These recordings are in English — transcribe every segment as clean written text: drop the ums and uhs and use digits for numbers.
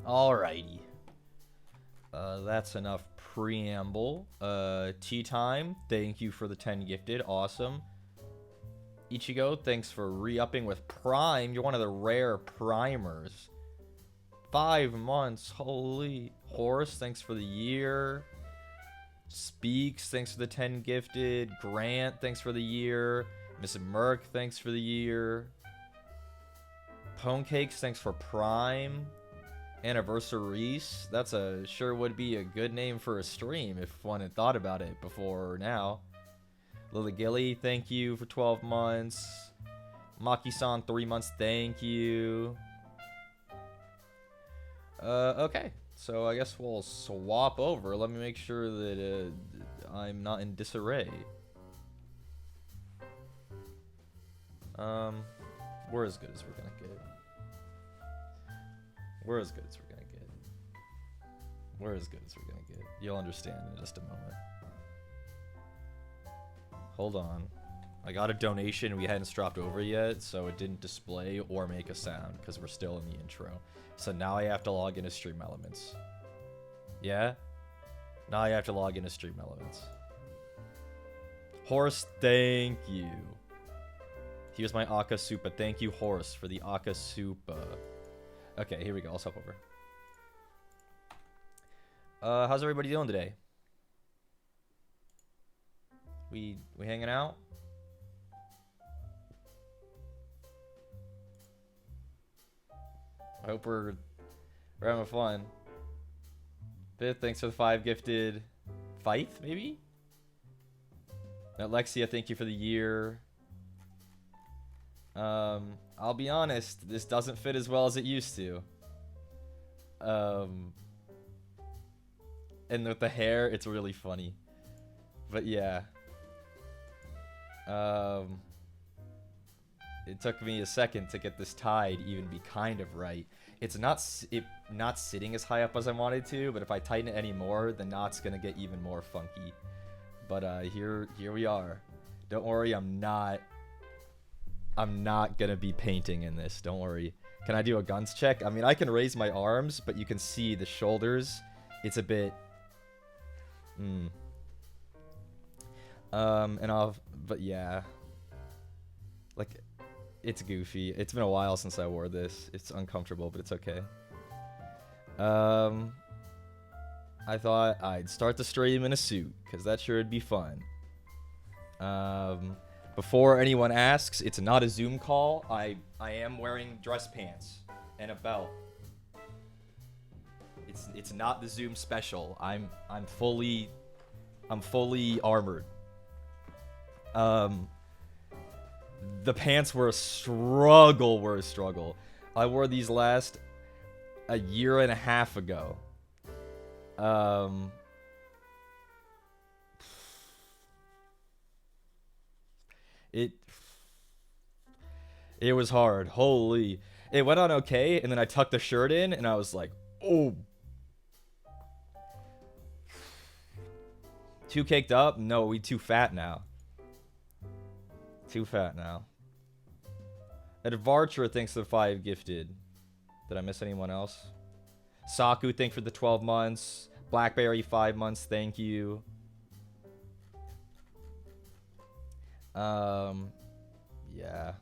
Alrighty. That's enough preamble. Tea time. Thank you for the 10 gifted. Awesome. Ichigo, thanks for re-upping with Prime. You're one of the rare primers. 5 months. Holy. Horse, thanks for the year. Speaks, thanks for the 10 gifted. Grant, thanks for the year. Miss Merc, thanks for the year. Pwnecakes, thanks for Prime. Anniversaries, that's a sure would be a good name for a stream if one had thought about it before now. Lily Gilly, thank you for 12 months. Maki-san, 3 months, thank you. Okay, so I guess we'll swap over. Let me make sure that I'm not in disarray. We're as good as we're gonna get. We're as good as we're gonna get. We're as good as we're gonna get. You'll understand in just a moment. Hold on. I got a donation we hadn't swapped over yet, so it didn't display or make a sound because we're still in the intro. So now I have to log into Stream Elements. Yeah? Now I have to log into Stream Elements. Horse, thank you. He was my Akasupa. Thank you, Horse, for the Akasupa. Okay, here we go. I'll swap over. How's everybody doing today? We hanging out? I hope we're having fun. Fifth, thanks for the 5 gifted. Fife, maybe? Alexia, thank you for the year. I'll be honest, this doesn't fit as well as it used to. And with the hair, it's really funny. But yeah. It took me a second to get this tie to even be kind of right. It's not sitting as high up as I wanted to, but if I tighten it any more, the knot's gonna get even more funky. But here we are. Don't worry, I'm not gonna be painting in this. Don't worry. Can I do a guns check? I mean, I can raise my arms, but you can see the shoulders. It's a bit. But yeah. Like, it's goofy. It's been a while since I wore this. It's uncomfortable, but it's okay. I thought I'd start the stream in a suit, because that sure would be fun. Before anyone asks, it's not a Zoom call. I am wearing dress pants and a belt. It's not the Zoom special. I'm fully armored. The pants were a struggle. I wore these last a year and a half ago. It was hard. Holy. It went on okay, and then I tucked the shirt in, and I was like, oh. Too caked up? No, we too fat now. Too fat now. Advarcher, thanks for the 5 gifted. Did I miss anyone else? Saku, thanks for the 12 months. Blackberry, 5 months, thank you. Yeah.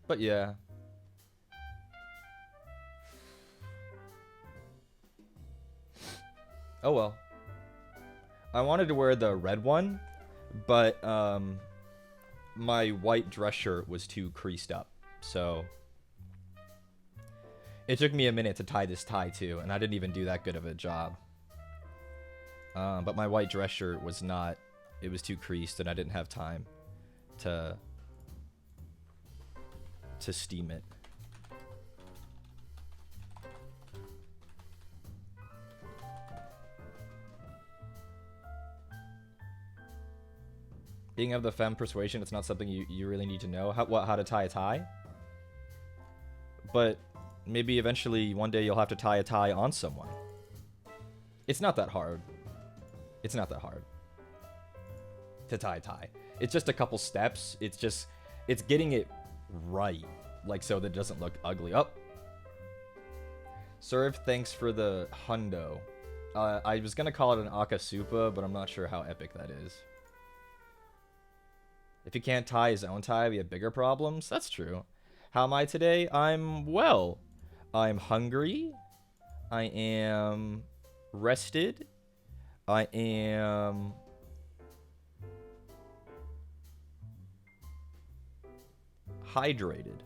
But yeah. Oh well. I wanted to wear the red one, but my white dress shirt was too creased up, so it took me a minute to tie this tie too, and I didn't even do that good of a job. But my white dress shirt was not, it was too creased, and I didn't have time to steam it. Being of the femme persuasion, it's not something you really need to know. How to tie a tie? But maybe eventually one day you'll have to tie a tie on someone. It's not that hard. It's not that hard to tie a tie. It's just a couple steps. It's getting it right, like so that it doesn't look ugly. Oh, Serve, thanks for the hundo. I was gonna call it an Akasupa, but I'm not sure how epic that is. If he can't tie his own tie, we have bigger problems. That's true. How am I today? I'm well. I'm hungry. I am rested. I am hydrated.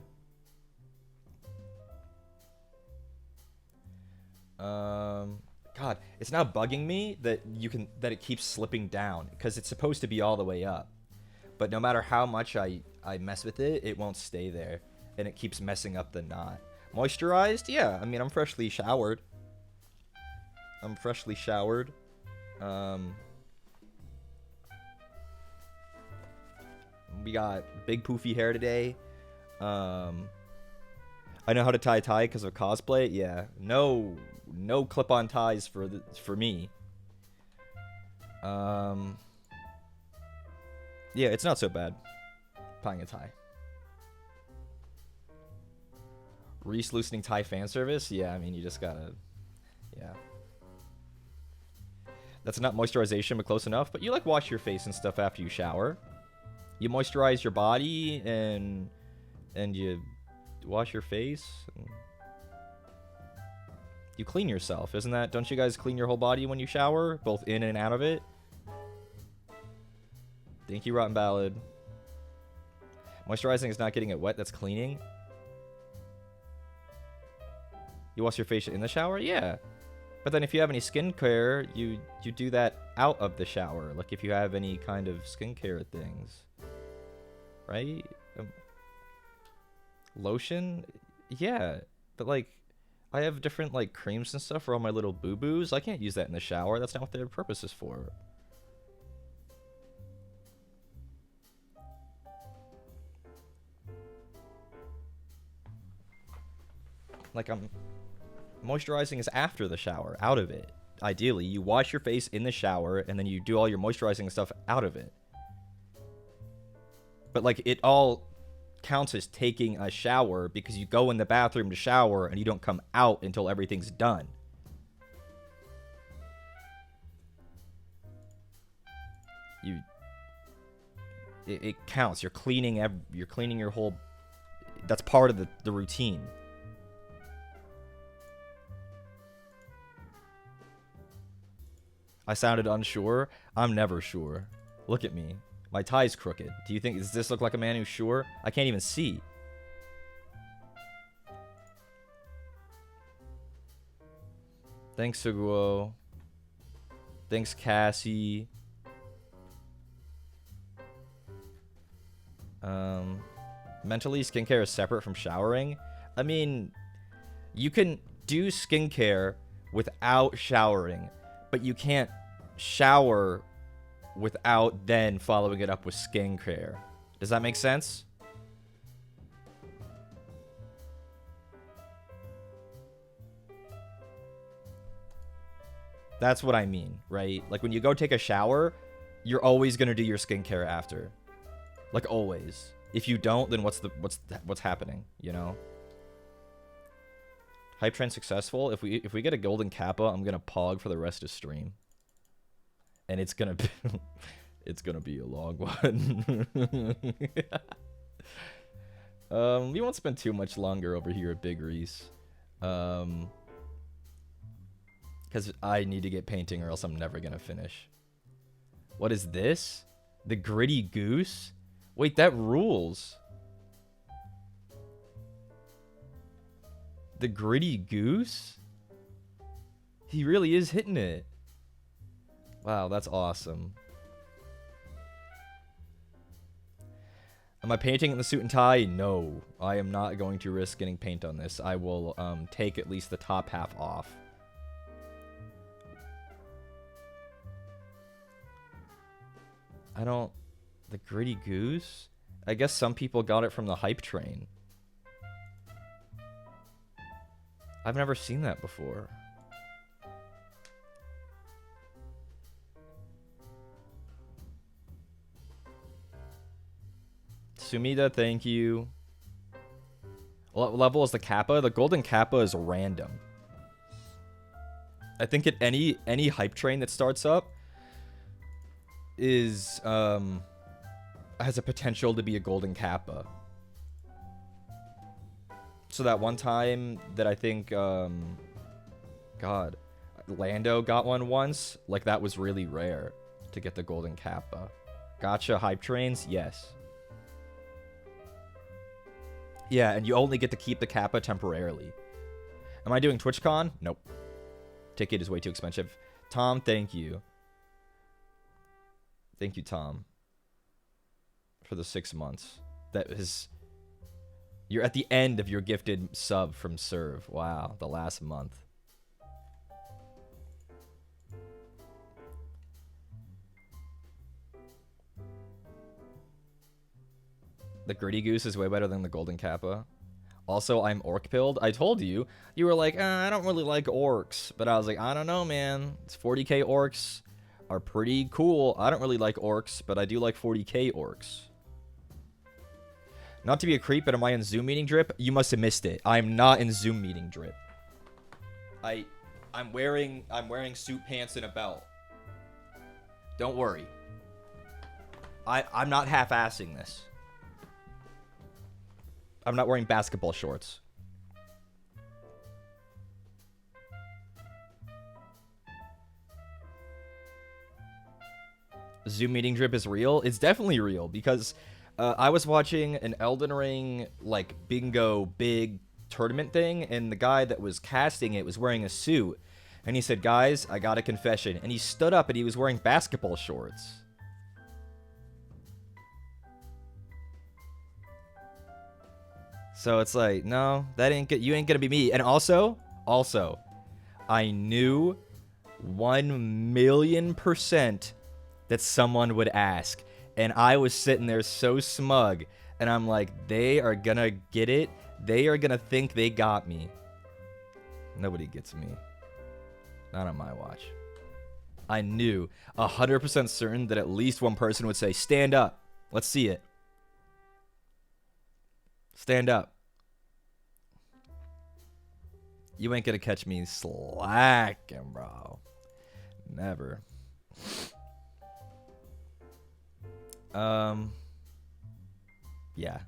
God, it's now bugging me that it keeps slipping down because it's supposed to be all the way up. But no matter how much I mess with it, it won't stay there. And it keeps messing up the knot. Moisturized? Yeah, I mean, I'm freshly showered. We got big poofy hair today. I know how to tie a tie because of cosplay. Yeah, no clip-on ties for me. Yeah, it's not so bad. Tying a tie. Reese loosening tie fan service? Yeah, I mean, you just gotta... Yeah. That's not moisturization, but close enough. But you, like, wash your face and stuff after you shower. You moisturize your body, and you wash your face. And you clean yourself, isn't that... Don't you guys clean your whole body when you shower? Both in and out of it? Thank you, Rotten Ballad. Moisturizing is not getting it wet. That's cleaning. You wash your face in the shower? Yeah. But then if you have any skincare, you do that out of the shower. Like if you have any kind of skincare things. Right? Lotion? Yeah. But like, I have different like creams and stuff for all my little boo-boos. I can't use that in the shower. That's not what their purpose is for. Like moisturizing is after the shower, out of it. Ideally, you wash your face in the shower and then you do all your moisturizing stuff out of it. But like it all counts as taking a shower because you go in the bathroom to shower and you don't come out until everything's done. It counts. You're cleaning your whole... That's part of the routine. I sounded unsure. I'm never sure. Look at me. My tie's crooked. Do you think, does this look like a man who's sure? I can't even see. Thanks, Suguo. Thanks, Cassie. Mentally, skincare is separate from showering. I mean, you can do skincare without showering, but you can't shower without then following it up with skincare. Does that make sense? That's what I mean, right? Like when you go take a shower, you're always going to do your skincare after. Like always. If you don't, then what's happening, you know? Hype train successful. If we get a golden kappa, I'm gonna pog for the rest of stream, and it's gonna be a long one. We won't spend too much longer over here at Big Reese, because I need to get painting or else I'm never gonna finish. What is this? The gritty goose? Wait, that rules. The gritty goose? He really is hitting it. Wow, that's awesome. Am I painting in the suit and tie? No, I am not going to risk getting paint on this. I will take at least the top half off. The gritty goose? I guess some people got it from the hype train. I've never seen that before. Sumida, thank you. What level is the kappa? The golden kappa is random. I think at any hype train that starts up is has a potential to be a golden kappa. So that one time that I think God, Lando got one once, like that was really rare to get the golden kappa. Gotcha hype trains, yes. Yeah, and you only get to keep the kappa temporarily. Am I doing TwitchCon? Nope. Ticket is way too expensive. Tom, thank you. Thank you, Tom. For the 6 months. That is... You're at the end of your gifted sub from Serve. Wow, the last month. The Gritty Goose is way better than the Golden Kappa. Also, I'm orc pilled. I told you. You were like, I don't really like orcs. But I was like, I don't know, man. It's 40k orcs are pretty cool. I don't really like orcs, but I do like 40k orcs. Not to be a creep, but am I in Zoom meeting drip? You must have missed it. I'm not in Zoom meeting drip. I'm wearing suit pants and a belt. Don't worry. I'm not half-assing this. I'm not wearing basketball shorts. Zoom meeting drip is real? It's definitely real because I was watching an Elden Ring like bingo big tournament thing, and the guy that was casting it was wearing a suit, and he said, "Guys, I got a confession," and he stood up and he was wearing basketball shorts. So it's like, no, that ain't good. You ain't gonna be me. And also, I knew 1,000,000% that someone would ask. And I was sitting there so smug. And I'm like, they are gonna get it. They are gonna think they got me. Nobody gets me. Not on my watch. I knew 100% certain that at least one person would say, stand up. Let's see it. Stand up. You ain't gonna catch me slacking, bro. Never. Yeah.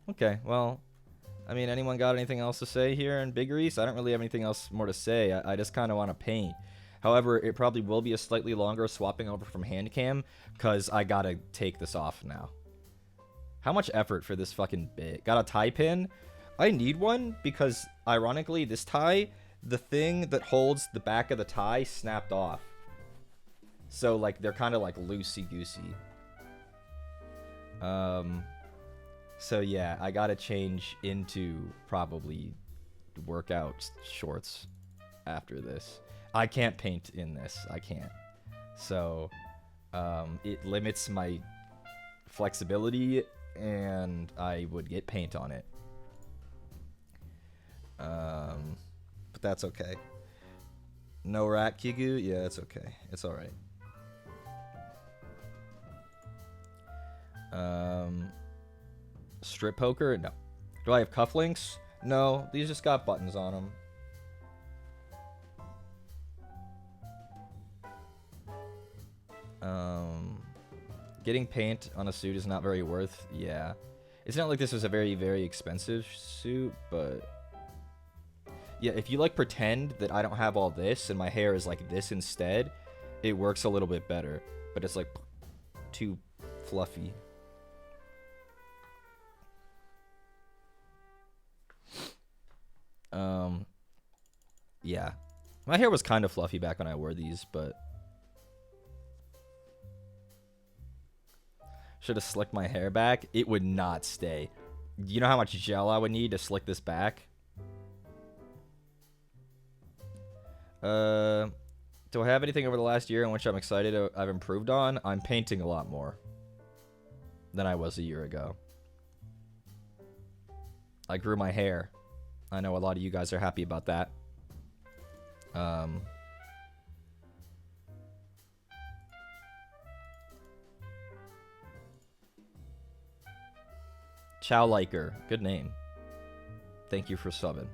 Okay, well, I mean, anyone got anything else to say here in Big Reese? I don't really have anything else more to say. I just kind of want to paint. However, it probably will be a slightly longer swapping over from hand cam, because I gotta take this off now. How much effort for this fucking bit? Got a tie pin? I need one because, ironically, this tie, the thing that holds the back of the tie snapped off. So, like, they're kind of, like, loosey-goosey. So, yeah, I gotta change into probably workout shorts after this. I can't paint in this. I can't. So, it limits my flexibility, and I would get paint on it. But that's okay. No rat, Kigu? Yeah, that's okay. It's alright. Strip poker? No. Do I have cufflinks? No, these just got buttons on them. Getting paint on a suit is not very worth. Yeah. It's not like this was a very, very expensive suit, but... Yeah, if you, like, pretend that I don't have all this and my hair is like this instead, it works a little bit better. But it's, like, too fluffy. Yeah. My hair was kind of fluffy back when I wore these, but... Should have slicked my hair back. It would not stay. You know how much gel I would need to slick this back? Do I have anything over the last year in which I'm excited I've improved on? I'm painting a lot more than I was a year ago. I grew my hair. I know a lot of you guys are happy about that. Chow Liker. Good name. Thank you for subbing.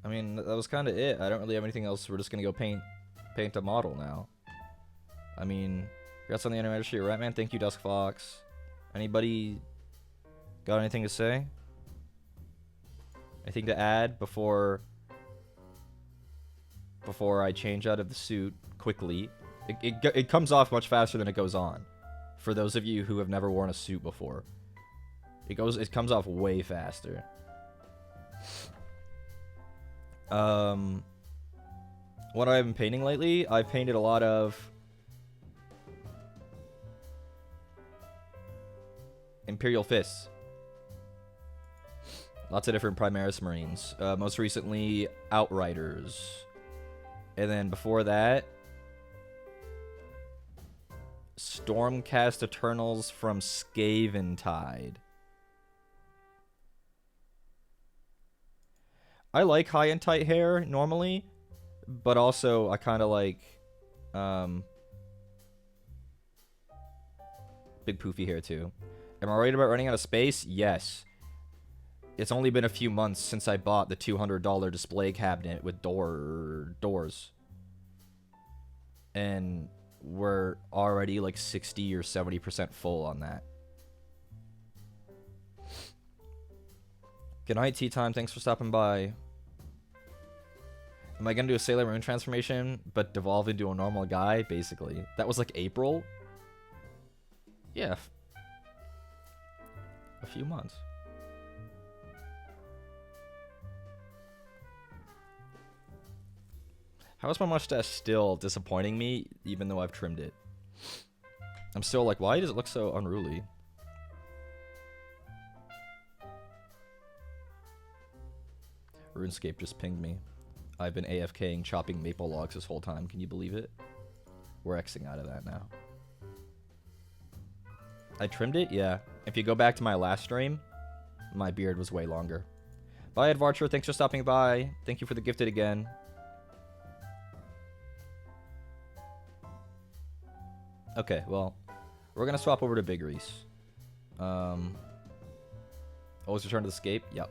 I mean, that was kind of it. I don't really have anything else. We're just gonna go paint a model now. I mean, congrats on the anniversary, right, man? Thank you, Dusk Fox. Anybody got anything to say? Anything to add before I change out of the suit quickly? It comes off much faster than it goes on. For those of you who have never worn a suit before, it comes off way faster. What I've been painting lately, I've painted a lot of Imperial Fists. Lots of different Primaris Marines. Most recently, Outriders. And then before that, Stormcast Eternals from Skaventide. I like high and tight hair normally, but also I kind of like big poofy hair too. Am I worried about running out of space? Yes. It's only been a few months since I bought the $200 display cabinet with doors. And we're already like 60 or 70% full on that. Good night, tea time. Thanks for stopping by. Am I going to do a Sailor Moon transformation, but devolve into a normal guy? Basically. That was like April? Yeah. A few months. How is my mustache still disappointing me, even though I've trimmed it? I'm still like, why does it look so unruly? RuneScape just pinged me. I've been AFKing chopping maple logs this whole time. Can you believe it? We're Xing out of that now. I trimmed it? Yeah. If you go back to my last stream, my beard was way longer. Bye, Edvarcher. Thanks for stopping by. Thank you for the gifted again. Okay, well, we're going to swap over to Big Reese. Always return to the scape? Yep.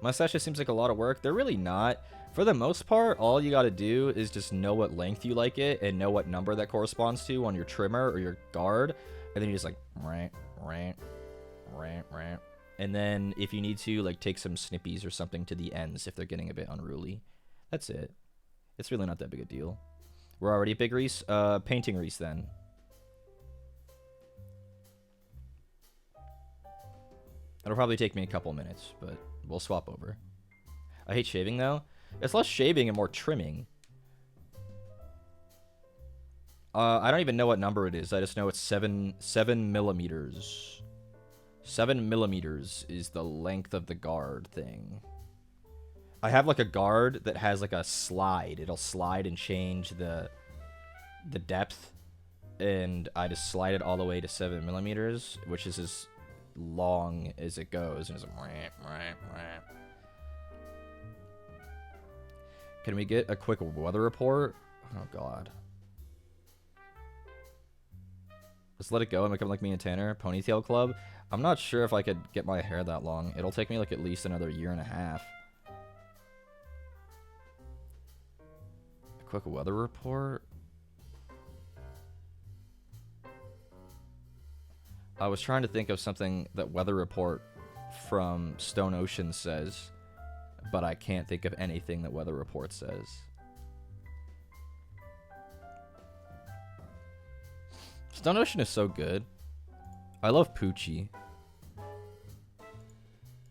Mustaches seems like a lot of work. They're really not. For the most part, all you got to do is just know what length you like it and know what number that corresponds to on your trimmer or your guard. And then you just like, rant. And then if you need to, like, take some snippies or something to the ends if they're getting a bit unruly. That's it. It's really not that big a deal. We're already at Big Reese. Painting Reese then. It'll probably take me a couple minutes, but we'll swap over. I hate shaving though. It's less shaving and more trimming. I don't even know what number it is. I just know it's 7 millimeters. 7 millimeters is the length of the guard thing. I have like a guard that has like a slide. It'll slide and change the depth, and I just slide it all the way to 7 millimeters, which is as long as it goes. And it's like, can we get a quick weather report? Oh god. Just let it go and become like me and Tanner. Ponytail Club. I'm not sure if I could get my hair that long. It'll take me like at least another 1.5 years. Quick weather report. I was trying to think of something that weather report from Stone Ocean says, but I can't think of anything that weather report says. Stone Ocean is so good. I love Poochie.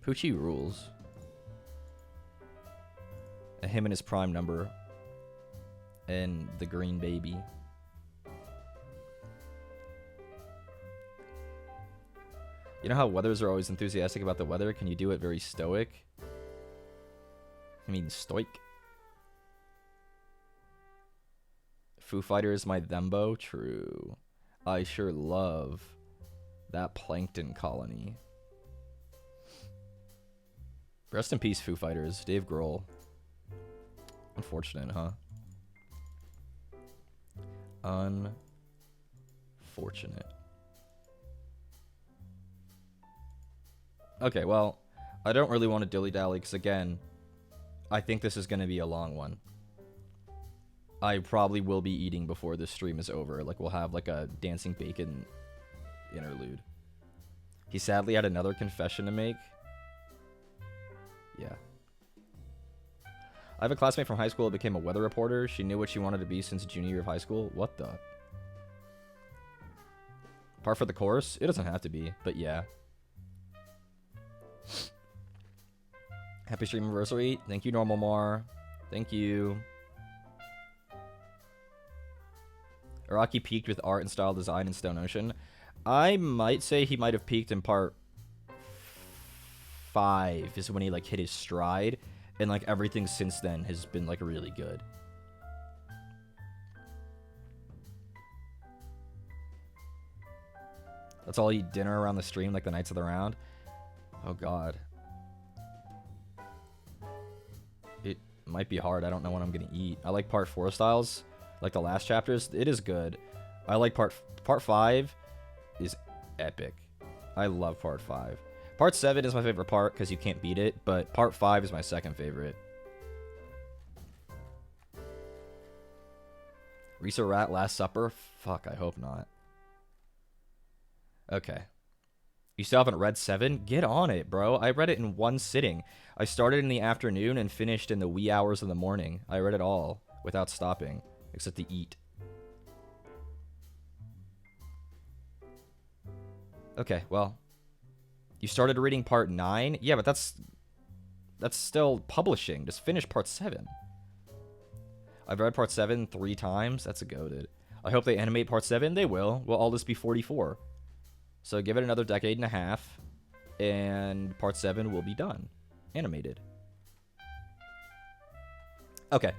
Poochie rules. And him and his prime number. And the green baby. You know how weathers are always enthusiastic about the weather? Can you do it very stoic? I mean, stoic. Foo Fighters, my thembo? True. I sure love that plankton colony. Rest in peace, Foo Fighters. Dave Grohl. Unfortunate, huh? Unfortunate. Okay, well, I don't really want to dilly-dally, because again, I think this is going to be a long one. I probably will be eating before this stream is over. Like, we'll have, like, a dancing bacon interlude. He sadly had another confession to make. Yeah. I have a classmate from high school who became a weather reporter. She knew what she wanted to be since junior year of high school. What the? Par for the course? It doesn't have to be, but yeah. Happy stream anniversary. Thank you, Normal Mar. Thank you. Araki peaked with art and style design in Stone Ocean. I might say he might have peaked in part 5 is when he like hit his stride, and like everything since then has been like really good. Let's all eat dinner around the stream like the Knights of the Round. Oh god. It might be hard. I don't know what I'm gonna eat. I like part 4 styles, like the last chapters. It is good. I like part 5 is epic. I love part 5. Part 7 is my favorite part because you can't beat it, but part 5 is my second favorite. Risa Rat Last Supper? Fuck, I hope not. Okay. You still haven't read 7? Get on it, bro. I read it in one sitting. I started in the afternoon and finished in the wee hours of the morning. I read it all without stopping, except to eat. Okay, well. You started reading part 9? Yeah, but that's still publishing. Just finish part 7. I've read part 7 3 times. That's a goated. I hope they animate part 7. They will. We'll all just be 44. So give it another decade and a half, and part 7 will be done. Animated. Okay.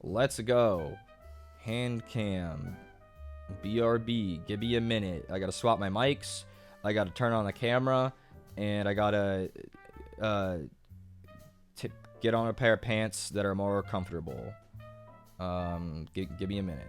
Let's go. Hand cam. BRB. Give me a minute. I gotta swap my mics. I gotta turn on the camera, and I gotta get on a pair of pants that are more comfortable. Give me a minute.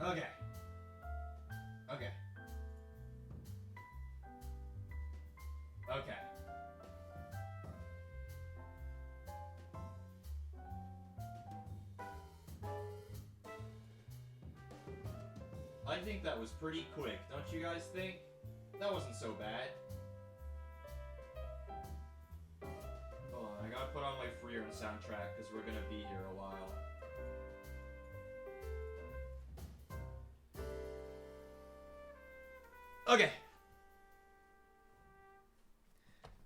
Okay. Okay. Okay. I think that was pretty quick, don't you guys think? That wasn't so bad. Hold on, I gotta put on my Freer soundtrack because we're gonna be here a while. Okay.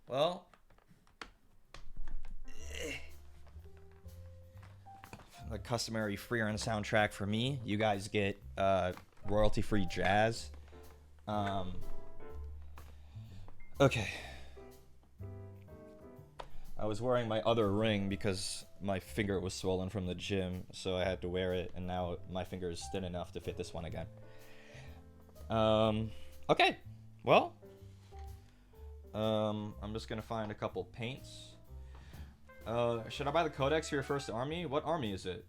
Well. The customary Freer soundtrack for me. You guys get royalty-free jazz. Okay. I was wearing my other ring because my finger was swollen from the gym, so I had to wear it, and now my finger is thin enough to fit this one again. Okay. Well, I'm just gonna find a couple paints. Should I buy the codex for your first army? What army is it?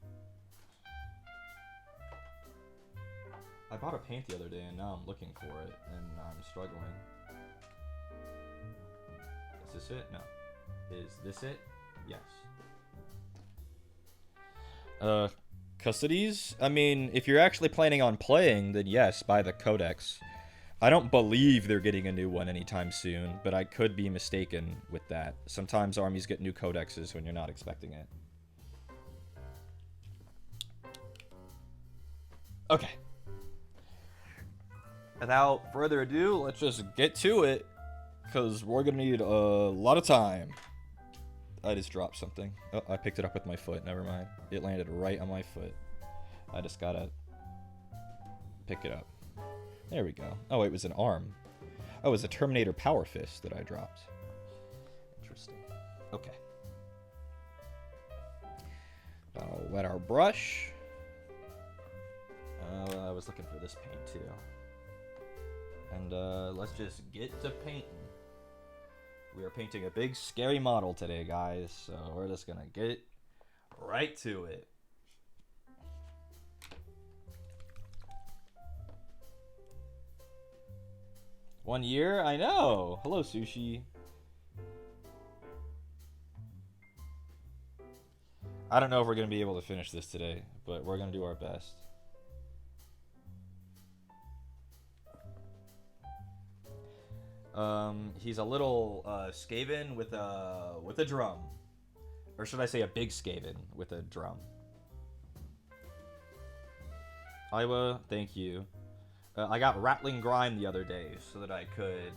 I bought a paint the other day, and now I'm looking for it, and I'm struggling. Is this it? No. Is this it? Yes. Custodies? I mean, if you're actually planning on playing, then yes, buy the codex. I don't believe they're getting a new one anytime soon, but I could be mistaken with that. Sometimes armies get new codexes when you're not expecting it. Okay. Without further ado, let's just get to it, because we're going to need a lot of time. I just dropped something. Oh, I picked it up with my foot. Never mind. It landed right on my foot. I just gotta pick it up. There we go. Oh, it was an arm. Oh, it was a Terminator Power Fist that I dropped. Interesting. Okay. I'll wet our brush. I was looking for this paint too. And let's just get to painting. We are painting a big, scary model today, guys. So we're just gonna get right to it. One year? I know. Hello, Sushi. I don't know if we're going to be able to finish this today, but we're going to do our best. He's a little Skaven with a drum. Or should I say a big Skaven with a drum. Iowa, thank you. I got Rattling Grime the other day so that I could,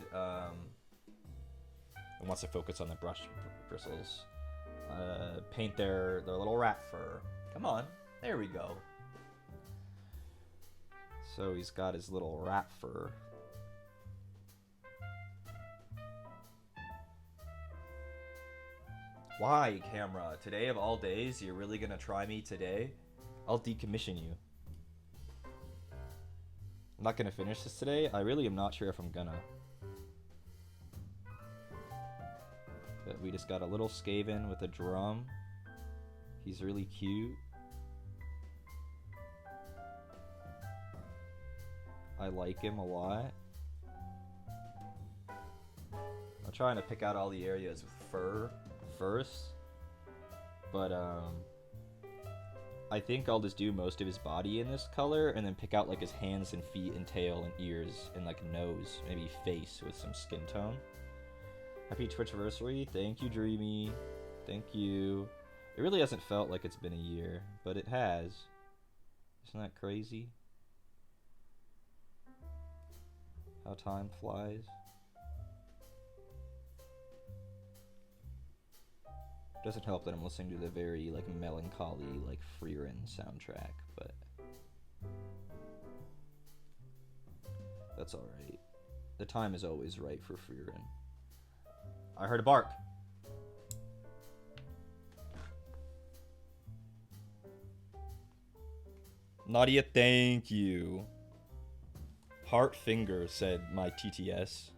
once I focus on the brush bristles, paint their little rat fur. Come on, there we go. So he's got his little rat fur. Why, camera? Today of all days, you're really gonna try me today? I'll decommission you. I'm not gonna finish this today. I really am not sure if I'm gonna. But we just got a little Skaven with a drum. He's really cute. I like him a lot. I'm trying to pick out all the areas with fur first. But I think I'll just do most of his body in this color and then pick out like his hands and feet and tail and ears and like nose, maybe face with some skin tone. Happy Twitchiversary. Thank you, Dreamy. Thank you. It really hasn't felt like it's been a year, but it has. Isn't that crazy? How time flies. Doesn't help that I'm listening to the very like melancholy like Freerin soundtrack, but that's alright. The time is always right for Freerin. I heard a bark. Nadia, thank you. Heart finger, said my TTS.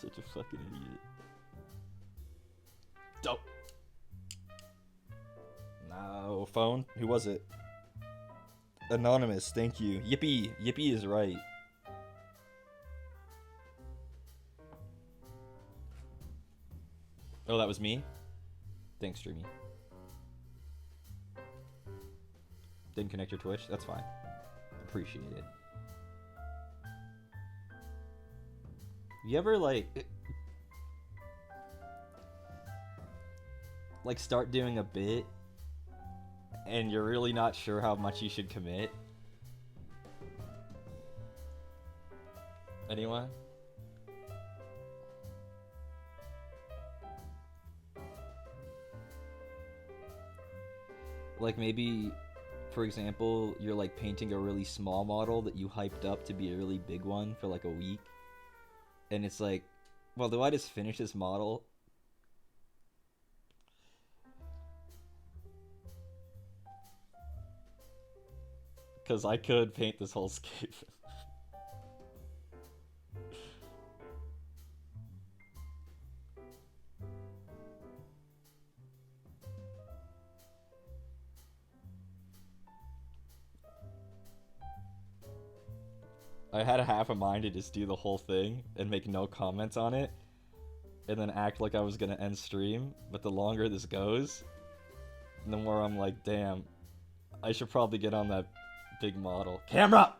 such a fucking idiot. Dope. No, phone? Who was it? Anonymous, thank you. Yippee! Yippee is right. Oh, that was me? Thanks, Streamy. Didn't connect your Twitch? That's fine. Appreciate it. You ever, like start doing a bit and you're really not sure how much you should commit? Anyone? Like maybe, for example, you're like painting a really small model that you hyped up to be a really big one for like a week. And it's like, well, do I just finish this model? Because I could paint this whole scape. I had a half a mind to just do the whole thing and make no comments on it, and then act like I was gonna end stream, but the longer this goes, the more I'm like, damn, I should probably get on that big model. Camera!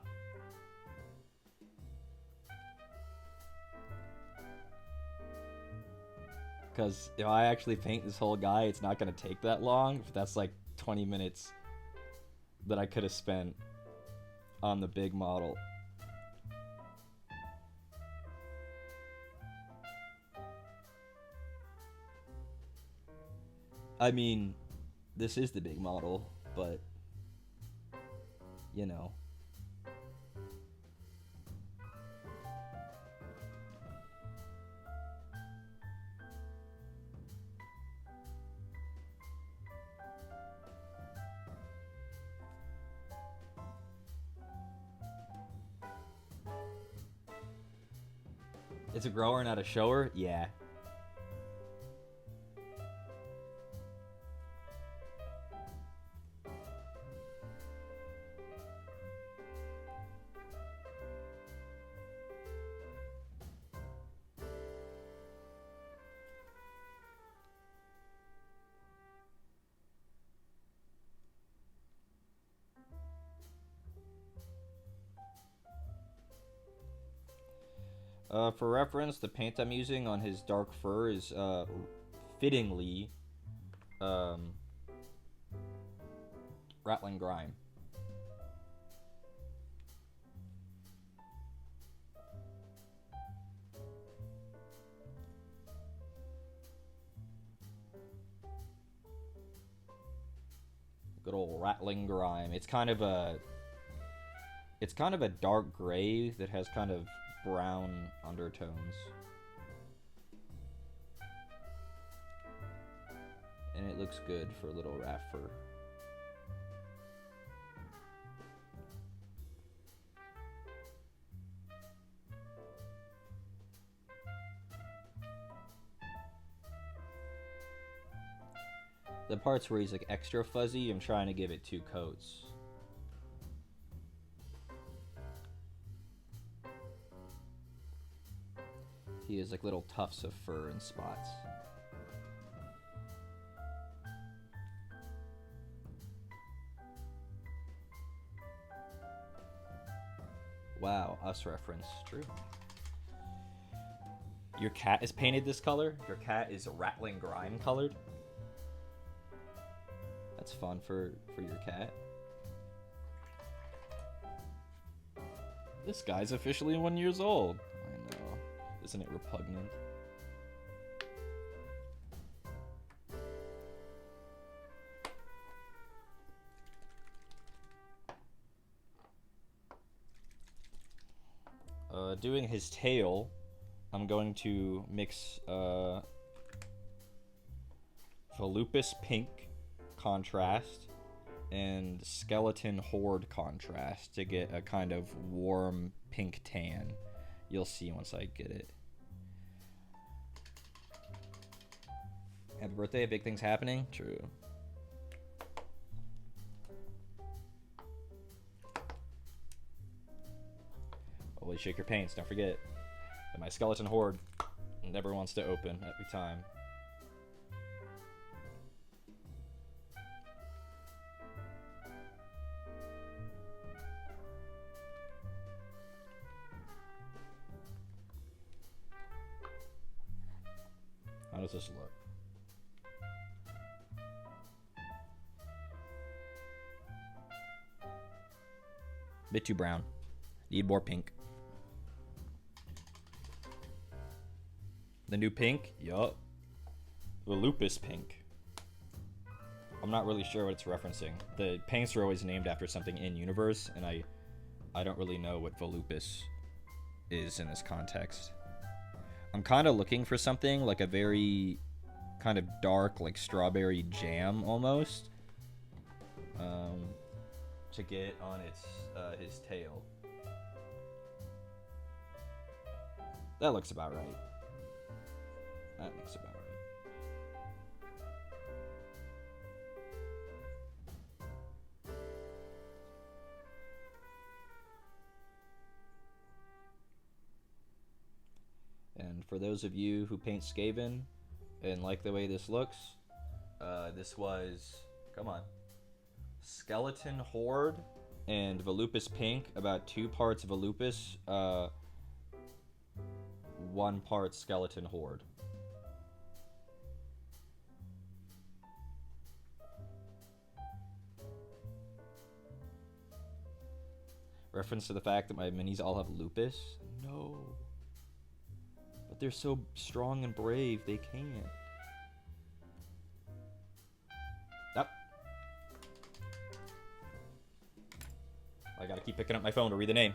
Because if I actually paint this whole guy, it's not gonna take that long, but that's like 20 minutes that I could have spent on the big model. I mean, this is the big model, but, you know. It's a grower, not a shower? Yeah. For reference, the paint I'm using on his dark fur is fittingly Rattling Grime. Good old Rattling Grime. It's kind of a dark gray that has kind of brown undertones. And it looks good for a little rat fur. The parts where he's like extra fuzzy, I'm trying to give it 2 coats. He has like little tufts of fur and spots. Wow, us reference. True. Your cat is painted this color? Your cat is Rattling Grime colored? That's fun for your cat. This guy's officially 1 year old. I know. Isn't it repugnant? Doing his tail, I'm going to mix Volupus Pink contrast and Skeleton Horde contrast to get a kind of warm pink tan. You'll see once I get it. Happy birthday, big things happening. True. Holy shake your paints, don't forget that my skeleton horde never wants to open every time. How does this look? Bit too brown. Need more pink. The new pink? Yup. The lupus pink. I'm not really sure what it's referencing. The paints are always named after something in universe, and I don't really know what volupus is in this context. I'm kind of looking for something like a very kind of dark, like strawberry jam almost, to get on its his tail. That looks about right. That looks about right. And for those of you who paint Skaven and like the way this looks, this was, come on, Skeleton Horde and Volupus Pink, about 2 parts Volupus, 1 part Skeleton Horde. Reference to the fact that my minis all have lupus? No. But they're so strong and brave, they can't. Yep. I gotta keep picking up my phone to read the name.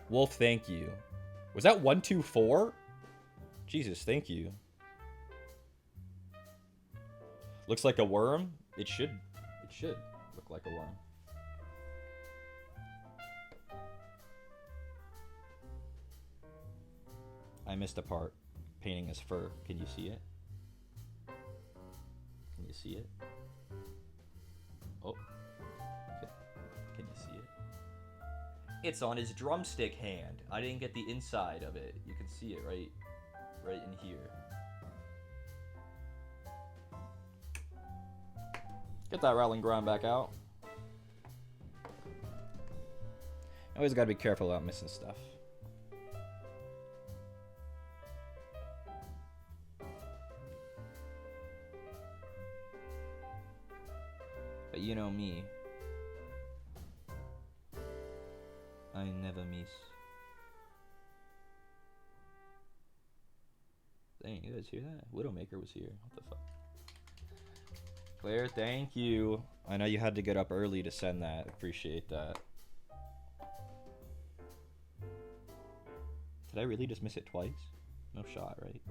Wolf, thank you. Was that 124? Jesus, thank you. Looks like a worm? It should look like a worm. I missed a part. Painting his fur. Can you see it? Can you see it? Oh. Can you see it? It's on his drumstick hand. I didn't get the inside of it. You can see it right in here. Get that rattling ground back out. Always gotta be careful about missing stuff. But you know me. I never miss. Dang, you guys hear that? Widowmaker was here. What the fuck? Claire, thank you. I know you had to get up early to send that. Appreciate that. Did I really just miss it twice? No shot, right?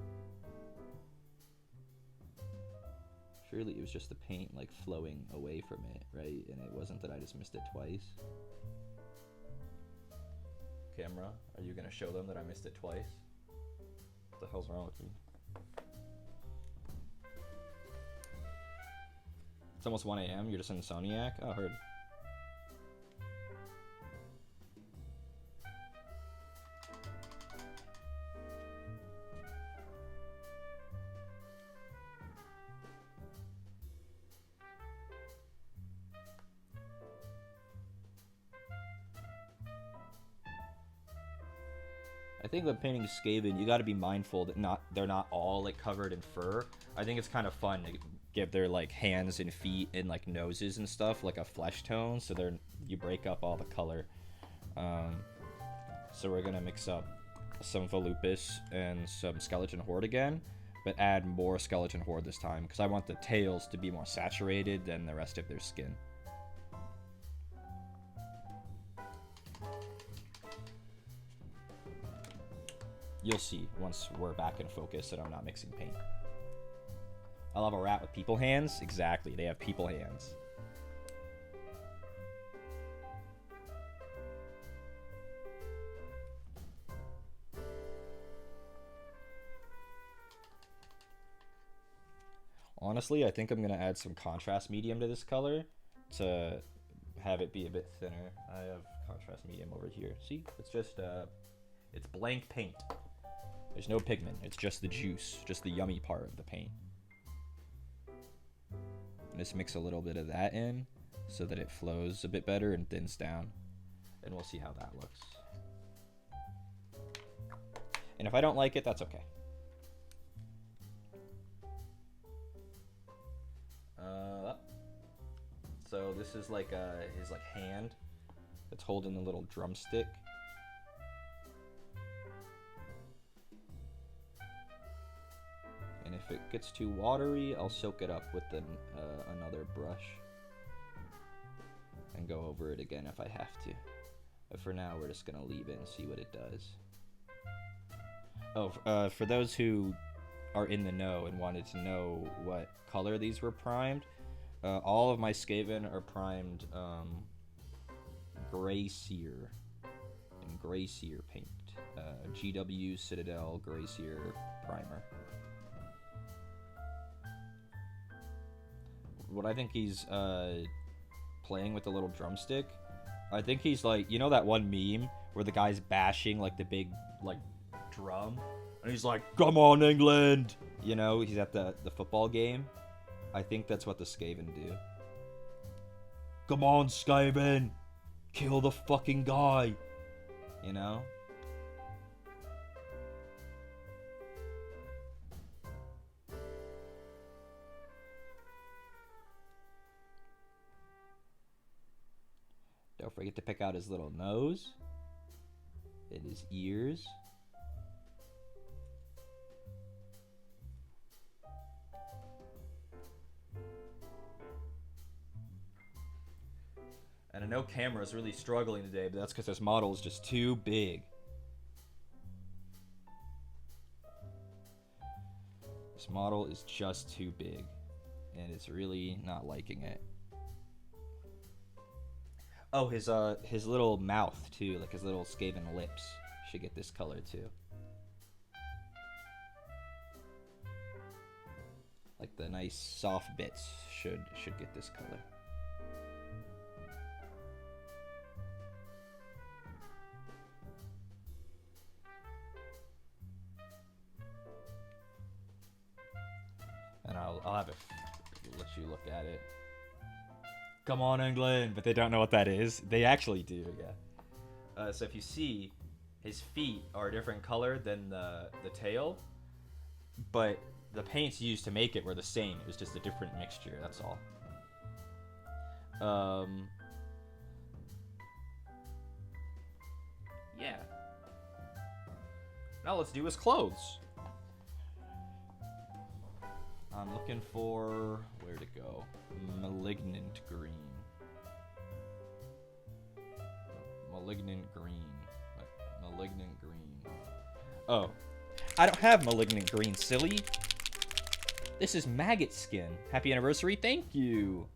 Surely it was just the paint like flowing away from it, right? And it wasn't that I just missed it twice. Camera, are you gonna show them that I missed it twice? What the hell's wrong with me? It's almost 1 a.m. You're just insomniac? Oh, heard. I think when painting Skaven, you got to be mindful that they're not all like covered in fur. I think it's kind of fun to give their like hands and feet and like noses and stuff like a flesh tone, so you break up all the color. So we're gonna mix up some Volupus and some Skeleton Horde again, but add more Skeleton Horde this time because I want the tails to be more saturated than the rest of their skin. You'll see once we're back in focus that I'm not mixing paint. I'll have a rat with people hands. Exactly, they have people hands. Honestly, I think I'm going to add some contrast medium to this color to have it be a bit thinner. I have contrast medium over here. See? It's just, it's blank paint. There's no pigment. It's just the juice, just the yummy part of the paint. Just mix a little bit of that in so that it flows a bit better and thins down. And we'll see how that looks. And if I don't like it, that's okay. So this is like his like hand that's holding the little drumstick. And if it gets too watery, I'll soak it up with another brush and go over it again if I have to. But for now, we're just gonna leave it and see what it does. Oh, for those who are in the know and wanted to know what color these were primed, all of my Skaven are primed Gray Seer and Gray Seer paint. GW Citadel Gray Seer primer. What I think he's playing with the little drumstick, I think he's like, you know that one meme where the guy's bashing like the big like drum and he's like, "Come on, England!" You know, he's at the football game. I think that's what the Skaven do. Come on, Skaven! Kill the fucking guy! You know? Don't forget to pick out his little nose and his ears. And I know camera's really struggling today, but that's because this model is just too big. This model is just too big, and it's really not liking it. Oh, his little mouth too, like his little Skaven lips should get this color too. Like the nice soft bits should get this color. And I'll have it let you look at it. Come on, England! But they don't know what that is. They actually do, yeah. So if you see, his feet are a different color than the tail, but the paints used to make it were the same. It was just a different mixture, that's all. Yeah. Now let's do his clothes. I'm looking for where to go. Malignant green. Malignant green. Malignant green. Oh. I don't have malignant green, silly. This is maggot skin. Happy anniversary. Thank you.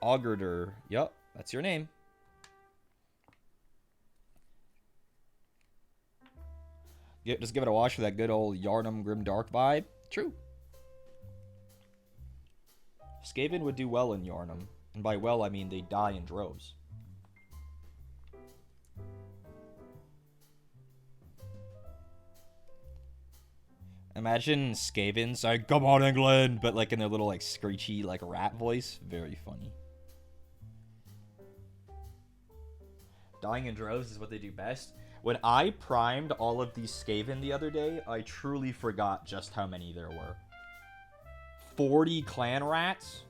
Augerder. Yup, that's your name. Just give it a wash for that good old Yharnam Grimdark vibe. True. Skaven would do well in Yharnam. And by well, I mean they die in droves. Imagine Skavens like, "Come on, England!" but like in their little like screechy like rat voice. Very funny. Dying in droves is what they do best. When I primed all of these Skaven the other day, I truly forgot just how many there were. 40 clan rats?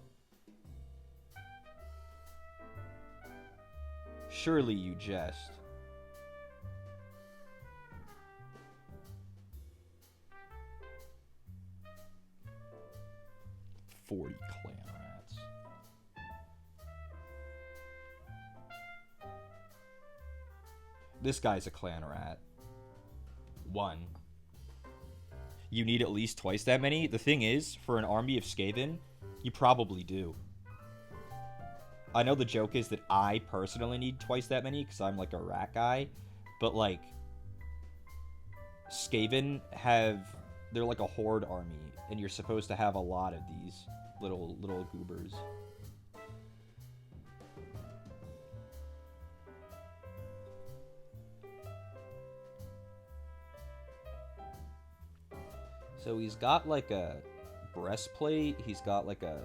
Surely you jest. "40 clan rats. This guy's a clan rat. 1. You need at least twice that many? The thing is, for an army of Skaven, you probably do. I know the joke is that I personally need twice that many because I'm like a rat guy, but like Skaven have they're like a horde army, and you're supposed to have a lot of these little goobers. So he's got like a breastplate. He's got like a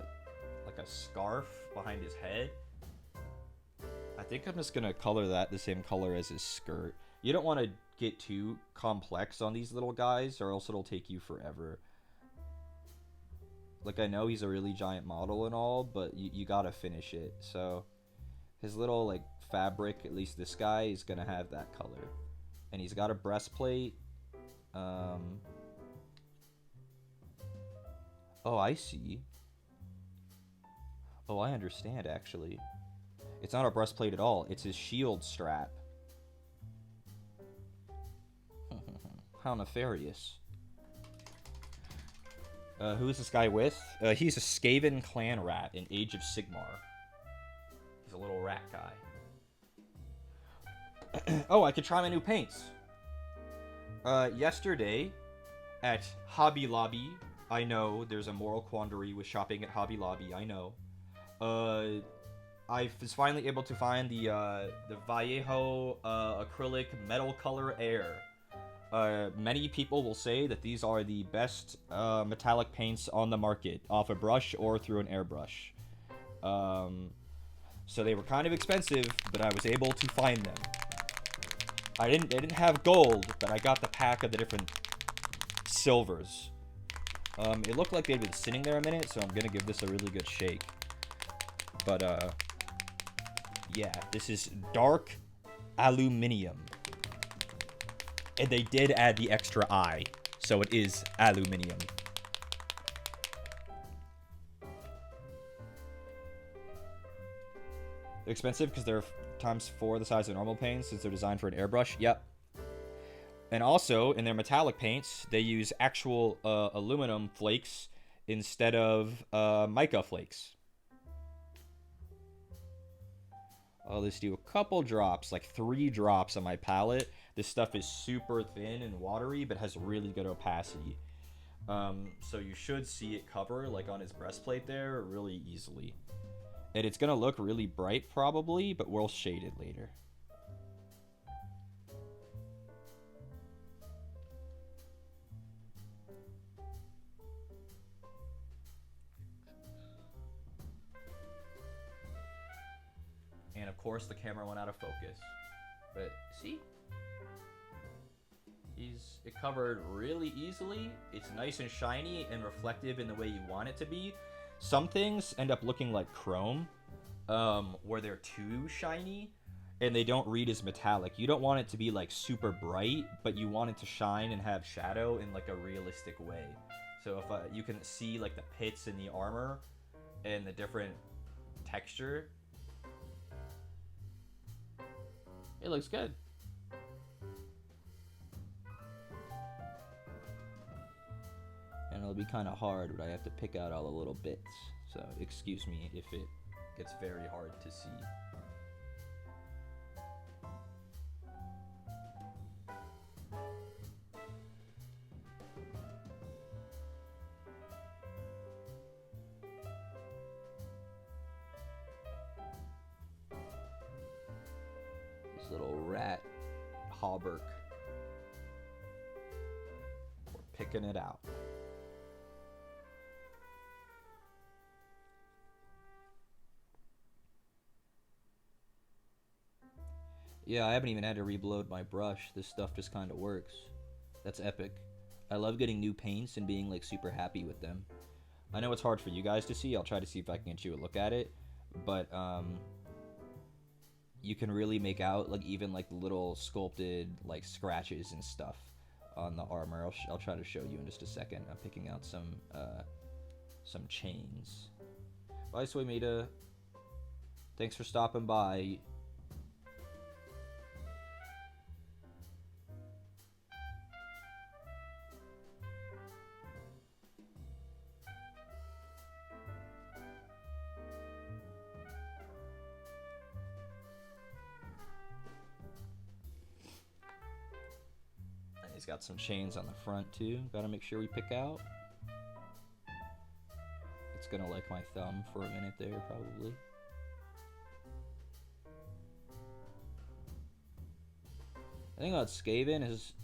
scarf behind his head. I think I'm just gonna color that the same color as his skirt. You don't want to get too complex on these little guys, or else it'll take you forever. Like, I know he's a really giant model and all, but you gotta finish it. So his little like fabric, at least this guy, is gonna have that color, and he's got a breastplate. Oh, I see. Oh, I understand, actually. It's not a breastplate at all. It's his shield strap. How nefarious. Who is this guy with? He's a Skaven clan rat in Age of Sigmar. He's a little rat guy. Oh, I could try my new paints. Yesterday, at Hobby Lobby, I know there's a moral quandary with shopping at Hobby Lobby, I know. I was finally able to find the Vallejo acrylic metal color air. Many people will say that these are the best metallic paints on the market, off a brush or through an airbrush. So they were kind of expensive, but I was able to find them. They didn't have gold, but I got the pack of the different silvers. It looked like they'd been sitting there a minute, so I'm gonna give this a really good shake. But yeah, this is dark aluminium. And they did add the extra I, so it is aluminium. They're expensive because they're ×4 the size of normal paints since they're designed for an airbrush. Yep. And also, in their metallic paints, they use actual aluminum flakes instead of mica flakes. I'll just do a couple drops, like 3 drops on my palette. This stuff is super thin and watery, but has really good opacity. So you should see it cover, like on his breastplate there, really easily. And it's going to look really bright, probably, but we'll shade it later. And of course, the camera went out of focus. But see? It covered really easily. It's nice and shiny and reflective in the way you want it to be. Some things end up looking like chrome, where they're too shiny and they don't read as metallic. You don't want it to be like super bright, but you want it to shine and have shadow in like a realistic way. So if you can see like the pits in the armor and the different texture, it looks good. And it'll be kind of hard, but I have to pick out all the little bits. So excuse me if it gets very hard to see. This little rat hauberk. We're picking it out. Yeah, I haven't even had to reload my brush. This stuff just kind of works. That's epic. I love getting new paints and being like super happy with them. I know it's hard for you guys to see. I'll try to see if I can get you a look at it. But you can really make out like even like little sculpted like scratches and stuff on the armor. I'll try to show you in just a second. I'm picking out some chains. Bye, Swimita. Thanks for stopping by. He's got some chains on the front too. Gotta make sure we pick out. It's gonna like my thumb for a minute there, probably. The thing about Skaven is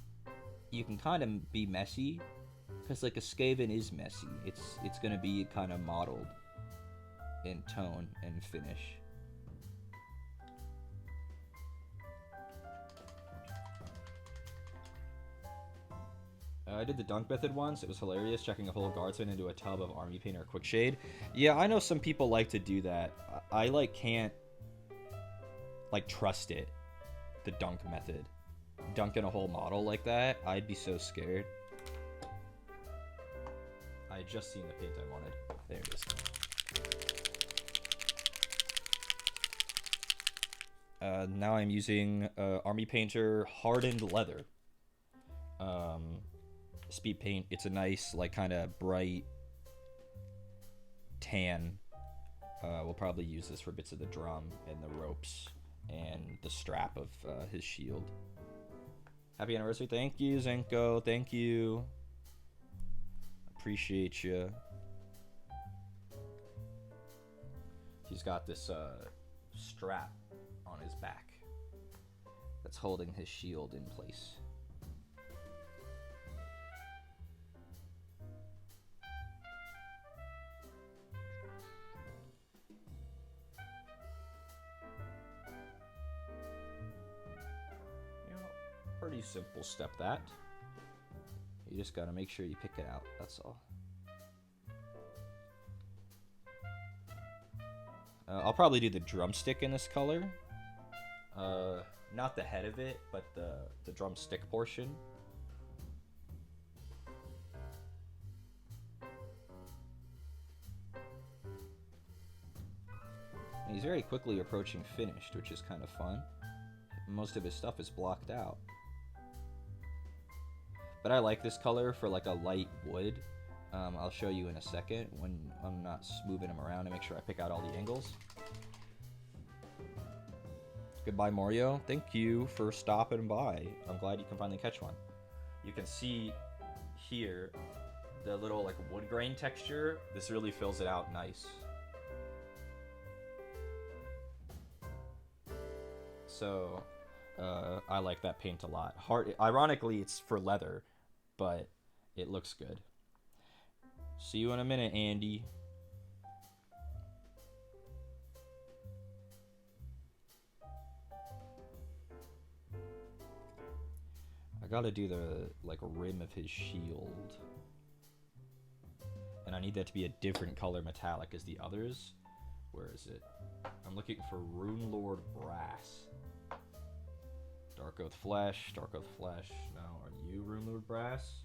you can kind of be messy, because like a Skaven is messy. It's gonna be kind of modeled in tone and finish. I did the dunk method once. It was hilarious, checking a whole guardsman into a tub of army paint or quick shade. Yeah, I know some people like to do that. I like can't like trust it. The dunk method. Dunking a whole model like that, I'd be so scared. I had just seen the paint I wanted. There it is. Now I'm using Army Painter Hardened Leather. Speed paint. It's a nice, like, kind of bright tan. We'll probably use this for bits of the drum and the ropes and the strap of his shield. Happy anniversary. Thank you, Zenko. Thank you. Appreciate you. He's got this strap on his back that's holding his shield in place. Pretty simple step that. You just gotta make sure you pick it out, that's all. I'll probably do the drumstick in this color. Not the head of it, but the drumstick portion. And he's very quickly approaching finished, which is kind of fun. Most of his stuff is blocked out. But I like this color for like a light wood. I'll show you in a second when I'm not moving him around to make sure I pick out all the angles. Goodbye, Mario. Thank you for stopping by. I'm glad you can finally catch one. You can see here the little like wood grain texture. This really fills it out nice. So I like that paint a lot. Ironically, it's for leather, but it looks good. See you in a minute, Andy. I gotta do the like rim of his shield, and I need that to be a different color metallic as the others. Where is it? I'm looking for Rune Lord Brass. Dark Oath Flesh, Dark Oath Flesh. No, are you Rune Lord Brass?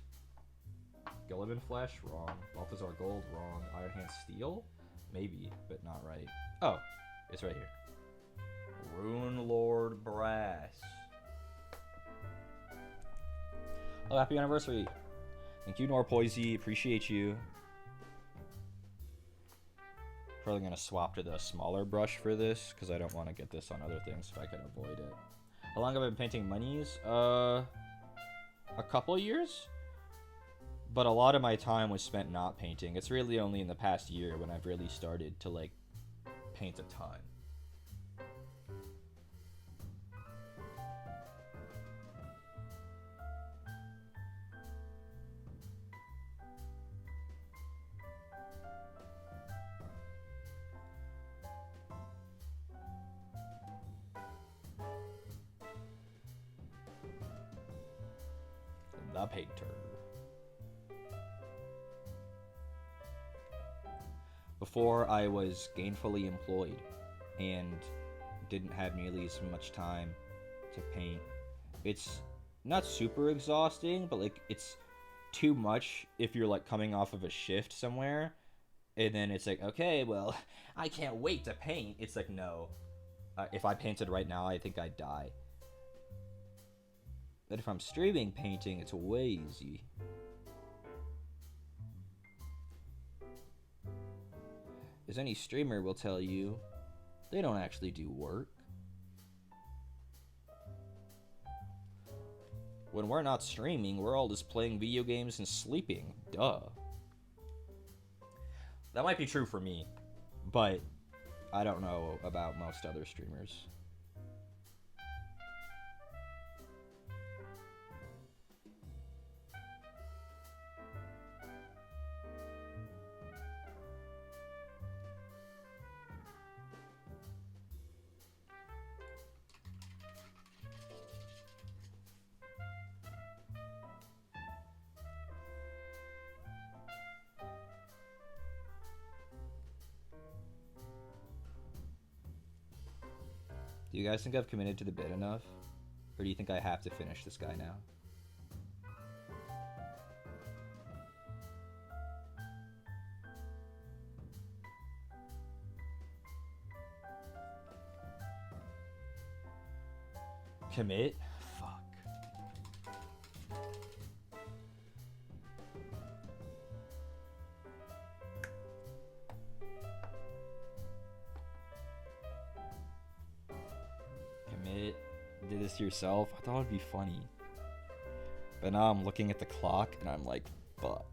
Gilliman Flesh, wrong. Balthazar Gold, wrong. Iron Hand Steel, maybe, but not right. Oh, it's right here. Rune Lord Brass. Oh, happy anniversary! Thank you, Norpoisey. Appreciate you. Probably gonna swap to the smaller brush for this because I don't want to get this on other things if I can avoid it. How long have I been painting monies? A couple years? But a lot of my time was spent not painting. It's really only in the past year when I've really started to, like, paint a ton. The painter. Before I was gainfully employed and didn't have nearly as much time to paint, it's not super exhausting, but like it's too much if you're like coming off of a shift somewhere and then it's like, okay, well, I can't wait to paint. It's like, no, if I painted right now, I think I'd die. But if I'm streaming painting, it's way easy. As any streamer will tell you, they don't actually do work. When we're not streaming, we're all just playing video games and sleeping. Duh. That might be true for me, but I don't know about most other streamers. Do you guys think I've committed to the bit enough? Or do you think I have to finish this guy now? Commit? Fuck. Commit. Did this to yourself? I thought it'd be funny. But now I'm looking at the clock and I'm like, fuck.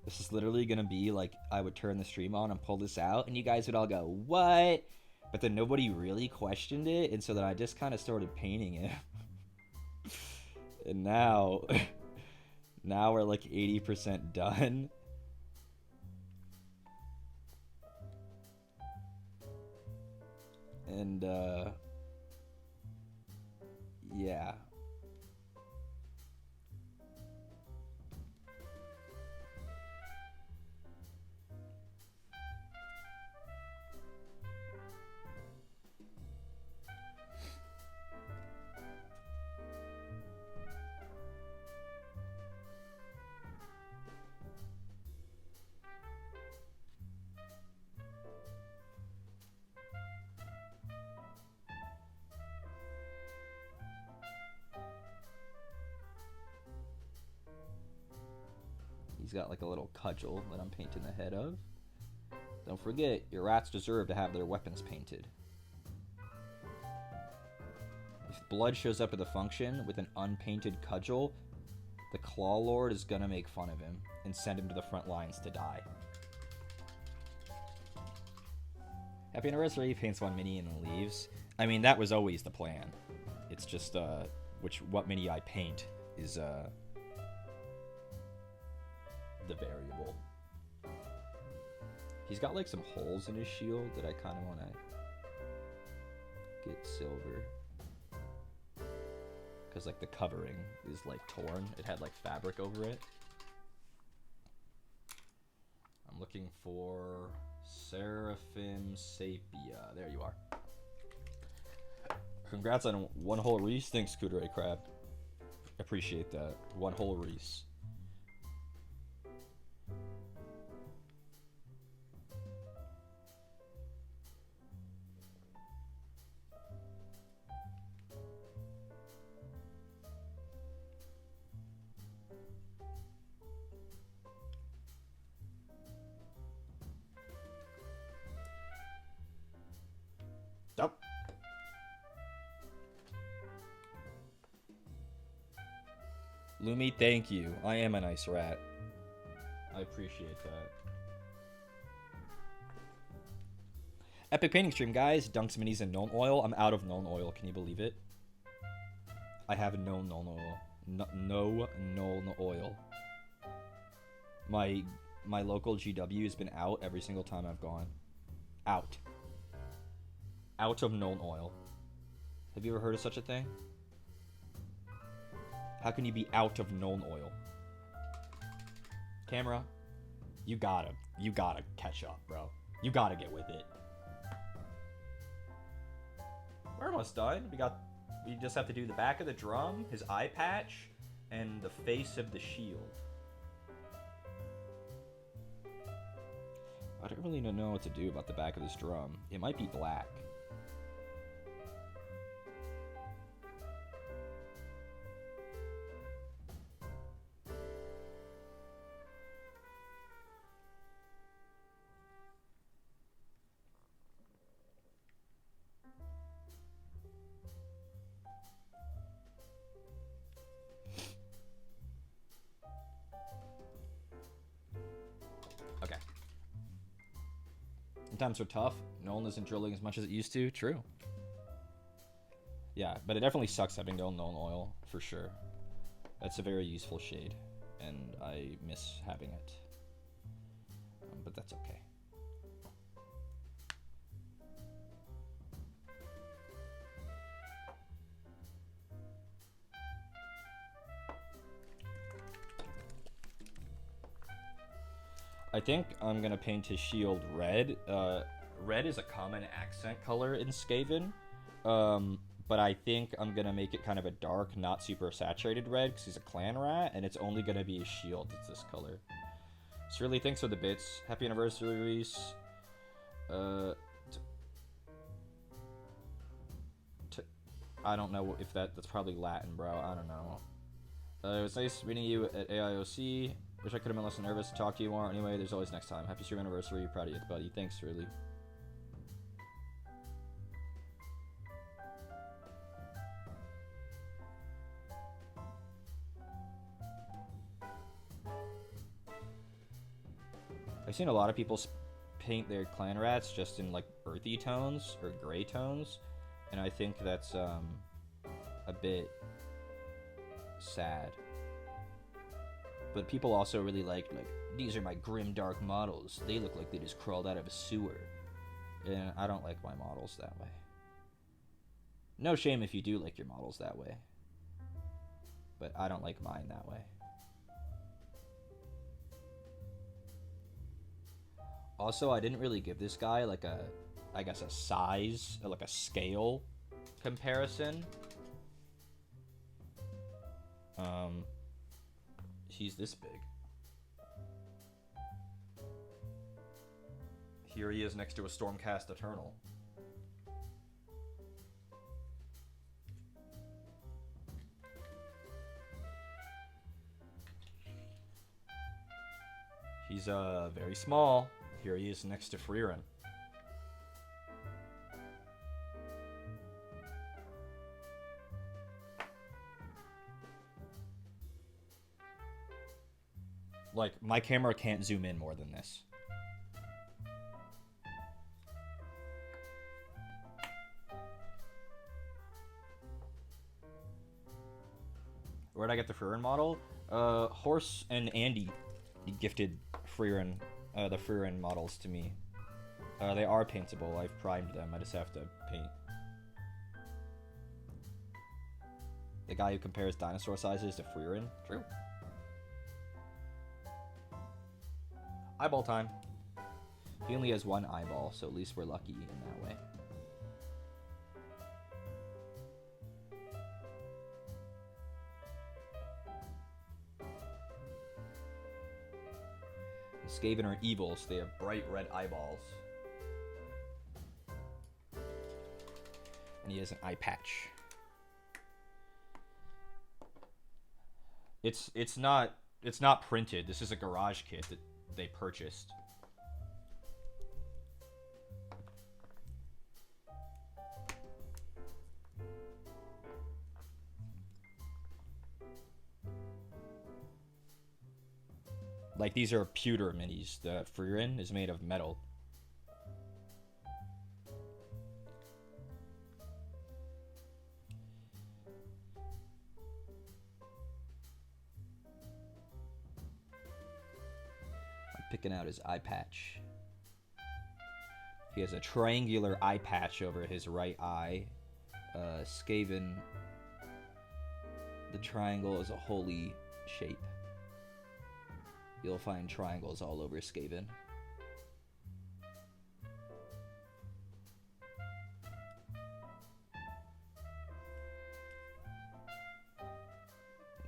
This is literally gonna be like, I would turn the stream on and pull this out and you guys would all go, what? But then nobody really questioned it, and so then I just kind of started painting it. And now, now we're like 80% done. And, yeah. He's got like a little cudgel that I'm painting the head of. Don't forget, your rats deserve to have their weapons painted. If blood shows up at the function with an unpainted cudgel, the Claw Lord is gonna make fun of him and send him to the front lines to die. Happy anniversary, paints one mini and leaves. I mean, that was always the plan. It's just, what mini I paint is, the variable. He's got like some holes in his shield that I kind of want to get silver, because like the covering is like torn. It had like fabric over it. I'm looking for Seraphim Sapia. There you are. Congrats on one whole Reese. Thanks, Kudere Crab. Appreciate that. One whole Reese. Nope. Lumi, thank you. I am a nice rat. I appreciate that. Epic painting stream, guys. Dunks minis and Nuln oil. I'm out of Nuln oil. Can you believe it? I have no Nuln oil. No Nuln oil. My local GW has been out every single time I've gone. Out. Out of Nuln oil. Have you ever heard of such a thing? How can you be out of Nuln oil? Camera, you gotta catch up, bro. You gotta get with it. We're almost done. We just have to do the back of the drum, his eye patch, and the face of the shield. I don't really know what to do about the back of this drum. It might be black. Times are tough. Nolan isn't drilling as much as it used to. True. Yeah, but it definitely sucks having no Nolan oil, for sure. That's a very useful shade, and I miss having it. But that's okay. I think I'm gonna paint his shield red. Red is a common accent color in Skaven, but I think I'm gonna make it kind of a dark, not super saturated red because he's a clan rat, and it's only gonna be his shield. It's this color. So really, thanks for the bits. Happy anniversary, Reese. I don't know if that's probably Latin, bro. I don't know. It was nice meeting you at AIOC. Wish I could have been less nervous to talk to you more. Anyway, there's always next time. Happy stream anniversary. Proud of you, buddy. Thanks, really. I've seen a lot of people paint their clan rats just in like earthy tones or gray tones, and I think that's a bit sad. But people also really like these are my grim dark models. They look like they just crawled out of a sewer. And I don't like my models that way. No shame if you do like your models that way. But I don't like mine that way. Also, I didn't really give this guy like a, I guess a size, or like a scale comparison. He's this big. Here he is next to a Stormcast Eternal. He's very small. Here he is next to Freeran. Like, my camera can't zoom in more than this. Where'd I get the Freeran model? Horse and Andy gifted Freeran, the Freeran models to me. They are paintable. I've primed them. I just have to paint. The guy who compares dinosaur sizes to Freeran? True. Eyeball time. He only has one eyeball, so at least we're lucky in that way. The Skaven are evil, so they have bright red eyeballs. And he has an eye patch. It's not printed. This is a garage kit that they purchased. Like, these are pewter minis. The Freeran is made of metal. Picking out his eye patch. He has a triangular eye patch over his right eye. Skaven, the triangle is a holy shape. You'll find triangles all over Skaven.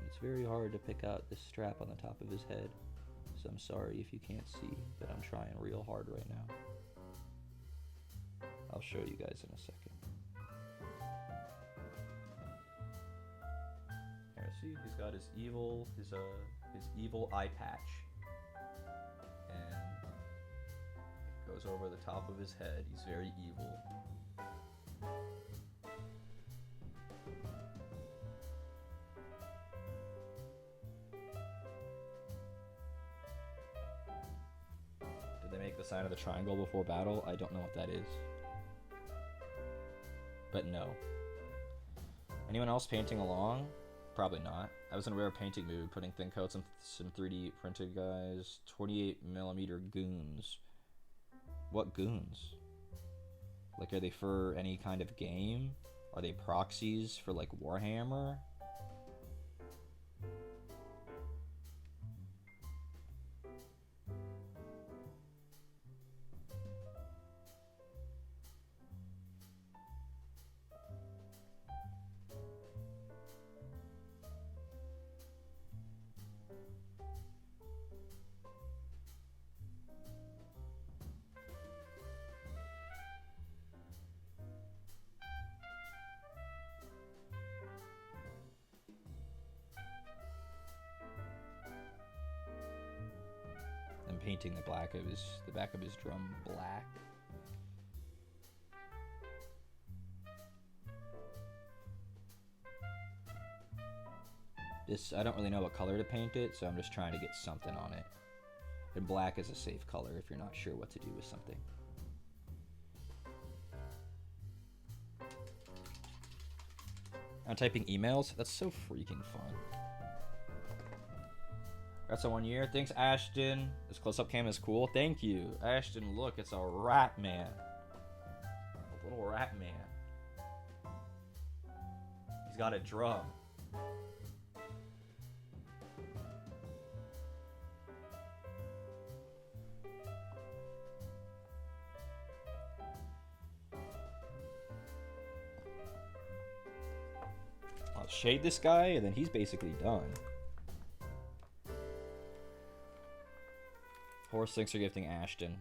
It's very hard to pick out this strap on the top of his head. So I'm sorry if you can't see, but I'm trying real hard right now. I'll show you guys in a second. Here, see, he's got his evil eye patch, and it goes over the top of his head. He's very evil. sign of the triangle before battle. I don't know what that is. But no. Anyone else painting along? Probably not. I was in a rare painting mood, putting thin coats on some 3D printed guys. 28mm goons. What goons? Like, are they for any kind of game? Are they proxies for, like, Warhammer? Painting the back of his drum black. This, I don't really know what color to paint it, so I'm just trying to get something on it. And black is a safe color if you're not sure what to do with something. I'm typing emails. That's so freaking fun. That's a 1 year. Thanks, Ashton. This close-up cam is cool. Thank you. Ashton, look, it's a rat man. A little rat man. He's got a drum. I'll shade this guy, and then he's basically done. Horse thanks for gifting Ashton.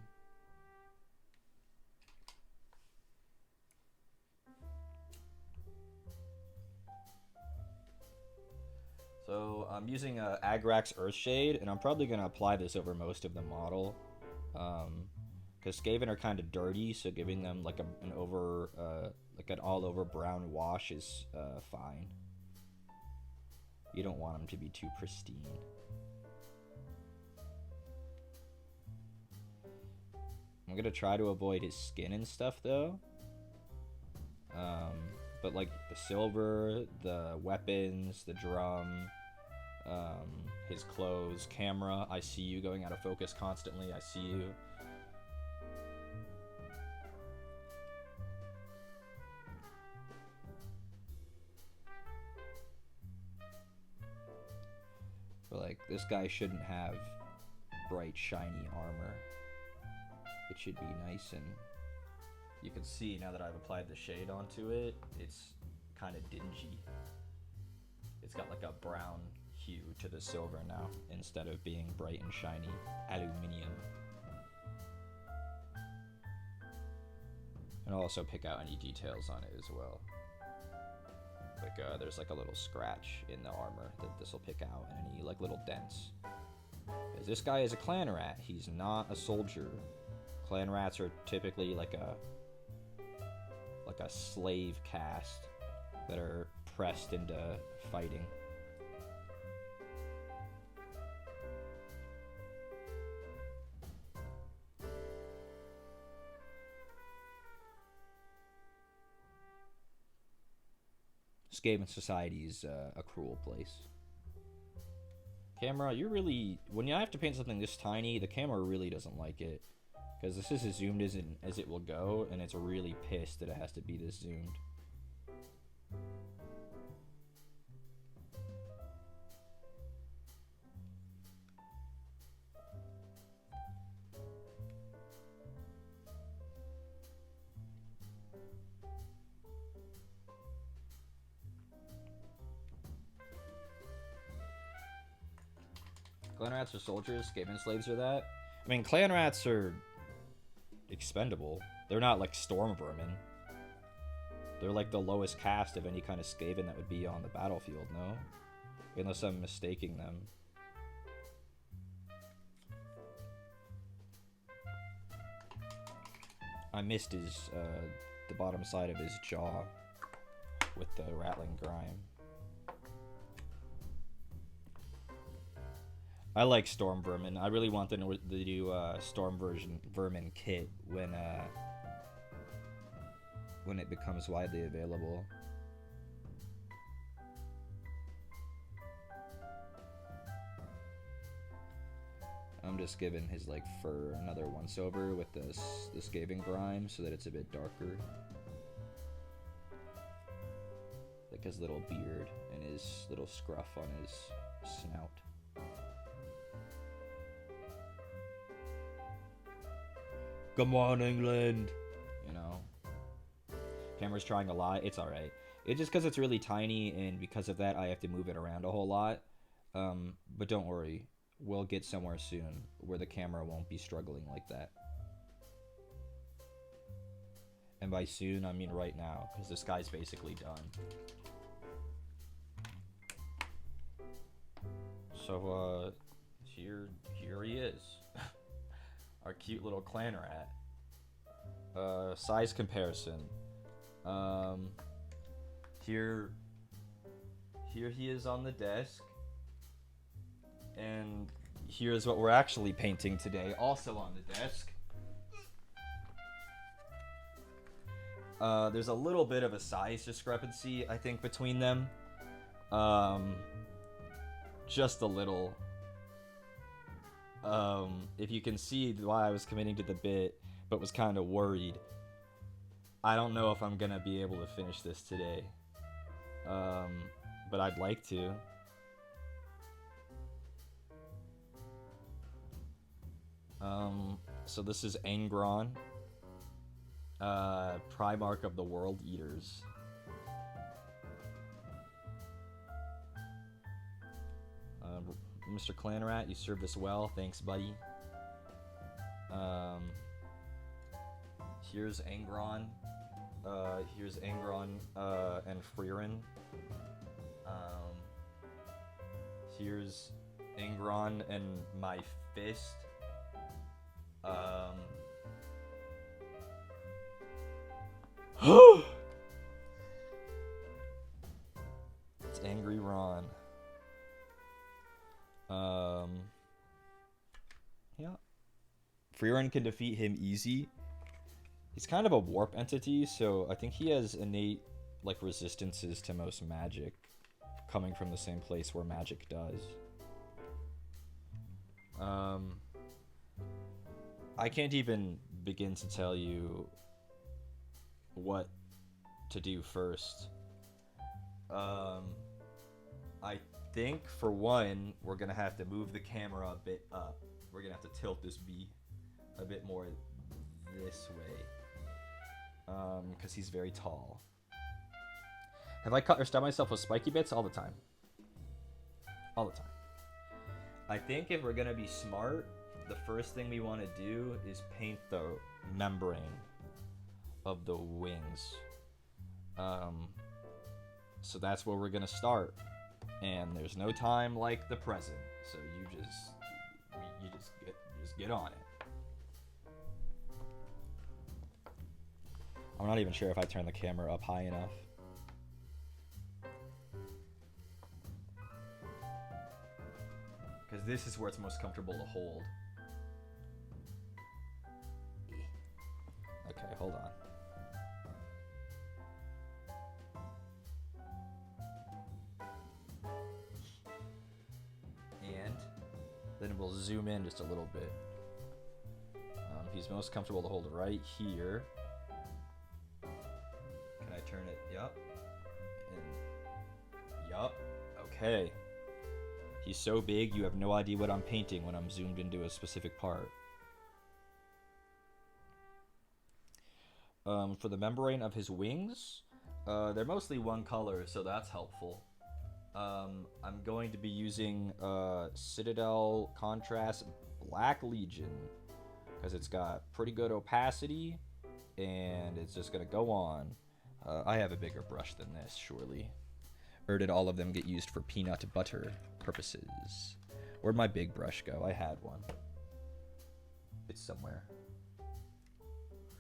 So I'm using Agrax Earthshade, and I'm probably going to apply this over most of the model. Because Skaven are kind of dirty, so giving them like an all-over brown wash is fine. You don't want them to be too pristine. I'm gonna try to avoid his skin and stuff though. But like the silver, the weapons, the drum, his clothes, camera, I see you going out of focus constantly, I see you. But like, this guy shouldn't have bright, shiny armor. It should be nice, and you can see now that I've applied the shade onto it, it's kind of dingy. It's got like a brown hue to the silver now, instead of being bright and shiny aluminium. And I'll also pick out any details on it as well. Like there's like a little scratch in the armor that this will pick out, and any like little dents. Because this guy is a clan rat, he's not a soldier. Clan rats are typically like a slave caste that are pressed into fighting. Skaven society is a cruel place. Camera, you're really... When you have to paint something this tiny, the camera really doesn't like it. Because this is as zoomed as it will go, and it's really pissed that it has to be this zoomed. Clan rats are soldiers, Skaven slaves are that. I mean, clan rats are expendable. They're not like storm vermin. They're like the lowest caste of any kind of Skaven that would be on the battlefield, no? Unless I'm mistaking them. I missed his, the bottom side of his jaw with the rattling grime. I like Storm Vermin. I really want them to do Storm Vermin kit when it becomes widely available. I'm just giving his like fur another once over with the Skaven grime so that it's a bit darker. Like his little beard and his little scruff on his snout. Come on, England! You know? Camera's trying a lot. It's alright. It's just because it's really tiny, and because of that, I have to move it around a whole lot. But don't worry. We'll get somewhere soon where the camera won't be struggling like that. And by soon, I mean right now, because this guy's basically done. So, here he is. Our cute little clan rat. Size comparison. Here he is on the desk. And here's what we're actually painting today, also on the desk. There's a little bit of a size discrepancy, I think, between them. Just a little. If you can see why I was committing to the bit, but was kind of worried. I don't know if I'm gonna be able to finish this today. But I'd like to. So this is Angron, Primarch of the World Eaters. Mr. Clanrat, you served us well. Thanks, buddy. Here's Angron. Here's Angron and Freerin. Here's Angron and my fist. It's Angry Ron. Yeah. Freerin can defeat him easy. He's kind of a warp entity, so I think he has innate, like, resistances to most magic, coming from the same place where magic does. I can't even begin to tell you what to do first. I think, for one, we're gonna have to move the camera a bit up. We're gonna have to tilt this B a bit more this way. Because he's very tall. Have I cut or stabbed myself with spiky bits? All the time. All the time. I think if we're gonna be smart, the first thing we want to do is paint the membrane of the wings. So that's where we're gonna start. And there's no time like the present, so you just get on it. I'm not even sure if I turn the camera up high enough. Because this is where it's most comfortable to hold. Okay, hold on. And then we'll zoom in just a little bit. He's most comfortable to hold right here. Can I turn it? Yup. And yup. Okay. He's so big, you have no idea what I'm painting when I'm zoomed into a specific part. For the membrane of his wings, they're mostly one color, so that's helpful. I'm going to be using Citadel Contrast Black Legion, because it's got pretty good opacity, and it's just going to go on. I have a bigger brush than this, surely. Or did all of them get used for peanut butter purposes? Where'd my big brush go? I had one. It's somewhere.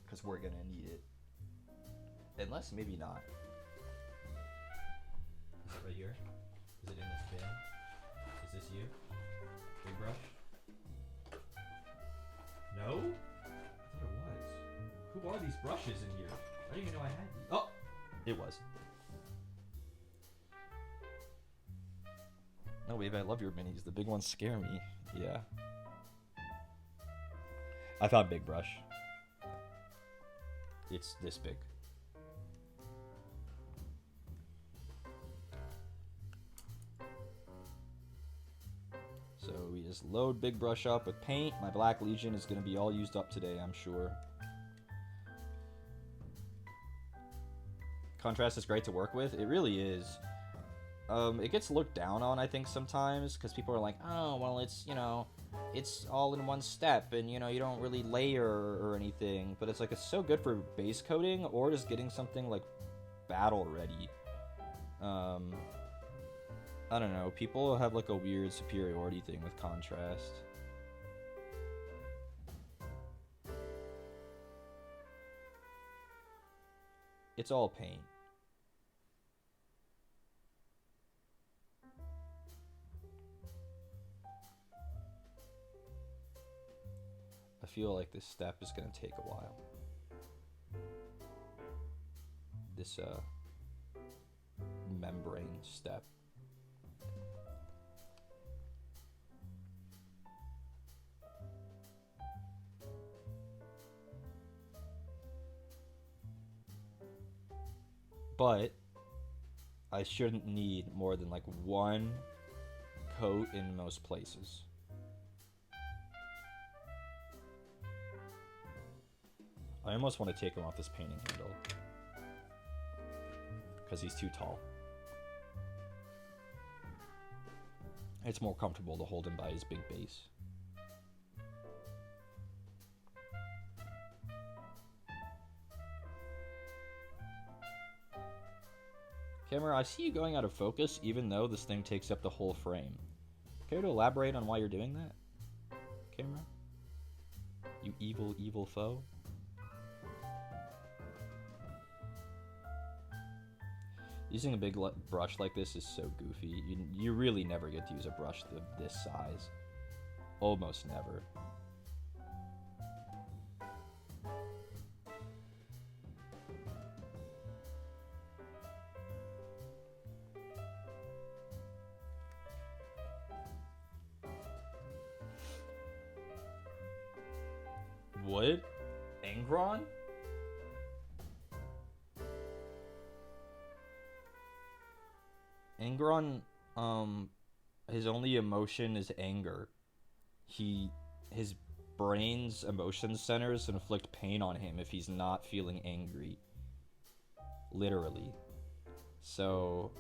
Because we're going to need it. Unless, maybe not. Is it right here? Is it in this bin? Is this you? Big brush? No? I thought it was. Who are these brushes in here? I didn't even know I had these. Oh! It was. No, Wave, I love your minis. The big ones scare me. Yeah. I thought big brush. It's this big. So we just load big brush up with paint. My Black Legion is going to be all used up today, I'm sure. Contrast is great to work with. It really is. It gets looked down on, I think, sometimes, because people are like, oh, well, it's, you know, it's all in one step, and, you know, you don't really layer or anything, but it's like, it's so good for base coating, or just getting something, like, battle ready. I don't know, people have, like, a weird superiority thing with contrast. It's all paint. I feel like this step is going to take a while. This membrane step. But I shouldn't need more than like one coat in most places. I almost want to take him off this painting handle because he's too tall. It's more comfortable to hold him by his big base. Camera, I see you going out of focus even though this thing takes up the whole frame. Care to elaborate on why you're doing that? Camera? You evil, evil foe? Using a big brush like this is so goofy. You really never get to use a brush this size. Almost never. What? Angron? Angron, his only emotion is anger. His brain's emotion centers inflict pain on him if he's not feeling angry. Literally. So,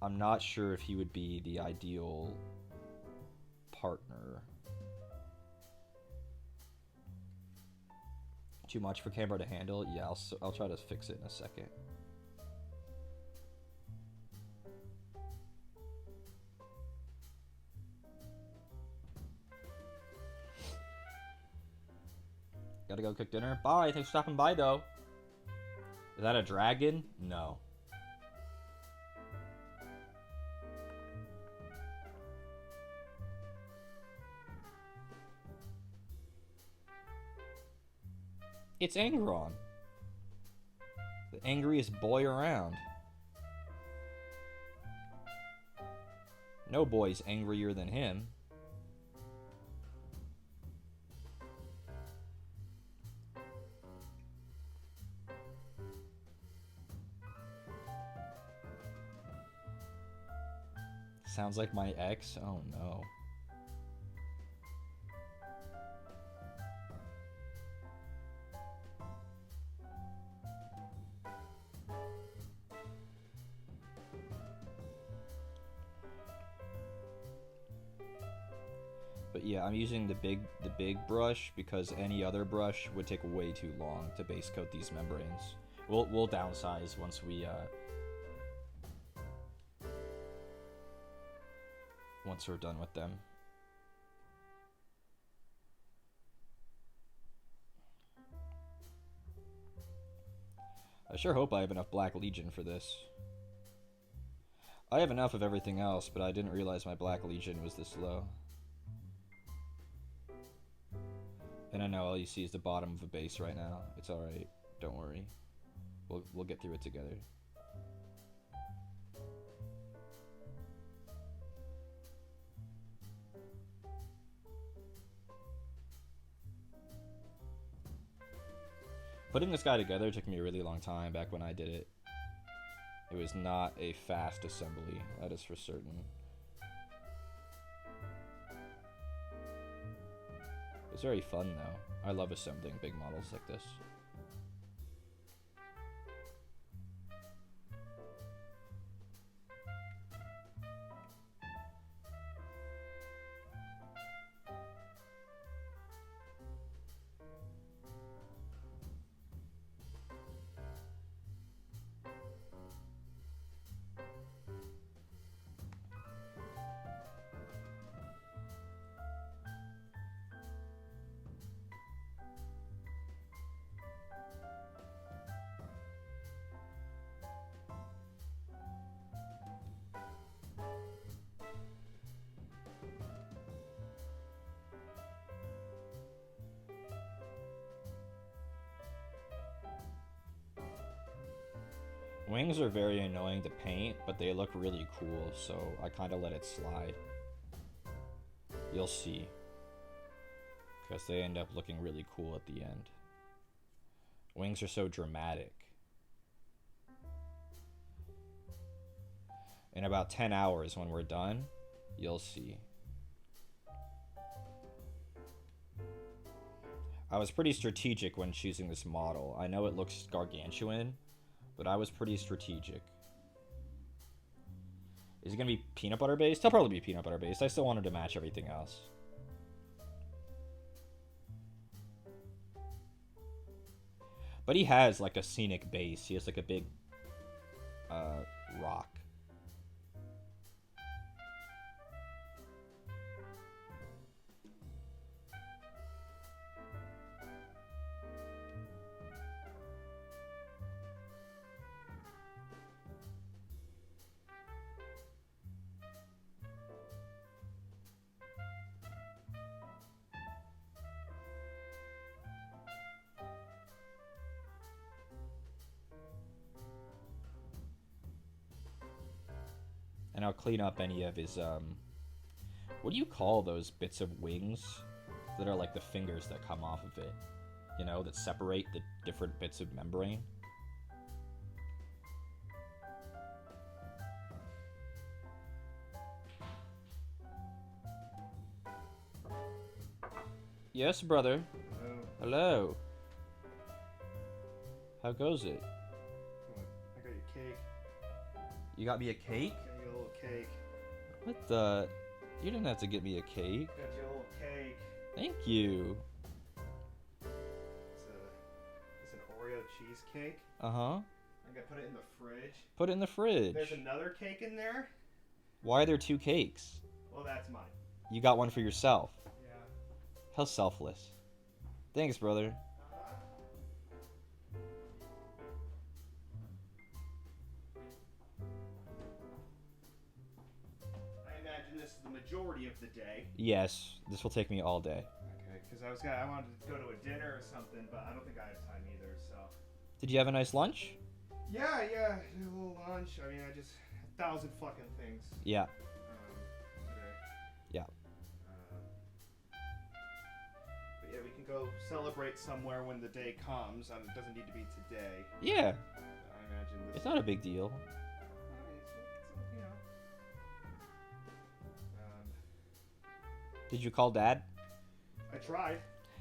I'm not sure if he would be the ideal partner. Too much for camera to handle? Yeah, I'll try to fix it in a second. Gotta go cook dinner. Bye. Thanks for stopping by, though. Is that a dragon? No. It's Angron. The angriest boy around. No boy's angrier than him. Sounds like my ex? Oh no. But yeah, I'm using the big brush because any other brush would take way too long to base coat these membranes. We'll downsize once we're done with them. I sure hope I have enough Black Legion for this. I have enough of everything else, but I didn't realize my Black Legion was this low. And I know all you see is the bottom of a base right now. It's alright. Don't worry. We'll get through it together. Putting this guy together took me a really long time back when I did it. It was not a fast assembly, that is for certain. It's very fun though. I love assembling big models like this. Wings are very annoying to paint, but they look really cool, so I kind of let it slide. You'll see. Because they end up looking really cool at the end. Wings are so dramatic. In about 10 hours when we're done, you'll see. I was pretty strategic when choosing this model. I know it looks gargantuan, but I was pretty strategic. Is it gonna be peanut butter based? It'll probably be peanut butter based. I still wanted to match everything else. But he has like a scenic base. He has like a big rock. And I'll clean up any of his, what do you call those bits of wings that are like the fingers that come off of it? You know, that separate the different bits of membrane? Yes, brother. Hello. Hello. How goes it? I got your cake. You got me a cake? Got you a little cake. What the? You didn't have to get me a cake. Got you a little cake. Thank you. It's an Oreo cheesecake. Uh-huh. I'm gonna put it in the fridge. Put it in the fridge. There's another cake in there. Why are there two cakes? Well, that's mine. You got one for yourself. Yeah. How selfless. Thanks, brother. I imagine this is the majority of the day. Yes, this will take me all day. Okay, because I wanted to go to a dinner or something, but I don't think I have time either. So. Did you have a nice lunch? Yeah, did a little lunch. I mean, I just 1,000 fucking things. Yeah. Today. Yeah. But yeah, we can go celebrate somewhere when the day comes. It doesn't need to be today. Yeah. I imagine this. It's not a big deal. It's you know. Did you call Dad? I tried.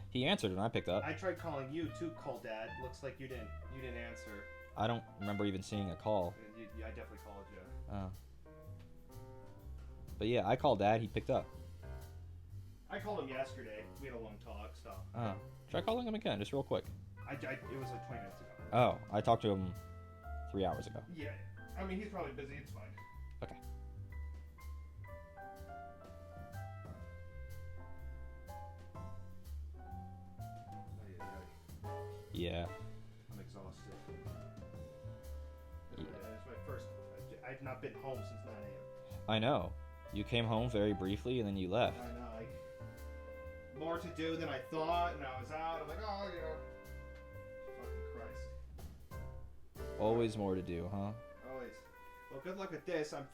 He answered and I picked up. I tried calling you too, Cole Dad. Looks like you didn't answer. I don't remember even seeing a call. I definitely called you. Oh. But yeah, I called Dad. He picked up. I called him yesterday. We had a long talk, so. Oh. Try calling him again, just real quick. It was like 20 minutes ago. Oh, I talked to him 3 hours ago. Yeah. I mean, he's probably busy. It's fine. Okay. Yeah. I'm exhausted. It's my first. I've not been home since 9 a.m. I know. You came home very briefly and then you left. I know. more to do than I thought, and I was out. I'm like, oh, you know, fucking Christ. Always more to do, huh? Always. Well, good luck with this. I'm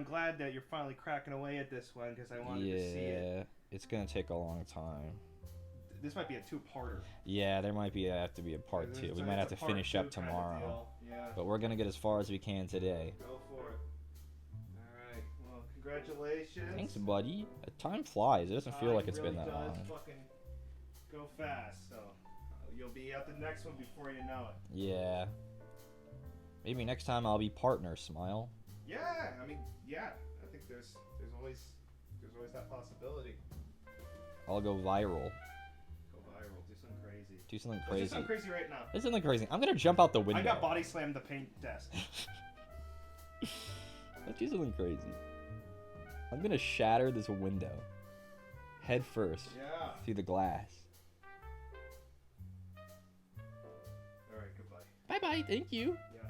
glad that you're finally cracking away at this one because I wanted to see it. Yeah, it's gonna take a long time. This might be a two-parter. Yeah, there might have to be a part 2. We might have to finish up tomorrow. Yeah. But we're gonna get as far as we can today. Go for it. All right. Well, congratulations. Thanks, buddy. Time flies. It doesn't feel like it's really been that long. Fucking go fast. So you'll be at the next one before you know it. Yeah. Maybe next time I'll be partner, Smile. Yeah. I mean, yeah. I think there's always that possibility. I'll go viral. Do something crazy. Do something Let's crazy. do something crazy right now. Do something crazy. I'm gonna jump out the window. I got body slammed the paint desk. Let's do something crazy. I'm gonna shatter this window. Head first. Yeah. Through the glass. Alright, goodbye. Bye-bye. Thank you. Yeah.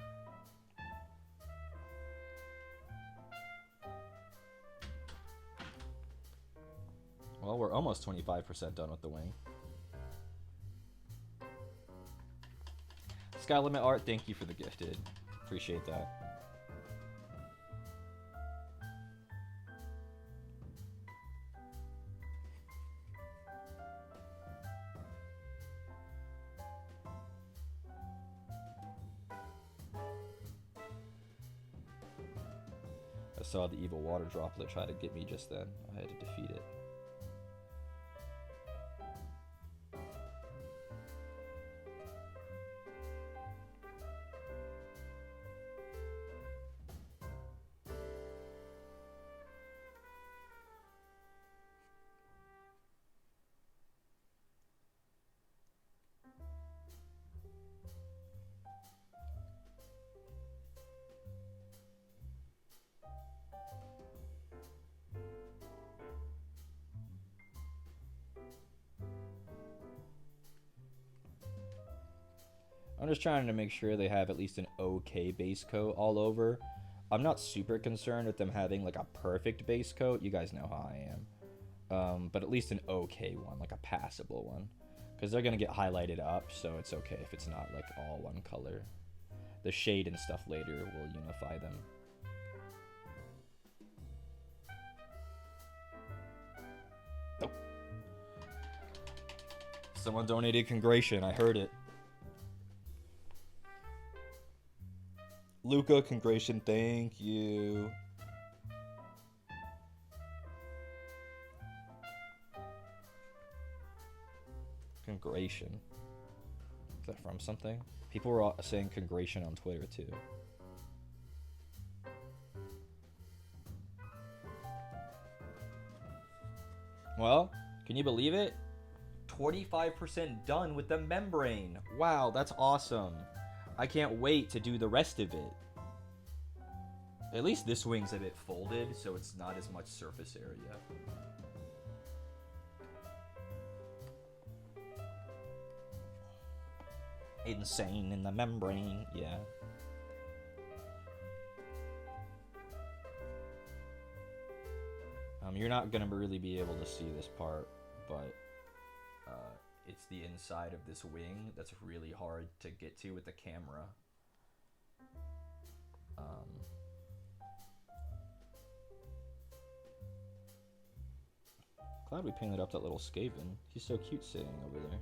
Well, we're almost 25% done with the wing. Sky Limit Art, thank you for the gifted. Appreciate that. I saw the evil water droplet try to get me just then. I had to defeat it. I'm just trying to make sure they have at least an okay base coat all over. I'm not super concerned with them having like a perfect base coat. You guys know how I am. But at least an okay one, like a passable one. Because they're going to get highlighted up, so it's okay if it's not like all one color. The shade and stuff later will unify them. Oh. Someone donated Congration, I heard it. Luca, Congration, thank you. Congration. Is that from something? People were saying Congration on Twitter too. Well, can you believe it? 25% done with the membrane. Wow, that's awesome. I can't wait to do the rest of it. At least this wing's a bit folded, so it's not as much surface area. Insane in the membrane, yeah. You're not gonna really be able to see this part, but it's the inside of this wing that's really hard to get to with the camera. Glad we painted up that little Skaven. He's so cute sitting over there.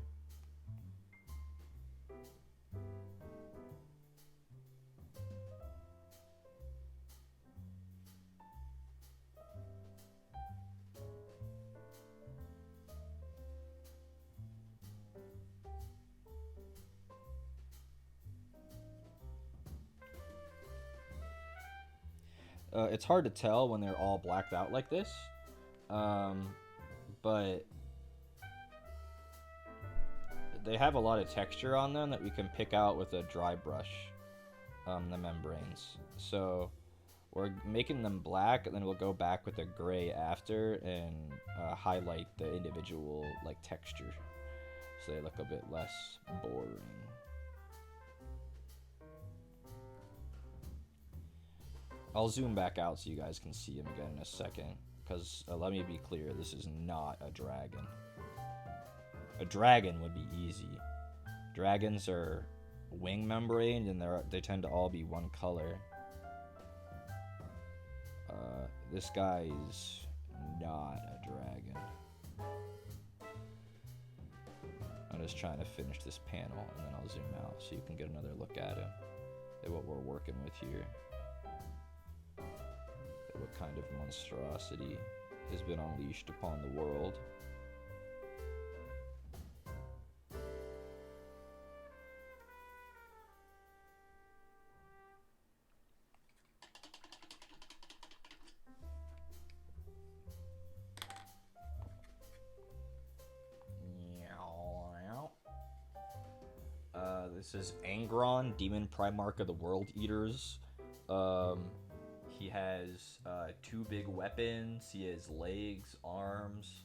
It's hard to tell when they're all blacked out like this, but they have a lot of texture on them that we can pick out with a dry brush, the membranes. So we're making them black, and then we'll go back with a gray after and highlight the individual like texture, so they look a bit less boring. I'll zoom back out so you guys can see him again in a second, because let me be clear, this is not a dragon. A dragon would be easy. Dragons are wing membrane, and they tend to all be one color. This guy's not a dragon. I'm just trying to finish this panel, and then I'll zoom out so you can get another look at him, at what we're working with here. At what kind of monstrosity has been unleashed upon the world. This is Angron, Demon Primarch of the World Eaters. He has 2 big weapons. He has legs, arms.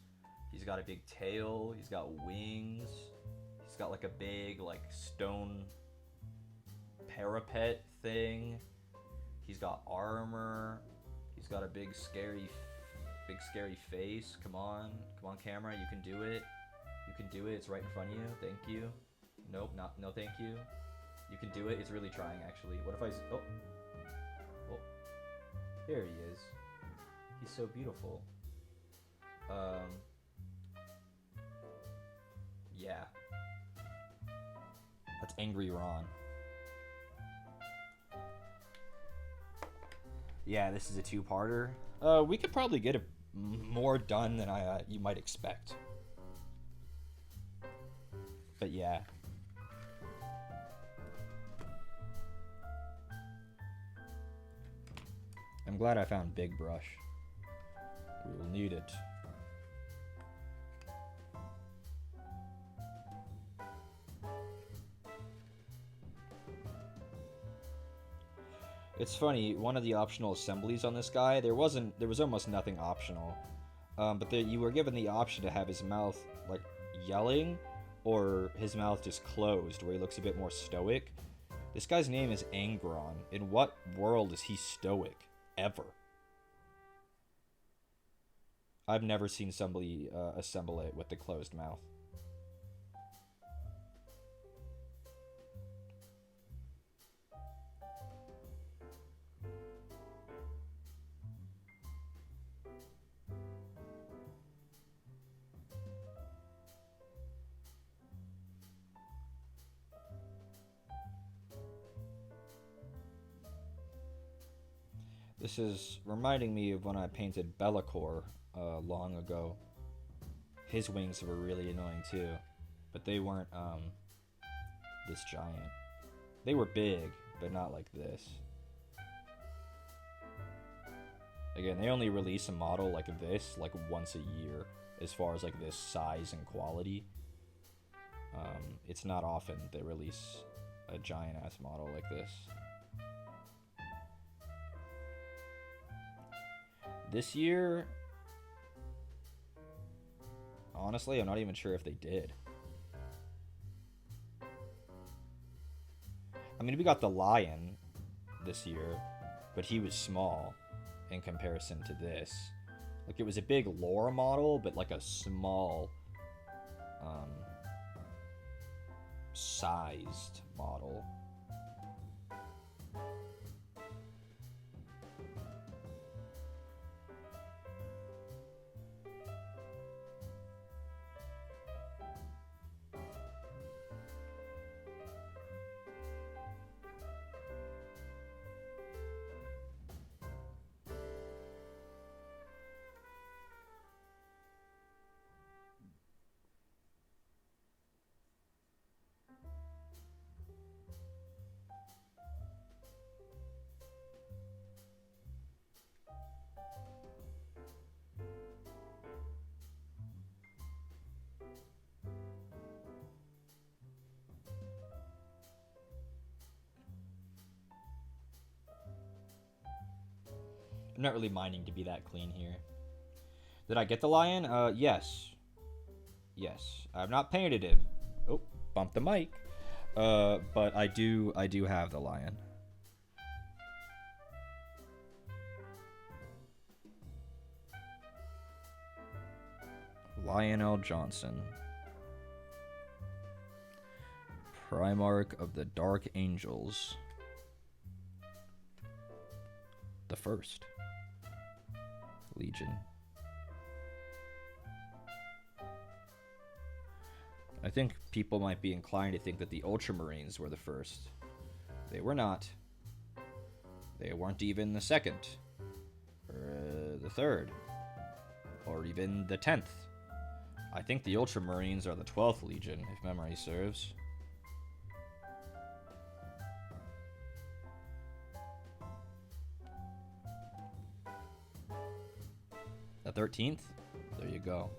He's got a big tail. He's got wings. He's got like a big like stone parapet thing. He's got armor. He's got a big scary face. Come on, camera. You can do it. You can do it. It's right in front of you. Thank you. Nope, no thank you. You can do it. It's really trying, actually. What if I... Oh. There he is. He's so beautiful. Yeah. That's Angry Ron. Yeah, this is a 2-parter. We could probably get more done than you might expect. But yeah. I'm glad I found Big Brush. We will need it. It's funny, one of the optional assemblies on this guy, there was almost nothing optional. But you were given the option to have his mouth, like, yelling, or his mouth just closed, where he looks a bit more stoic. This guy's name is Angron. In what world is he stoic? Ever. I've never seen somebody assemble it with the closed mouth. This is reminding me of when I painted Be'lakor long ago. His wings were really annoying too, but they weren't this giant. They were big, but not like this. Again, they only release a model like this like once a year, as far as like this size and quality. It's not often they release a giant ass model like this. This year, honestly, I'm not even sure if they did. I mean, we got the lion this year, but he was small in comparison to this. Like, it was a big lore model, but like a small, sized model. I'm not really minding to be that clean here. Did I get the lion? Yes. Yes. I've not painted him. Oh, bumped the mic. But I do have the lion. Lionel Johnson. Primarch of the Dark Angels. The first Legion. I think people might be inclined to think that the Ultramarines were the first. They were not. They weren't even the second, or the third, or even the 10th. I think the Ultramarines are the 12th Legion, if memory serves. The 13th? There you go.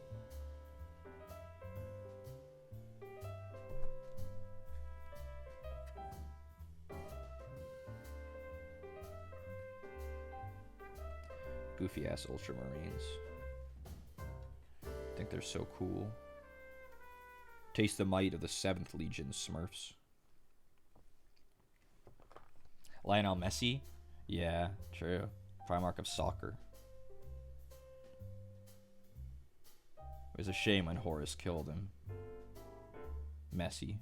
Goofy ass Ultramarines. I think they're so cool. Taste the might of the 7th Legion, Smurfs. Lionel Messi? Yeah, true. Primarch of Soccer. It was a shame when Horus killed him. Messi.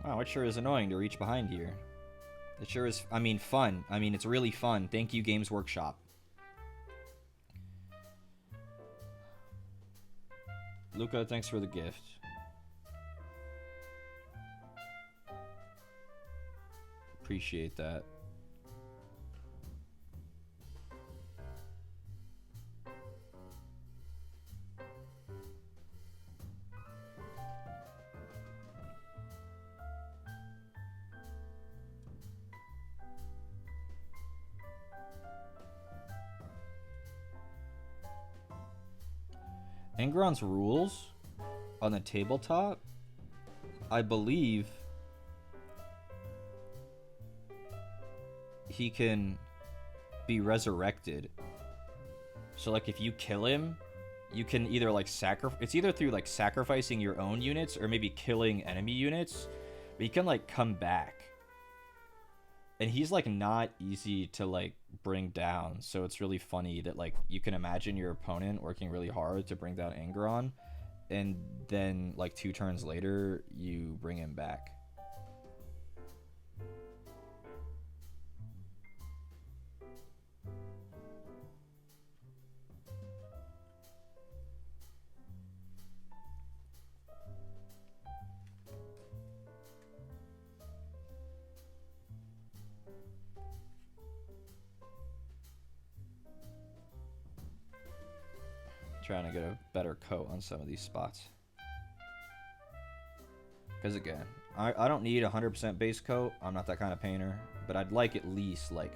Wow, it sure is annoying to reach behind here. It sure is, I mean, fun. I mean, it's really fun. Thank you, Games Workshop. Luca, thanks for the gift. Appreciate that. Angron's rules on the tabletop, I believe he can be resurrected. So like if you kill him, you can either like it's either through like sacrificing your own units or maybe killing enemy units, but you can like come back. And he's like not easy to like bring down, so it's really funny that like you can imagine your opponent working really hard to bring down Angron, and then like 2 turns later you bring him back. Trying to get a better coat on some of these spots. Because again, I don't need 100% base coat. I'm not that kind of painter. But I'd like at least like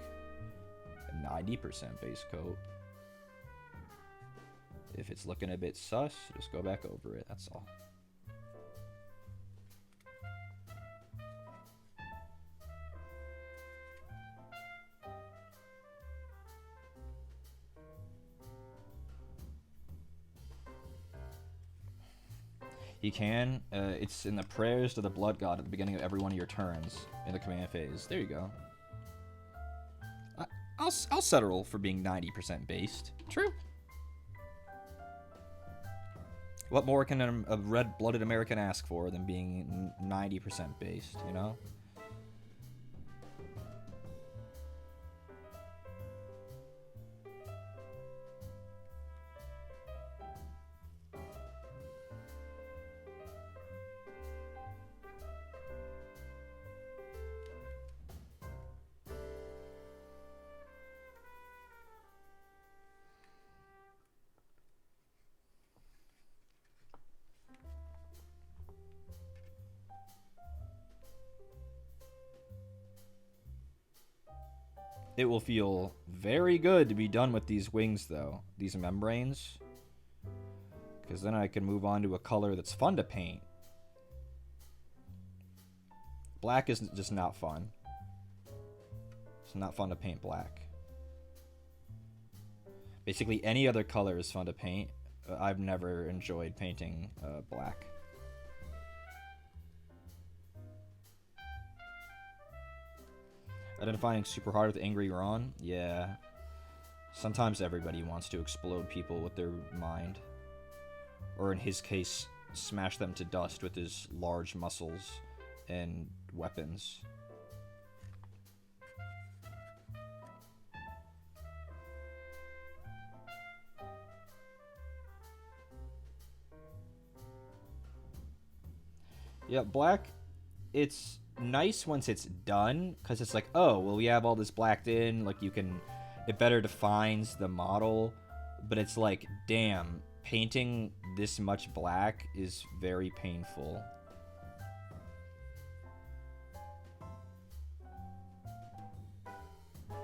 a 90% base coat. If it's looking a bit sus, just go back over it. That's all. He can. It's in the prayers to the blood god at the beginning of every one of your turns in the command phase. There you go. I'll settle for being 90% based. True. What more can a red-blooded American ask for than being 90% based, you know? It will feel very good to be done with these wings, though. These membranes. Because then I can move on to a color that's fun to paint. Black is just not fun. It's not fun to paint black. Basically, any other color is fun to paint. I've never enjoyed painting black. Identifying super hard with Angry Ron? Yeah. Sometimes everybody wants to explode people with their mind. Or in his case, smash them to dust with his large muscles and weapons. Yeah, black, it's nice once it's done, because it's like, oh, well, we have all this blacked in, like, you can, it better defines the model, but it's like, damn, painting this much black is very painful.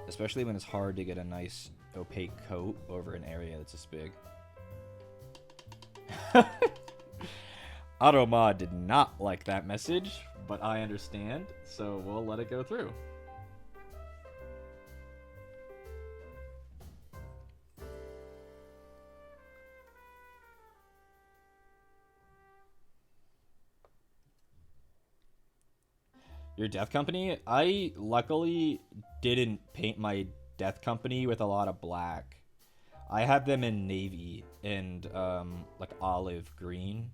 Especially when it's hard to get a nice opaque coat over an area that's this big. Automod did not like that message, but I understand, so we'll let it go through. Your Death Company? I luckily didn't paint my Death Company with a lot of black. I have them in navy and like olive green.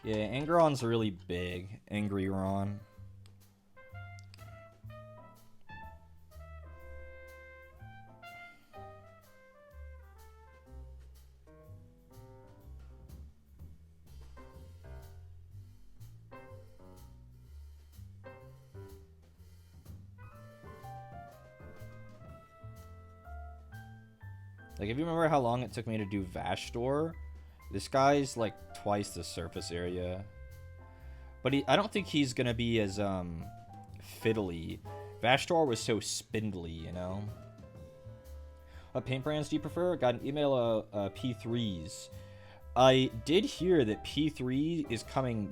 Yeah, Angron's really big. Angry Ron. Like, if you remember how long it took me to do Vashtor, this guy's like twice the surface area. But I don't think he's gonna be as fiddly. Vashtor was so spindly, you know? What paint brands do you prefer? Got an email P3s. I did hear that P3 is coming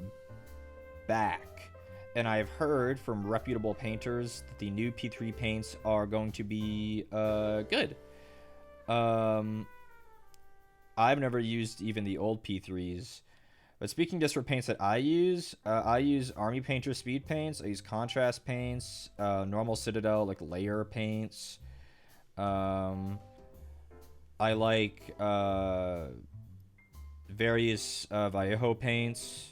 back. And I've heard from reputable painters that the new P3 paints are going to be good. I've never used even the old P3s. But speaking just for paints that I use Army Painter speed paints. I use contrast paints, normal Citadel, like layer paints. I like various Vallejo paints.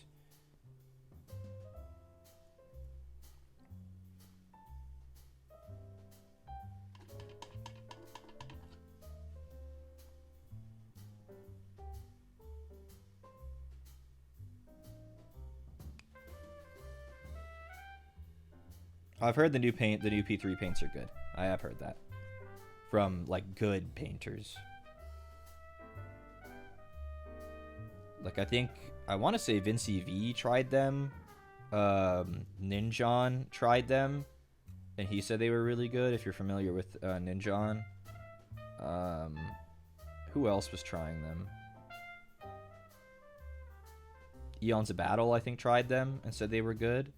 I've heard the new P3 paints are good. I have heard that from like good painters. Like I want to say Vinci V tried them, Ninjon tried them, and he said they were really good. If you're familiar with Ninjon, who else was trying them? Eons of Battle, I think, tried them and said they were good.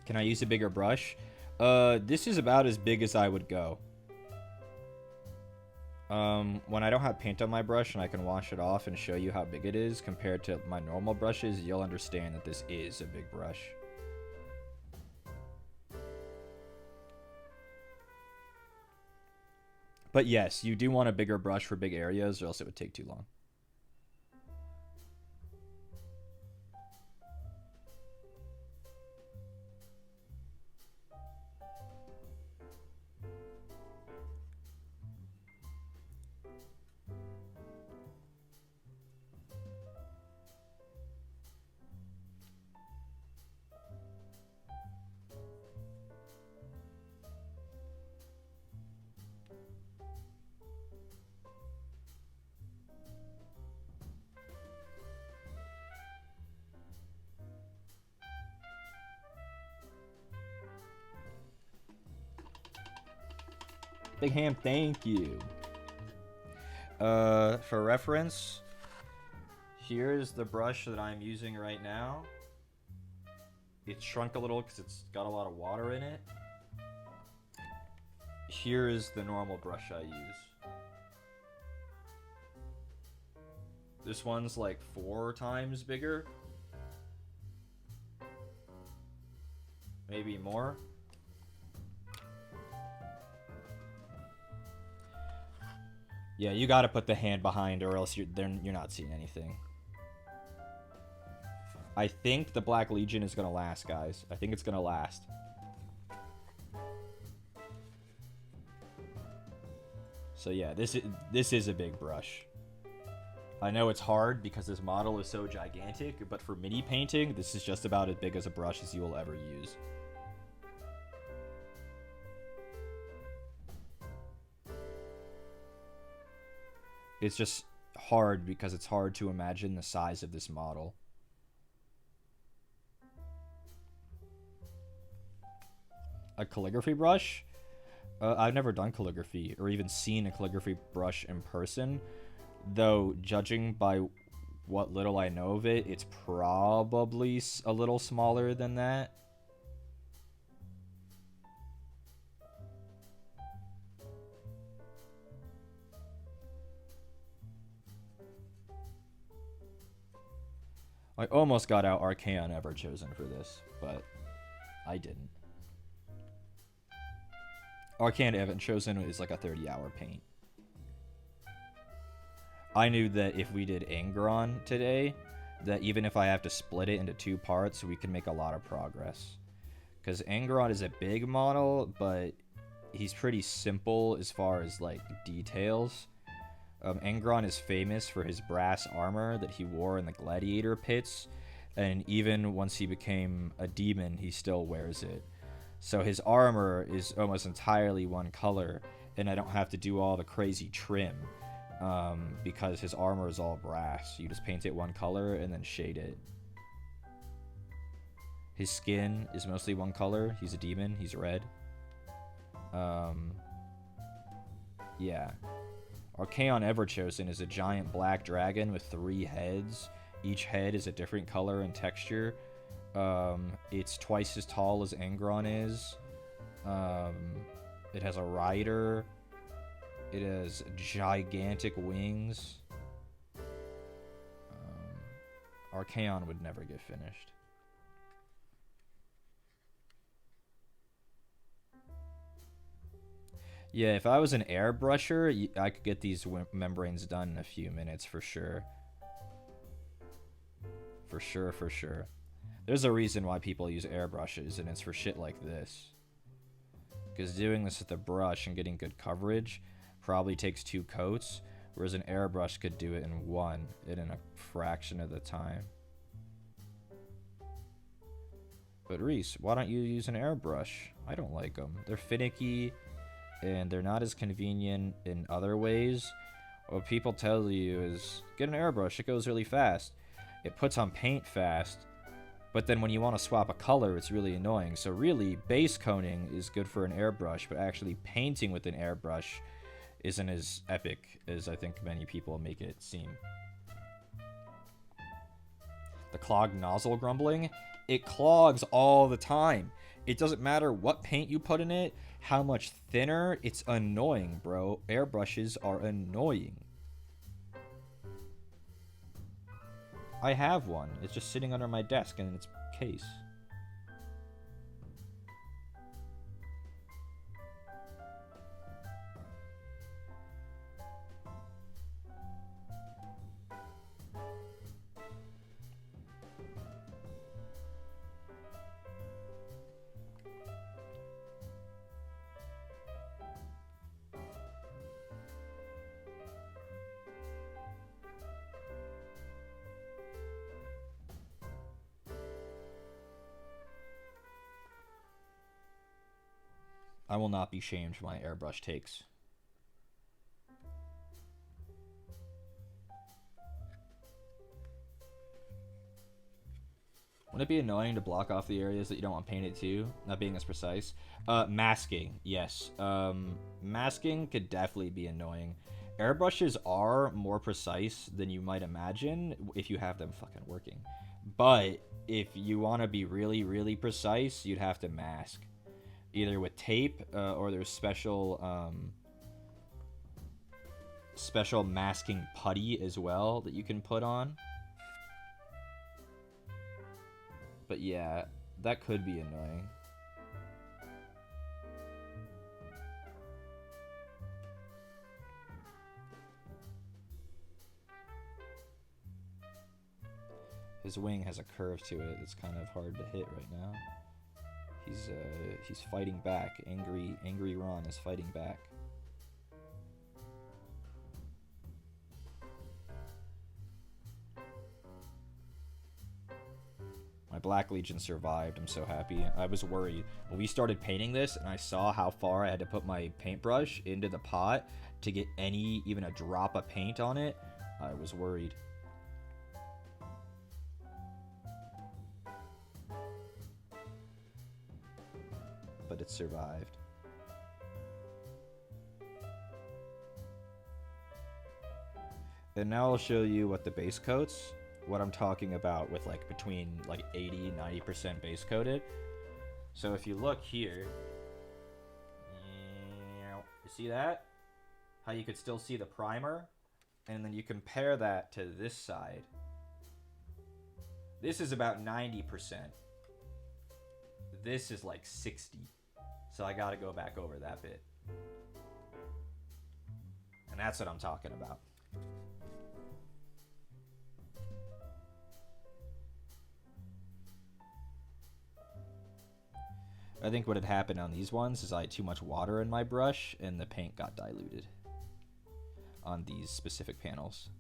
Can I use a bigger brush? This is about as big as I would go. When I don't have paint on my brush and I can wash it off and show you how big it is compared to my normal brushes, you'll understand that this is a big brush. But yes, you do want a bigger brush for big areas, or else it would take too long. Big Ham, thank you. For reference, here's the brush that I'm using right now. It's shrunk a little because it's got a lot of water in it. Here is the normal brush I use. This one's like 4 times bigger. Maybe more. Yeah, you gotta put the hand behind or else you're not seeing anything. I think the Black Legion is gonna last, guys. I think it's gonna last. So yeah, this is a big brush. I know it's hard because this model is so gigantic, but for mini painting, this is just about as big as a brush as you will ever use. It's just hard because it's hard to imagine the size of this model. A calligraphy brush? I've never done calligraphy or even seen a calligraphy brush in person, though judging by what little I know of it, it's probably a little smaller than that. I almost got out Archaon Everchosen for this, but I didn't. Archaon Everchosen is like a 30-hour paint. I knew that if we did Angron today, that even if I have to split it into 2 parts, we can make a lot of progress. Because Angron is a big model, but he's pretty simple as far as like details. Angron is famous for his brass armor that he wore in the gladiator pits, and even once he became a demon, he still wears it. So his armor is almost entirely one color, and I don't have to do all the crazy trim, because his armor is all brass. You just paint it one color and then shade it. His skin is mostly one color. He's a demon. He's red. Yeah. Archaon Everchosen is a giant black dragon with 3 heads. Each head is a different color and texture. It's twice as tall as Angron is. It has a rider. It has gigantic wings. Archaon would never get finished. Yeah, if I was an airbrusher, I could get these membranes done in a few minutes for sure. For sure, for sure. There's a reason why people use airbrushes, and it's for shit like this. Because doing this with a brush and getting good coverage probably takes 2 coats, whereas an airbrush could do it in 1 and in a fraction of the time. But Reese, why don't you use an airbrush? I don't like them. They're finicky, and they're not as convenient in other ways. What people tell you is, get an airbrush, it goes really fast. It puts on paint fast, but then when you want to swap a color, it's really annoying. So really, base coating is good for an airbrush, but actually painting with an airbrush isn't as epic as I think many people make it seem. The clogged nozzle grumbling? It clogs all the time. It doesn't matter what paint you put in it, how much thinner, it's annoying, bro. Airbrushes are annoying. I have one. It's just sitting under my desk in its case. I will not be shamed for my airbrush takes. Wouldn't it be annoying to block off the areas that you don't want painted too? Not being as precise. Masking, yes. Masking could definitely be annoying. Airbrushes are more precise than you might imagine if you have them fucking working. But if you want to be really, really precise, you'd have to mask. Either with tape or there's special masking putty as well that you can put on. But yeah, that could be annoying. His wing has a curve to it that's kind of hard to hit right now. He's fighting back. Angry Ron is fighting back. My Black Legion survived. I'm so happy. I was worried. When we started painting this and I saw how far I had to put my paintbrush into the pot to get even a drop of paint on it, I was worried. But it survived. And now I'll show you what the base coats, what I'm talking about with like between like 80-90% base coated. So if you look here, you see that? How you could still see the primer? And then you compare that to this side. This is about 90%. This is like 60. So I gotta go back over that bit. And that's what I'm talking about. I think what had happened on these ones is I had too much water in my brush and the paint got diluted on these specific panels.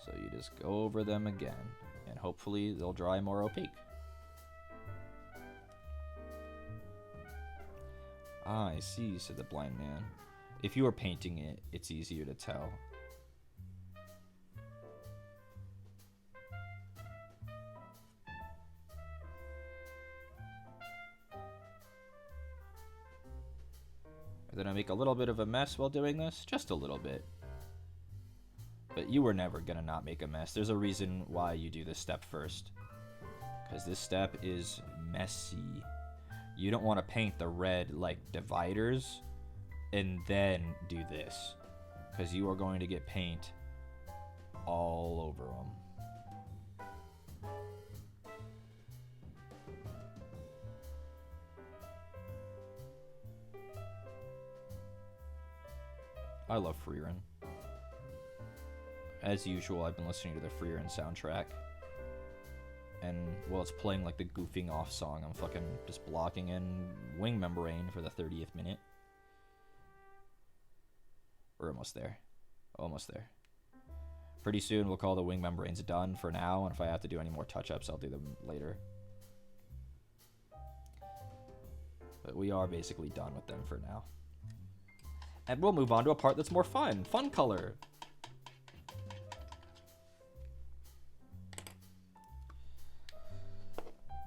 So you just go over them again and hopefully they'll dry more opaque. Ah, I see, said the blind man. If you were painting it, it's easier to tell. Did I make a little bit of a mess while doing this? Just a little bit. But you were never gonna not make a mess. There's a reason why you do this step first. Because this step is messy. You don't want to paint the red like dividers and then do this. Because you are going to get paint all over them. I love Freerun. As usual, I've been listening to the Freerun soundtrack. And while it's playing like the goofing off song, I'm fucking just blocking in wing membrane for the 30th minute. We're almost there. Almost there. Pretty soon we'll call the wing membranes done for now, and if I have to do any more touch-ups, I'll do them later. But we are basically done with them for now. And we'll move on to a part that's more fun. Fun color.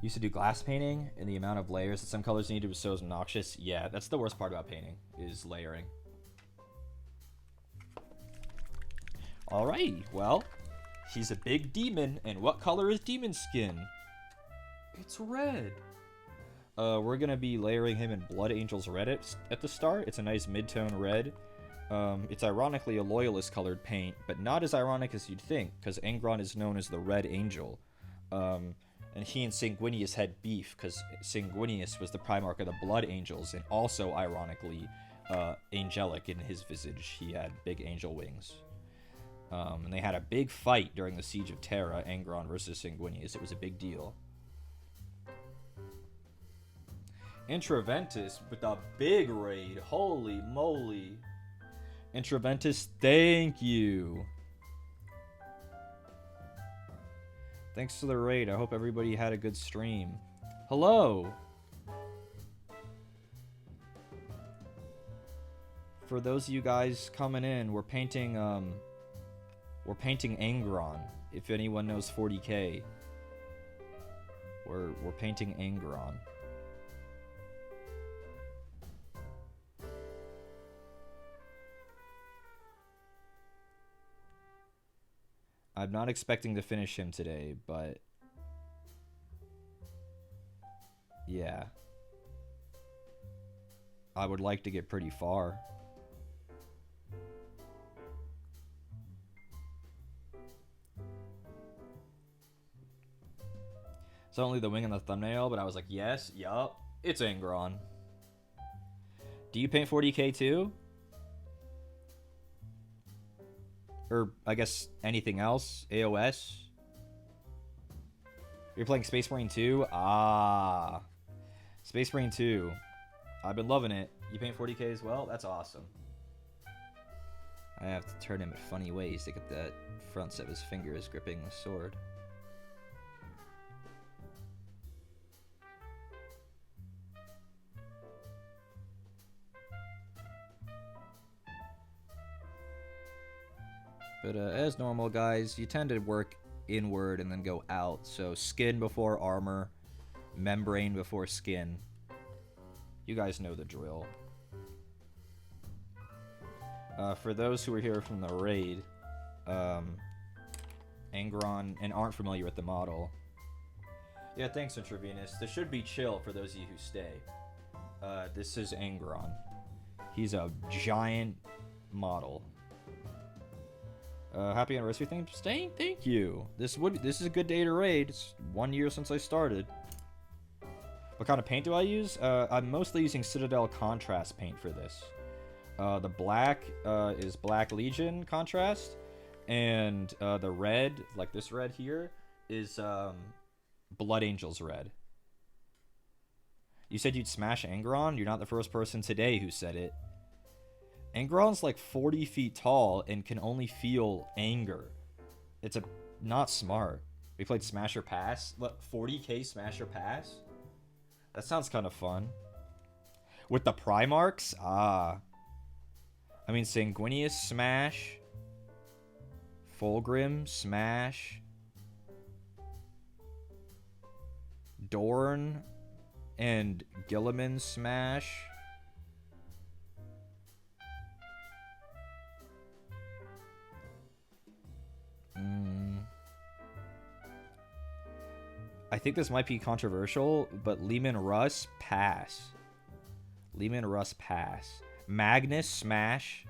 Used to do glass painting, and the amount of layers that some colors needed was so obnoxious. Yeah, that's the worst part about painting, is layering. Alrighty, well, he's a big demon, and what color is demon skin? It's red. We're gonna be layering him in Blood Angel's Red at the start. It's a nice mid-tone red. It's ironically a Loyalist colored paint, but not as ironic as you'd think, because Angron is known as the Red Angel. And he and Sanguinius had beef, because Sanguinius was the Primarch of the Blood Angels, and also, ironically, angelic in his visage. He had big angel wings. And they had a big fight during the Siege of Terra, Angron versus Sanguinius. It was a big deal. Intraventus with a big raid. Holy moly. Intraventus, thank you. Thanks to the raid. I hope everybody had a good stream. Hello! For those of you guys coming in, we're painting Angron. If anyone knows 40k. We're painting Angron. I'm not expecting to finish him today, but yeah. I would like to get pretty far. It's only the wing and the thumbnail, but I was like, yes, yup, it's Angron. Do you paint 40k too? Or, I guess, anything else? AOS? You're playing Space Marine 2? Ah. Space Marine 2. I've been loving it. You paint 40k as well? That's awesome. I have to turn him in funny ways to get that fronts of his fingers gripping the sword. But as normal, guys, you tend to work inward and then go out. So skin before armor, membrane before skin. You guys know the drill. For those who are here from the raid, Angron, and aren't familiar with the model. Yeah, thanks, Intravenous. This should be chill for those of you who stay. This is Angron. He's a giant model. Happy anniversary thing, staying. Thank you. This is a good day to raid. It's 1 year since I started. What kind of paint do I use? I'm mostly using Citadel contrast paint for this. The black is Black Legion contrast, and the red, like this red here, is Blood Angels red. You said you'd smash Angron? You're not the first person today who said it. Angron's like 40 feet tall and can only feel anger. It's not smart. We played Smasher Pass. What, 40k Smasher Pass? That sounds kind of fun. With the Primarchs? Ah. I mean, Sanguinius smash. Fulgrim smash. Dorn and Gilliman smash. I think this might be controversial, but Leman Russ, pass. Leman Russ, pass. Magnus, smash.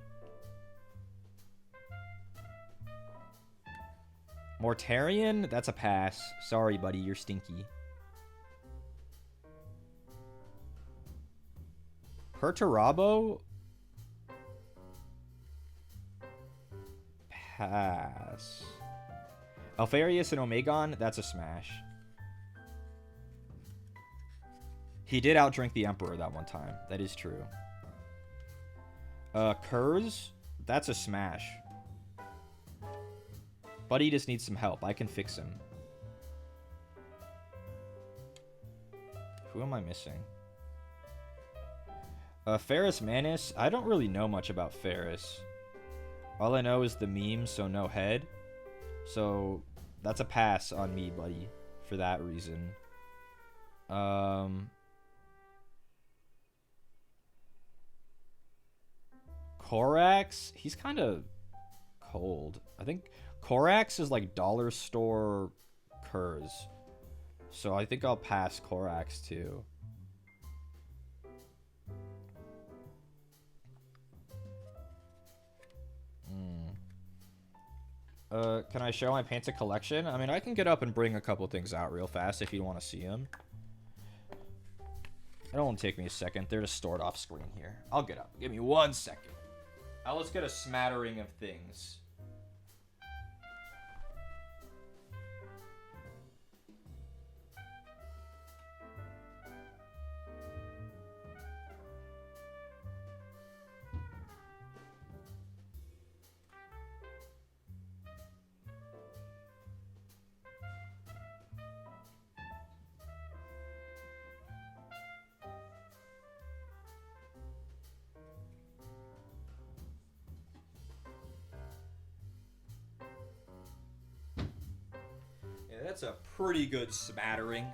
Mortarion, that's a pass. Sorry, buddy, you're stinky. Perturabo? Pass. Alfarius and Omegon, that's a smash. He did outdrink the Emperor that one time. That is true. Kurz, that's a smash. Buddy just needs some help. I can fix him. Who am I missing? Ferris Manus, I don't really know much about Ferris. All I know is the meme, so no head. So that's a pass on me, buddy, for that reason. Korax, he's kind of cold. I think Korax is like dollar store Kurz. So I think I'll pass Korax too. Can I show my painted collection? I mean, I can get up and bring a couple things out real fast if you want to see them. It won't take me a second. They're just stored off screen here. I'll get up. Give me 1 second. Now let's get a smattering of things. That's a pretty good smattering.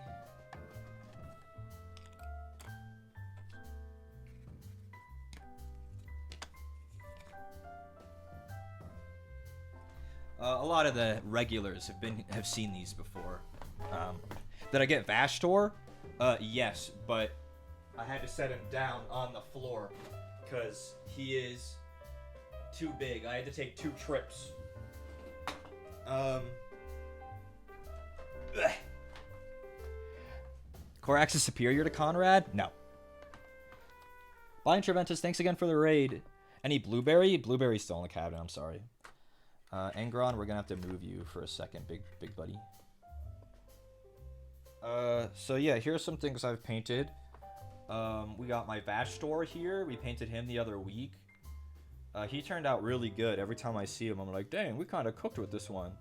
A lot of the regulars have seen these before. Did I get Vashtor? Yes, but I had to set him down on the floor because he is too big. I had to take 2 trips. Corax is superior to Conrad? No. Blind Treventus, thanks again for the raid. Any Blueberry? Blueberry's still in the cabinet, I'm sorry. Angron, we're gonna have to move you for a second, big buddy. So yeah, here's some things I've painted. We got my Vashtor here. We painted him the other week. He turned out really good. Every time I see him, I'm like, dang, we kind of cooked with this one.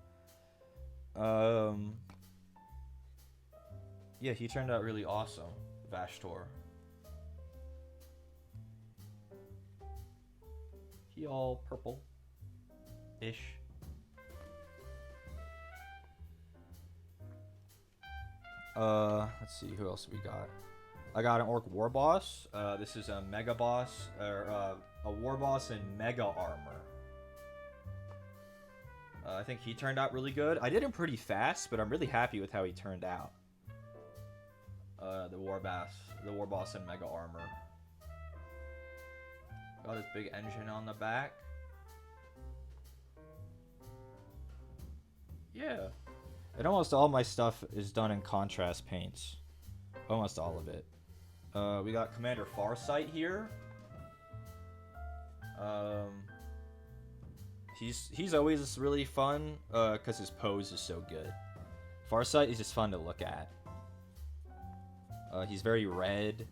Yeah, he turned out really awesome, Vashtor. He all purple-ish. Let's see, who else we got? I got an Orc War Boss. This is a Mega Boss, or a War Boss in Mega Armor. I think he turned out really good. I did him pretty fast, but I'm really happy with how he turned out. The War Boss in Mega Armor. Got his big engine on the back. Yeah. And almost all my stuff is done in contrast paints. Almost all of it. We got Commander Farsight here. He's always really fun because his pose is so good. Farsight is just fun to look at. He's very red.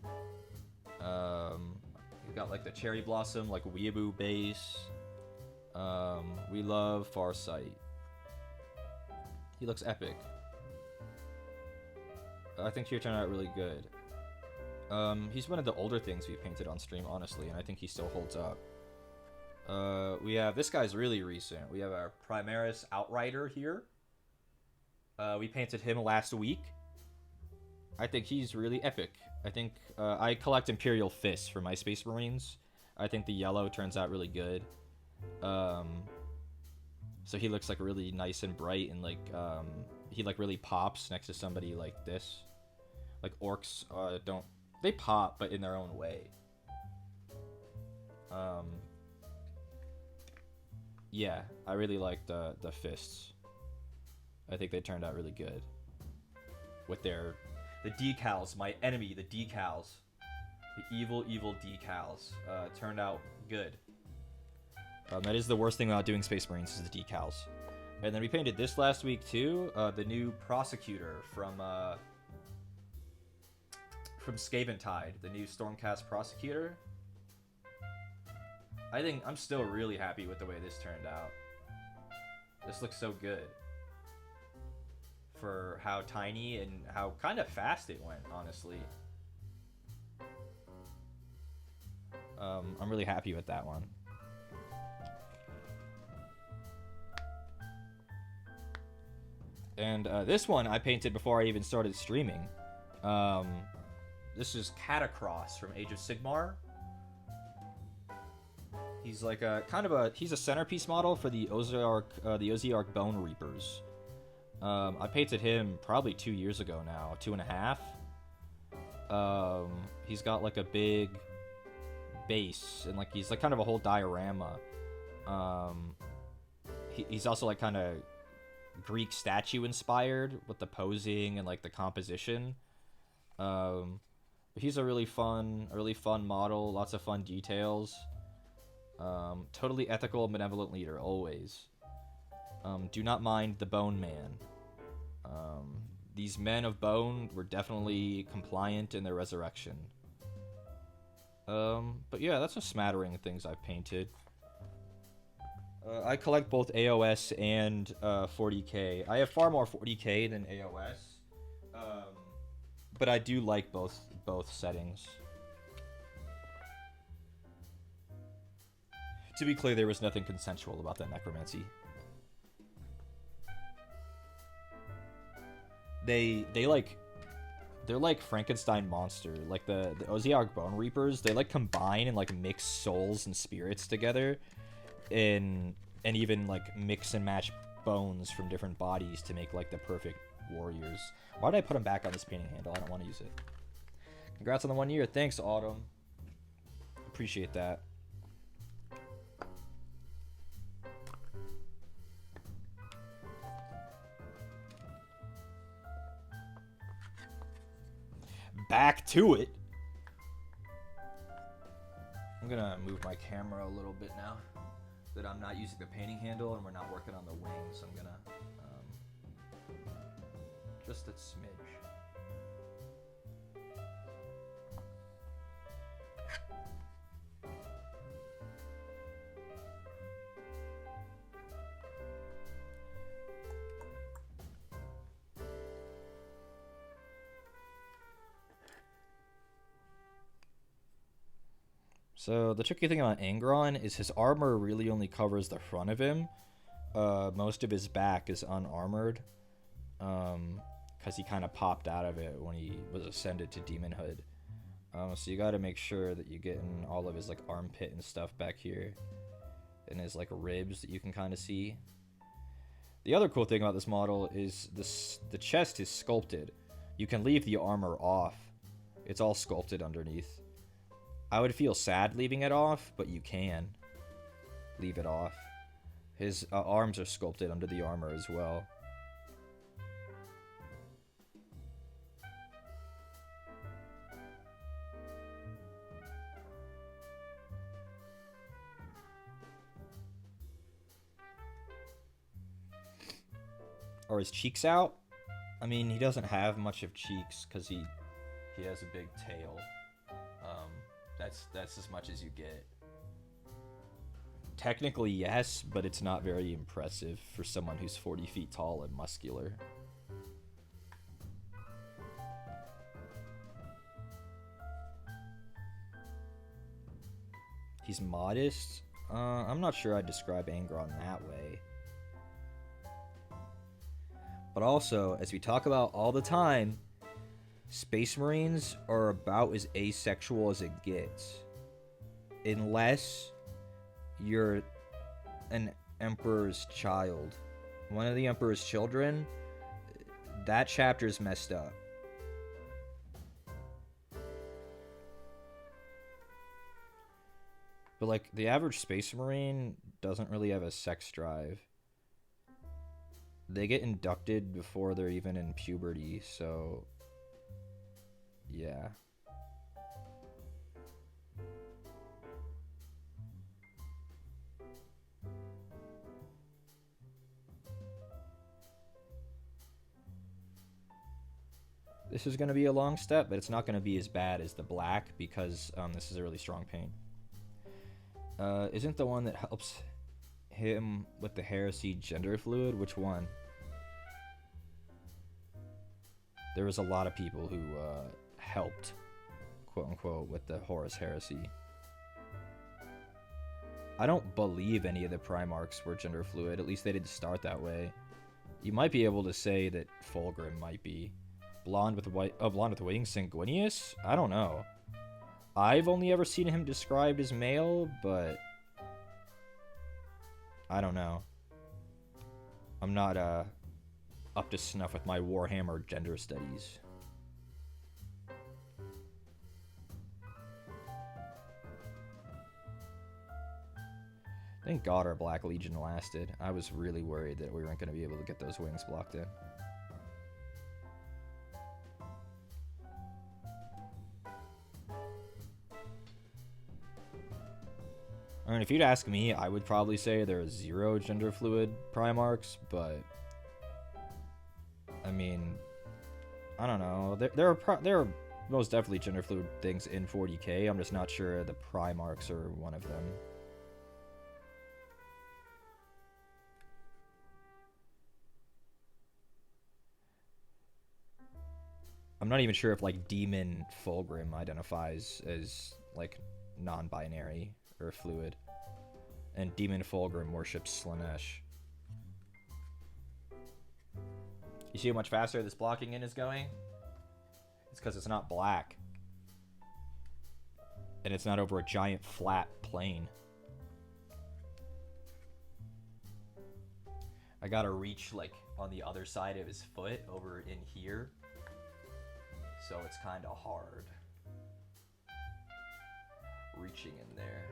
He's got like the cherry blossom, like weeaboo base. We love Farsight. He looks epic. I think he turned out really good. He's one of the older things we painted on stream, honestly, and I think he still holds up. We have, this guy's really recent. We have our Primaris Outrider here. We painted him last week. I think he's really epic. I think, I collect Imperial Fists for my Space Marines. I think the yellow turns out really good. So he looks like really nice and bright, and like, he like really pops next to somebody like this. Like orcs, don't, they pop, but in their own way. Yeah, I really like the fists. I think they turned out really good. With the decals, my enemy, the decals. The evil decals, turned out good. That is the worst thing about doing Space Marines, is the decals. And then we painted this last week too, the new Prosecutor from Scaventide, the new Stormcast Prosecutor. I think I'm still really happy with the way this turned out. This looks so good for how tiny and how kind of fast it went, honestly. I'm really happy with that one. And this one I painted before I even started streaming. This is Catacross from Age of Sigmar. He's like a he's a centerpiece model for the Oziark Bone Reapers. I painted him probably 2 years ago now, 2.5. He's got like a big base, and like he's like kind of a whole diorama. He's also like kind of Greek statue inspired with the posing and like the composition. But he's a really fun model, lots of fun details. Totally ethical and benevolent leader, always. Do not mind the Bone Man. These men of bone were definitely compliant in their resurrection. But yeah, that's a smattering of things I've painted. I collect both AOS and 40k. I have far more 40k than AOS. But I do like both settings. To be clear, there was nothing consensual about that necromancy. they like they're like Frankenstein monster, like the Oziark Bone Reapers. They like combine and like mix souls and spirits together, and even like mix and match bones from different bodies to make like the perfect warriors. Why did I put them back on this painting handle? I don't want to use it. Congrats on the 1 year. Thanks, Autumn. Appreciate that. Back to it. I'm gonna move my camera a little bit now that I'm not using the painting handle and we're not working on the wings. I'm gonna just a smidge. So the tricky thing about Angron is his armor really only covers the front of him. Most of his back is unarmored, because he kind of popped out of it when he was ascended to demonhood. So you got to make sure that you get in all of his like armpit and stuff back here, and his like ribs that you can kind of see. The other cool thing about this model is the chest is sculpted. You can leave the armor off. It's all sculpted underneath. I would feel sad leaving it off, but you can leave it off. His arms are sculpted under the armor as well. Are his cheeks out? I mean, he doesn't have much of cheeks because he has a big tail. That's as much as you get. Technically, yes, but it's not very impressive for someone who's 40 feet tall and muscular. He's modest? I'm not sure I'd describe Angron that way. But also, as we talk about all the time, Space Marines are about as asexual as it gets. Unless you're an Emperor's child. One of the Emperor's children, that chapter's messed up. But like, the average Space Marine doesn't really have a sex drive. They get inducted before they're even in puberty, so yeah. This is going to be a long step, but it's not going to be as bad as the black because this is a really strong paint. Isn't the one that helps him with the heresy gender fluid? Which one? There was a lot of people who helped, quote unquote, with the Horus heresy. I don't believe any of the Primarchs were gender fluid. At least they didn't start that way. You might be able to say that Fulgrim might be. Blonde with wings, Sanguinius? I don't know. I've only ever seen him described as male, but I don't know. I'm not up to snuff with my Warhammer gender studies. Thank God our Black Legion lasted. I was really worried that we weren't going to be able to get those wings blocked in. I mean, if you'd ask me, I would probably say there are 0 gender fluid Primarchs, but I mean, I don't know. There are most definitely gender fluid things in 40k. I'm just not sure the Primarchs are one of them. I'm not even sure if like Demon Fulgrim identifies as like non-binary or fluid, and Demon Fulgrim worships Slanesh. You see how much faster this blocking in is going? It's because it's not black. And it's not over a giant flat plane. I gotta reach like on the other side of his foot over in here. So it's kind of hard. Reaching in there.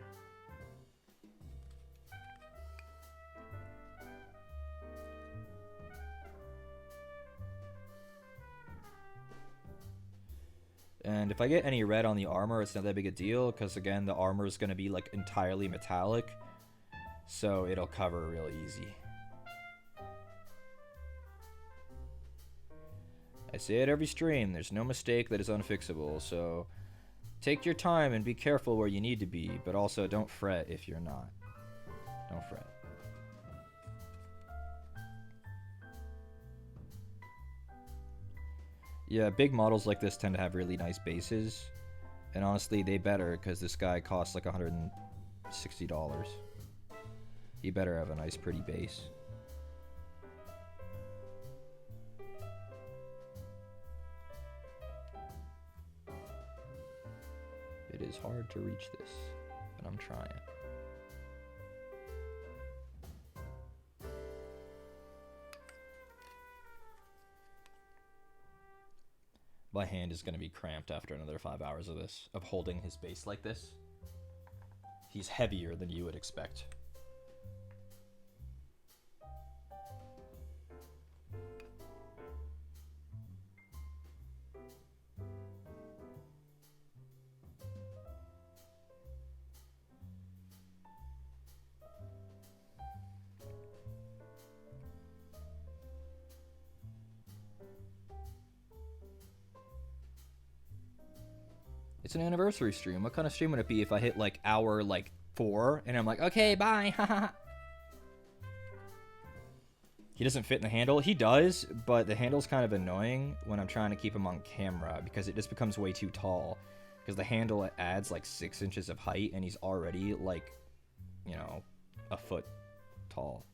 And if I get any red on the armor, it's not that big a deal, because again, the armor is going to be like entirely metallic, so it'll cover real easy. I say it every stream, there's no mistake that is unfixable, so take your time and be careful where you need to be, but also don't fret if you're not. Don't fret. Yeah, big models like this tend to have really nice bases. And honestly, they better, because this guy costs like $160. He better have a nice, pretty base. It is hard to reach this, but I'm trying. My hand is going to be cramped after another 5 hours of this, of holding his base like this. He's heavier than you would expect. It's an anniversary stream. What kind of stream would it be if I hit like hour like 4 and I'm like, okay, bye. He doesn't fit in the handle. He does, but the handle's kind of annoying when I'm trying to keep him on camera because it just becomes way too tall. Because the handle adds like 6 inches of height and he's already like, you know, a foot tall.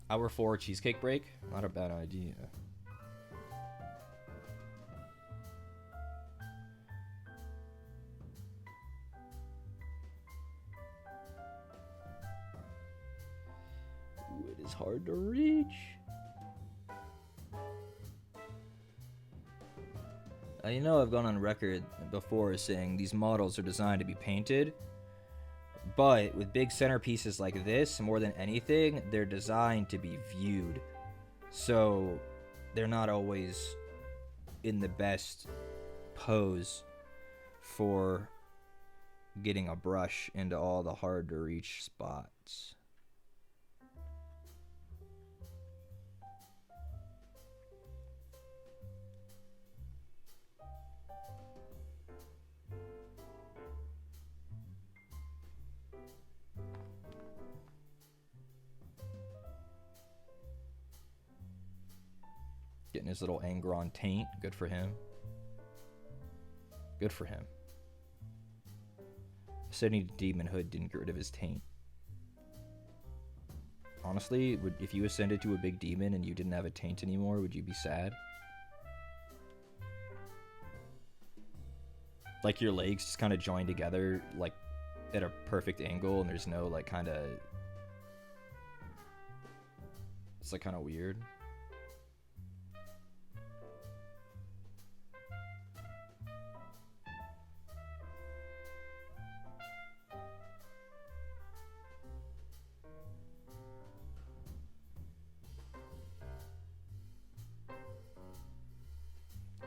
Hour 4 cheesecake break? Not a bad idea. Ooh, it is hard to reach. You know, I've gone on record before saying these models are designed to be painted. But with big centerpieces like this, more than anything, they're designed to be viewed. So they're not always in the best pose for getting a brush into all the hard to reach spots. Getting his little Angron taint. Good for him. Good for him. Ascending to Demon Hood didn't get rid of his taint. Honestly, if you ascended to a big demon and you didn't have a taint anymore, would you be sad? Like your legs just kind of join together like at a perfect angle and there's no like kind of... It's like kind of weird.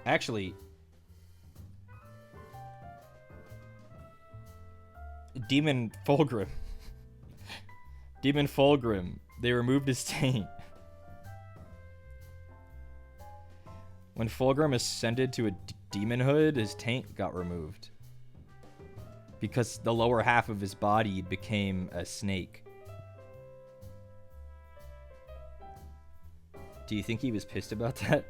Actually, Demon Fulgrim. Demon Fulgrim. They removed his taint. When Fulgrim ascended to a demon hood, his taint got removed. Because the lower half of his body became a snake. Do you think he was pissed about that?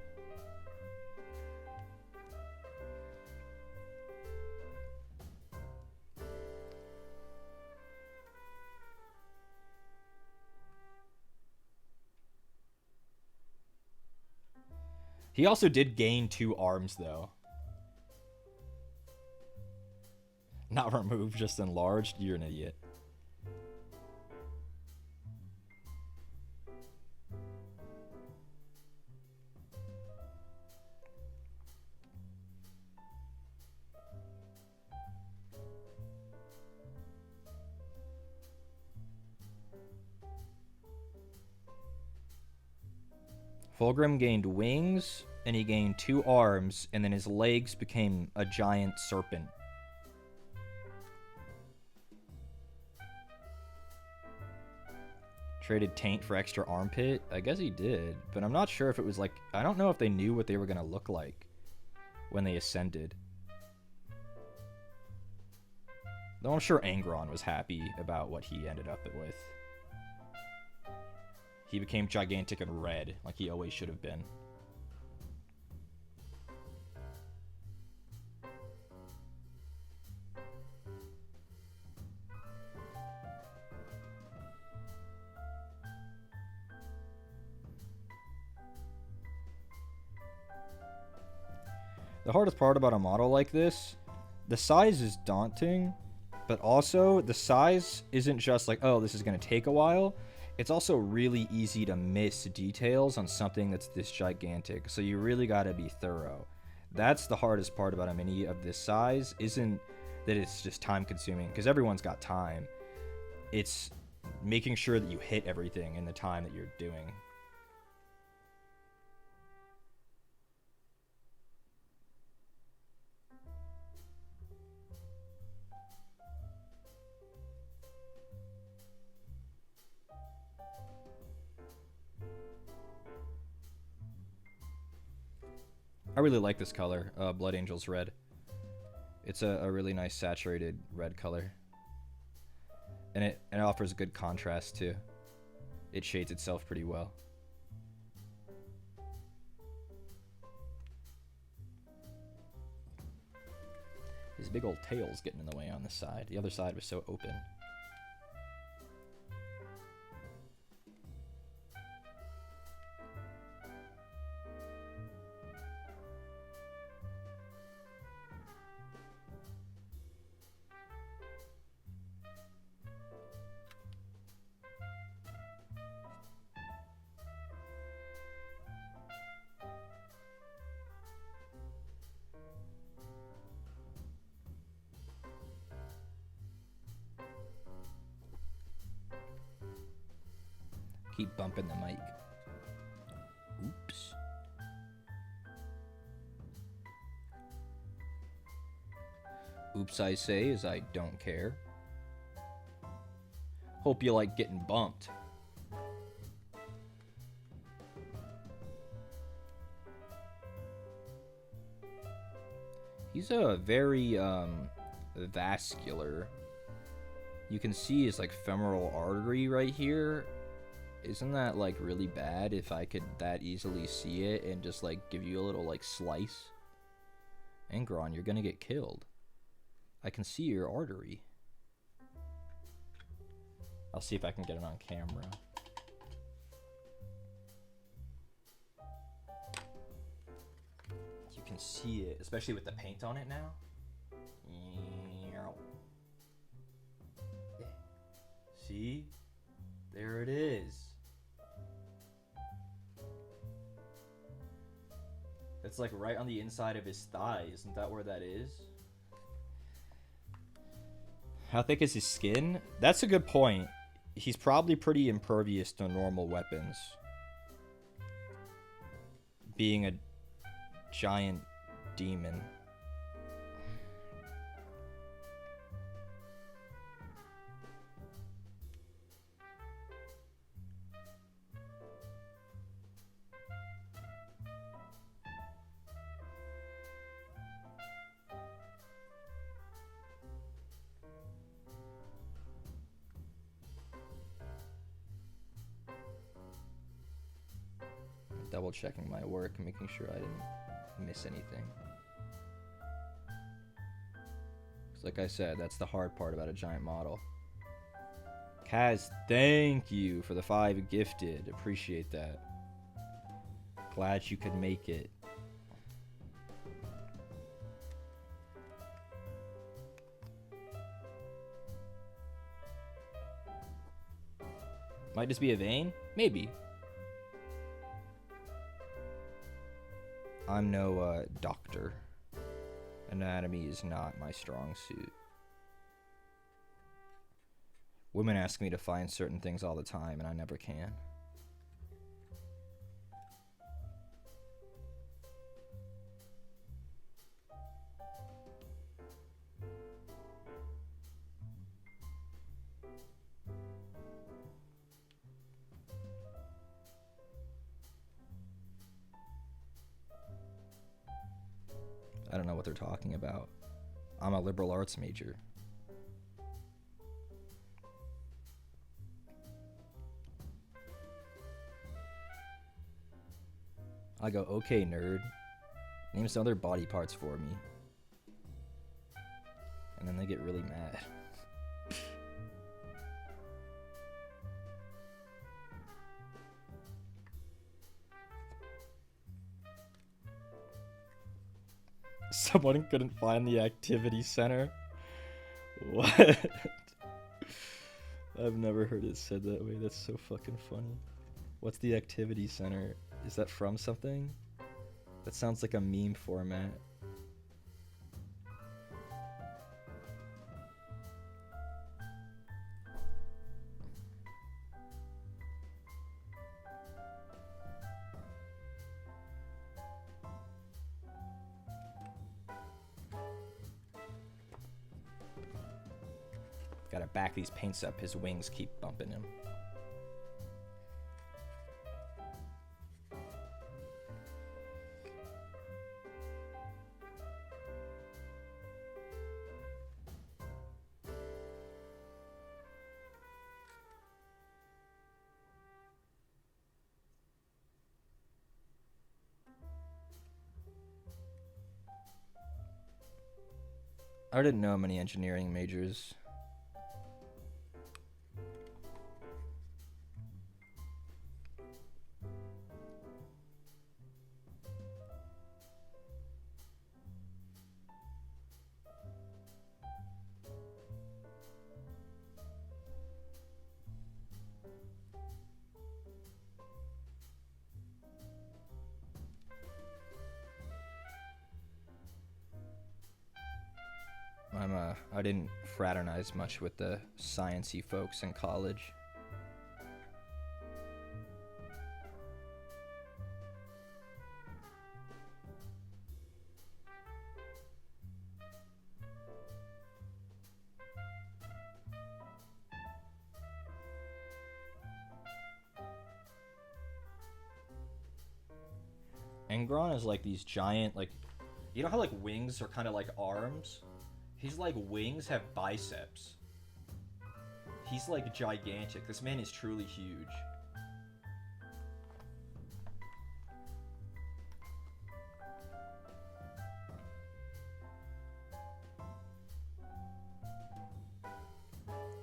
He also did gain 2 arms, though. Not removed, just enlarged. You're an idiot. Fulgrim gained wings, and he gained 2 arms, and then his legs became a giant serpent. Traded Taint for extra armpit? I guess he did, but I'm not sure if it was like... I don't know if they knew what they were going to look like when they ascended. Though I'm sure Angron was happy about what he ended up with. He became gigantic and red, like he always should have been. The hardest part about a model like this, the size is daunting, but also the size isn't just like, oh, this is going to take a while. It's also really easy to miss details on something that's this gigantic, so you really got to be thorough. That's the hardest part about a mini of this size, isn't that it's just time consuming, because everyone's got time. It's making sure that you hit everything in the time that you're doing. I really like this color, Blood Angel's red. It's a really nice saturated red color. And it offers good contrast too. It shades itself pretty well. His big old tail's getting in the way on this side. The other side was so open. Keep bumping the mic. Oops. Oops, I say, as I don't care. Hope you like getting bumped. He's a very vascular. You can see his like femoral artery right here. Isn't that like really bad if I could that easily see it and just like give you a little like slice? Angron, you're gonna get killed. I can see your artery. I'll see if I can get it on camera. You can see it, especially with the paint on it now. See? There it is. It's like right on the inside of his thigh. Isn't that where that is? How thick is his skin? That's a good point. He's probably pretty impervious to normal weapons. Being a giant demon. Double checking my work and making sure I didn't miss anything. 'Cause like I said, that's the hard part about a giant model. Kaz, thank you for the 5 gifted. Appreciate that. Glad you could make it. Might just be a vein? Maybe. I'm no doctor. Anatomy is not my strong suit. Women ask me to find certain things all the time, and I never can. I don't know what they're talking about. I'm a liberal arts major. I go, okay, nerd. Name some other body parts for me. And then they get really mad. Someone couldn't find the activity center. What? I've never heard it said that way. That's so fucking funny. What's the activity center? Is that from something? That sounds like a meme format. Gotta back these paints up. His wings keep bumping him. I didn't know many engineering majors. I didn't fraternize much with the science-y folks in college. Engron is like these giant, like, you know how like wings are kind of like arms? His like wings have biceps. He's like gigantic. This man is truly huge.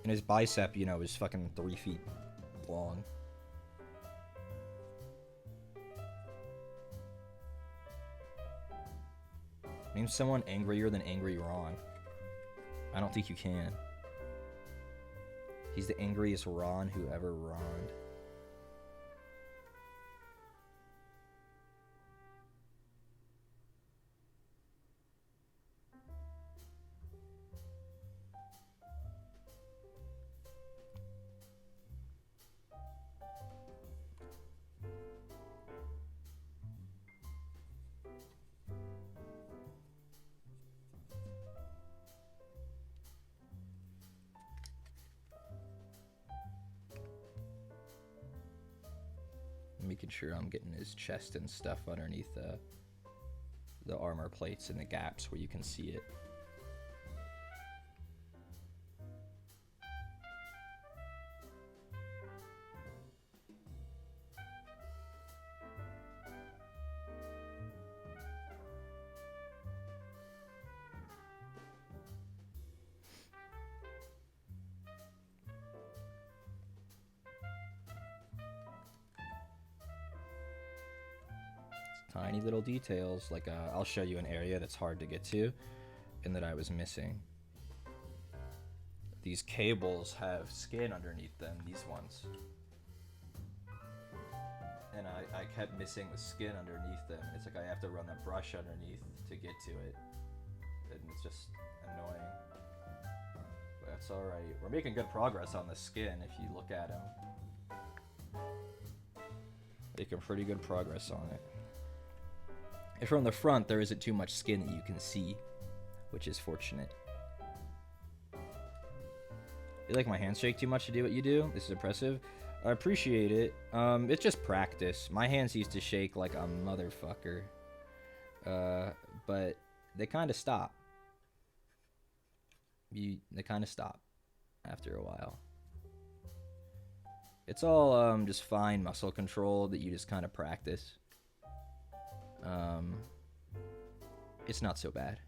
And his bicep, you know, is fucking 3 feet long. Name someone angrier than Angry Ron. I don't think you can. He's the angriest Ron who ever Roned. Making sure I'm getting his chest and stuff underneath the armor plates and the gaps where you can see it. Tiny little details, like I'll show you an area that's hard to get to and that I was missing. These cables have skin underneath them, these ones. and I kept missing the skin underneath them. It's like I have to run the brush underneath to get to it, and it's just annoying. But that's alright. We're making good progress on the skin if you look at them. Making pretty good progress on it. And from the front, there isn't too much skin that you can see, which is fortunate. You like my handshake too much to do what you do? This is impressive. I appreciate it. It's just practice. My hands used to shake like a motherfucker. But they kind of stop. They kind of stop after a while. It's all just fine muscle control that you just kind of practice. It's not so bad.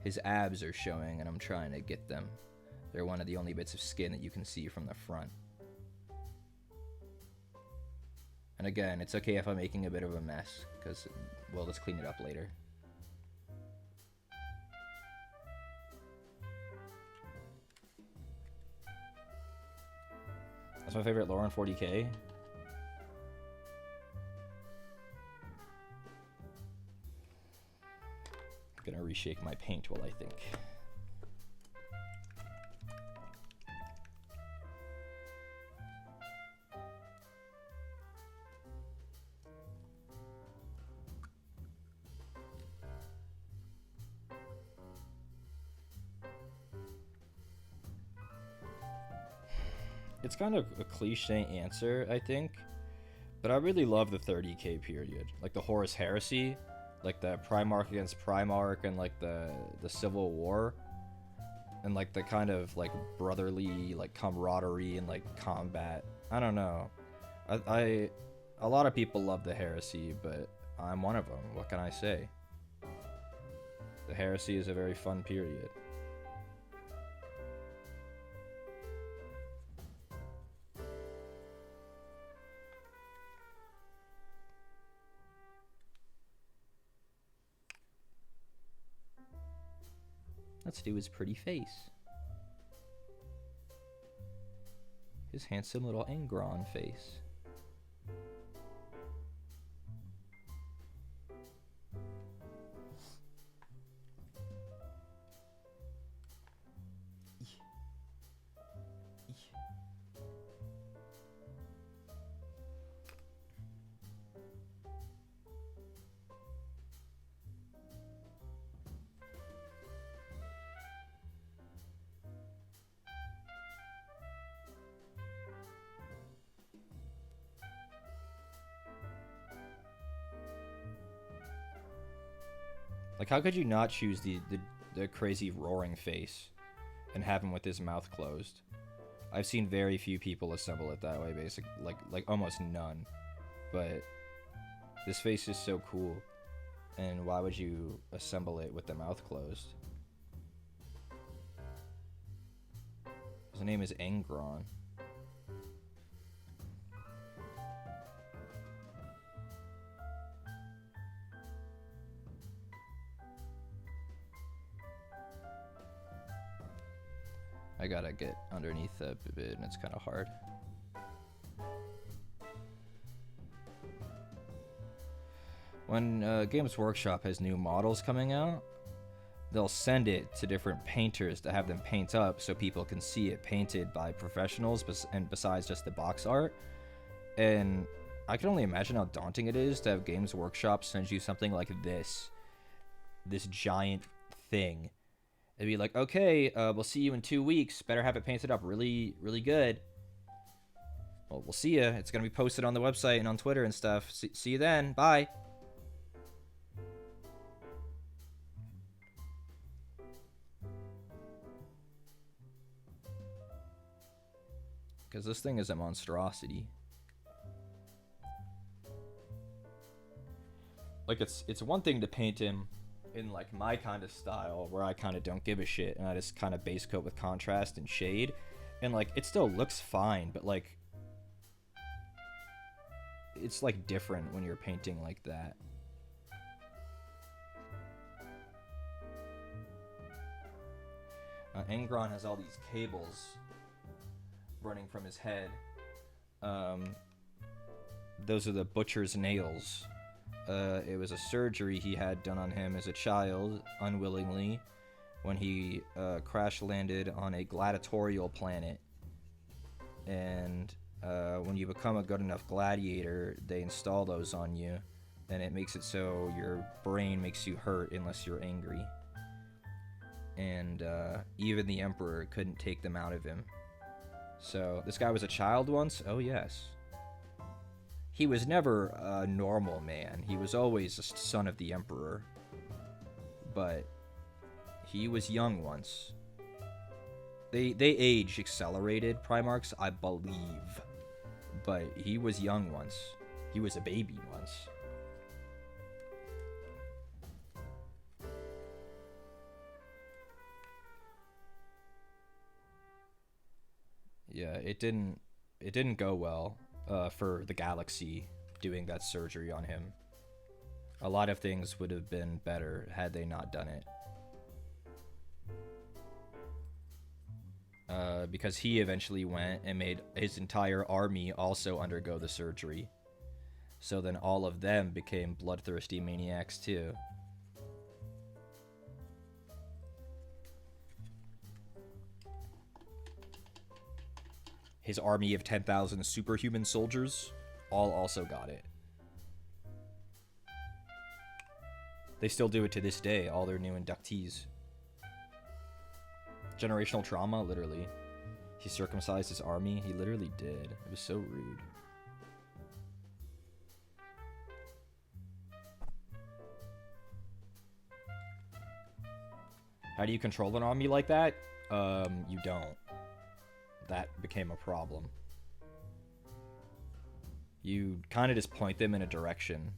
His abs are showing and I'm trying to get them. They're one of the only bits of skin that you can see from the front. And again, it's okay if I'm making a bit of a mess, because we'll just clean it up later. That's my favorite lore in 40k. I'm gonna reshake my paint while I think. It's kind of a cliche answer, I think, but I really love the 30k period, like the Horus Heresy, like the Primarch against Primarch, and like the Civil War, and like the kind of like brotherly like camaraderie and like combat. I don't know. A lot of people love the Heresy, but I'm one of them. What can I say? The Heresy is a very fun period. Let's do his pretty face. His handsome little Angron face. Like, how could you not choose the crazy roaring face and have him with his mouth closed? I've seen very few people assemble it that way, basically, like almost none. But this face is so cool, and why would you assemble it with the mouth closed? His name is Angron. I gotta get underneath that a bit, and it's kind of hard. When Games Workshop has new models coming out, they'll send it to different painters to have them paint up so people can see it painted by professionals, and besides just the box art. And I can only imagine how daunting it is to have Games Workshop send you something like this giant thing. It'd be like, okay, we'll see you in 2 weeks. Better have it painted up really, really good. Well, we'll see you. It's going to be posted on the website and on Twitter and stuff. See you then. Bye. Because this thing is a monstrosity. Like, it's one thing to paint him in like my kind of style where I kind of don't give a shit and I just kind of base coat with contrast and shade, and like it still looks fine, but like it's like different when you're painting like that. Angron has all these cables running from his head. Those are the butcher's nails. It was a surgery he had done on him as a child, unwillingly, when he crash landed on a gladiatorial planet. And when you become a good enough gladiator, they install those on you, and it makes it so your brain makes you hurt unless you're angry. And even the Emperor couldn't take them out of him. So, this guy was a child once? Oh, yes. He was never a normal man. He was always a son of the Emperor. But he was young once. They age accelerated, Primarchs, I believe. But he was young once. He was a baby once. Yeah, it didn't go well for the galaxy doing that surgery on him. A lot of things would have been better had they not done it. Because he eventually went and made his entire army also undergo the surgery. So then all of them became bloodthirsty maniacs too. His army of 10,000 superhuman soldiers all also got it. They still do it to this day, all their new inductees. Generational trauma, literally. He circumcised his army. He literally did. It was so rude. How do you control an army like that? You don't. That became a problem. You kind of just point them in a direction.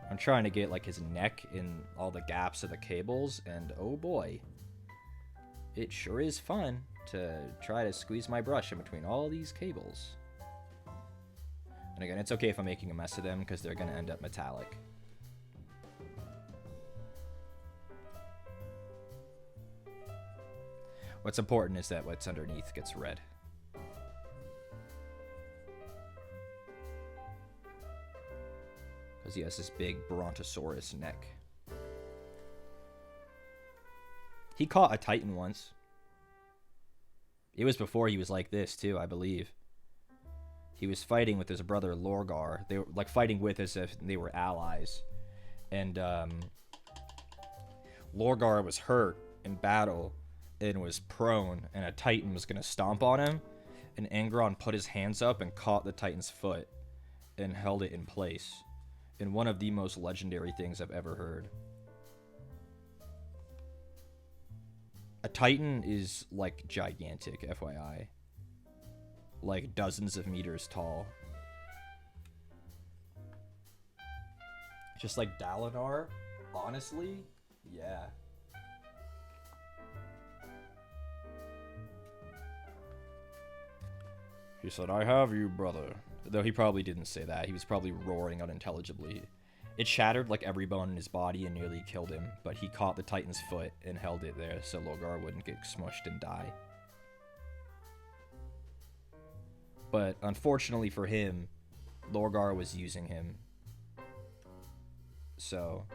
I'm trying to get like his neck in all the gaps of the cables, and oh boy, it sure is fun to try to squeeze my brush in between all these cables. And again, it's okay if I'm making a mess of them because they're going to end up metallic. What's important is that what's underneath gets red. Because he has this big Brontosaurus neck. He caught a Titan once. It was before he was like this, too, I believe. He was fighting with his brother Lorgar. They were like fighting with as if they were allies. And Lorgar was hurt in battle and was prone, and a Titan was going to stomp on him. And Angron put his hands up and caught the Titan's foot and held it in place. In one of the most legendary things I've ever heard. A Titan is, like, gigantic, FYI. Like, dozens of meters tall. Just like Dalinar, honestly, yeah. He said, "I have you, brother." Though he probably didn't say that. He was probably roaring unintelligibly. It shattered like every bone in his body and nearly killed him, but he caught the Titan's foot and held it there so Lorgar wouldn't get smushed and die. But unfortunately for him, Lorgar was using him. So,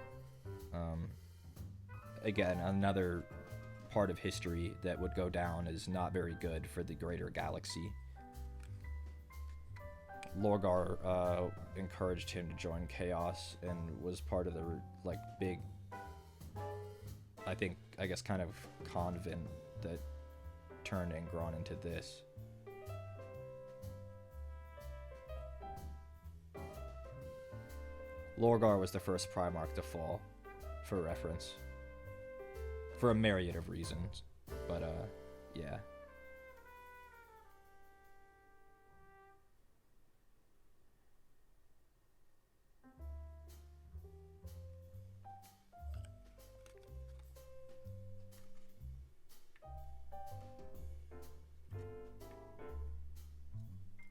again, another part of history that would go down as not very good for the greater galaxy. Lorgar encouraged him to join Chaos and was part of the, like, big, I guess kind of convent that turned Angron into this. Lorgar was the first Primarch to fall, for reference. For a myriad of reasons. But, yeah.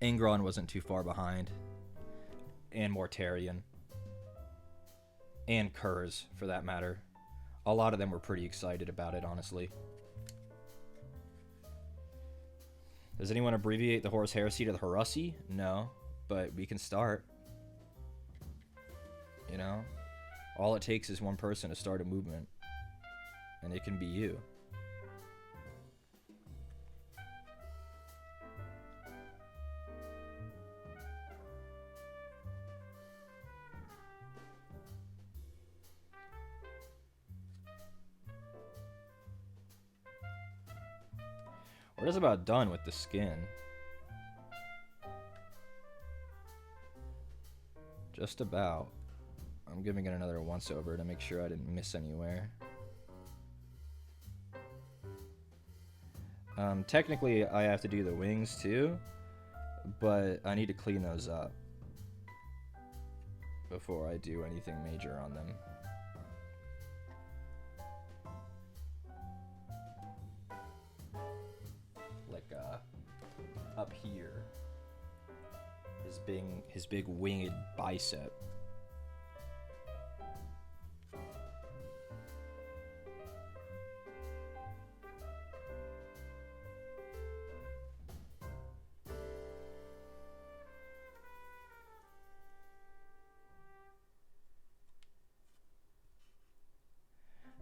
Angron wasn't too far behind. And Mortarion. and curs, for that matter. A lot of them were pretty excited about it, honestly. Does anyone abbreviate the Horus Heresy to the Heresy? No, but we can start. You know? All it takes is one person to start a movement. And it can be you. We're just about done with the skin. Just about. I'm giving it another once over to make sure I didn't miss anywhere. Technically, I have to do the wings too, but I need to clean those up before I do anything major on them. Like up here, his big winged bicep.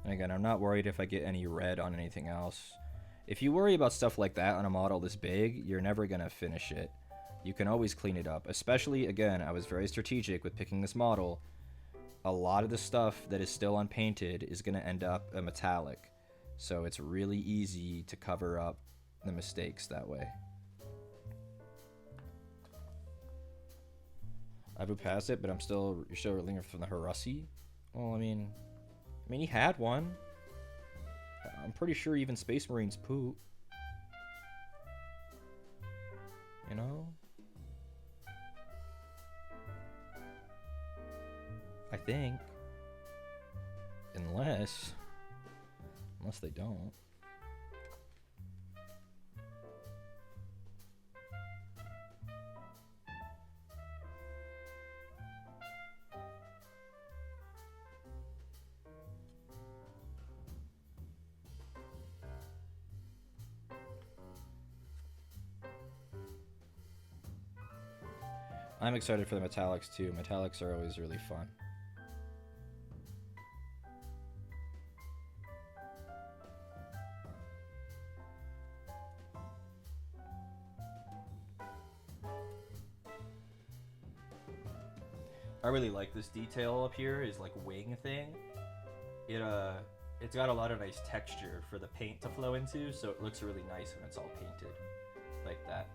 And again, I'm not worried if I get any red on anything else. If you worry about stuff like that on a model this big, you're never going to finish it. You can always clean it up. Especially, again, I was very strategic with picking this model. A lot of the stuff that is still unpainted is going to end up a metallic. So it's really easy to cover up the mistakes that way. I moved past it, but you're still lingering from the Heresy? Well, I mean, he had one. I'm pretty sure even Space Marines poop. You know? I think. Unless they don't. I'm excited for the metallics too. Metallics are always really fun. I really like this detail up here, is like wing thing. It's got a lot of nice texture for the paint to flow into, so it looks really nice when it's all painted like that.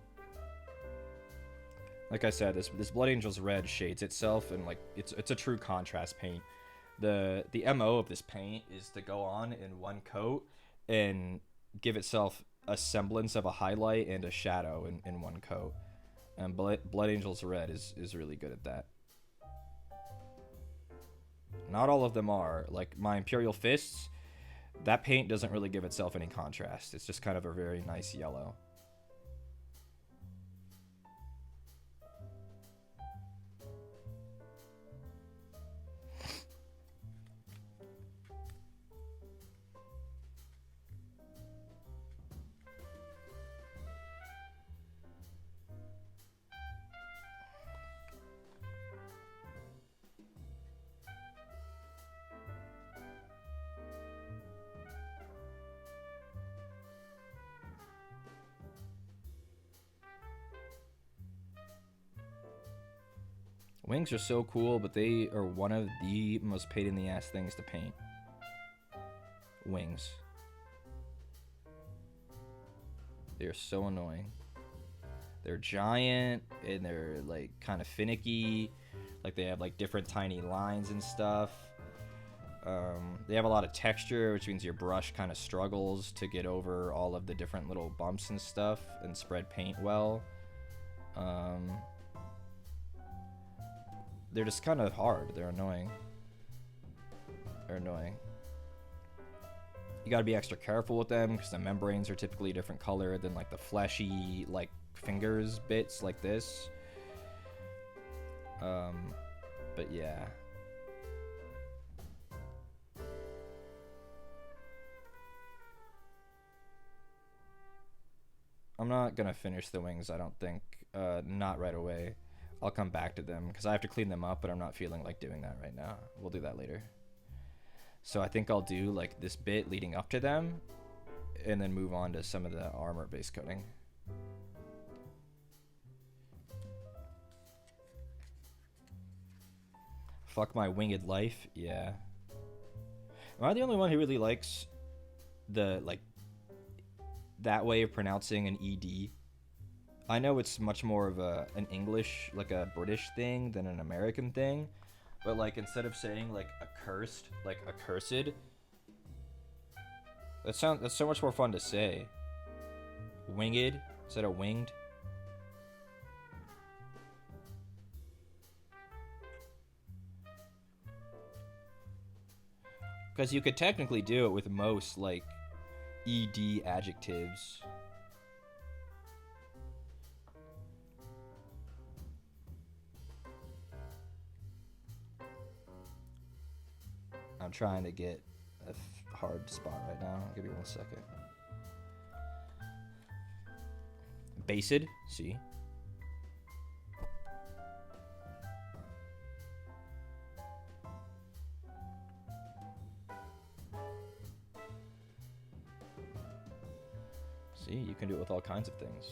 Like I said, this Blood Angel's red shades itself, and like it's a true contrast paint. The MO of this paint is to go on in one coat and give itself a semblance of a highlight and a shadow in one coat. And Blood Angel's red is really good at that. Not all of them are. Like my Imperial Fists, that paint doesn't really give itself any contrast. It's just kind of a very nice yellow. Wings are so cool, but they are one of the most pain in the ass things to paint. Wings. They're so annoying. They're giant, and they're like kind of finicky. Like they have like different tiny lines and stuff. They have a lot of texture, which means your brush kind of struggles to get over all of the different little bumps and stuff and spread paint well. They're just kind of hard. They're annoying. You gotta be extra careful with them because the membranes are typically a different color than like the fleshy like fingers bits like this. But yeah. I'm not gonna finish the wings, I don't think. Not right away. I'll come back to them because I have to clean them up, but I'm not feeling like doing that right now. We'll do that later. So I think I'll do like this bit leading up to them and then move on to some of the armor base coating. Fuck my winged life, yeah. Am I the only one who really likes the, like, that way of pronouncing an ED? I know it's much more of an English, like a British thing than an American thing, but like instead of saying like accursed, like accursed, that's so much more fun to say. Winged instead of winged. Because you could technically do it with most, like, ED adjectives. I'm trying to get a hard spot right now. Give me 1 second. Based, see? See, you can do it with all kinds of things.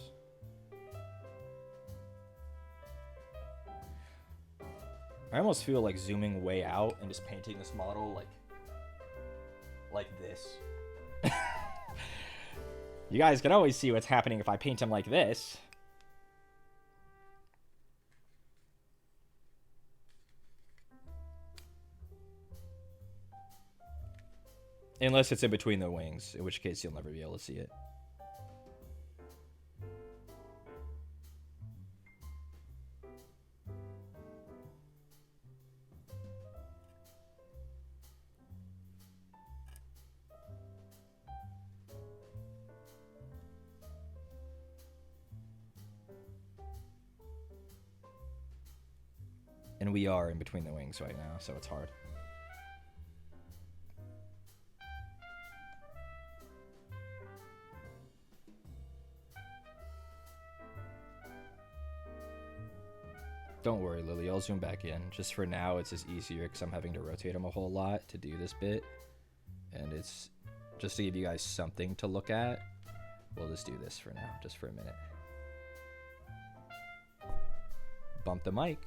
I almost feel like zooming way out and just painting this model like this. You guys can always see what's happening if I paint him like this. Unless it's in between the wings, in which case you'll never be able to see it. And we are in between the wings right now, so it's hard. Don't worry, Lily, I'll zoom back in. Just for now, it's just easier because I'm having to rotate them a whole lot to do this bit. And it's just to give you guys something to look at. We'll just do this for now, just for a minute. Bump the mic.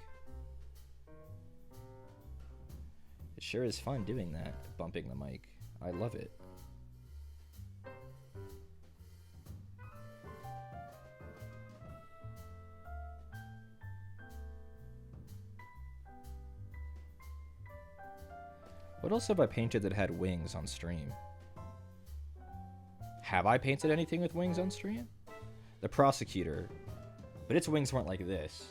It sure is fun doing that, bumping the mic. I love it. What else have I painted that had wings on stream? Have I painted anything with wings on stream? The Prosecutor. But its wings weren't like this.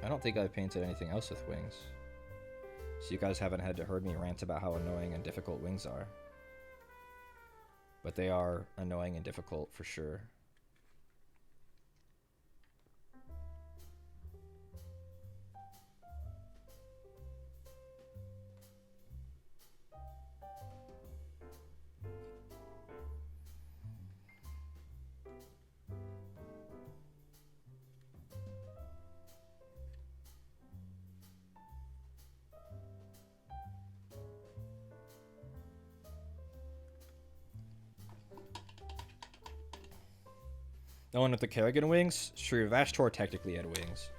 I don't think I've painted anything else with wings. So you guys haven't had to heard me rant about how annoying and difficult wings are. But they are annoying and difficult for sure. The one with the Kerrigan wings? Sure, Vashtor technically had wings.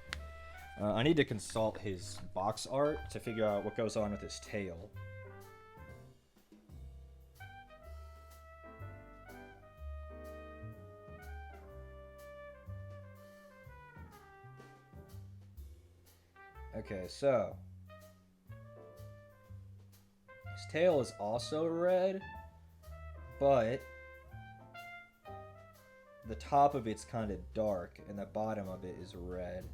I need to consult his box art to figure out what goes on with his tail. Okay, so his tail is also red, but the top of it's kind of dark and the bottom of it is red.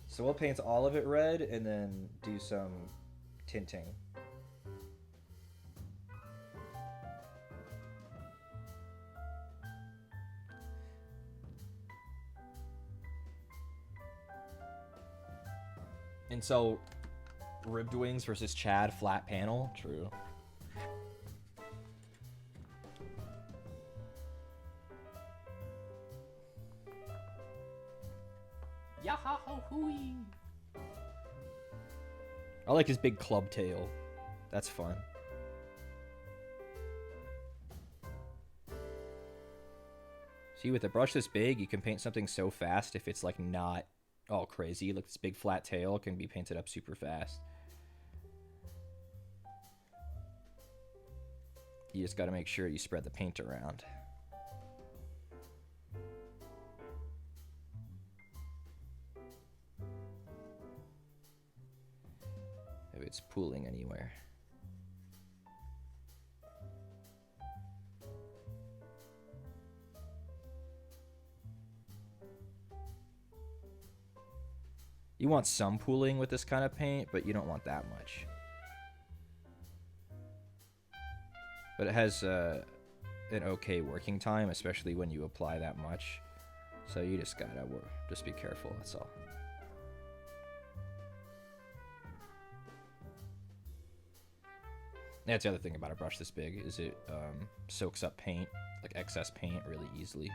So we'll paint all of it red and then do some tinting. And so Ribbed wings versus Chad flat panel. True. Yahoo! I like his big club tail. That's fun. See, with a brush this big, you can paint something so fast if it's like not all crazy. Like this big flat tail can be painted up super fast. You just got to make sure you spread the paint around. If it's pooling anywhere. You want some pooling with this kind of paint, but you don't want that much. But it has an okay working time, especially when you apply that much. So you just gotta just be careful, that's all. That's the other thing about a brush this big, is it soaks up paint, like excess paint, really easily.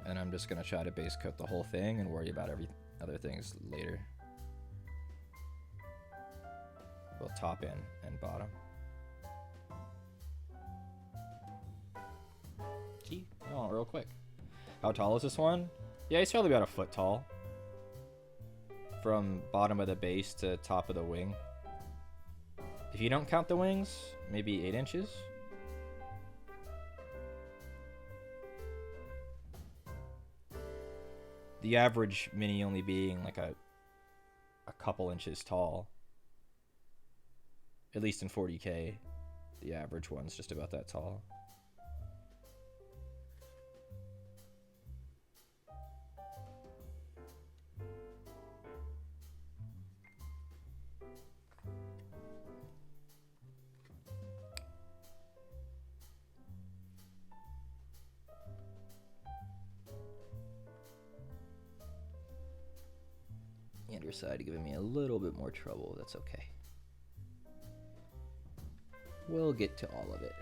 And I'm just gonna try to base coat the whole thing and worry about every other things later. Well, top and bottom. Key. Oh, real quick. How tall is this one? Yeah, he's probably about a foot tall. From bottom of the base to top of the wing. If you don't count the wings, maybe 8 inches. The average mini only being like a couple inches tall. At least in 40K, the average one's just about that tall. The underside giving me a little bit more trouble. That's okay. We'll get to all of it.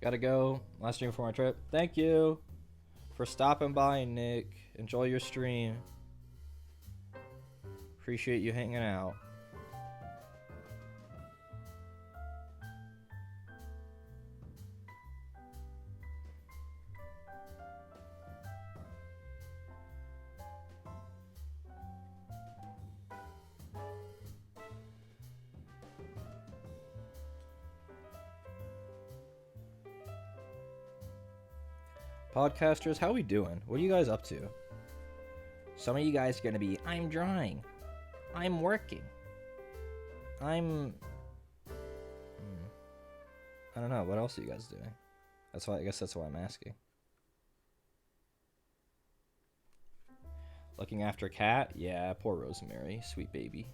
Gotta go. Last stream before my trip. Thank you for stopping by, Nick. Enjoy your stream. Appreciate you hanging out. Podcasters, how we doing? What are you guys up to? Some of you guys are gonna be, I'm drawing. I'm working. I don't know. What else are you guys doing? That's why, I guess that's why I'm asking. Looking after a cat? Yeah, poor Rosemary. Sweet baby.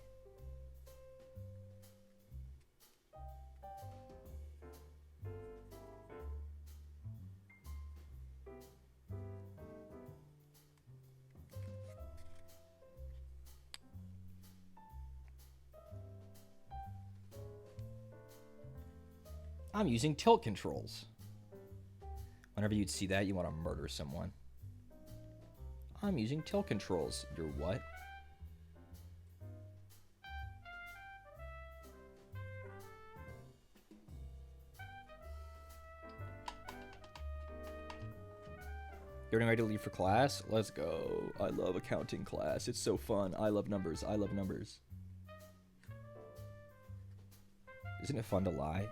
I'm using tilt controls. Whenever you'd see that, you want to murder someone. I'm using tilt controls. You're what? Getting ready to leave for class? Let's go. I love accounting class. It's so fun. I love numbers. I love numbers. Isn't it fun to lie?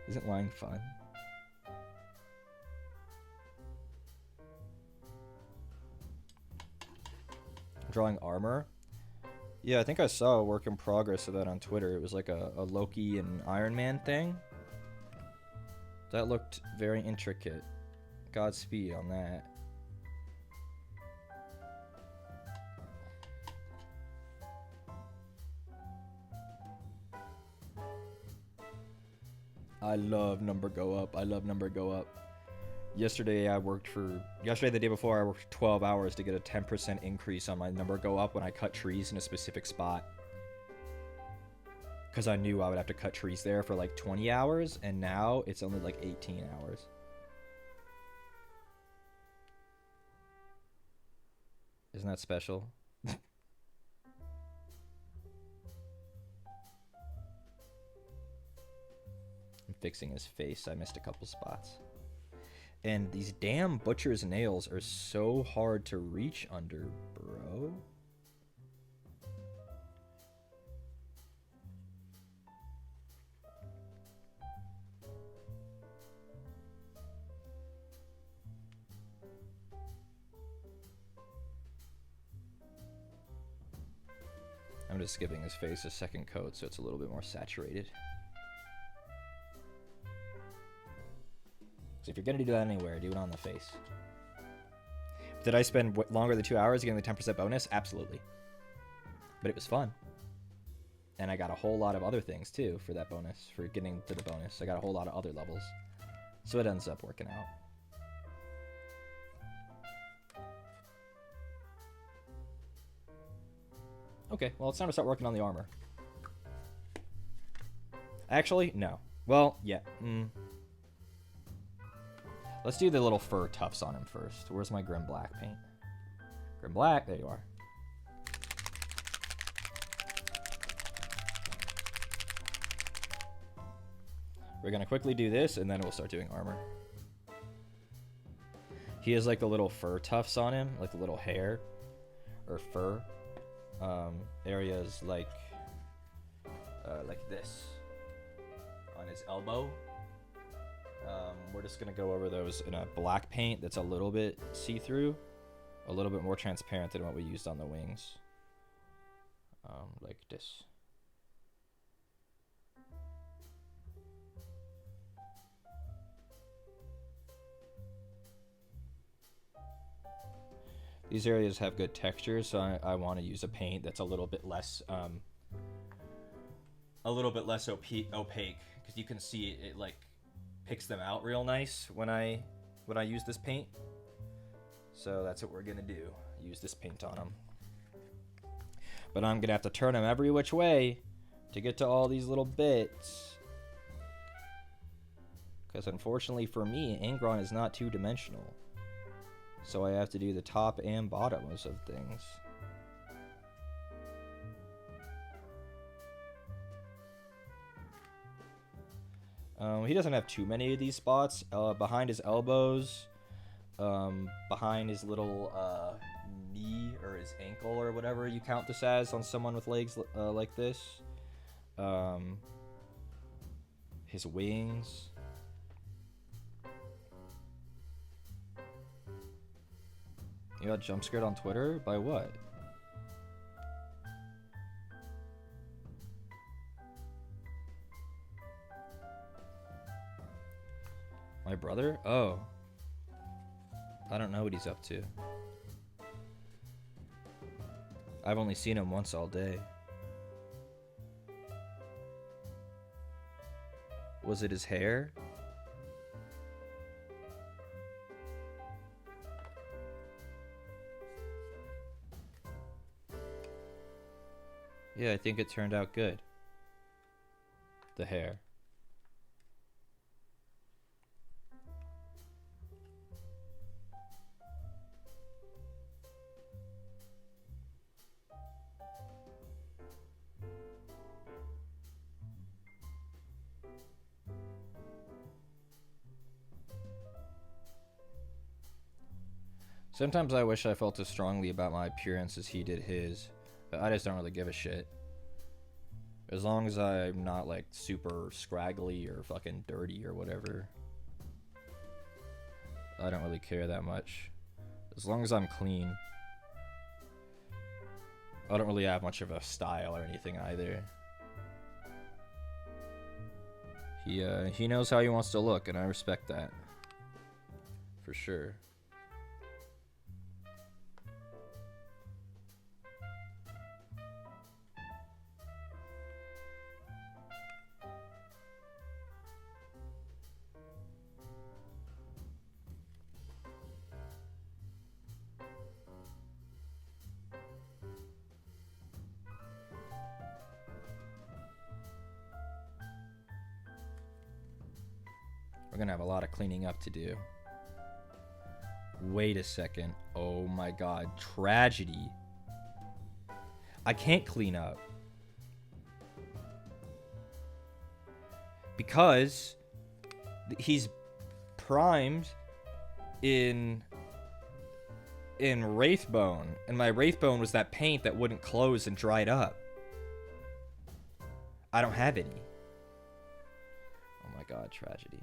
Isn't lying fun? Drawing armor. Yeah, I think I saw a work in progress of that on Twitter. It was like a Loki and Iron Man thing. That looked very intricate. Godspeed on that. I love number go up. I love number go up. Yesterday, the day before, I worked 12 hours to get a 10% increase on my number go up when I cut trees in a specific spot. Because I knew I would have to cut trees there for like 20 hours, and now it's only like 18 hours. Isn't that special? I'm fixing his face. I missed a couple spots. And these damn butcher's nails are so hard to reach under, bro. I'm just giving his face a second coat so it's a little bit more saturated. So if you're gonna do that anywhere, do it on the face. Did I spend longer than 2 hours getting the 10% bonus? Absolutely. But it was fun. And I got a whole lot of other things too for that bonus, for getting to the bonus. I got a whole lot of other levels. So it ends up working out. Okay, well, it's time to start working on the armor. Actually, no. Well, yeah. Let's do the little fur tufts on him first. Where's my Grim Black paint? Grim Black, there you are. We're gonna quickly do this, and then we'll start doing armor. He has like the little fur tufts on him, like the little hair or fur areas, like this on his elbow. We're just gonna go over those in a black paint that's a little bit see-through, a little bit more transparent than what we used on the wings, like this. These areas have good texture, so I want to use a paint that's a little bit less opaque, because you can see it like picks them out real nice when I use this paint. So that's what we're gonna do. Use this paint on them. But I'm gonna have to turn them every which way to get to all these little bits. Because unfortunately for me, Angron is not two-dimensional. So I have to do the top and bottoms of things. He doesn't have too many of these spots. Behind his elbows, behind his little knee or his ankle or whatever you count this as on someone with legs like this. His wings. You got jump scared on Twitter? By what? My brother? Oh. I don't know what he's up to. I've only seen him once all day. Was it his hair? Yeah, I think it turned out good. The hair. Sometimes I wish I felt as strongly about my appearance as he did his, but I just don't really give a shit. As long as I'm not like super scraggly or fucking dirty or whatever. I don't really care that much. As long as I'm clean. I don't really have much of a style or anything either. He knows how he wants to look, and I respect that. For sure. We're gonna have a lot of cleaning up to do. Wait a second. Oh my god. Tragedy. I can't clean up. Because he's primed in Wraithbone. And my Wraithbone was that paint that wouldn't close and dried up. I don't have any. Oh my god, tragedy.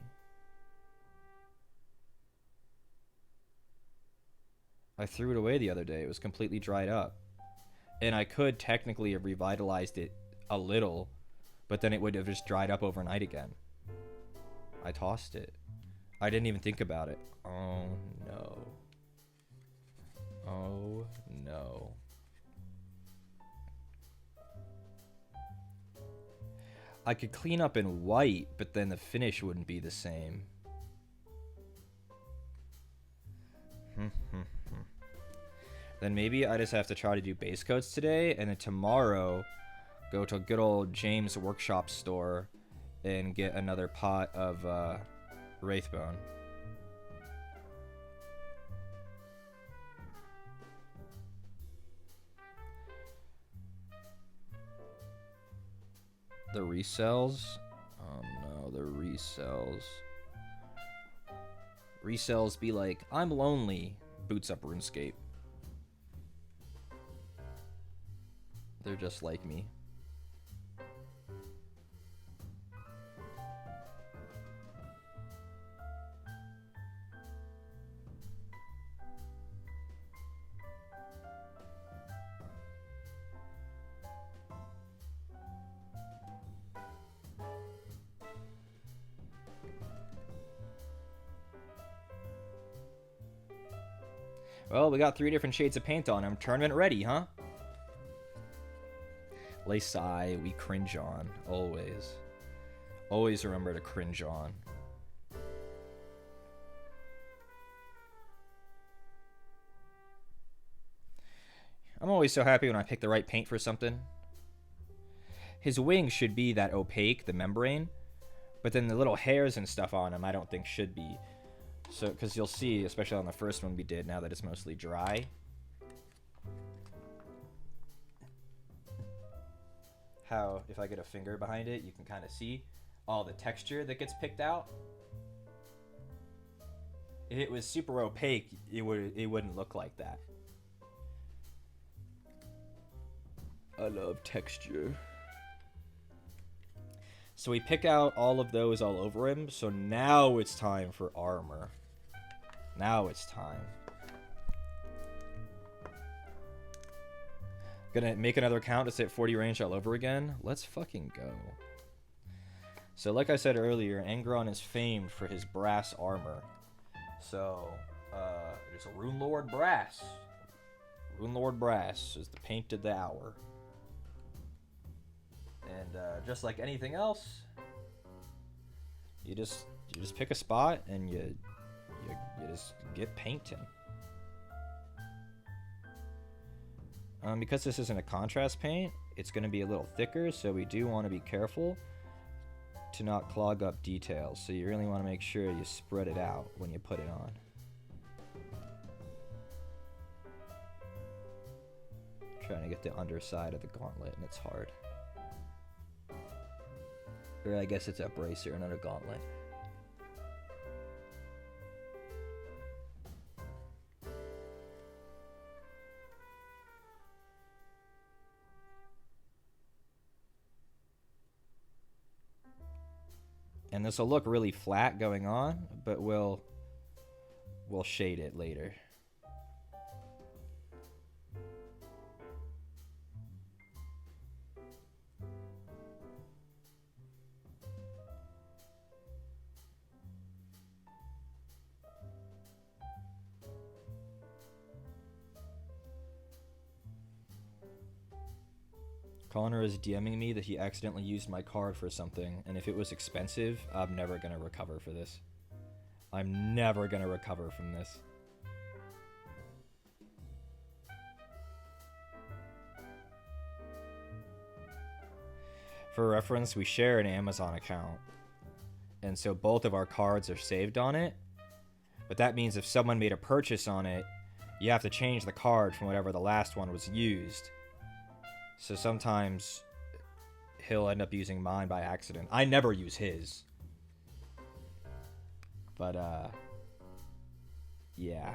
I threw it away the other day. It was completely dried up. And I could technically have revitalized it a little, but then it would have just dried up overnight again. I tossed it. I didn't even think about it. Oh no. Oh no. I could clean up in white, but then the finish wouldn't be the same. Then maybe I just have to try to do base coats today, and then tomorrow go to a good old James Workshop store and get another pot of Wraithbone. The resells? Oh no, the resells. Resells be like, I'm lonely, boots up RuneScape. They're just like me. Well, we got 3 different shades of paint on him. Tournament ready, huh? Lay sigh, we cringe on. Always. Always remember to cringe on. I'm always so happy when I pick the right paint for something. His wings should be that opaque, the membrane. But then the little hairs and stuff on him I don't think should be. So, because you'll see, especially on the first one we did, now that it's mostly dry. How, if I get a finger behind it, you can kind of see all the texture that gets picked out. If it was super opaque, it wouldn't look like that. I love texture. So we pick out all of those all over him. So now it's time for armor. Now it's time. Gonna make another count to say 40 range all over again. Let's fucking go. So like I said earlier, Angron is famed for his brass armor. So there's a Rune Lord Brass. Rune Lord Brass is the paint of the hour. And just like anything else, you just pick a spot and you just get painting. Because this isn't a contrast paint, it's going to be a little thicker, so we do want to be careful to not clog up details. So you really want to make sure you spread it out when you put it on. Trying to get the underside of the gauntlet, and it's hard. Or I guess it's a bracer, not a gauntlet. And this will look really flat going on, but we'll shade it later. Connor is DMing me that he accidentally used my card for something, and if it was expensive, I'm never gonna recover for this. I'm never gonna recover from this. For reference, we share an Amazon account, and so both of our cards are saved on it, but that means if someone made a purchase on it, you have to change the card from whatever the last one was used. So sometimes he'll end up using mine by accident. I never use his. But, yeah.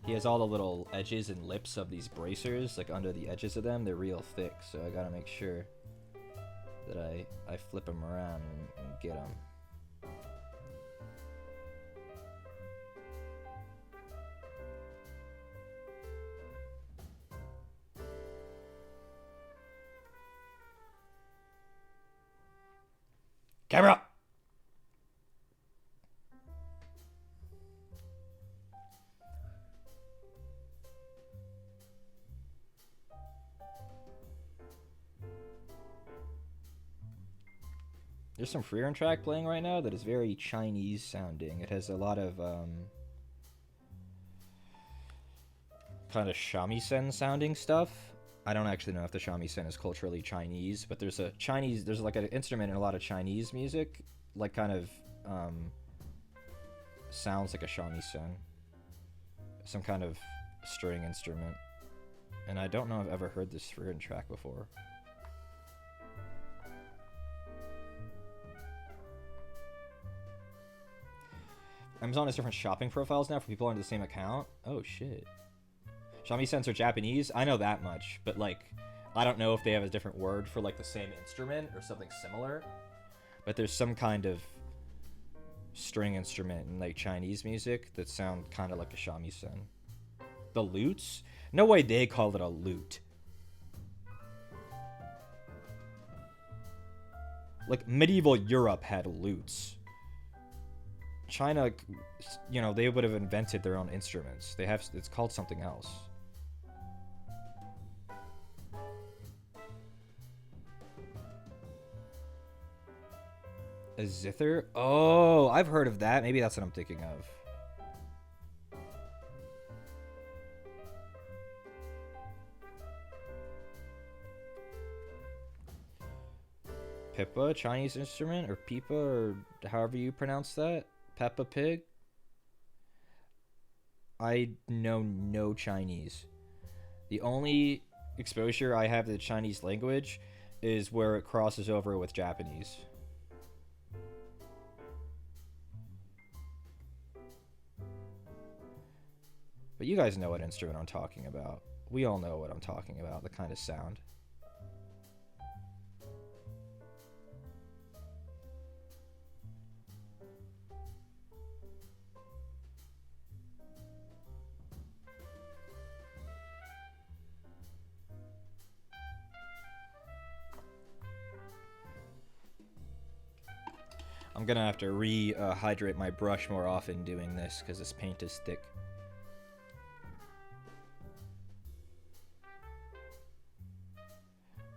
He has all the little edges and lips of these bracers, like under the edges of them. They're real thick, so I gotta make sure that I flip them around and get them. Camera! There's some freerun track playing right now that is very Chinese sounding. It has a lot of kind of shamisen sounding stuff. I don't actually know if the shamisen is culturally Chinese, but there's like an instrument in a lot of Chinese music, like kind of sounds like a shamisen, some kind of string instrument. And I don't know if I've ever heard this freerun track before. Amazon has different shopping profiles now for people under the same account. Oh shit. Shamisen are Japanese? I know that much, but like, I don't know if they have a different word for like the same instrument or something similar. But there's some kind of string instrument in like Chinese music that sound kind of like a shamisen. The lutes? No way they call it a lute. Like medieval Europe had lutes. China, you know, they would have invented their own instruments. They have, it's called something else. A zither? Oh, I've heard of that. Maybe that's what I'm thinking of. Pippa, Chinese instrument, or Pipa, or however you pronounce that. Peppa Pig? I know no Chinese. The only exposure I have to the Chinese language is where it crosses over with Japanese. But you guys know what instrument I'm talking about. We all know what I'm talking about, the kind of sound. I'm gonna have to rehydrate my brush more often doing this because this paint is thick.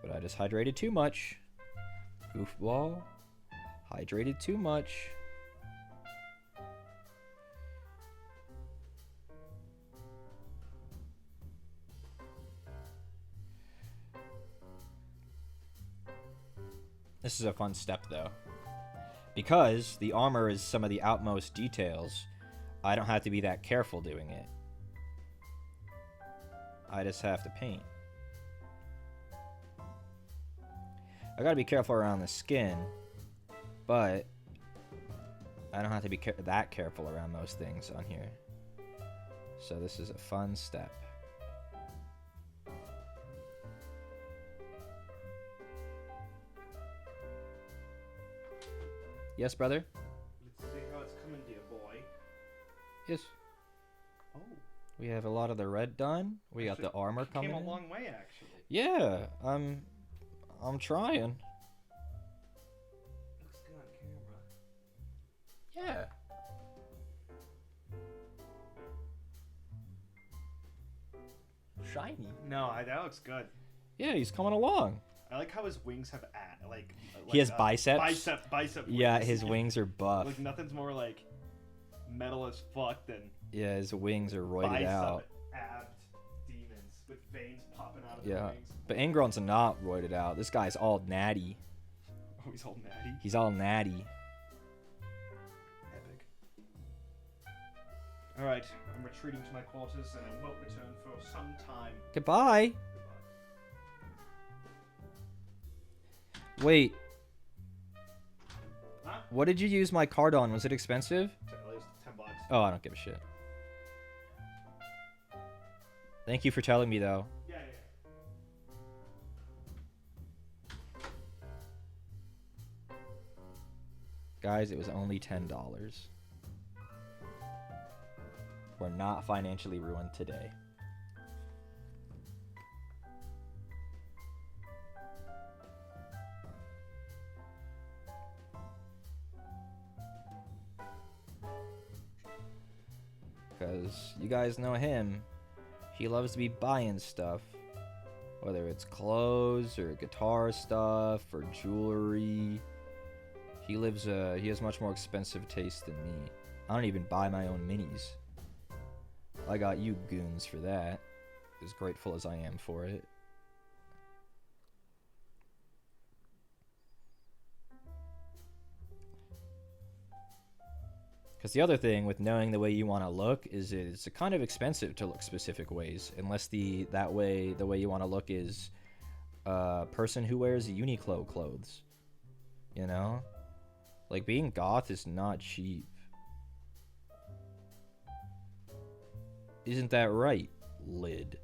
But I just hydrated too much. Goofball. Hydrated too much. This is a fun step though. Because the armor is some of the outmost details, I don't have to be that careful doing it. I just have to paint. I gotta be careful around the skin, But I don't have to be that careful around most things on here. So this is a fun step. Yes, brother? Let's see how it's coming, dear boy. Yes. Oh. We have a lot of the red done. We got the armor coming Came a in. long way, actually. Yeah, I'm trying. Looks good on camera. Yeah. Shiny. No, that looks good. Yeah, he's coming along. I like how his wings have He has biceps? Bicep. Yeah, wings. his wings are buff. Like nothing's more like metal as fuck than Yeah, his wings are roided bicep out. abbed demons with veins popping out of Yeah, their wings. but Ingron's not roided out. This guy's all natty. Oh, he's all natty. He's all natty. Epic. All right, I'm retreating to my quarters, and I won't return for some time. Goodbye. Goodbye. Wait, Huh? what did you use my card on? Was it expensive? At least $10. Oh, I don't give a shit. Thank you for telling me, though. Yeah. Guys, it was only $10. We're not financially ruined today. Because you guys know him. He loves to be buying stuff. Whether it's clothes or guitar stuff or jewelry. He has much more expensive taste than me. I don't even buy my own minis. I got you goons for that. As grateful as I am for it. Because the other thing with knowing the way you want to look is it's kind of expensive to look specific ways. Unless the way you want to look is a person who wears Uniqlo clothes. You know? Like, being goth is not cheap. Isn't that right, Lid?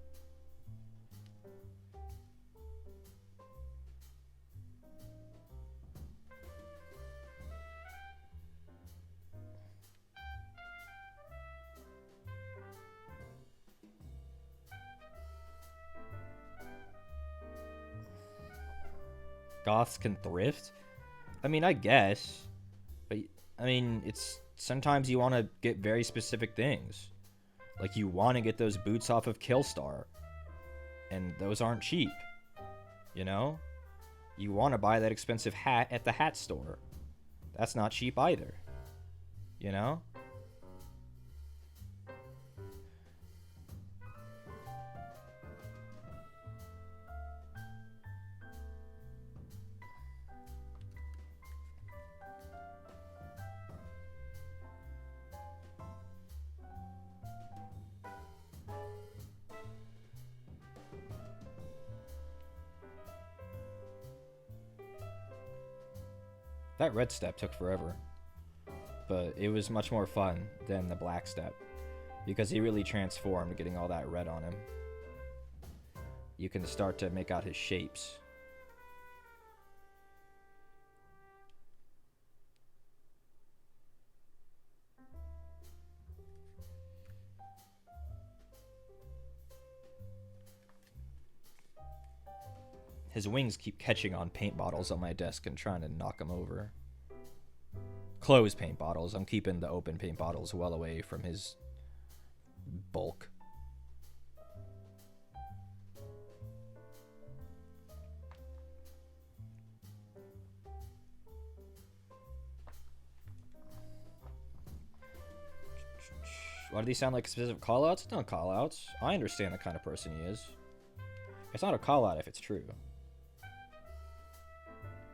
Goths can thrift? I mean, I guess. But, I mean, it's... Sometimes you want to get very specific things. Like, you want to get those boots off of Killstar. And those aren't cheap. You know? You want to buy that expensive hat at the hat store. That's not cheap either. You know? That red step took forever, but it was much more fun than the black step, because he really transformed getting all that red on him. You can start to make out his shapes. His wings keep catching on paint bottles on my desk and trying to knock them over. Closed paint bottles. I'm keeping the open paint bottles well away from his bulk. Why do these sound like specific callouts? It's not callouts. I understand the kind of person he is. It's not a callout if it's true.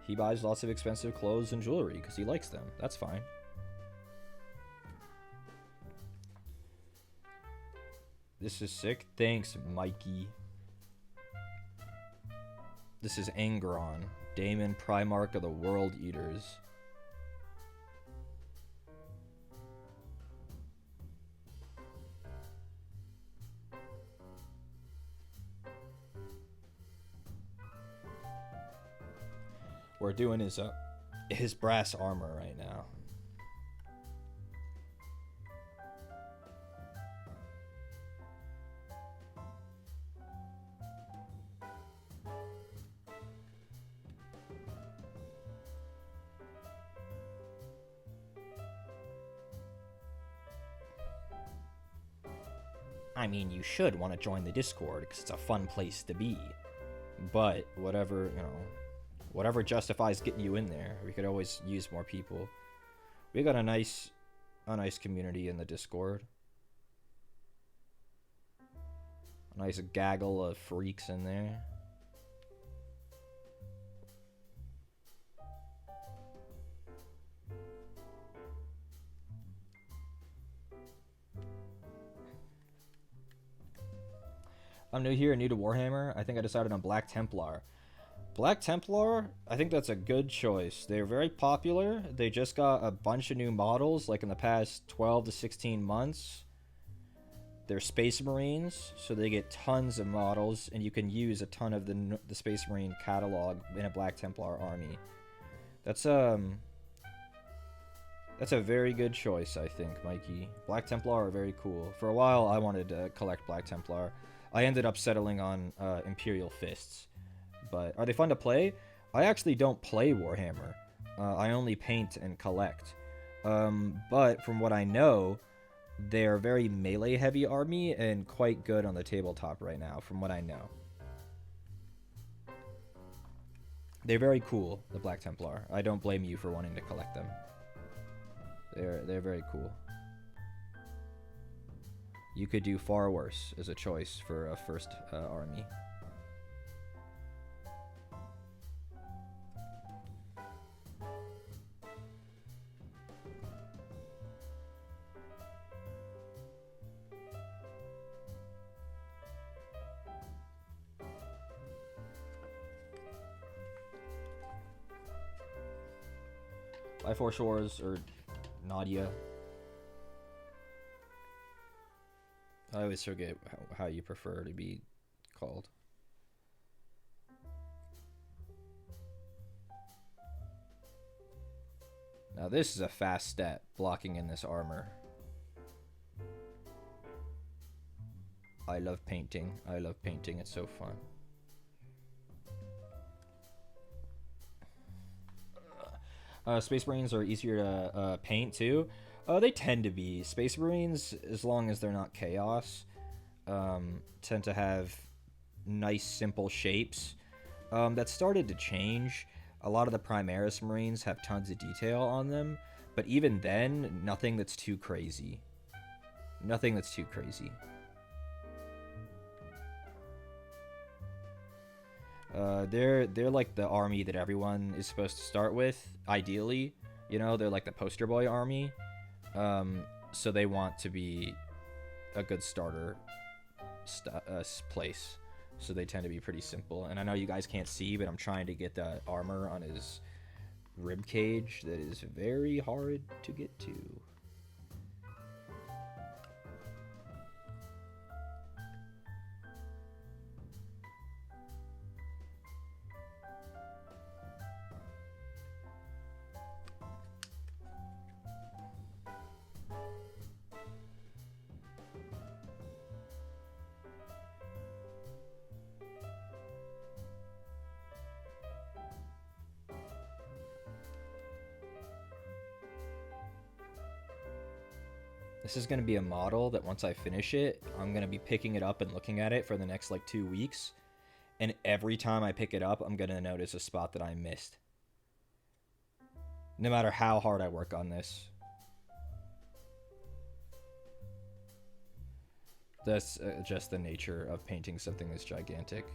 He buys lots of expensive clothes and jewelry because he likes them. That's fine. This is sick. Thanks, Mikey. This is Angron, Daemon Primarch of the World Eaters. we're doing his brass armor right now. I mean, you should want to join the Discord because it's a fun place to be. But whatever, whatever justifies getting you in there, we could always use more people. We got a nice community in the Discord. A nice gaggle of freaks in there. I'm new here, new to Warhammer. I think I decided on Black Templar. Black Templar, I think that's a good choice. They're very popular. They just got a bunch of new models, like in the past 12 to 16 months. They're Space Marines, so they get tons of models, and you can use a ton of the Space Marine catalog in a Black Templar army. That's a very good choice, I think, Mikey. Black Templar are very cool. For a while, I wanted to collect Black Templar. I ended up settling on Imperial Fists. But are they fun to play? I actually don't play Warhammer. I only paint and collect. But from what I know, they're a very melee-heavy army and quite good on the tabletop right now, from what I know. They're very cool, the Black Templar. I don't blame you for wanting to collect them. They're very cool. You could do far worse as a choice for a first army. Life Force Wars or Nadia. I always forget how you prefer to be called. Now this is a fast step, blocking in this armor. I love painting. I love painting. It's so fun. Space Marines are easier to paint too. They tend to be. Space Marines, as long as they're not chaos, tend to have nice, simple shapes. That started to change. A lot of the Primaris Marines have tons of detail on them, but even then, nothing that's too crazy. Nothing that's too crazy. They're like the army that everyone is supposed to start with, ideally. You know, they're like the poster boy army. So they want to be a good starter place. So they tend to be pretty simple. And I know you guys can't see, but I'm trying to get the armor on his rib cage that is very hard to get to. This is going to be a model that once I finish it, I'm going to be picking it up and looking at it for the next like 2 weeks. And every time I pick it up, I'm going to notice a spot that I missed. No matter how hard I work on this. That's just the nature of painting something that's gigantic.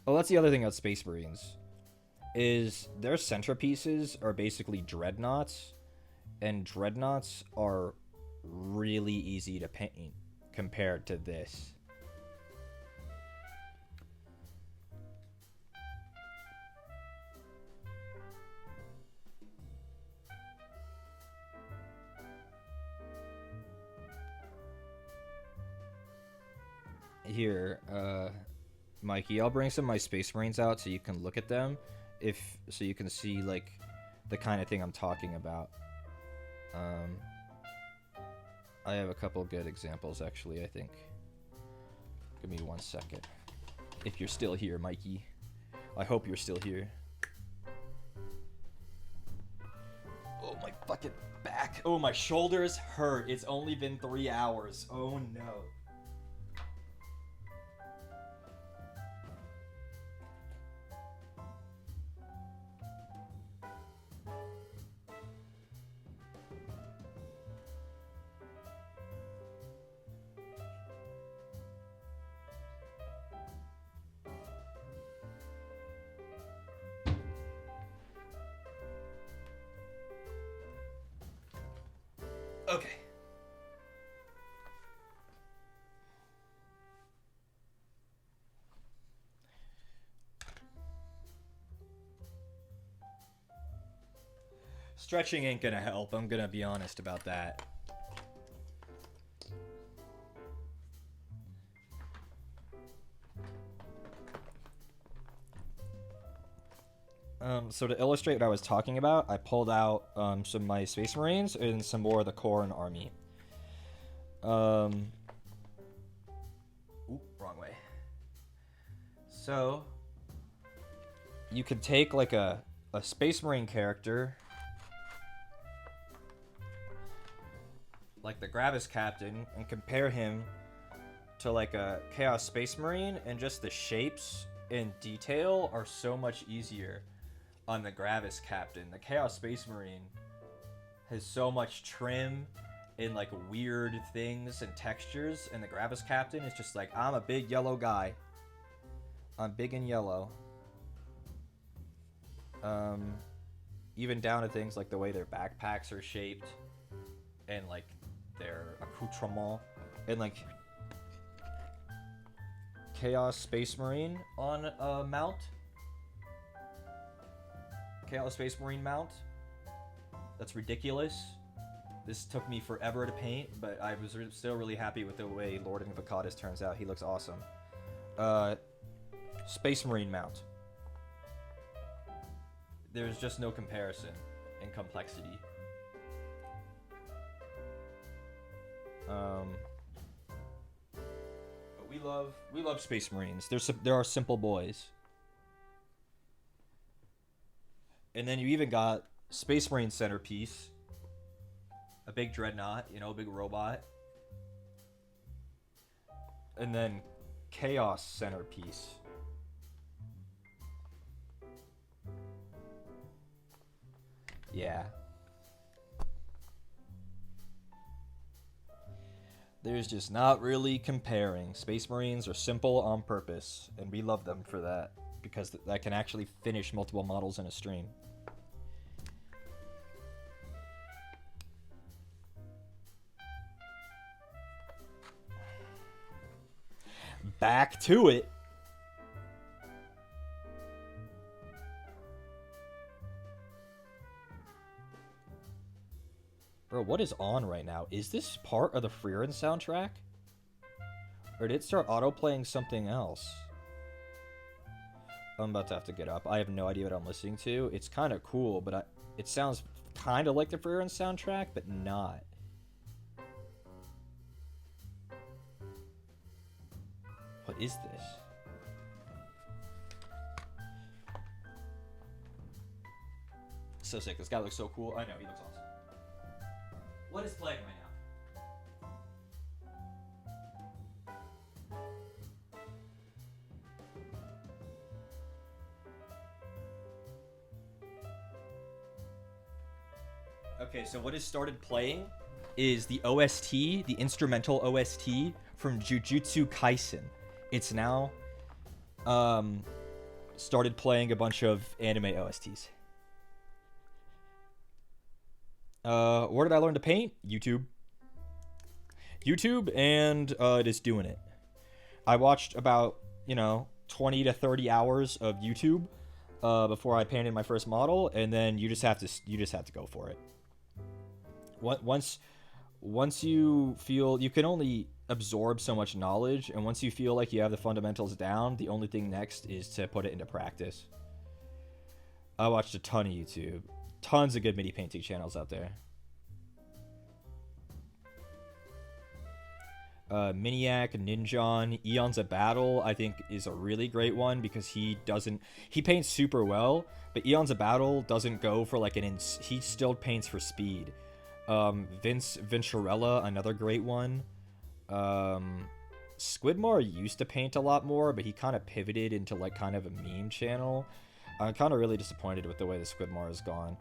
Well, that's the other thing about Space Marines, is their centerpieces are basically dreadnoughts, and dreadnoughts are really easy to paint compared to this. Here, Mikey, I'll bring some of my Space Marines out so you can look at them, so you can see like the kind of thing I'm talking about. I have a couple good examples actually, I think. Give me 1 second. If you're still here, Mikey. I hope you're still here. Oh, my fucking back. Oh, my shoulders hurt. It's only been 3 hours. Oh no. Okay. Stretching ain't gonna help, I'm gonna be honest about that. So to illustrate what I was talking about, I pulled out some of my Space Marines and some more of the Corps and Army. Wrong way. So you could take like a Space Marine character, like the Gravis Captain, and compare him to like a Chaos Space Marine, and just the shapes and detail are so much easier on the Gravis Captain. The Chaos Space Marine has so much trim and like weird things and textures, and the Gravis Captain is just like, I'm a big yellow guy. I'm big and yellow. Even down to things like the way their backpacks are shaped and like their accoutrement, and like Chaos Space Marine on a mount. Chaos Space Marine mount. That's ridiculous. This took me forever to paint, but I was still really happy with the way Lord Invocatus turns out. He looks awesome. Space Marine mount. There's just no comparison in complexity. But we love Space Marines. There are simple boys. And then you even got Space Marine centerpiece, a big dreadnought, you know, a big robot. And then Chaos centerpiece. Yeah. There's just not really comparing. Space Marines are simple on purpose, and we love them for that, because that can actually finish multiple models in a stream. Back to it. Bro, what is on right now? Is this part of the Freerin soundtrack? Or did it start auto-playing something else? I'm about to have to get up. I have no idea what I'm listening to. It's kind of cool, but it sounds kind of like the Freerin soundtrack, but not. What is this? So sick. This guy looks so cool. I know, he looks awesome. What is playing right now? Okay, so what has started playing is the OST, the instrumental OST from Jujutsu Kaisen. It's now started playing a bunch of anime OSTs. Where did I learn to paint? YouTube. YouTube, and it is doing it. I watched about, 20 to 30 hours of YouTube before I painted my first model, and then you just have to go for it. Once you feel, you can only absorb so much knowledge, and once you feel like you have the fundamentals down, the only thing next is to put it into practice. I watched a ton of YouTube. Tons of good MIDI painting channels out there. Miniac, Ninjon, Eons of Battle, I think is a really great one because he paints super well, but Eons of Battle doesn't go for like he still paints for speed. Vince Venturella, another great one. Squidmar used to paint a lot more, but he kind of pivoted into like kind of a meme channel. I'm kind of really disappointed with the way the Squidmar has gone.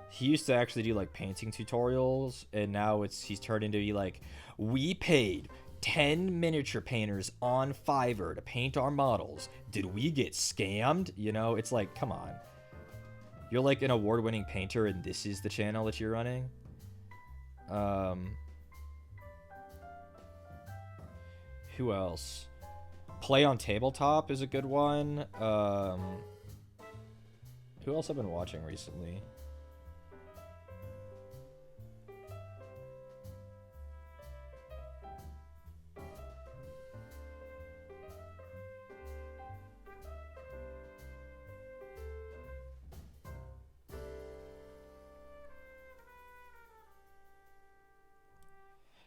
He used to actually do like painting tutorials, and now he's turned into be like, we paid 10 miniature painters on Fiverr to paint our models. Did we get scammed? You know, it's like, come on. You're like an award-winning painter, and this is the channel that you're running? Who else? Play on Tabletop is a good one. Who else I've been watching recently?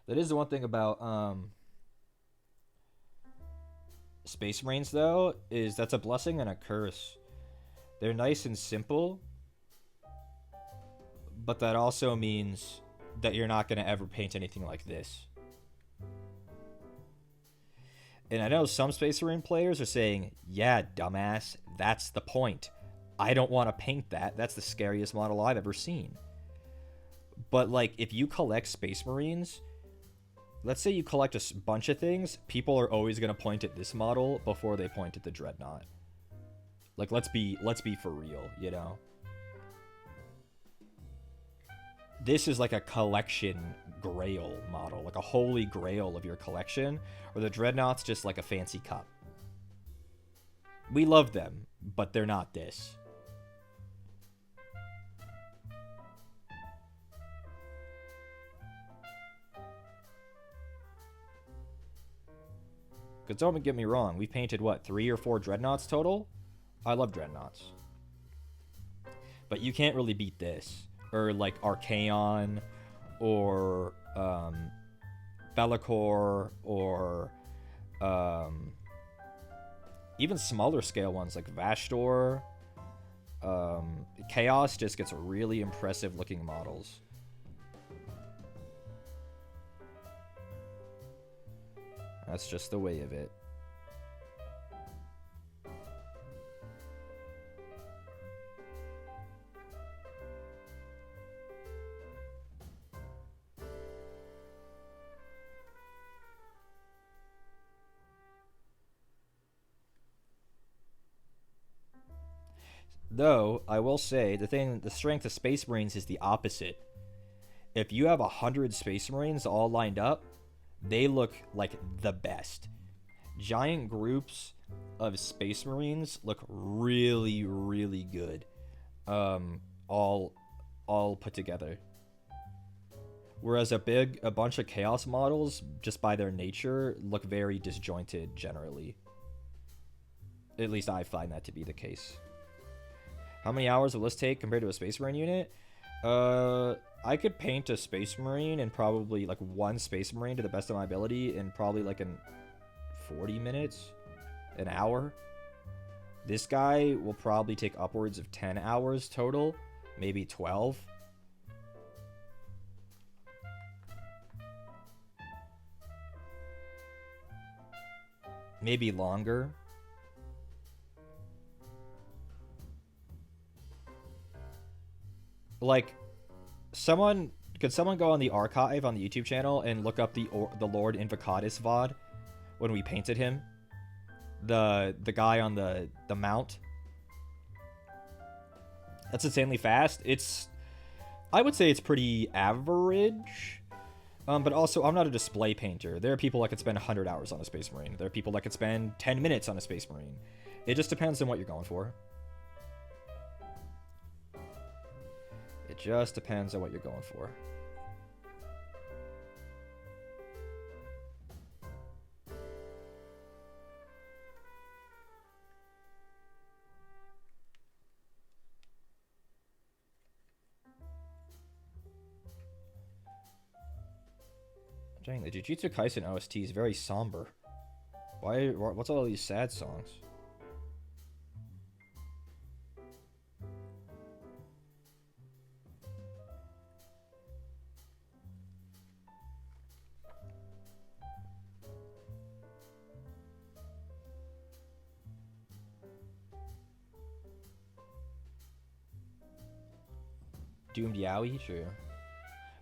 That is the one thing about Space Marines, though, is that's a blessing and a curse. They're nice and simple, but that also means that you're not going to ever paint anything like this. And I know some Space Marine players are saying, yeah, dumbass, that's the point. I don't want to paint that. That's the scariest model I've ever seen. But, like, if you collect Space Marines, let's say you collect a bunch of things, people are always going to point at this model before they point at the Dreadnought. Like, let's be for real, you know? This is like a collection grail model, like a holy grail of your collection, where the Dreadnought's just like a fancy cup. We love them, but they're not this. Because don't get me wrong, we painted, what, 3 or 4 Dreadnoughts total? I love Dreadnoughts. But you can't really beat this. Or, like, Archaon, or, Be'lakor, or, even smaller scale ones, like Vashdor. Chaos just gets really impressive looking models. That's just the way of it. Though, I will say, the strength of Space Marines is the opposite. If you have 100 Space Marines all lined up, they look like the best. Giant groups of Space Marines look really, really good. All put together. Whereas a bunch of Chaos models, just by their nature, look very disjointed generally. At least I find that to be the case. How many hours will this take compared to a Space Marine unit? I could paint a Space Marine and probably like one Space Marine to the best of my ability in probably like in 40 minutes, an hour. This guy will probably take upwards of 10 hours total, maybe 12. Maybe longer. Like, could someone go on the archive on the YouTube channel and look up the Lord Invocatus VOD when we painted him? The guy on the mount. That's insanely fast. I would say it's pretty average. But also, I'm not a display painter. There are people that could spend 100 hours on a Space Marine. There are people that could spend 10 minutes on a Space Marine. It just depends on what you're going for. It just depends on what you're going for. Dang, the Jujutsu Kaisen OST is very somber. What's all these sad songs? Doomed Yaoi? True.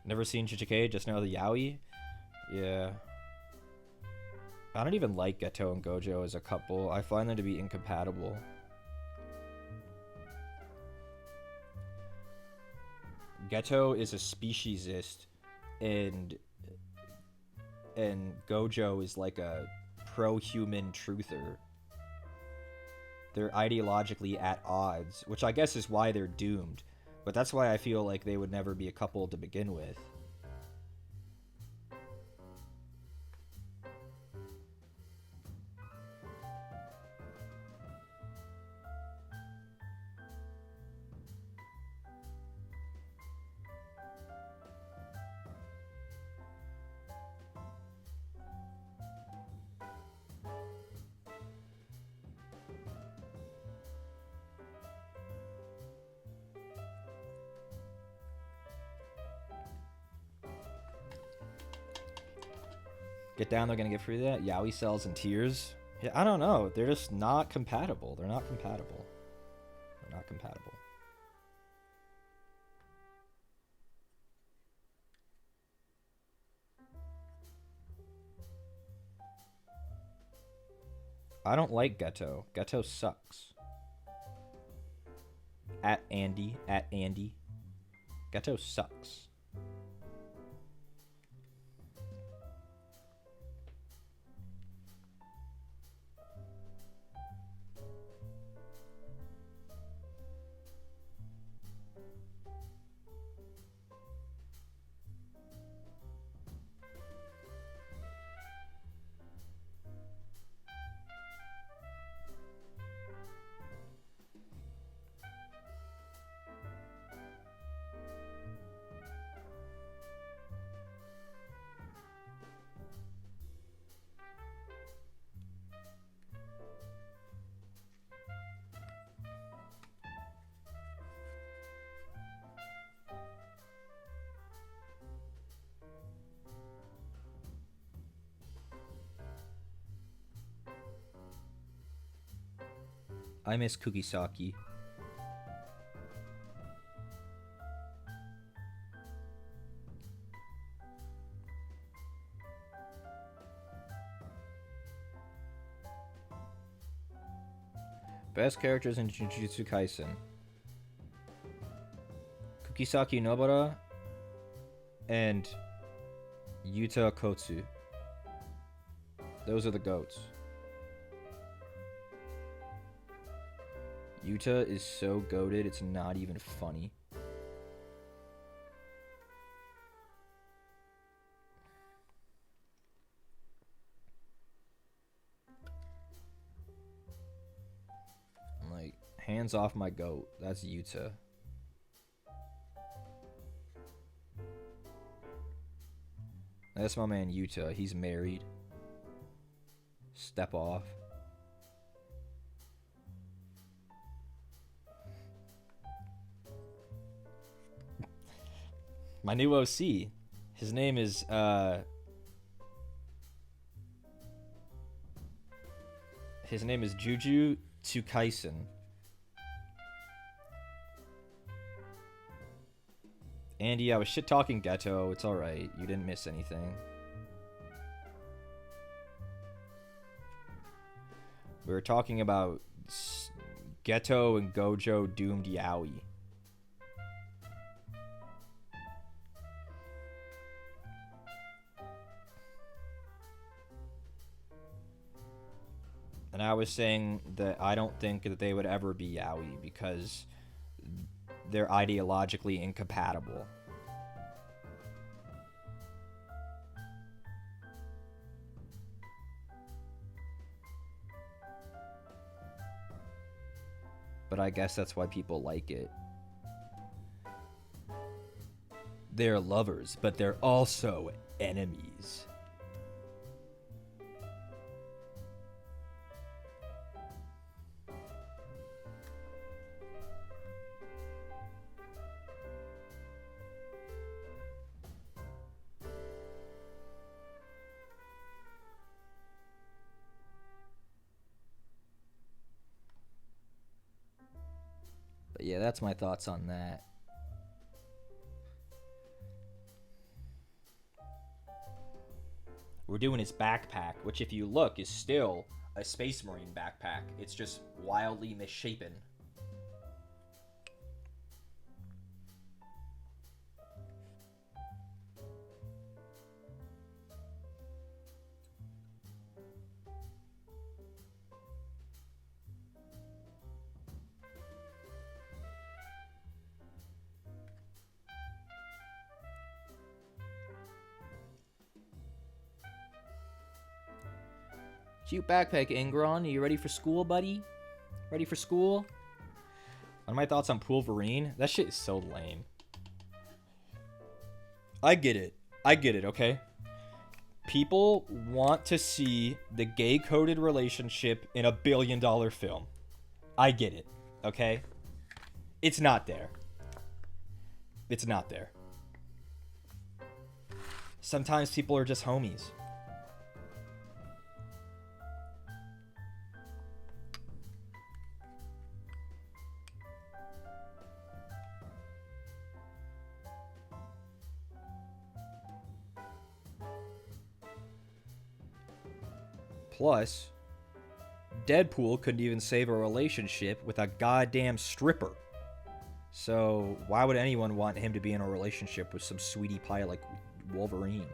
Never seen Chichike, just know the Yaoi? Yeah. I don't even like Geto and Gojo as a couple. I find them to be incompatible. Geto is a speciesist, and Gojo is like a pro-human truther. They're ideologically at odds, which I guess is why they're doomed. But that's why I feel like they would never be a couple to begin with. Get down, they're gonna get free of that. Yaoi cells and tears. Yeah, I don't know. They're just not compatible. They're not compatible. They're not compatible. I don't like Geto. Geto sucks. At Andy. Geto sucks. I miss Kugisaki. Best characters in Jujutsu Kaisen. Kugisaki Nobara and Yuta Kotsu. Those are the GOATs. Yuta is so goated, it's not even funny. Like, hands off my goat. That's Yuta. That's my man Yuta. He's married. Step off. My new OC. His name is Juju Tsukaisen. Andy, I was shit talking Geto. It's alright. You didn't miss anything. We were talking about Geto and Gojo doomed Yaoi. And I was saying that I don't think that they would ever be Yaoi because they're ideologically incompatible. But I guess that's why people like it. They're lovers, but they're also enemies. yeah, that's my thoughts on that. We're doing his backpack, which if you look is still a Space Marine backpack. It's just wildly misshapen. Cute backpack, Ingron. Are you ready for school, buddy? Ready for school? What are my thoughts on Wolverine? That shit is so lame. I get it, okay? People want to see the gay-coded relationship in a billion-dollar film. I get it, okay? It's not there. It's not there. Sometimes people are just homies. Plus, Deadpool couldn't even save a relationship with a goddamn stripper. So why would anyone want him to be in a relationship with some sweetie pie like Wolverine?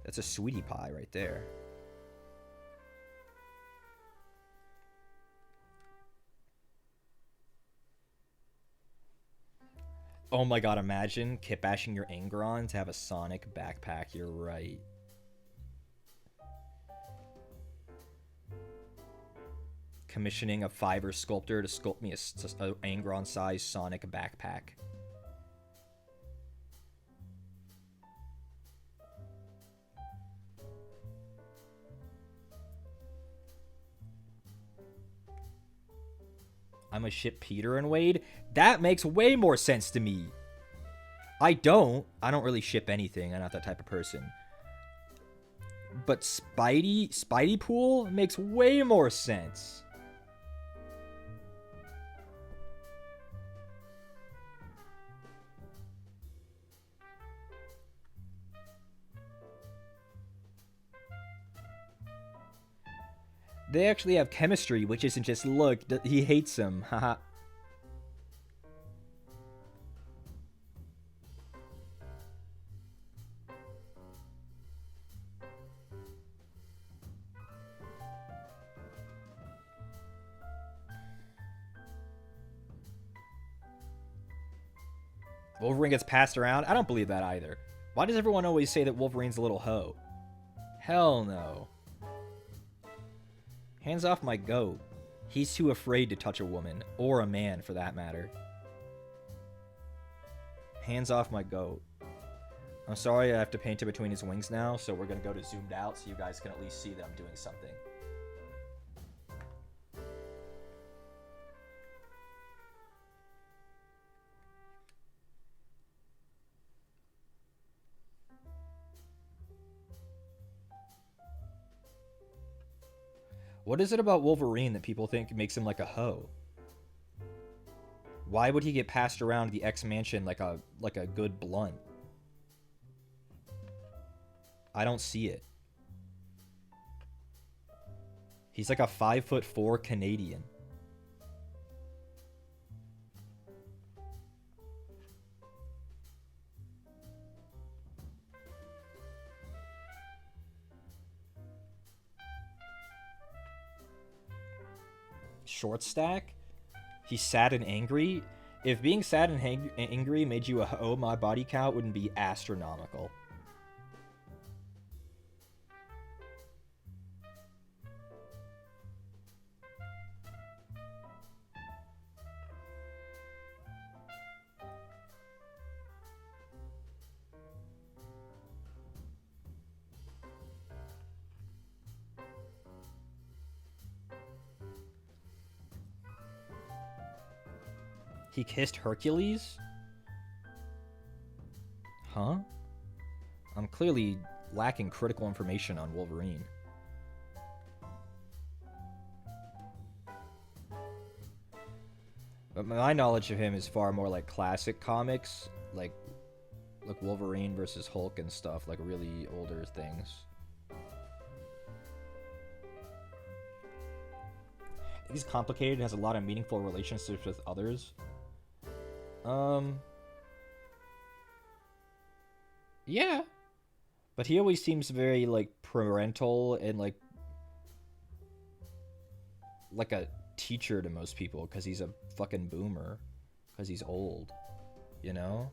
That's a sweetie pie right there. Oh my god, imagine kit bashing your Angron to have a Sonic backpack. You're right. Commissioning a fiber sculptor to sculpt me a Angron-sized Sonic backpack. I'm a ship Peter and Wade? That makes way more sense to me. I don't really ship anything. I'm not that type of person. But Spidey Pool makes way more sense. They actually have chemistry, which isn't just, look, he hates him, haha. Wolverine gets passed around? I don't believe that either. Why does everyone always say that Wolverine's a little hoe? Hell no. Hands off my goat. He's too afraid to touch a woman, or a man for that matter. Hands off my goat. I'm sorry I have to paint it between his wings now, so we're gonna go to zoomed out so you guys can at least see that I'm doing something. What is it about Wolverine that people think makes him like a hoe? Why would he get passed around the X-Mansion like a good blunt? I don't see it. He's like a 5'4" Canadian. Short stack? He's sad and angry? If being sad and angry made you a hoe, my body count wouldn't be astronomical. He kissed Hercules? Huh? I'm clearly lacking critical information on Wolverine. But my knowledge of him is far more like classic comics, like Wolverine versus Hulk and stuff, like really older things. He's complicated, has a lot of meaningful relationships with others. Yeah. But he always seems very, like, parental and, like a teacher to most people, because he's a fucking boomer. Because he's old. You know?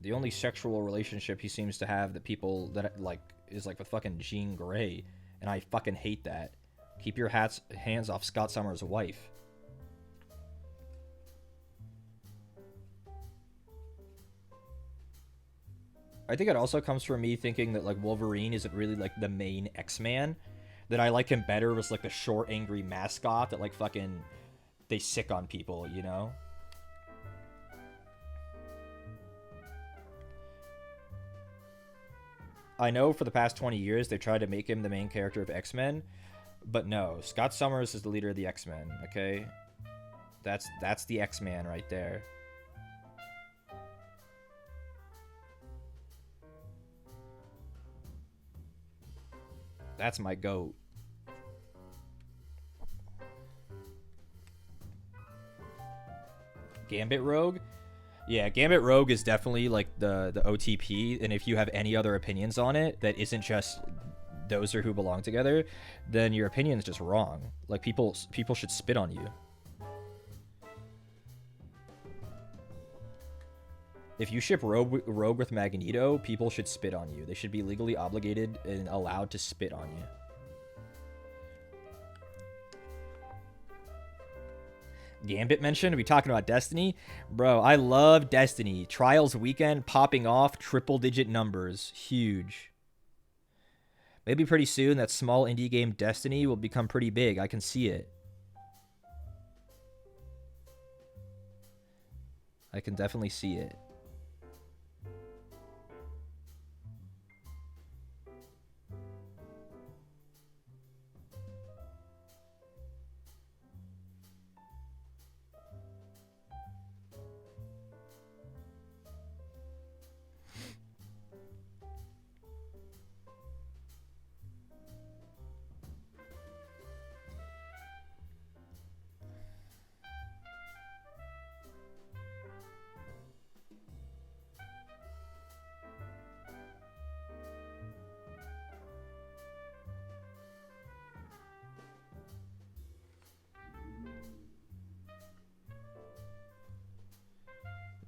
The only sexual relationship he seems to have that people that, like, is, like, with fucking Jean Grey. And I fucking hate that. Keep your hands off Scott Summers' wife. I think it also comes from me thinking that, like, Wolverine isn't really, like, the main X-Man. That I like him better as, like, the short, angry mascot that, like, fucking... they sick on people, you know? I know for the past 20 years they tried to make him the main character of X-Men, but no, Scott Summers is the leader of the X-Men, okay? That's the X-Man right there. That's my goat. Gambit Rogue? Yeah, Gambit Rogue is definitely like the OTP, and if you have any other opinions on it that isn't just those are who belong together, then your opinion is just wrong. Like people should spit on you. If you ship Rogue with Magneto, people should spit on you. They should be legally obligated and allowed to spit on you. Gambit mentioned, are we talking about Destiny? Bro, I love Destiny. Trials weekend popping off triple-digit numbers. Huge. Maybe pretty soon that small indie game Destiny will become pretty big. I can see it. I can definitely see it.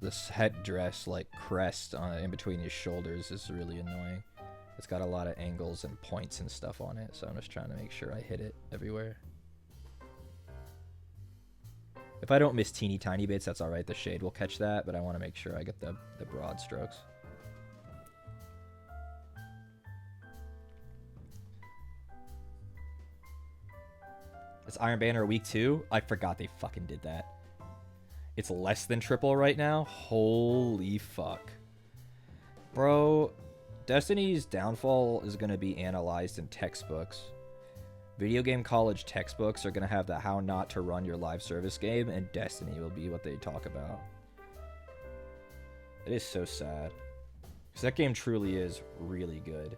This headdress, like, crest in between his shoulders is really annoying. It's got a lot of angles and points and stuff on it, so I'm just trying to make sure I hit it everywhere. If I don't miss teeny tiny bits, that's alright. The shade will catch that, but I want to make sure I get the broad strokes. It's Iron Banner week 2? I forgot they fucking did that. It's less than triple right now? Holy fuck. Bro, Destiny's downfall is going to be analyzed in textbooks. Video game college textbooks are going to have the how not to run your live service game, and Destiny will be what they talk about. It is so sad. Because that game truly is really good.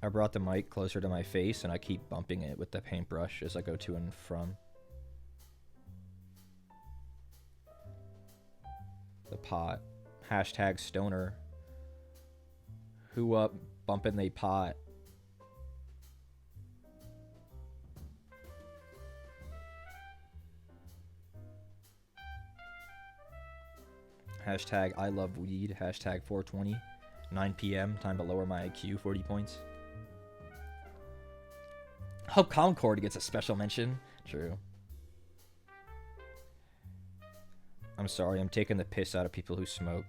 I brought the mic closer to my face and I keep bumping it with the paintbrush as I go to and from. The pot. Hashtag stoner. Who up bumping they pot? Hashtag I love weed. Hashtag 420. 9 p.m. Time to lower my IQ 40 points. Hope Concord gets a special mention. True. I'm sorry, I'm taking the piss out of people who smoke.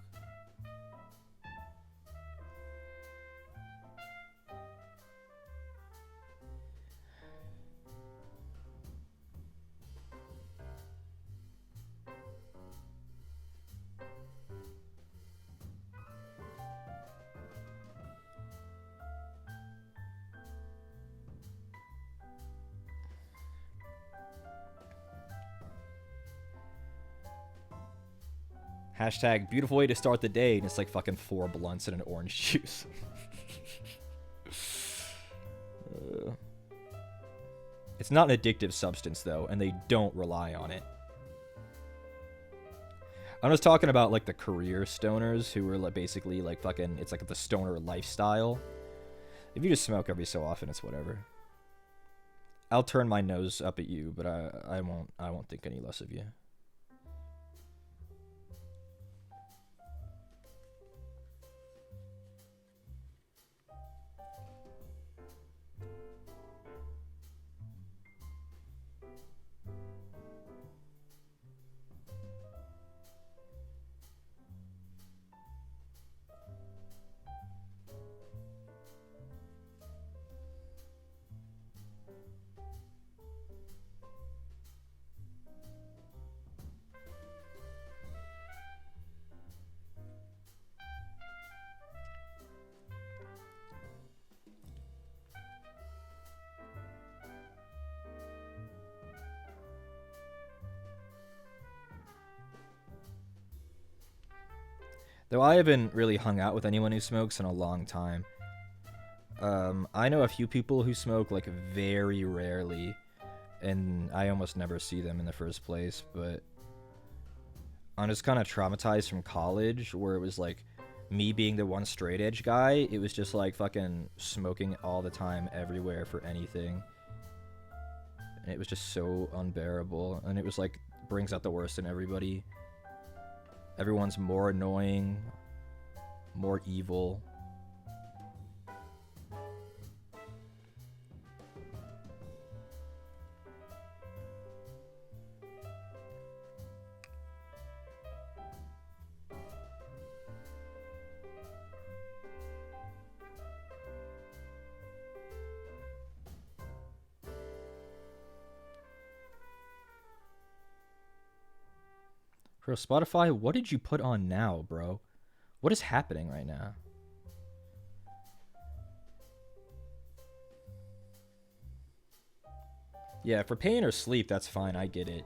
Hashtag beautiful way to start the day, and it's like fucking 4 blunts and an orange juice. It's not an addictive substance, though, and they don't rely on it. I'm just talking about, like, the career stoners who are, like, basically, like, fucking... It's, like, the stoner lifestyle. If you just smoke every so often, it's whatever. I'll turn my nose up at you, but I won't think any less of you. Though I haven't really hung out with anyone who smokes in a long time. I know a few people who smoke, like, very rarely, and I almost never see them in the first place, but I'm just kind of traumatized from college, where it was, like, me being the one straight edge guy, it was just, like, fucking smoking all the time, everywhere, for anything. And it was just so unbearable, and it was, like, brings out the worst in everybody. Everyone's more annoying, more evil. Bro, Spotify, what did you put on now, bro? What is happening right now? Yeah, for pain or sleep, that's fine. I get it.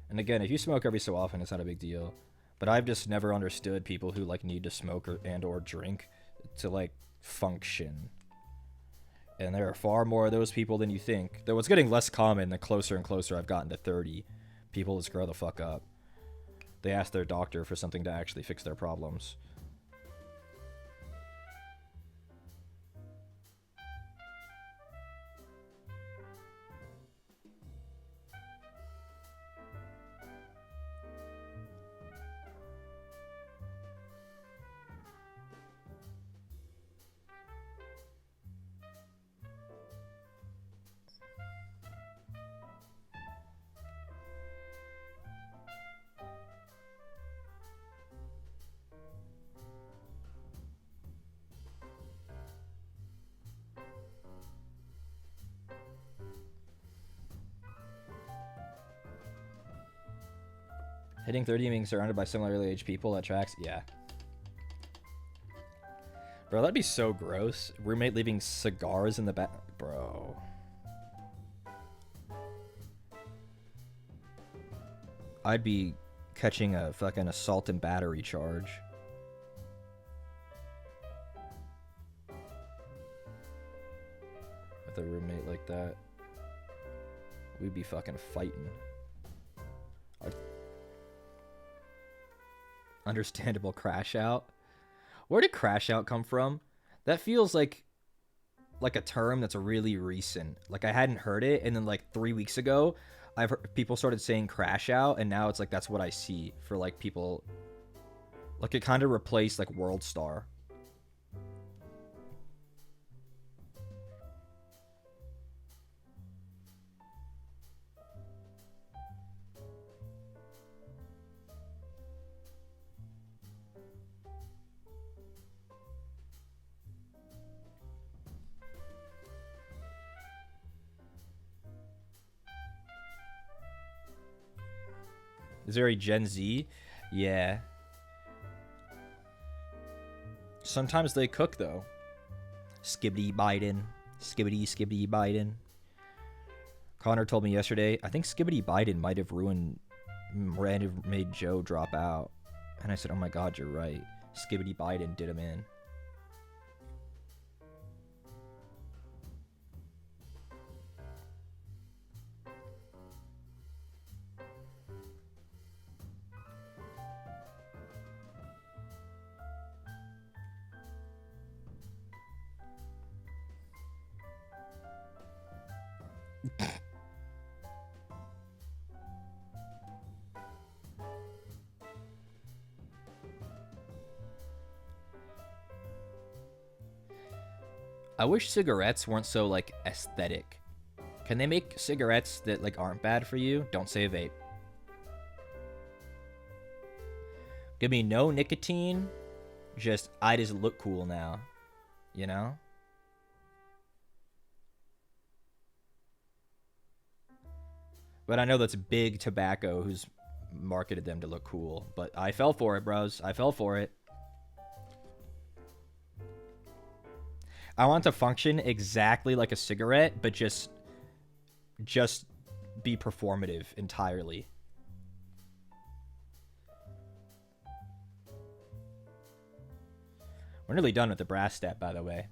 And again, if you smoke every so often, it's not a big deal. But I've just never understood people who, like, need to smoke or drink to, like, function. And there are far more of those people than you think. Though it's getting less common the closer and closer I've gotten to 30. People just grow the fuck up. They ask their doctor for something to actually fix their problems. Hitting 30 and being surrounded by similarly aged people, that tracks? Yeah. Bro, that'd be so gross. Roommate leaving cigars in the back. Bro. I'd be catching a fucking assault and battery charge. With a roommate like that. We'd be fucking fighting. Understandable crash out. Where did crash out come from? That feels like a term that's really recent. Like, I hadn't heard it, and then like 3 weeks ago I've heard people started saying crash out, and now it's like that's what I see for like people. Like, it kind of replaced like World Star. Is there a Gen Z? Yeah. Sometimes they cook, though. Skibbity Biden. Skibbity Biden. Connor told me yesterday, I think Skibbity Biden might have made Joe drop out. And I said, oh my god, you're right. Skibbity Biden did him in. I wish cigarettes weren't so, like, aesthetic. Can they make cigarettes that, like, aren't bad for you? Don't say vape. Give me no nicotine. Just, I just look cool now. You know? But I know that's big tobacco who's marketed them to look cool. But I fell for it, bros. I fell for it. I want to function exactly like a cigarette, but just be performative entirely. We're nearly done with the brass step, by the way.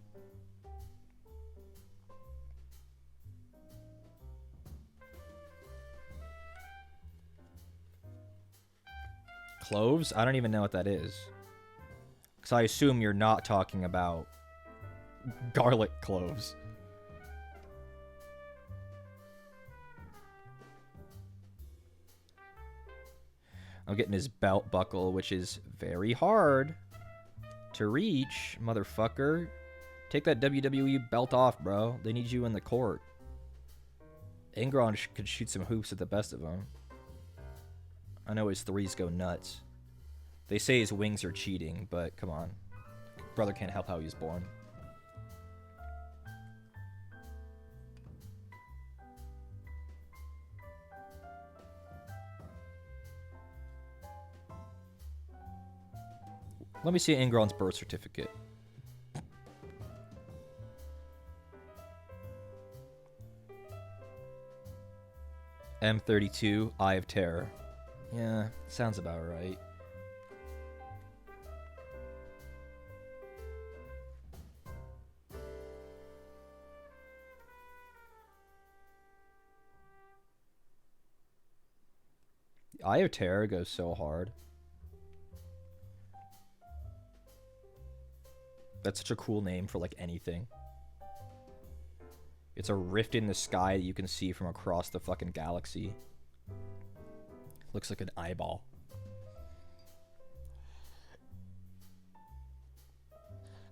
Cloves? I don't even know what that is. Because I assume you're not talking about garlic cloves. I'm getting his belt buckle, which is very hard to reach, motherfucker. Take that WWE belt off, bro. They need you in the court. Ingron could shoot some hoops at the best of them. I know his threes go nuts. They say his wings are cheating, but come on. Brother can't help how he was born. Let me see Ingron's birth certificate. M32, Eye of Terror. Yeah, sounds about right. The Eye of Terror goes so hard. That's such a cool name for, like, anything. It's a rift in the sky that you can see from across the fucking galaxy. Looks like an eyeball.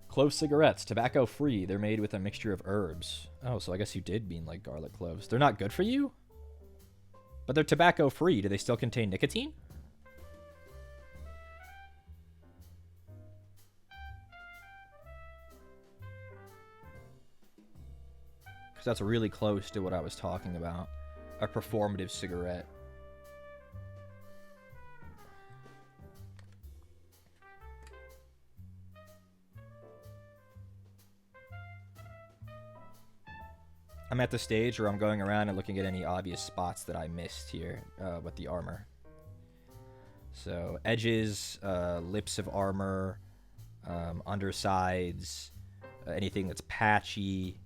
Clove cigarettes, tobacco free. They're made with a mixture of herbs. Oh, so I guess you did mean, like, garlic cloves. They're not good for you? But they're tobacco free. Do they still contain nicotine? That's really close to what I was talking about. A performative cigarette. I'm at the stage where I'm going around and looking at any obvious spots that I missed here with the armor. So edges, lips of armor, undersides, anything that's patchy.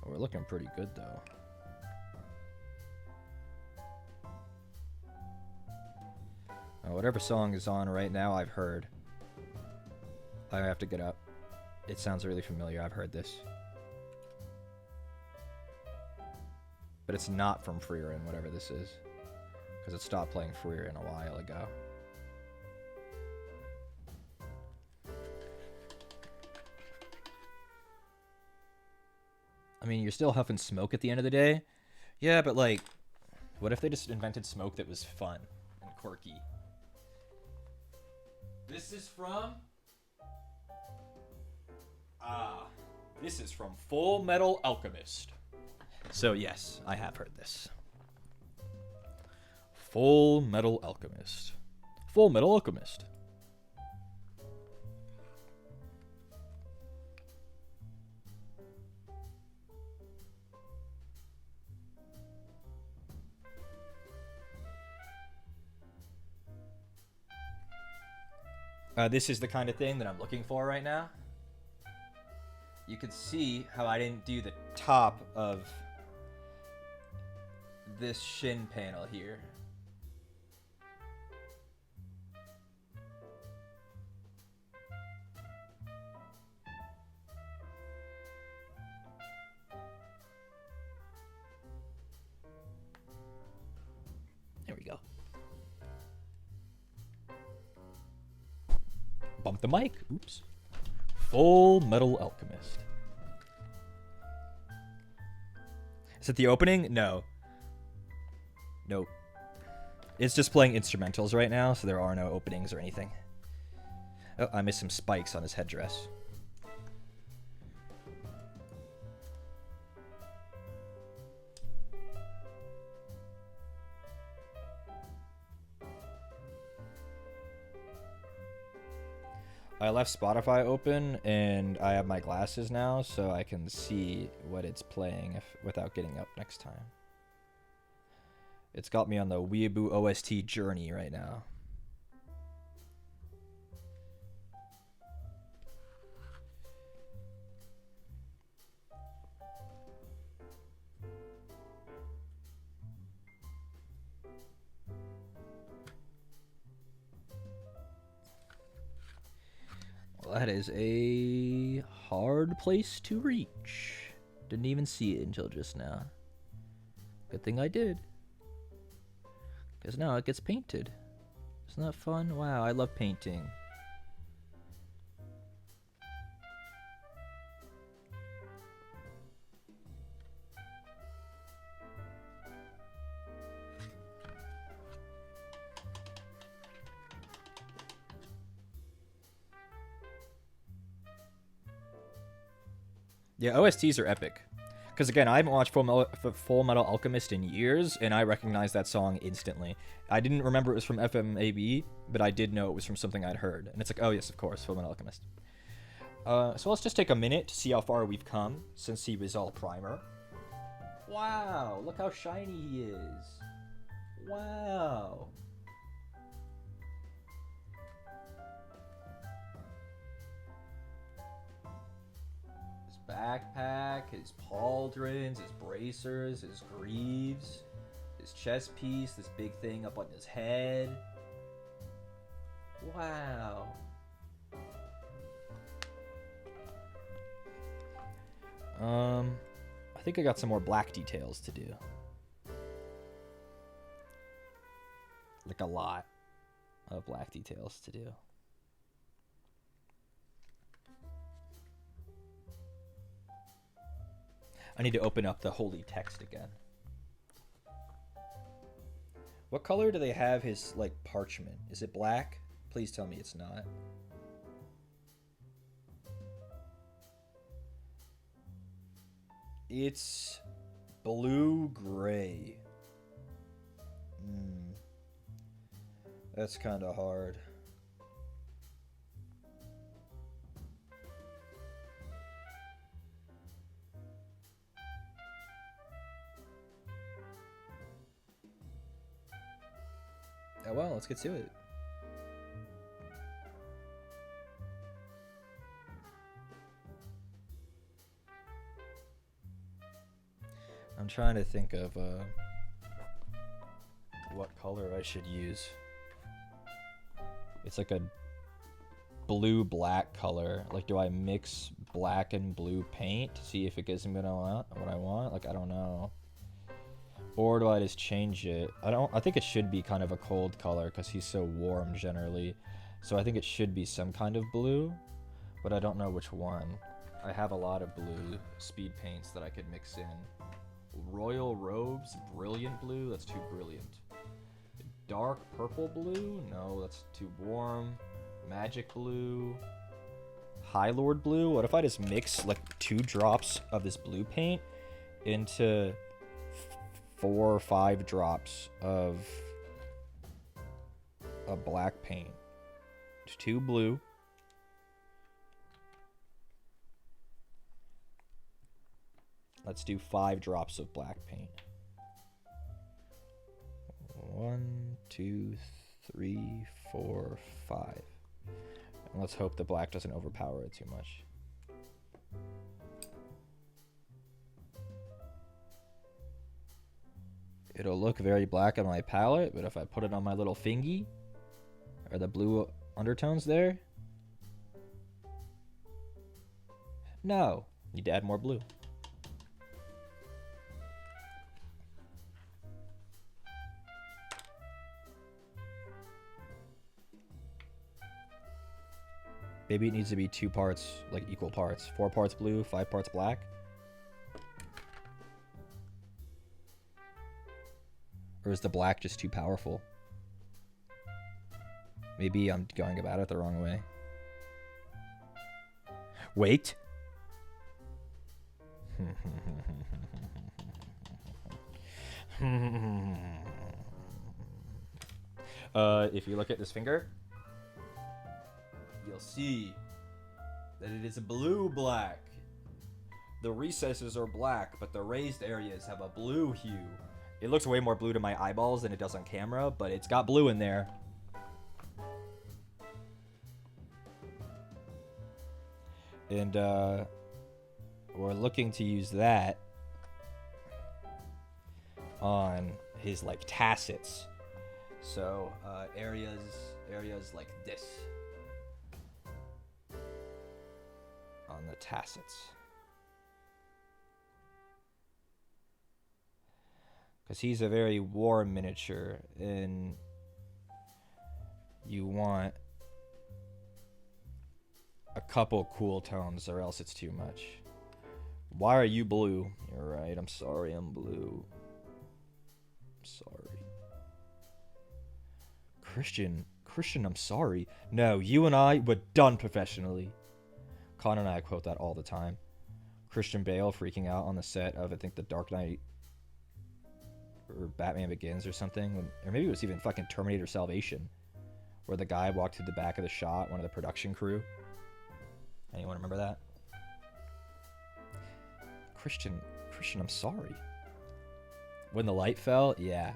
Oh, we're looking pretty good, though. Whatever song is on right now, I've heard. I have to get up. It sounds really familiar. I've heard this. But it's not from Freerin, whatever this is. Because it stopped playing Freerin a while ago. I mean, you're still huffing smoke at the end of the day. Yeah, but like, what if they just invented smoke that was fun and quirky? This is from... this is from Full Metal Alchemist. So yes, I have heard this. Full Metal Alchemist. Full Metal Alchemist. This is the kind of thing that I'm looking for right now. You can see how I didn't do the top of this shin panel here. There we go. Bump the mic. Oops. Full Metal Alchemist. Is it the opening? No. Nope. It's just playing instrumentals right now, so there are no openings or anything. Oh, I missed some spikes on his headdress. I left Spotify open, and I have my glasses now, so I can see what it's playing without getting up next time. It's got me on the Weeaboo OST journey right now. Well, that is a hard place to reach. Didn't even see it until just now. Good thing I did. Because now it gets painted. Isn't that fun? Wow, I love painting. Yeah, OSTs are epic. Because again, I haven't watched Full Metal Alchemist in years, and I recognize that song instantly. I didn't remember it was from FMAB, but I did know it was from something I'd heard. And it's like, oh yes, of course, Full Metal Alchemist. So let's just take a minute to see how far we've come since he was all primer. Wow, look how shiny he is. Wow. Backpack, his pauldrons, his bracers, his greaves, his chest piece, this big thing up on his head. Wow. I think I got some more black details to do. Like a lot of black details to do. I need to open up the holy text again. What color do they have his, like, parchment? Is it black? Please tell me it's not. It's blue-gray. That's kind of hard. Oh well, let's get to it. I'm trying to think of what color I should use. It's like a blue-black color. Like, do I mix black and blue paint to see if it gives me what I want? Like, I don't know. Or do I just change it? I think it should be kind of a cold color because he's so warm generally. So I think it should be some kind of blue, but I don't know which one. I have a lot of blue speed paints that I could mix in. Royal Robes, brilliant blue, that's too brilliant. Dark purple blue, no, that's too warm. Magic blue. High Lord blue, what if I just mix like 2 drops of this blue paint into 4 or 5 drops of a black paint. 2 blue. Let's do 5 drops of black paint. 1, 2, 3, 4, 5. Let's hope the black doesn't overpower it too much. It'll look very black on my palette, but if I put it on my little fingy, or the blue undertones there, no, need to add more blue. Maybe it needs to be 2 parts, like equal parts. 4 parts blue, 5 parts black. Or is the black just too powerful? Maybe I'm going about it the wrong way. Wait. If you look at this finger, you'll see that it is blue-black. The recesses are black, but the raised areas have a blue hue. It looks way more blue to my eyeballs than it does on camera, but it's got blue in there. And we're looking to use that on his like tacets. So areas like this on the tacets. Because he's a very warm miniature, and you want a couple cool tones, or else it's too much. Why are you blue? You're right, I'm sorry, I'm blue. I'm sorry. Christian, I'm sorry. No, you and I were done professionally. Con and I quote that all the time. Christian Bale freaking out on the set of, I think, The Dark Knight or Batman Begins or something, or maybe it was even fucking Terminator Salvation, where the guy walked through the back of the shot, one of the production crew. Anyone remember that? Christian, I'm sorry. When the light fell, yeah.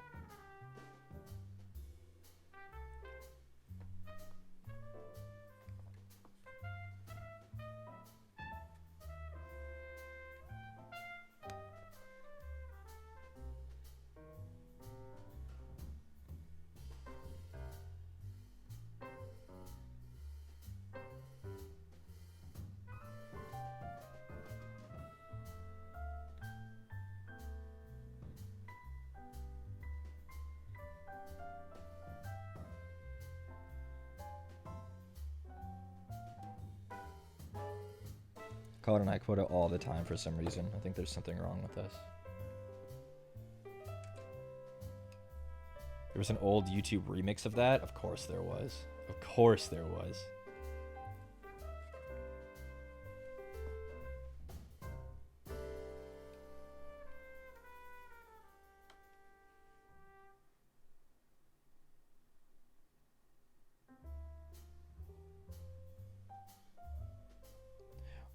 Colin and I quote it all the time for some reason. I think there's something wrong with us. There was an old YouTube remix of that? Of course there was. Of course there was.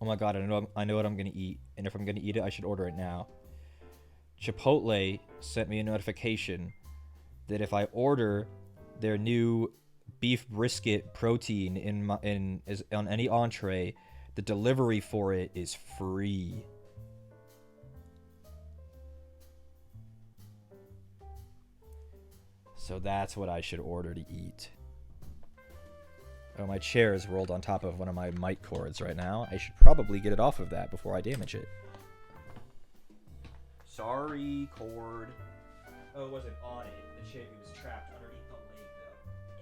Oh my god, I know what I'm gonna eat, and if I'm gonna eat it, I should order it now. Chipotle sent me a notification that if I order their new beef brisket protein on any entree, the delivery for it is free. So that's what I should order to eat. Oh, my chair is rolled on top of one of my mic cords right now. I should probably get it off of that before I damage it. Sorry, cord. Oh, it wasn't on it. It was trapped underneath the leg,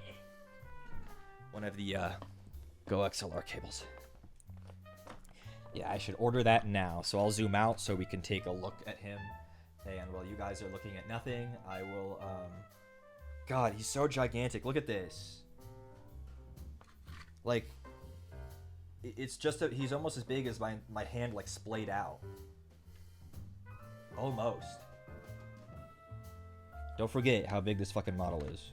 though. One of the Go XLR cables. Yeah, I should order that now. So I'll zoom out so we can take a look at him. And while you guys are looking at nothing, I will... God, he's so gigantic. Look at this. Like, it's just that he's almost as big as my hand, like, splayed out. Almost. Don't forget how big this fucking model is.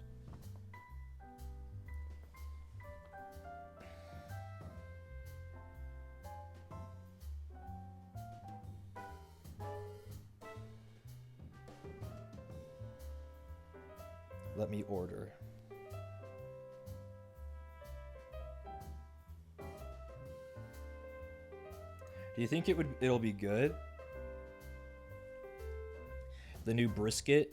Let me order. Do you think it'll be good? The new brisket?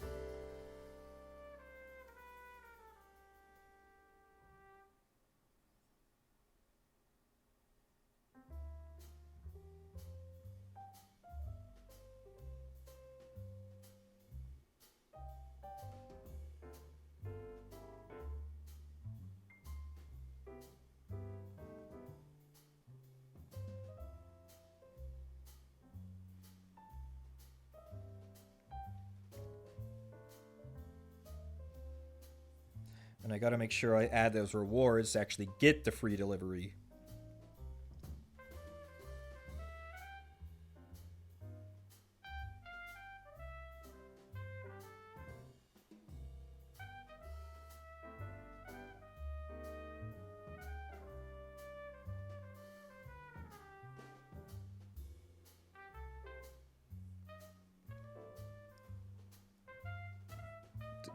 And I gotta make sure I add those rewards to actually get the free delivery.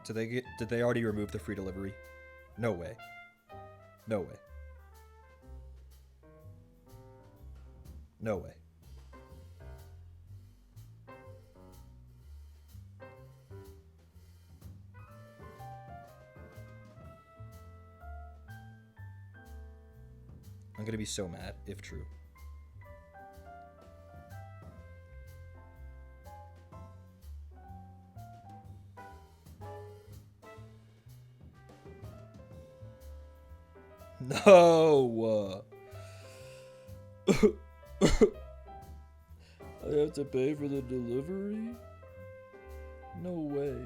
Did they already remove the free delivery? No way. No way. No way. I'm gonna be so mad if true. No. I have to pay for the delivery? No way.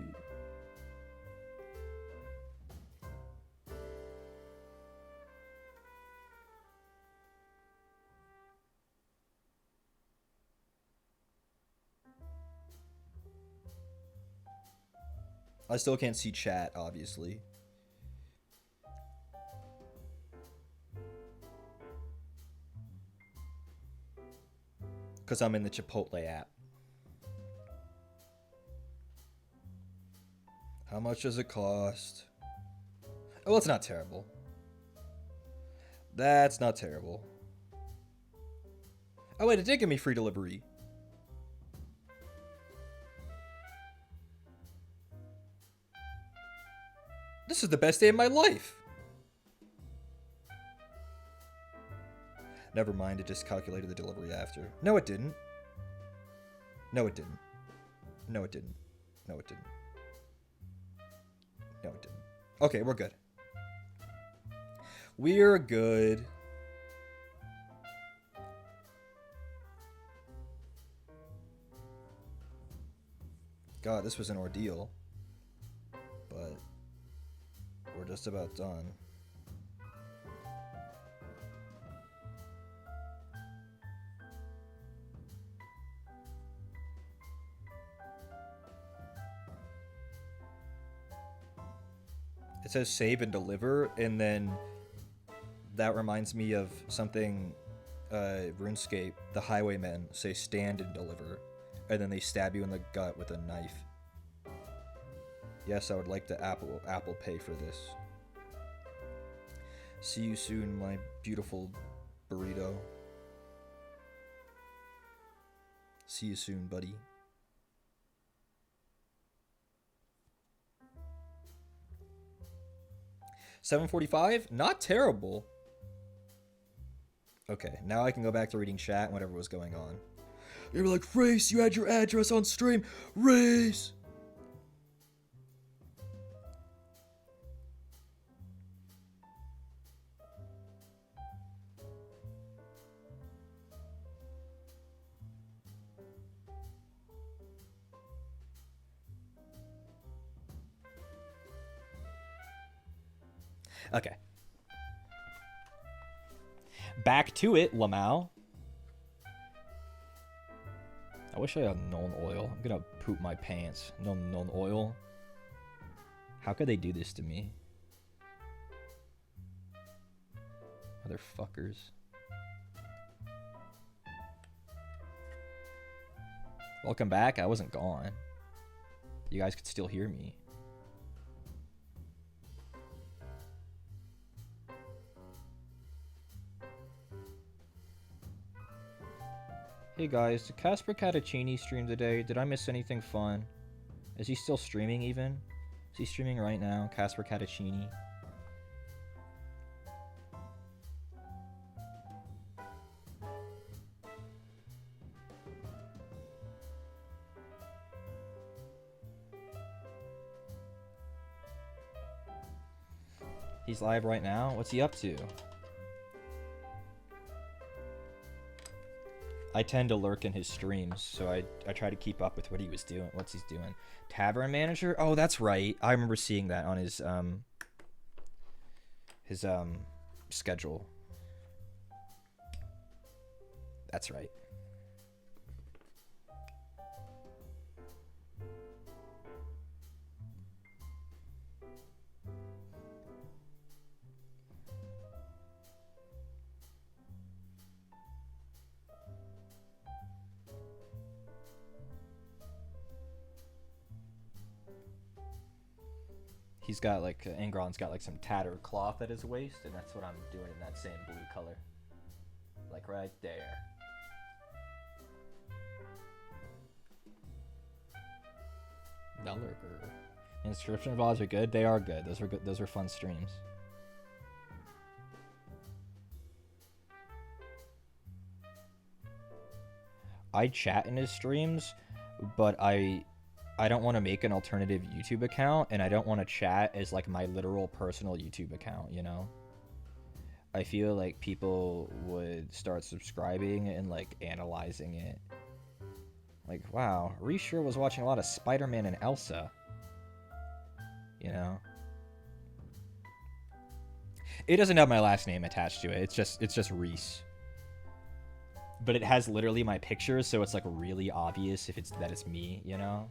I still can't see chat, obviously. Because I'm in the Chipotle app. How much does it cost? Oh, it's not terrible. That's not terrible. Oh, wait, it did give me free delivery. This is the best day of my life. Never mind, it just calculated the delivery after. No, it didn't. No, it didn't. No, it didn't. No, it didn't. No, it didn't. Okay, we're good. We're good. God, this was an ordeal. But we're just about done. It says save and deliver, and then that reminds me of something RuneScape, the highwaymen say stand and deliver, and then they stab you in the gut with a knife. Yes, I would like to Apple Pay for this. See you soon, my beautiful burrito. See you soon, buddy. $7.45? Not terrible. Okay, now I can go back to reading chat and whatever was going on. You're like, Race, you had your address on stream. Race! Okay. Back to it, Lamau. I wish I had known oil. I'm gonna poop my pants. Known oil. How could they do this to me? Motherfuckers. Welcome back. I wasn't gone. You guys could still hear me. Hey guys, did Casper Catacini stream today? Did I miss anything fun? Is he still streaming even? Is he streaming right now? Casper Catacini. He's live right now? What's he up to? I tend to lurk in his streams, so I try to keep up with what he was doing. What's he's doing? Tavern Manager? Oh, that's right. I remember seeing that on his schedule. That's right. He's got like, Angron's got like some tattered cloth at his waist, and that's what I'm doing in that same blue color. Like right there. The lurker. Inscription VODs are good? They are good. Those are good. Those are fun streams. I chat in his streams, but I don't want to make an alternative YouTube account, and I don't want to chat as like my literal personal YouTube account, you know? I feel like people would start subscribing and like analyzing it. Like, wow, Reshur was watching a lot of Spider-Man and Elsa. You know? It doesn't have my last name attached to it. It's just Reese. But it has literally my pictures, so it's like really obvious if it's that it's me, you know?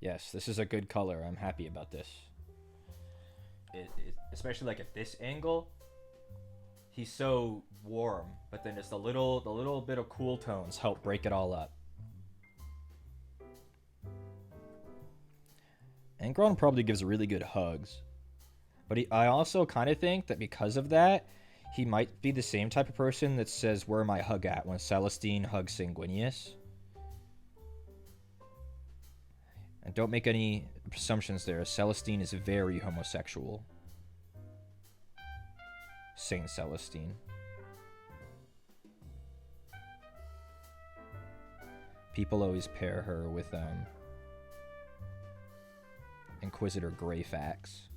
Yes, this is a good color. I'm happy about this. Especially like at this angle, he's so warm, but then just the little bit of cool tones help break it all up. Angron probably gives really good hugs, but I also kind of think that because of that, he might be the same type of person that says, "Where my hug at?" when Celestine hugs Sanguinius. And don't make any assumptions there. Celestine is very homosexual. Saint Celestine. People always pair her with Inquisitor Greyfax.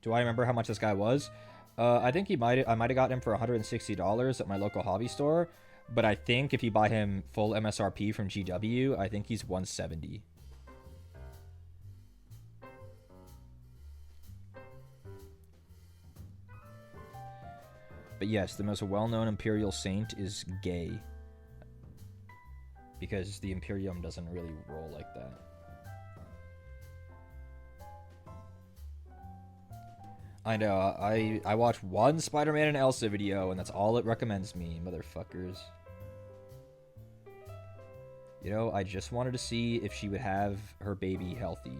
Do I remember how much this guy was? I think I might have got him for $160 at my local hobby store. But I think if you buy him full MSRP from GW, I think he's $170. But yes, the most well-known Imperial Saint is gay. Because the Imperium doesn't really roll like that. I know, I watch one Spider-Man and Elsa video, and that's all it recommends me, motherfuckers. You know, I just wanted to see if she would have her baby healthy.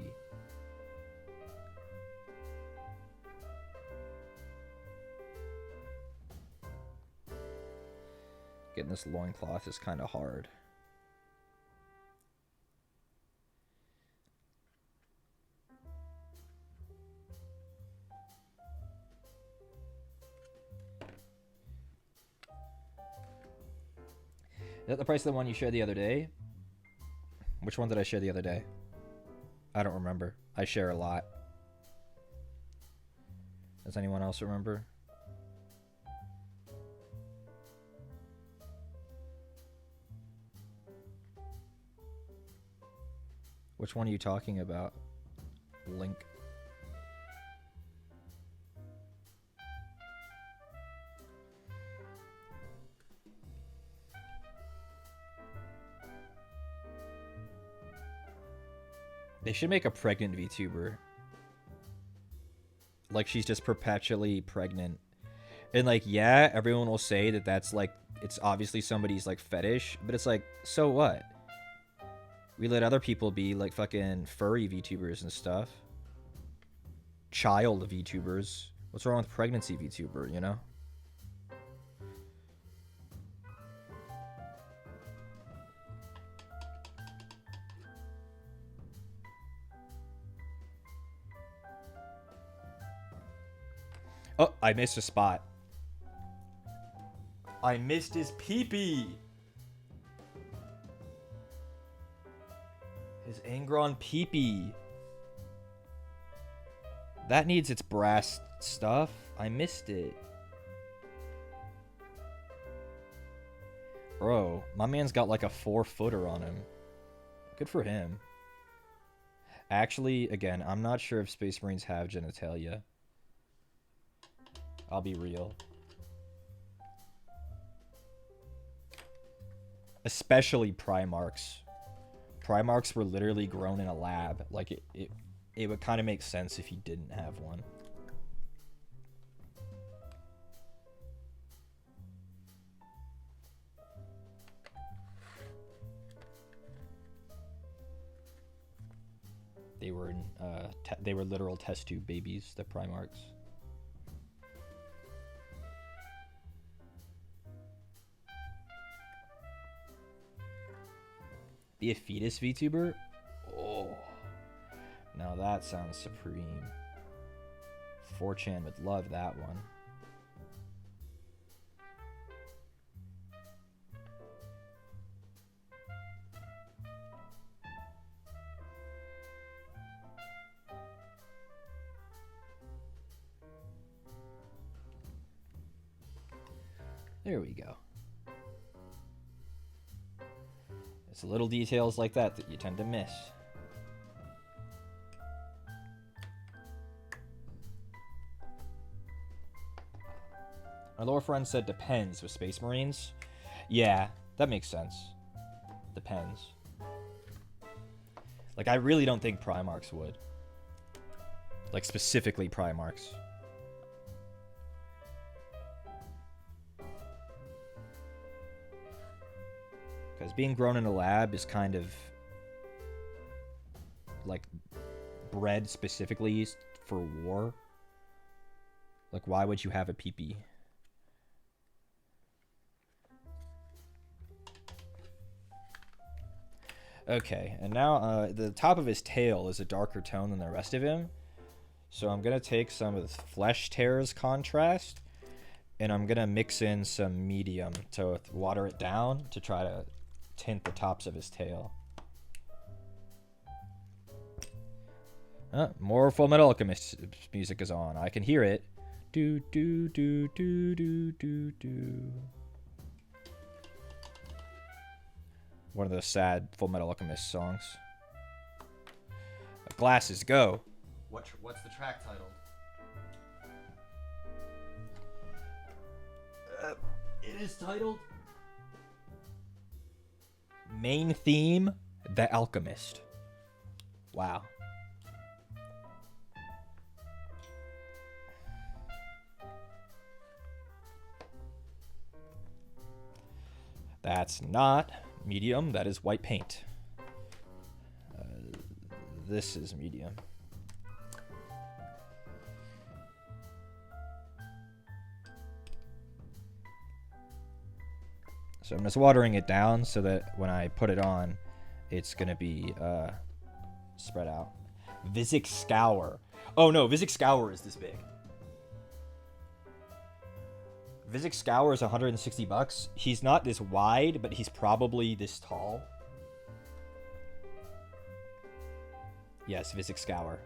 Getting this loincloth is kind of hard. Is that the price of the one you shared the other day? Which one did I share the other day? I don't remember. I share a lot. Does anyone else remember? Which one are you talking about? Link. They should make a pregnant VTuber. Like, she's just perpetually pregnant. And, like, yeah, everyone will say that that's, like, it's obviously somebody's, like, fetish. But it's like, so what? We let other people be, like, fucking furry VTubers and stuff. Child VTubers. What's wrong with pregnancy VTuber, you know? Oh, I missed a spot. I missed his peepee. His Angron peepee. That needs its brass stuff. I missed it. Bro, my man's got like a 4-footer on him. Good for him. Actually, again, I'm not sure if Space Marines have genitalia. I'll be real. Especially Primarchs. Primarchs were literally grown in a lab. Like, it would kind of make sense if he didn't have one. They were literal test tube babies, the Primarchs. Be a fetus VTuber? Oh. Now that sounds supreme. 4chan would love that one. There we go. It's little details like that that you tend to miss. Our lower friend said depends with Space Marines. Yeah, that makes sense. Depends. Like, I really don't think Primarchs would. Like, specifically Primarchs. Because being grown in a lab is kind of like bred specifically for war. Like, why would you have a peepee? Okay, and now the top of his tail is a darker tone than the rest of him. So I'm going to take some of the Flesh Tear's contrast, and I'm going to mix in some medium to water it down to try to tint the tops of his tail. More Full Metal Alchemist music is on. I can hear it. Do do do do do do do. One of those sad Full Metal Alchemist songs. Glasses, go. What's the track titled? It is titled Main theme, The Alchemist. Wow. That's not medium, that is white paint. This is medium. So I'm just watering it down so that when I put it on, it's going to be spread out. Visic Scour. Oh no, Visic Scour is this big. Visic Scour is 160 bucks. He's not this wide, but he's probably this tall. Yes, Visic Scour.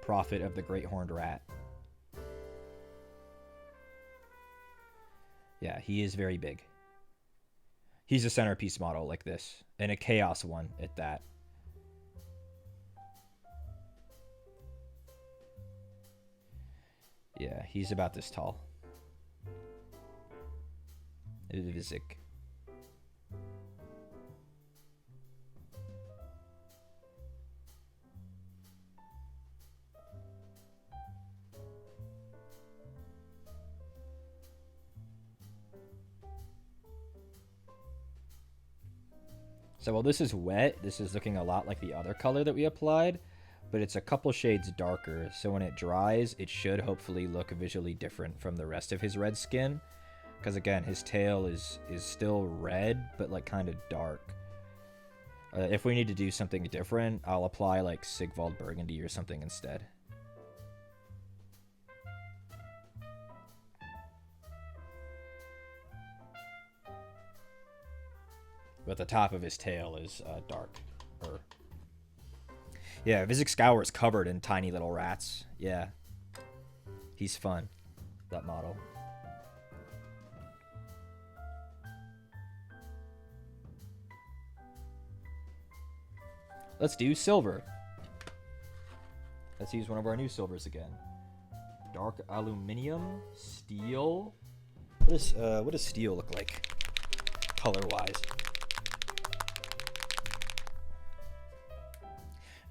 Prophet of the Great Horned Rat. Yeah, he is very big. He's a centerpiece model like this, and a Chaos one at that. Yeah, he's about this tall. Visic. So while this is wet, this is looking a lot like the other color that we applied, but it's a couple shades darker, so when it dries, it should hopefully look visually different from the rest of his red skin. Because again, his tail is still red, but like kind of dark. If we need to do something different, I'll apply like Sigvald Burgundy or something instead. But the top of his tail is dark. Yeah, Vizek Scour is covered in tiny little rats. Yeah. He's fun, that model. Let's do silver. Let's use one of our new silvers again. Dark aluminium, steel. What does steel look like, color-wise?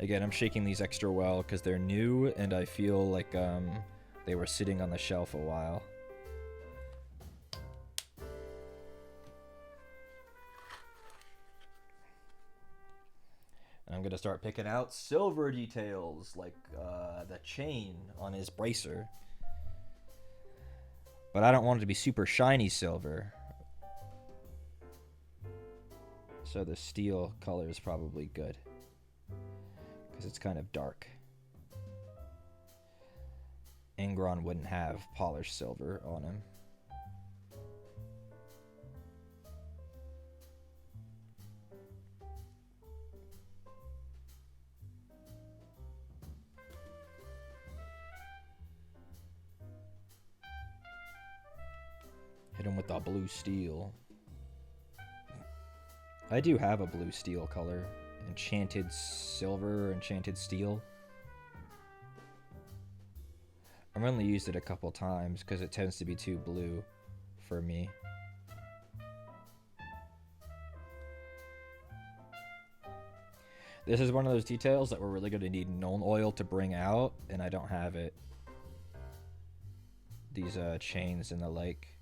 Again, I'm shaking these extra well because they're new, and I feel like they were sitting on the shelf a while. And I'm going to start picking out silver details, like the chain on his bracer. But I don't want it to be super shiny silver. So the steel color is probably good, because it's kind of dark. Ingron wouldn't have polished silver on him. Hit him with the blue steel. I do have a blue steel color. Enchanted silver, enchanted steel. I've only used it a couple times because it tends to be too blue for me. This is one of those details that we're really going to need Nuln Oil to bring out, and I don't have it. These chains in the lake.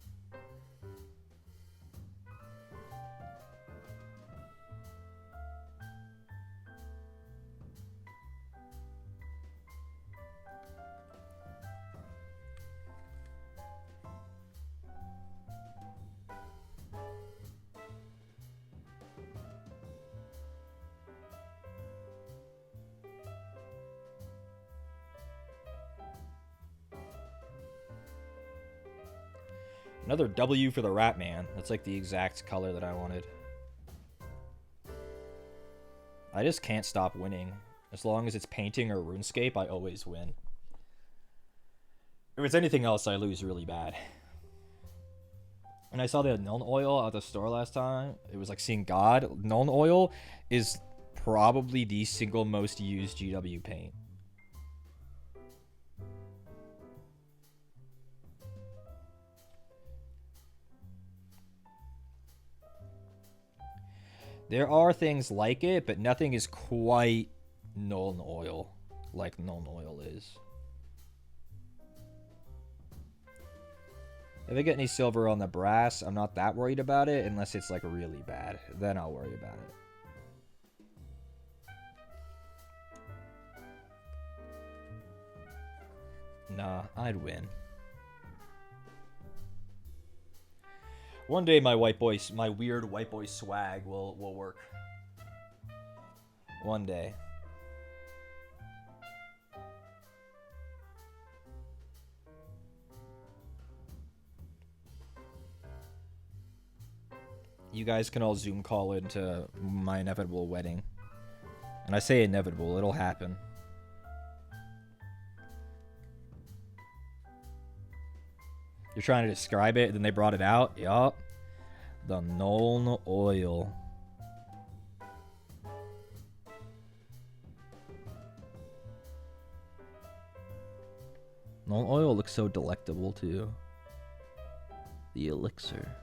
Another W for the Rat Man. That's like the exact color that I wanted. I just can't stop winning. As long as it's painting or RuneScape, I always win. If it's anything else, I lose really bad. When I saw the Nuln Oil at the store last time, it was like seeing God. Nuln Oil is probably the single most used GW paint. There are things like it, but nothing is quite Nuln Oil like Nuln Oil is. If I get any silver on the brass, I'm not that worried about it unless it's like really bad. Then I'll worry about it. Nah, I'd win. One day my weird white boy swag will work. One day. You guys can all Zoom call into my inevitable wedding. And I say inevitable, it'll happen. You're trying to describe it, and then they brought it out. Yup. The Nuln Oil. Nuln Oil looks so delectable, too. The elixir.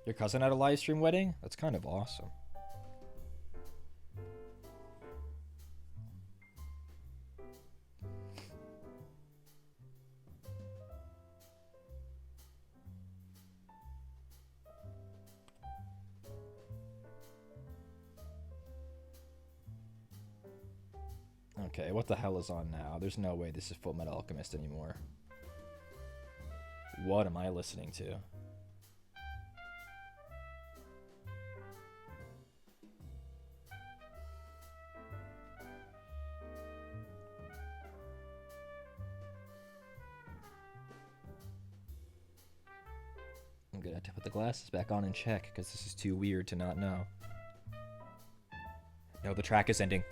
Your cousin had a live stream wedding? That's kind of awesome. Okay, what the hell is on now? There's no way this is Full Metal Alchemist anymore. What am I listening to? I'm gonna have to put the glasses back on and check, because this is too weird to not know. No, the track is ending.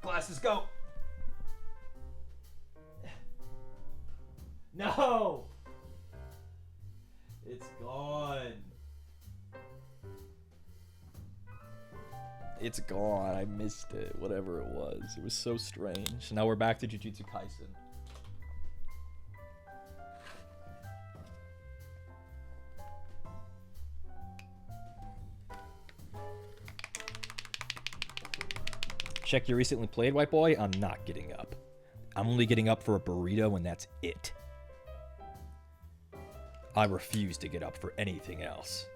Glasses, go! No! It's gone. It's gone. I missed it. Whatever it was. It was so strange. Now we're back to Jujutsu Kaisen. Check you recently played, white boy. I'm not getting up. I'm only getting up for a burrito and that's it. I refuse to get up for anything else.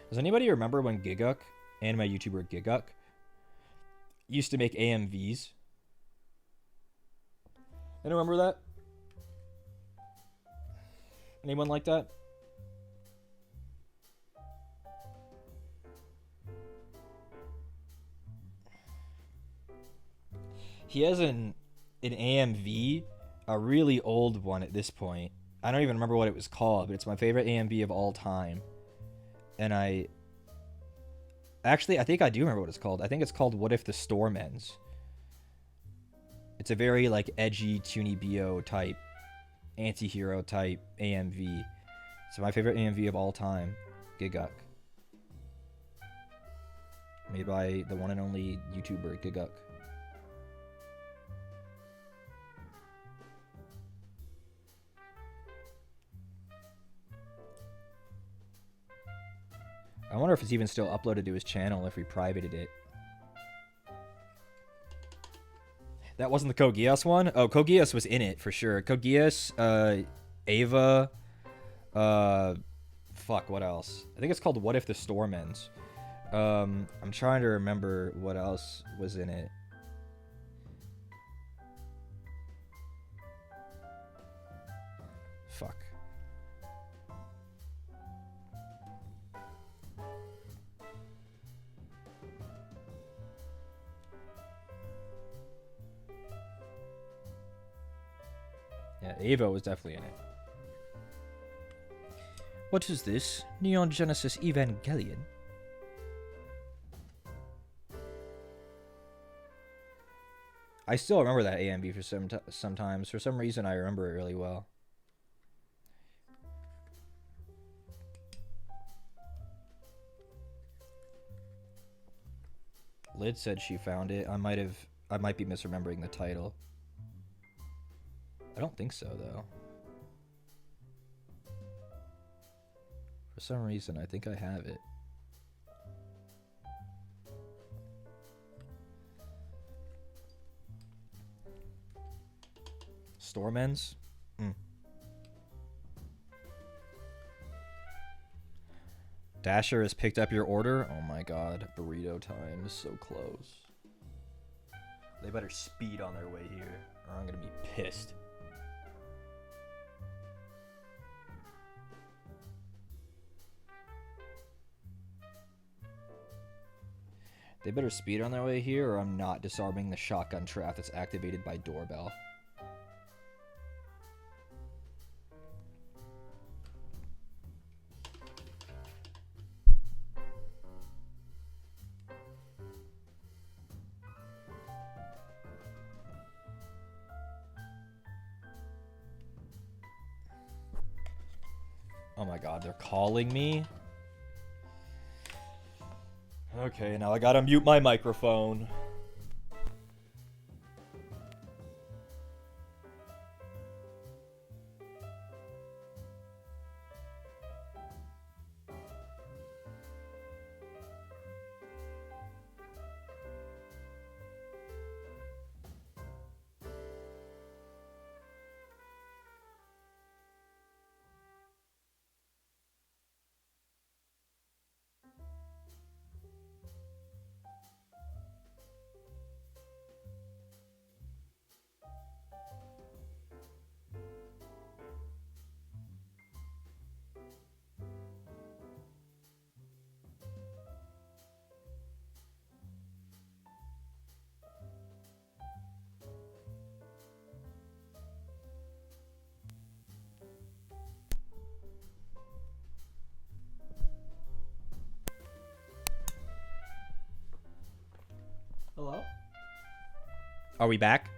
Does anybody remember when Giguk, anime YouTuber Giguk, used to make AMVs? Anyone remember that? Anyone like that? He has an AMV, a really old one at this point. I don't even remember what it was called, but it's my favorite AMV of all time. And I think I do remember what it's called. I think it's called What If the Storm Ends. It's a very like edgy, Tuni Bio type, anti-hero type AMV. It's my favorite AMV of all time, Giguk. Made by the one and only YouTuber Giguk. I wonder if it's even still uploaded to his channel if we privated it. That wasn't the Code Geass one? Oh, Code Geass was in it for sure. Code Geass, Ava, fuck, what else? I think it's called What If the Storm Ends. I'm trying to remember what else was in it. Fuck. Yeah, Ava was definitely in it. What is this? Neon Genesis Evangelion? I still remember that AMV for sometimes. For some reason, I remember it really well. Lid said she found it. I might be misremembering the title. I don't think so, though. For some reason, I think I have it. Storm Ends? Dasher has picked up your order? Oh my god, burrito time is so close. They better speed on their way here, or I'm gonna be pissed. They better speed on their way here, or I'm not disarming the shotgun trap that's activated by doorbell. Oh my god, they're calling me? Okay, now I gotta mute my microphone. Hello? Are we back?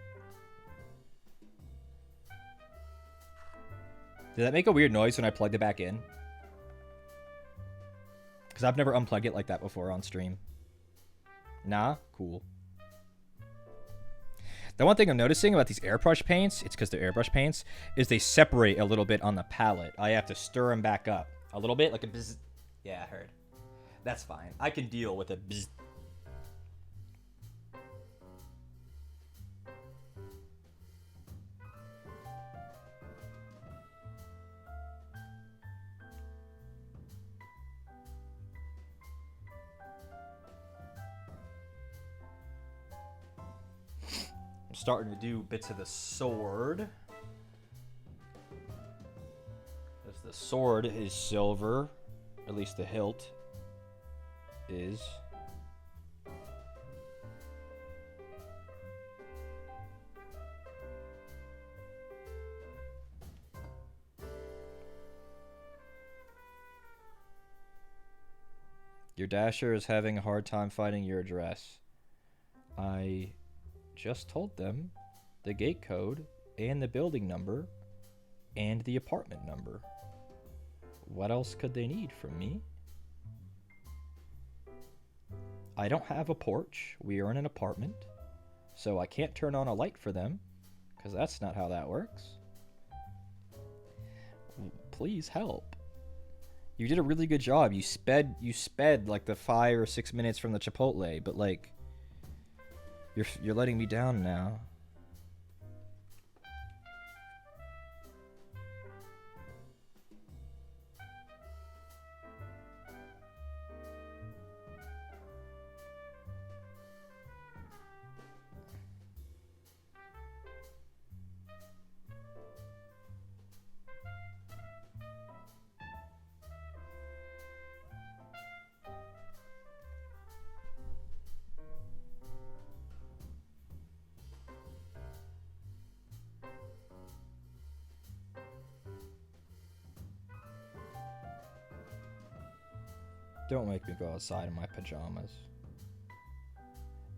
Did that make a weird noise when I plugged it back in? Because I've never unplugged it like that before on stream. Nah? Cool. The one thing I'm noticing about these airbrush paints, it's because they're airbrush paints, is they separate a little bit on the palette. I have to stir them back up a little bit, like a bzz. Yeah, I heard. That's fine. I can deal with a bzz. Starting to do bits of the sword. As the sword is silver, at least the hilt is. Your dasher is having a hard time finding your address. I just told them the gate code and the building number and the apartment number. What else could they need from me? I don't have a porch. We are in an apartment, so I can't turn on a light for them because that's not how that works. Please help. You did a really good job. You sped like the 5 or 6 minutes from the Chipotle, but like you're letting me down now. Don't make me go outside in my pajamas.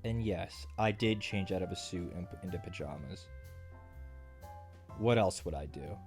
And yes, I did change out of a suit into pajamas. What else would I do?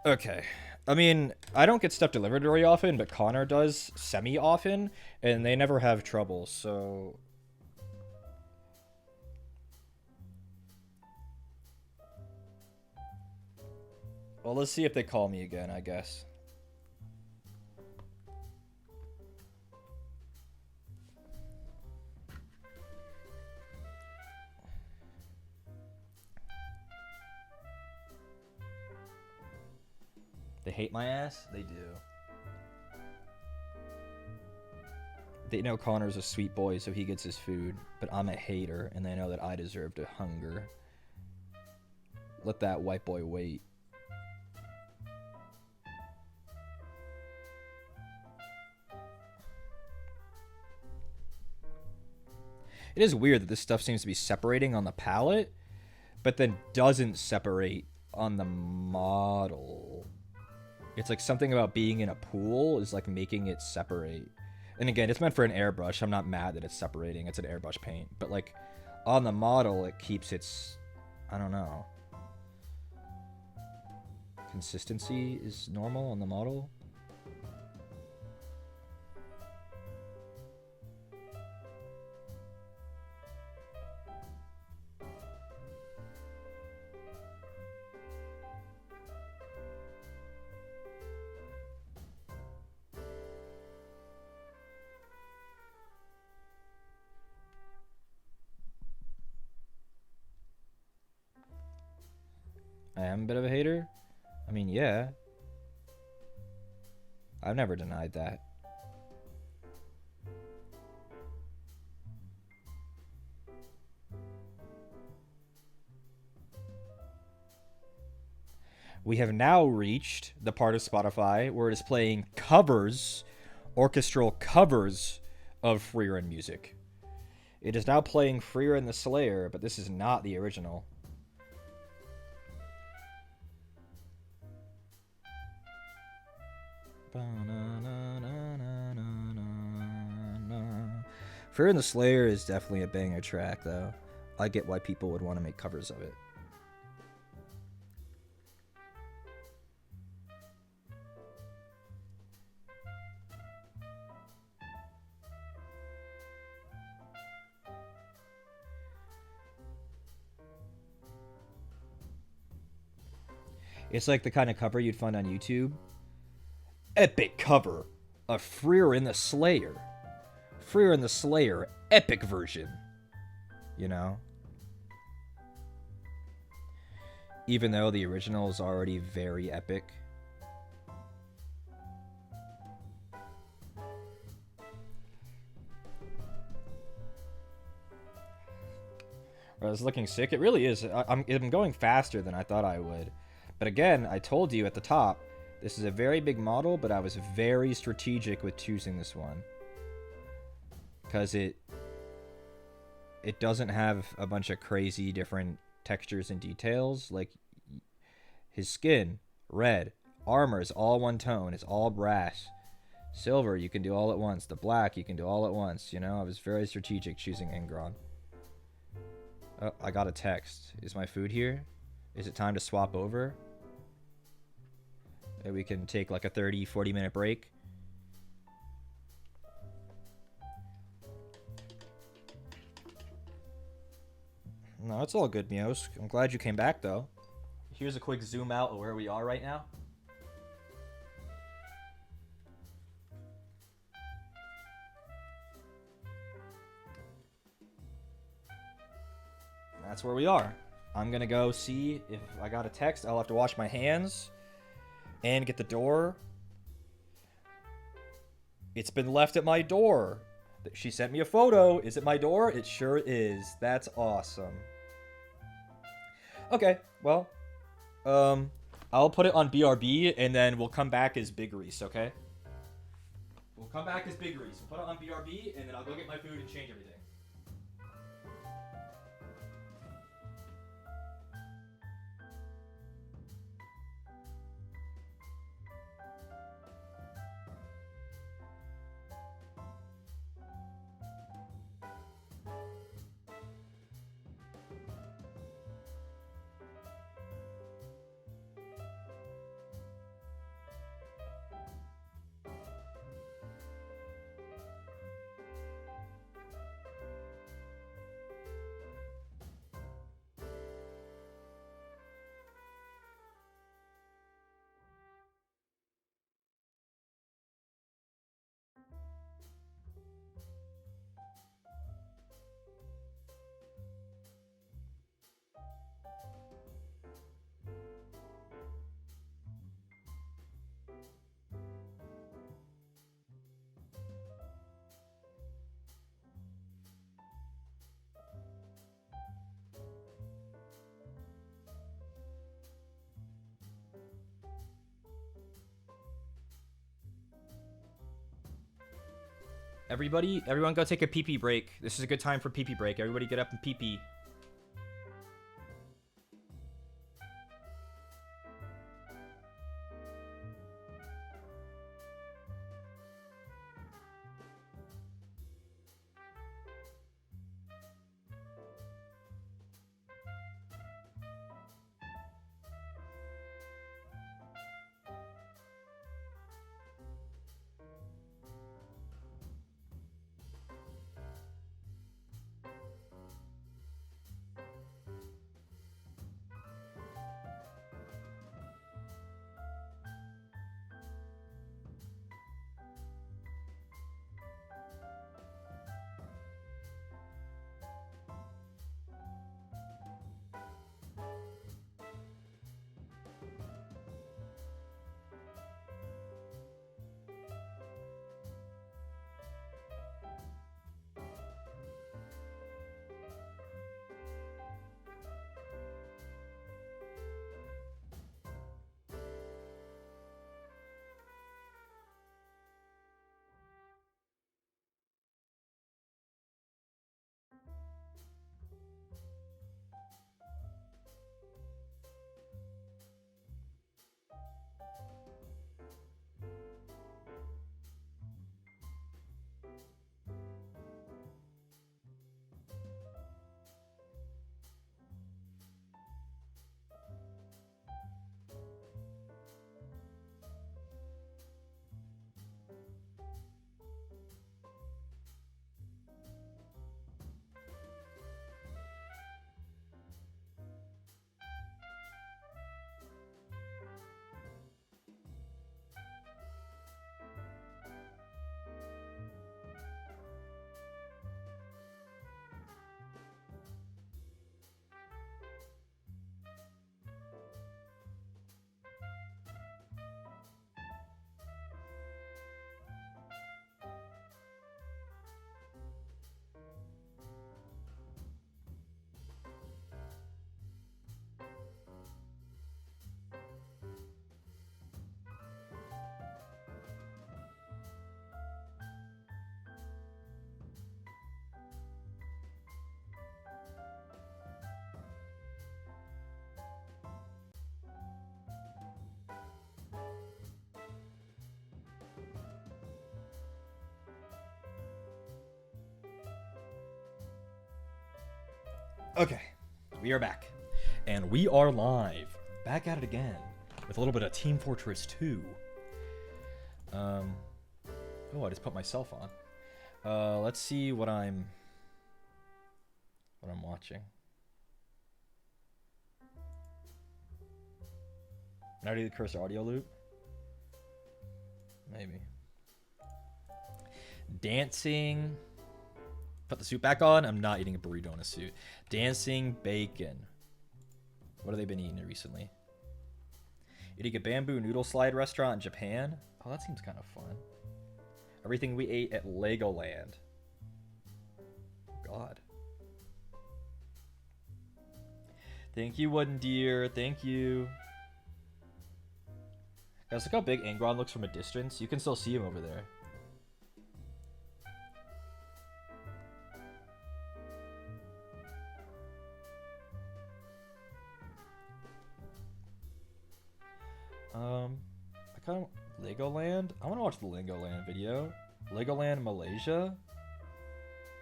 Okay. I mean, I don't get stuff delivered very often, but Connor does semi-often, and they never have trouble, so... Well, let's see if they call me again, I guess. They hate my ass? They do. They know Connor's a sweet boy, so he gets his food, but I'm a hater, and they know that I deserve to hunger. Let that white boy wait. It is weird that this stuff seems to be separating on the palette, but then doesn't separate on the model. It's like something about being in a pool is like making it separate. And again, it's meant for an airbrush. I'm not mad that it's separating. It's an airbrush paint. But like on the model, it keeps its, I don't know. Consistency is normal on the model. I am a bit of a hater. I mean, yeah. I've never denied that. We have now reached the part of Spotify where it is playing covers, orchestral covers of Freerun music. It is now playing Freerun the Slayer, but this is not the original. Freerun the Slayer is definitely a banger track, though. I get why people would want to make covers of it. It's like the kind of cover you'd find on YouTube. Epic cover of Freerun the Slayer. Freerun the Slayer epic version. You know? Even though the original is already very epic. I was looking sick. It really is. I'm going faster than I thought I would. But again, I told you at the top, this is a very big model, but I was very strategic with choosing this one. Because it doesn't have a bunch of crazy different textures and details. Like, his skin, red. Armor is all one tone. It's all brass. Silver, you can do all at once. The black, you can do all at once. You know, I was very strategic choosing Ingron. Oh, I got a text. Is my food here? Is it time to swap over? Maybe we can take like a 30-40 minute break. No, it's all good, Mios. I'm glad you came back, though. Here's a quick zoom out of where we are right now. That's where we are. I'm gonna go see if I got a text. I'll have to wash my hands and get the door. It's been left at my door. She sent me a photo. Is it my door? It sure is. That's awesome. Okay, well, I'll put it on BRB and then we'll come back as Big Reese, okay? We'll come back as Big Reese. We'll put it on BRB and then I'll go get my food and change everything. Everyone go take a pee-pee break. This is a good time for pee-pee break. Everybody get up and pee-pee. Okay, we are back. And we are live. Back at it again. With a little bit of Team Fortress 2. Oh, I just put myself on. Let's see what I'm watching. Can I do the cursor audio loop? Maybe. Dancing. Put the suit back on. I'm not eating a burrito in a suit. Dancing bacon. What have they been eating recently? Eating a bamboo noodle slide restaurant in Japan. Oh, that seems kind of fun. Everything we ate at Legoland. God. Thank you, Wooden Deer. Thank you. Guys, look how big Angron looks from a distance. You can still see him over there. I kind of Legoland. I want to watch the Legoland video. Legoland Malaysia.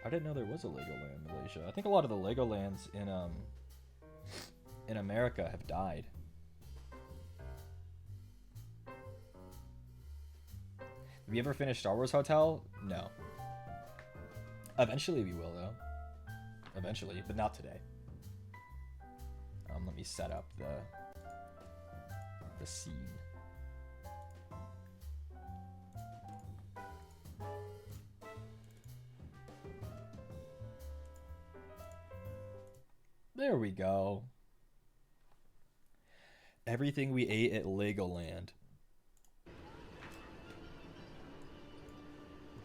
I didn't know there was a Legoland Malaysia. I think a lot of the Legolands in America have died. Have you ever finished Star Wars Hotel? No. Eventually we will, though. Eventually, but not today. Let me set up the scene. There we go. Everything we ate at Legoland.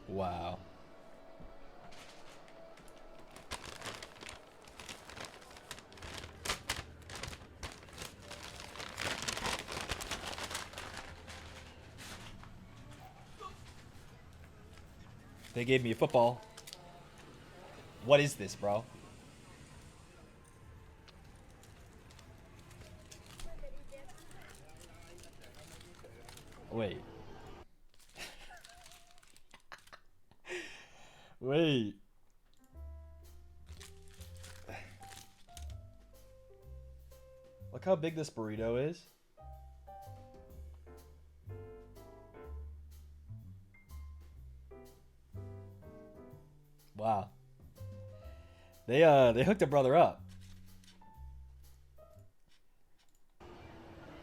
Wow. They gave me a football. What is this, bro? Wait. Wait. Look how big this burrito is. Wow. They hooked a brother up.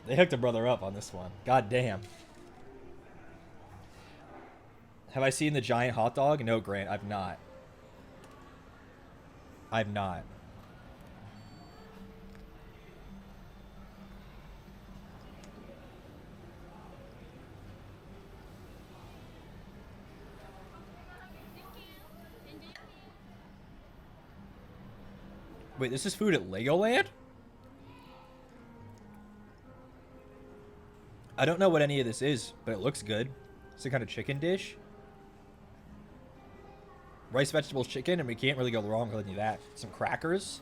They hooked a brother up on this one. God damn. Have I seen the giant hot dog? No, Grant, I've not. I've not. Wait, this is food at Legoland? I don't know what any of this is, but it looks good. It's a kind of chicken dish. Rice, vegetables, chicken, and we can't really go wrong with any of that. Some crackers.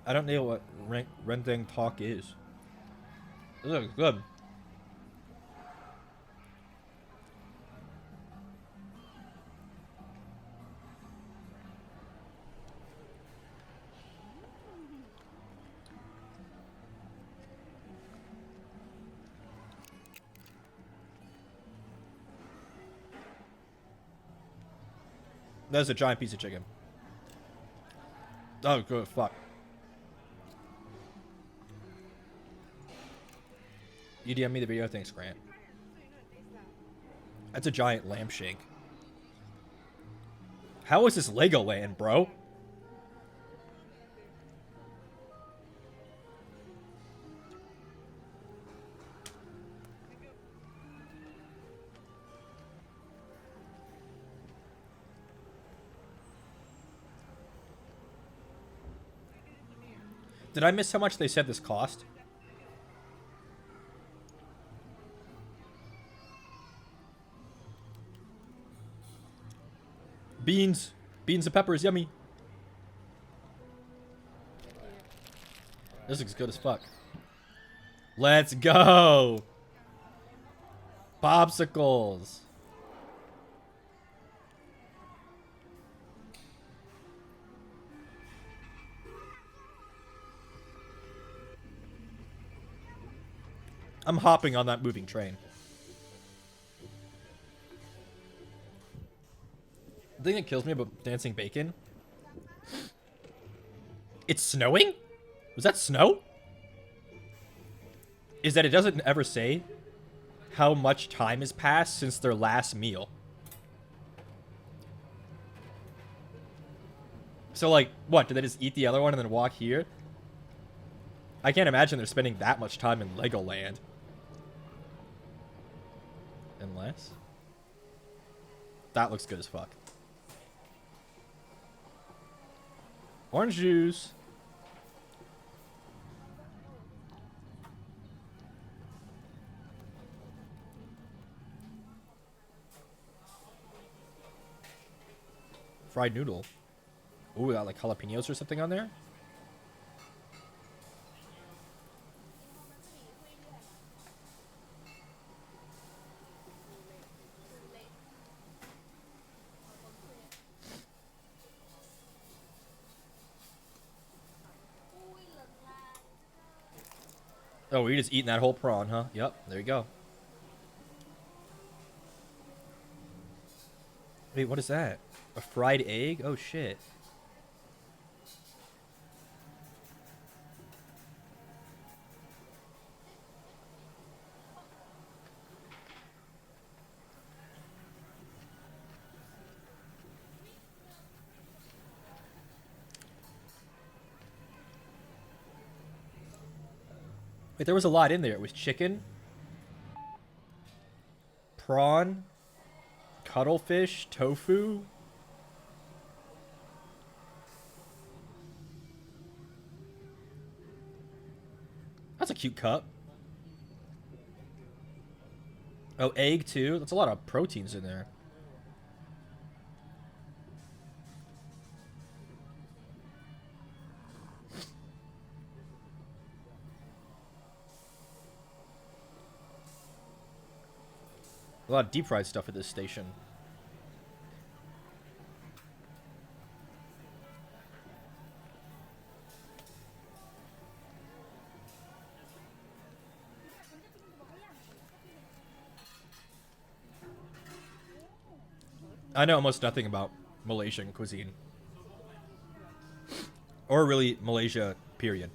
I don't know what renting talk is. This looks good. That's a giant piece of chicken. Oh, good. Fuck. You DM me the video. Thanks, Grant. That's a giant lamb shank. How is this Legoland, bro? Did I miss how much they said this cost? Beans. Beans and peppers, yummy. This looks good as fuck. Let's go. Popsicles. I'm hopping on that moving train. The thing that kills me about dancing bacon, it's snowing? Was that snow? Is that it doesn't ever say how much time has passed since their last meal. So, like, what? Did they just eat the other one and then walk here? I can't imagine they're spending that much time in Legoland. Unless... That looks good as fuck. Orange juice. Fried noodle. Ooh, got like jalapenos or something on there? Oh, you're just eating that whole prawn, huh? Yep, there you go. Wait, what is that? A fried egg? Oh, shit. Wait, there was a lot in there. It was chicken, prawn, cuttlefish, tofu. That's a cute cup. Oh, egg too. That's a lot of proteins in there. A lot of deep fried stuff at this station. I know almost nothing about Malaysian cuisine. Or really Malaysia, period.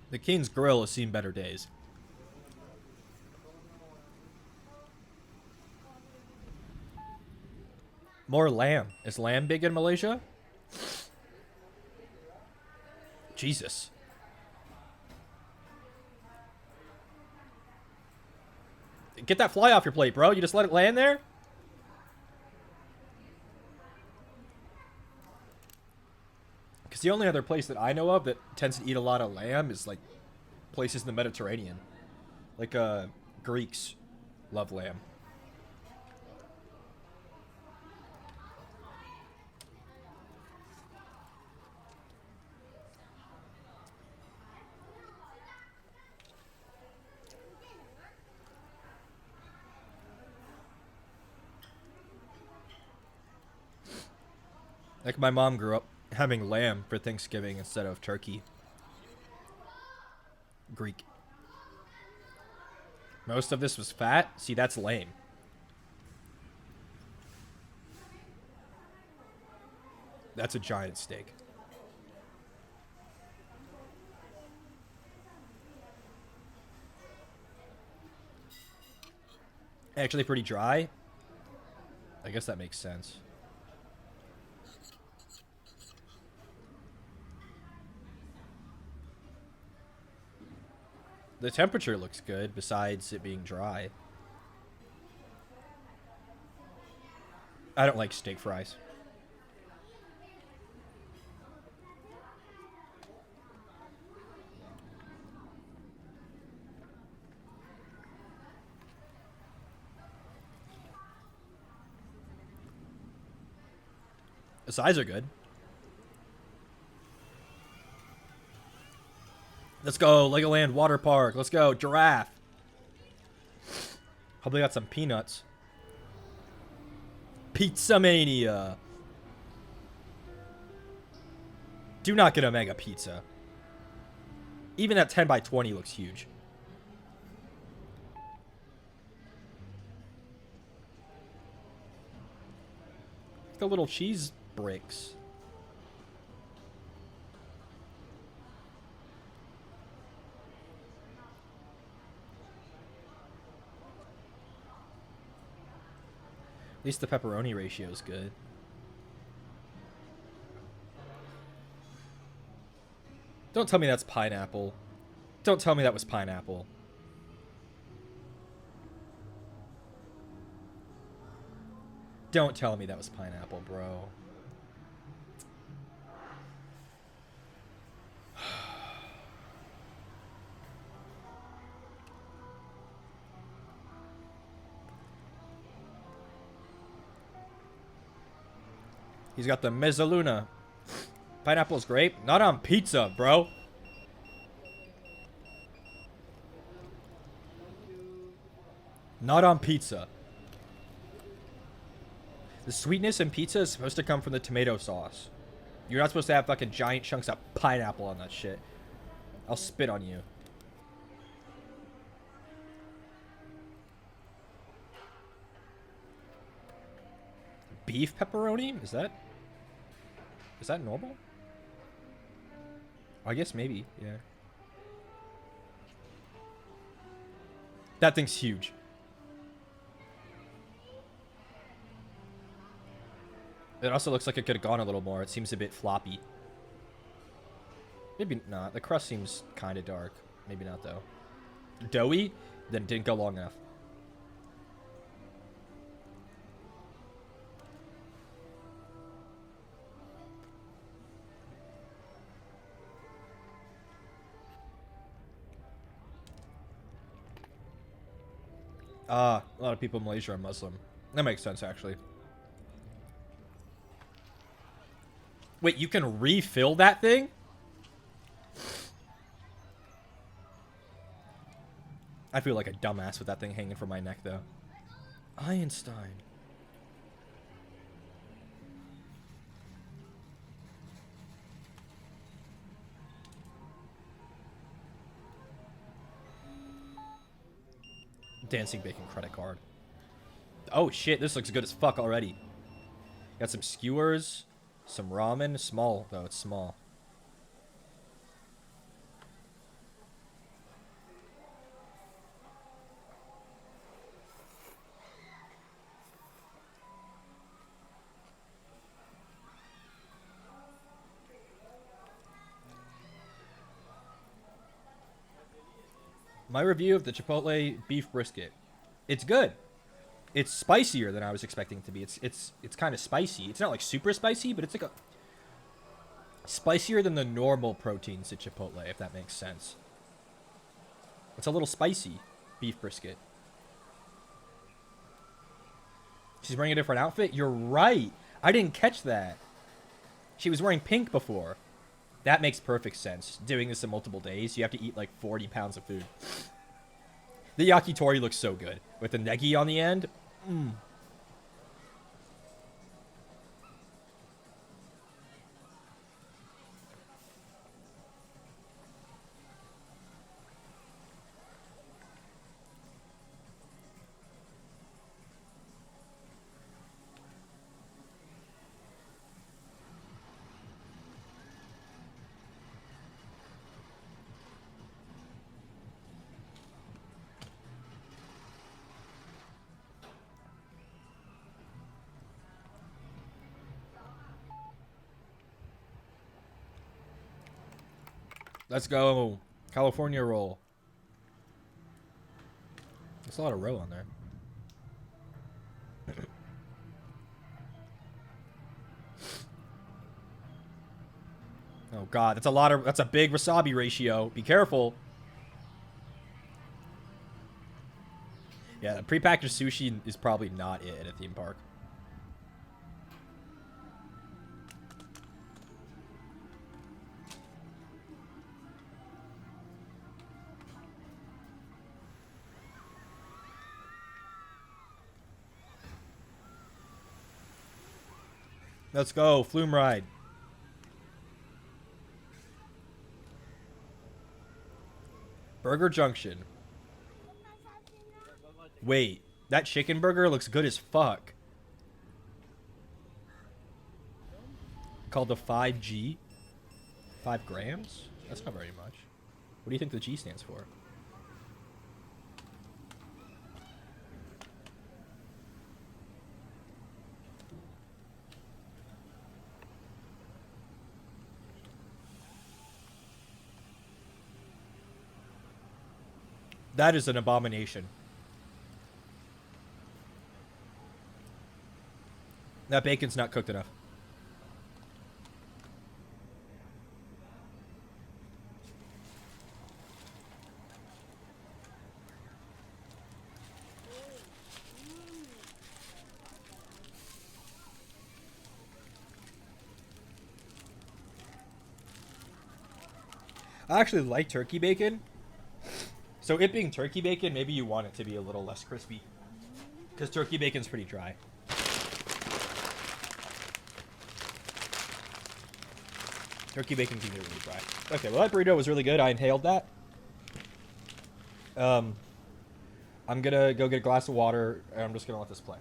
The King's Grill has seen better days. More lamb. Is lamb big in Malaysia? Jesus. Get that fly off your plate, bro. You just let it land there? Because the only other place that I know of that tends to eat a lot of lamb is, like, places in the Mediterranean. Like, Greeks love lamb. Like, my mom grew up having lamb for Thanksgiving instead of turkey. Greek. Most of this was fat. See, that's lame. That's a giant steak. Actually pretty dry. I guess that makes sense. The temperature looks good, besides it being dry. I don't like steak fries. The sides are good. Let's go, Legoland Water Park. Let's go, giraffe. Hope they got some peanuts. Pizza Mania. Do not get a mega pizza. Even that 10 by 20 looks huge. The little cheese bricks. At least the pepperoni ratio is good. Don't tell me that's pineapple. Don't tell me that was pineapple. Don't tell me that was pineapple, bro. He's got the mezzaluna. Pineapple's grape. Not on pizza, bro. Not on pizza. The sweetness in pizza is supposed to come from the tomato sauce. You're not supposed to have fucking giant chunks of pineapple on that shit. I'll spit on you. Beef pepperoni? Is that normal? I guess maybe, yeah. That thing's huge. It also looks like it could have gone a little more. It seems a bit floppy. Maybe not. The crust seems kind of dark. Maybe not, though. Doughy? Then it didn't go long enough. A lot of people in Malaysia are Muslim. That makes sense, actually. Wait, you can refill that thing? I feel like a dumbass with that thing hanging from my neck, though. Einstein. Dancing Bacon credit card. Oh shit, this looks good as fuck already. Got some skewers, some ramen. Small, though, it's small. My review of the Chipotle beef brisket. It's good. It's spicier than I was expecting it to be. It's kind of spicy. It's not like super spicy, but it's like a spicier than the normal proteins at Chipotle, if that makes sense. It's a little spicy beef brisket. She's wearing a different outfit? You're right. I didn't catch that. She was wearing pink before. That makes perfect sense. Doing this in multiple days, you have to eat like 40 pounds of food. The yakitori looks so good. With the negi on the end. Mmm. Let's go. California roll. There's a lot of row on there. Oh god, that's a big wasabi ratio. Be careful. Yeah, the prepackaged sushi is probably not it at a theme park. Let's go. Flume ride. Burger Junction. Wait, that chicken burger looks good as fuck. Called the 5G. 5 grams? That's not very much. What do you think the G stands for? That is an abomination. That bacon's not cooked enough. I actually like turkey bacon. So it being turkey bacon, maybe you want it to be a little less crispy. Because turkey bacon's pretty dry. Turkey bacon can get really dry. Okay, well that burrito was really good. I inhaled that. I'm gonna go get a glass of water, and I'm just gonna let this play.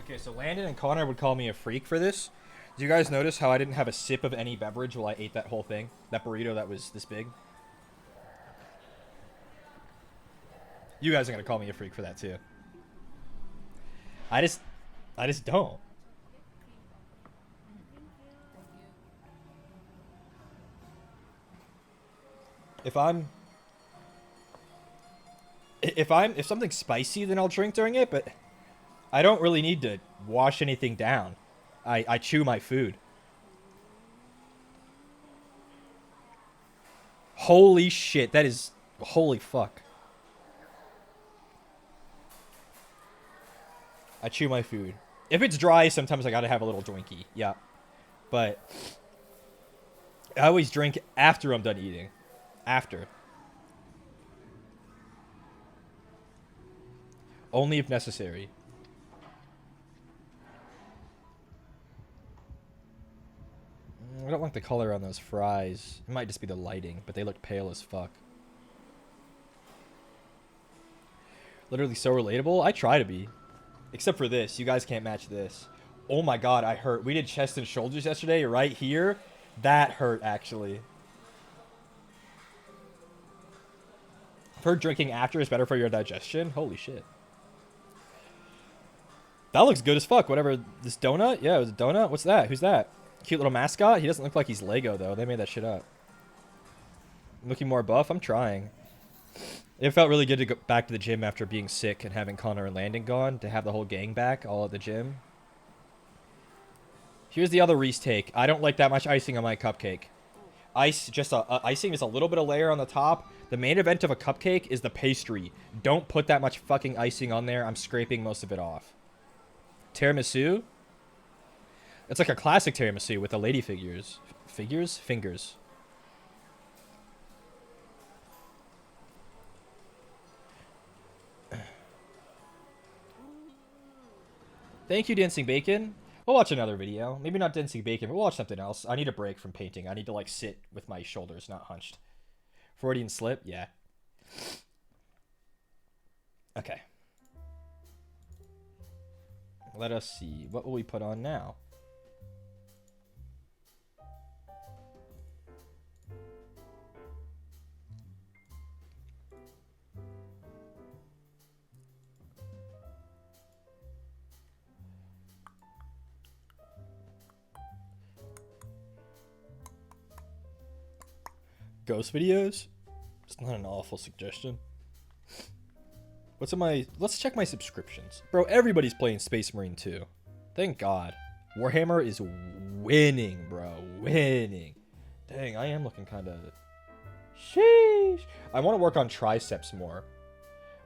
Okay, so Landon and Connor would call me a freak for this. Do you guys notice how I didn't have a sip of any beverage while I ate that whole thing? That burrito that was this big? You guys are gonna call me a freak for that too. I just don't. If something's spicy, then I'll drink during it, but I don't really need to wash anything down. I chew my food. Holy shit, that is... Holy fuck. I chew my food. If it's dry, sometimes I gotta have a little drinky. Yeah. But I always drink after I'm done eating. After. Only if necessary. I don't like the color on those fries. It might just be the lighting, but they look pale as fuck. Literally so relatable. I try to be. Except for this. You guys can't match this. Oh my god, I hurt. We did chest and shoulders yesterday, right here. That hurt, actually. I've heard drinking after is better for your digestion. Holy shit. That looks good as fuck. Whatever. This donut? Yeah, it was a donut. What's that? Who's that? Cute little mascot? He doesn't look like he's Lego, though. They made that shit up. Looking more buff? I'm trying. It felt really good to go back to the gym after being sick and having Connor and Landon gone. To have the whole gang back, all at the gym. Here's the other Reese take. I don't like that much icing on my cupcake. Icing is a little bit of layer on the top. The main event of a cupcake is the pastry. Don't put that much fucking icing on there. I'm scraping most of it off. Tiramisu? It's like a classic tiramisu with the lady figures. Figures? Fingers. Thank you, Dancing Bacon. We'll watch another video. Maybe not Dancing Bacon, but we'll watch something else. I need a break from painting. I need to, like, sit with my shoulders not hunched. Freudian slip? Yeah. Okay. Let us see. What will we put on now? Ghost videos? It's not an awful suggestion. What's in my... Let's check my subscriptions. Bro, everybody's playing Space Marine 2. Thank God. Warhammer is winning, bro. Winning. Dang, I am looking kind of... Sheesh. I want to work on triceps more.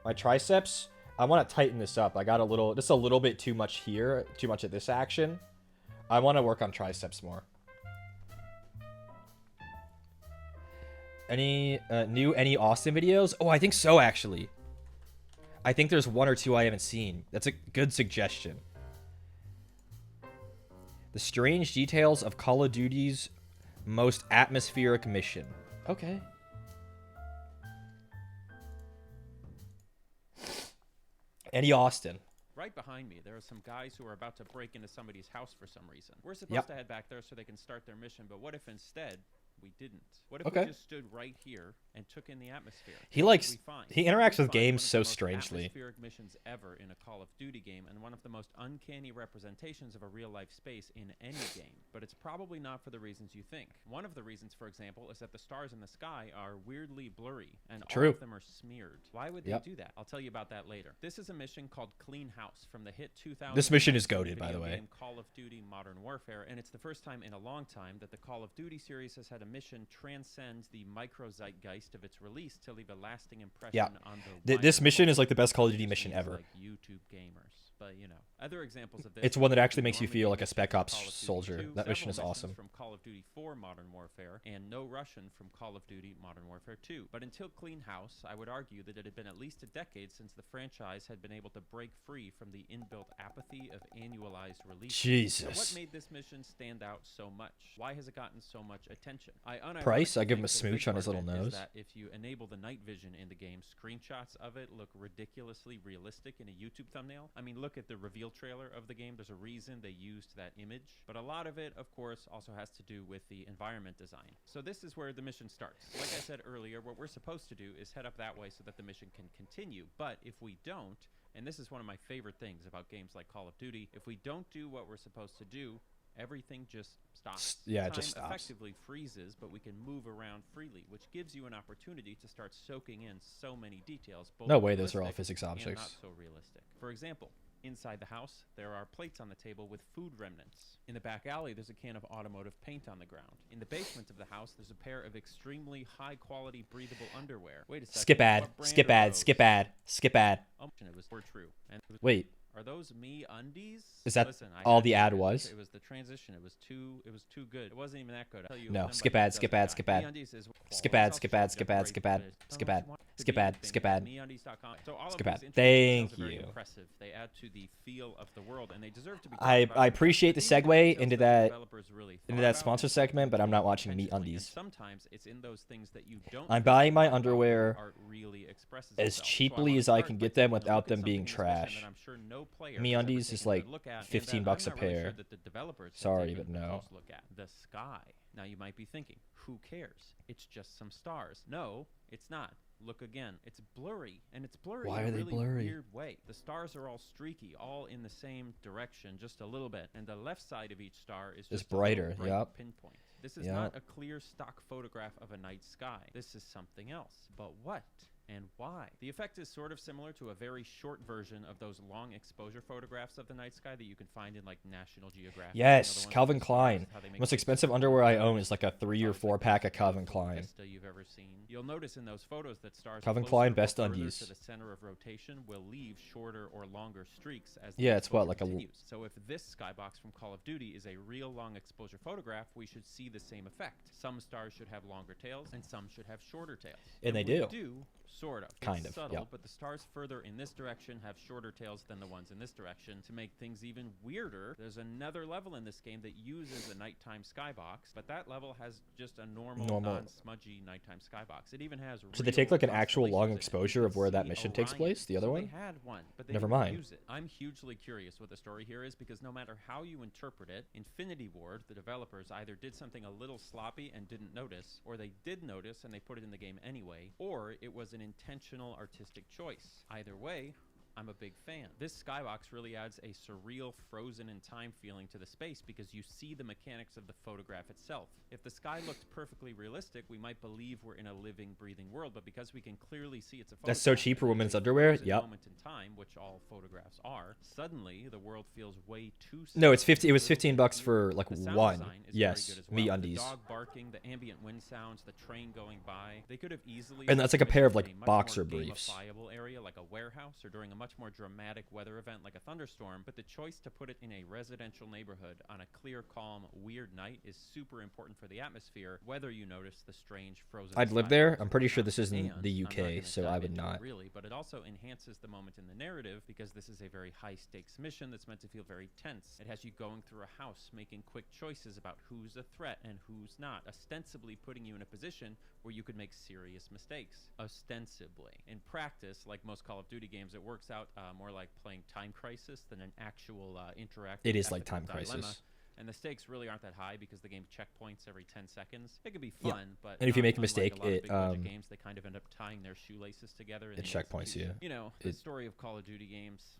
My triceps, I want to tighten this up. I got a little... Just a little bit too much here. Too much of this action. I want to work on triceps more. Any any Austin videos? Oh, I think so, actually. I think there's one or two I haven't seen. That's a good suggestion. The strange details of Call of Duty's most atmospheric mission. Okay. Any Austin. Right behind me, there are some guys who are about to break into somebody's house for some reason. We're supposed to head back there so they can start their mission, but what if instead we didn't? What if we just stood right here and took in the atmosphere? He interacts with games so strangely. Atmospheric missions ever in a Call of Duty game, and one of the most uncanny representations of a real-life space in any game. But it's probably not for the reasons you think. One of the reasons, for example, is that the stars in the sky are weirdly blurry, and all of them are smeared. Why would they do that? I'll tell you about that later. This is a mission called Clean House from the hit 2000. This mission is goated, by the way. Call of Duty Modern Warfare, and it's the first time in a long time that the Call of Duty series has had a mission transcend the micro zeitgeist of its release to leave a lasting impression on the this mission is like the best Call of Duty mission ever. Like YouTube gamers. But, you know, other examples of this... It's one that actually makes you feel like a Spec Ops soldier. That mission is awesome. From Call of Duty 4 Modern Warfare, and no Russian from Call of Duty Modern Warfare 2. But until Clean House, I would argue that it had been at least a decade since the franchise had been able to break free from the inbuilt apathy of annualized releases. Jesus. So what made this mission stand out so much? Why has it gotten so much attention? Price? I give him a smooch on his little nose. That if you enable the night vision in the game, screenshots of it look ridiculously realistic in a YouTube thumbnail. I mean, look at the reveal trailer of the game. There's a reason they used that image. But a lot of it, of course, also has to do with the environment design. So this is where the mission starts. Like I said earlier, what we're supposed to do is head up that way so that the mission can continue. But if we don't, and this is one of my favorite things about games like Call of Duty, if we don't do what we're supposed to do, everything just stops. Yeah, Time it just stops. Effectively freezes, but we can move around freely, which gives you an opportunity to start soaking in so many details. Both no way those are all realistic physics objects. and not so realistic. For example, inside the house, there are plates on the table with food remnants. In the back alley, there's a can of automotive paint on the ground. In the basement of the house, there's a pair of extremely high-quality breathable underwear. Wait a second. Skip ad. Skip ad. Skip ad. Skip ad. Oh, it was true. And it was Wait. Are those me undies? Is that Listen, all the ad was? It was the transition. It was too good. It wasn't even that good. I'll tell you, No, skip ad, skip ad, skip ad. Skip ad, skip ad, skip ad, skip ad, skip ad, skip ad, skip ad. Skip ad. Thank you. Impressive. They add to the feel of the world, and they deserve to be. I appreciate the segue into that sponsor segment, but I'm not watching Me Undies. Sometimes it's in those things that you don't. I'm buying my underwear as cheaply as I can get them without them being trash. MeUndies is like $15 a pair. Sorry, but no. Look at the sky. Now you might be thinking, who cares? It's just some stars. No, it's not. Look again. It's blurry, and it's blurry Why in are a they really blurry? weird way. The stars are all streaky, all in the same direction, just a little bit, and the left side of each star is just brighter. A little bright Yep. pinpoint. This is not a clear stock photograph of a night sky. This is something else. But what? And why? The effect is sort of similar to a very short version of those long exposure photographs of the night sky that you can find in like National Geographic. Yes, Calvin Klein. Most expensive underwear I own is like a 3 or 4 pack of Calvin Klein. You've ever seen. You'll notice in those photos that stars Calvin closer Klein or best further undies. to the center of rotation will leave shorter or longer streaks as Yeah, the it's what, exposure like a continues. So if this skybox from Call of Duty is a real long exposure photograph, we should see the same effect. Some stars should have longer tails and some should have shorter tails. And they we do. Sort of. Kind It's of, subtle, yep. but the stars further in this direction have shorter tails than the ones in this direction. To make things even weirder, there's another level in this game that uses a nighttime skybox, but that level has just a normal. non-smudgy nighttime skybox. It even has. So they take like an actual long constellations in it. exposure You of can where that see mission takes Orion. place, the other So one? They had one, but they Never didn't mind. use it. I'm hugely curious what the story here is because no matter how you interpret it, Infinity Ward, the developers, either did something a little sloppy and didn't notice, or they did notice and they put it in the game anyway, or it was an intentional artistic choice. Either way, I'm a big fan. This skybox really adds a surreal, frozen in time feeling to the space because you see the mechanics of the photograph itself. If the sky looked perfectly realistic, we might believe we're in a living, breathing world, but because we can clearly see it's a photograph, That's so cheap for women's underwear. Yep. Moment in time, which all photographs are, suddenly the world feels way too No, it's still 50. It was and $15 for like the sound one. design is Yes, very good as well. me undies. The dog barking, the ambient wind sounds, the train going by. They could have easily And that's like a pair of, like, a much boxer more briefs. gamifiable area like a warehouse or during a much more dramatic weather event like a thunderstorm, but the choice to put it in a residential neighborhood on a clear, calm, weird night is super important for the atmosphere, whether you notice the strange frozen I'd live sky there. box I'm or pretty sure not. this is in And the I'm not UK, gonna so dive I would into it not. really, but it also enhances the moment in the narrative because this is a very high-stakes mission that's meant to feel very tense. It has you going through a house, making quick choices about who's a threat and who's not, ostensibly putting you in a position where you could make serious mistakes. Ostensibly. In practice, like most Call of Duty games, it works out more like playing Time Crisis than an actual interactive It is like ethical Time dilemma. Crisis. And the stakes really aren't that high because the game checkpoints every 10 seconds. It could be Yeah. fun, but And if you not make a unlike mistake, a lot of it, big-budget games, they kind of end up tying their shoelaces together. In it the checkpoints execution. you. You know, the It- story of Call of Duty games.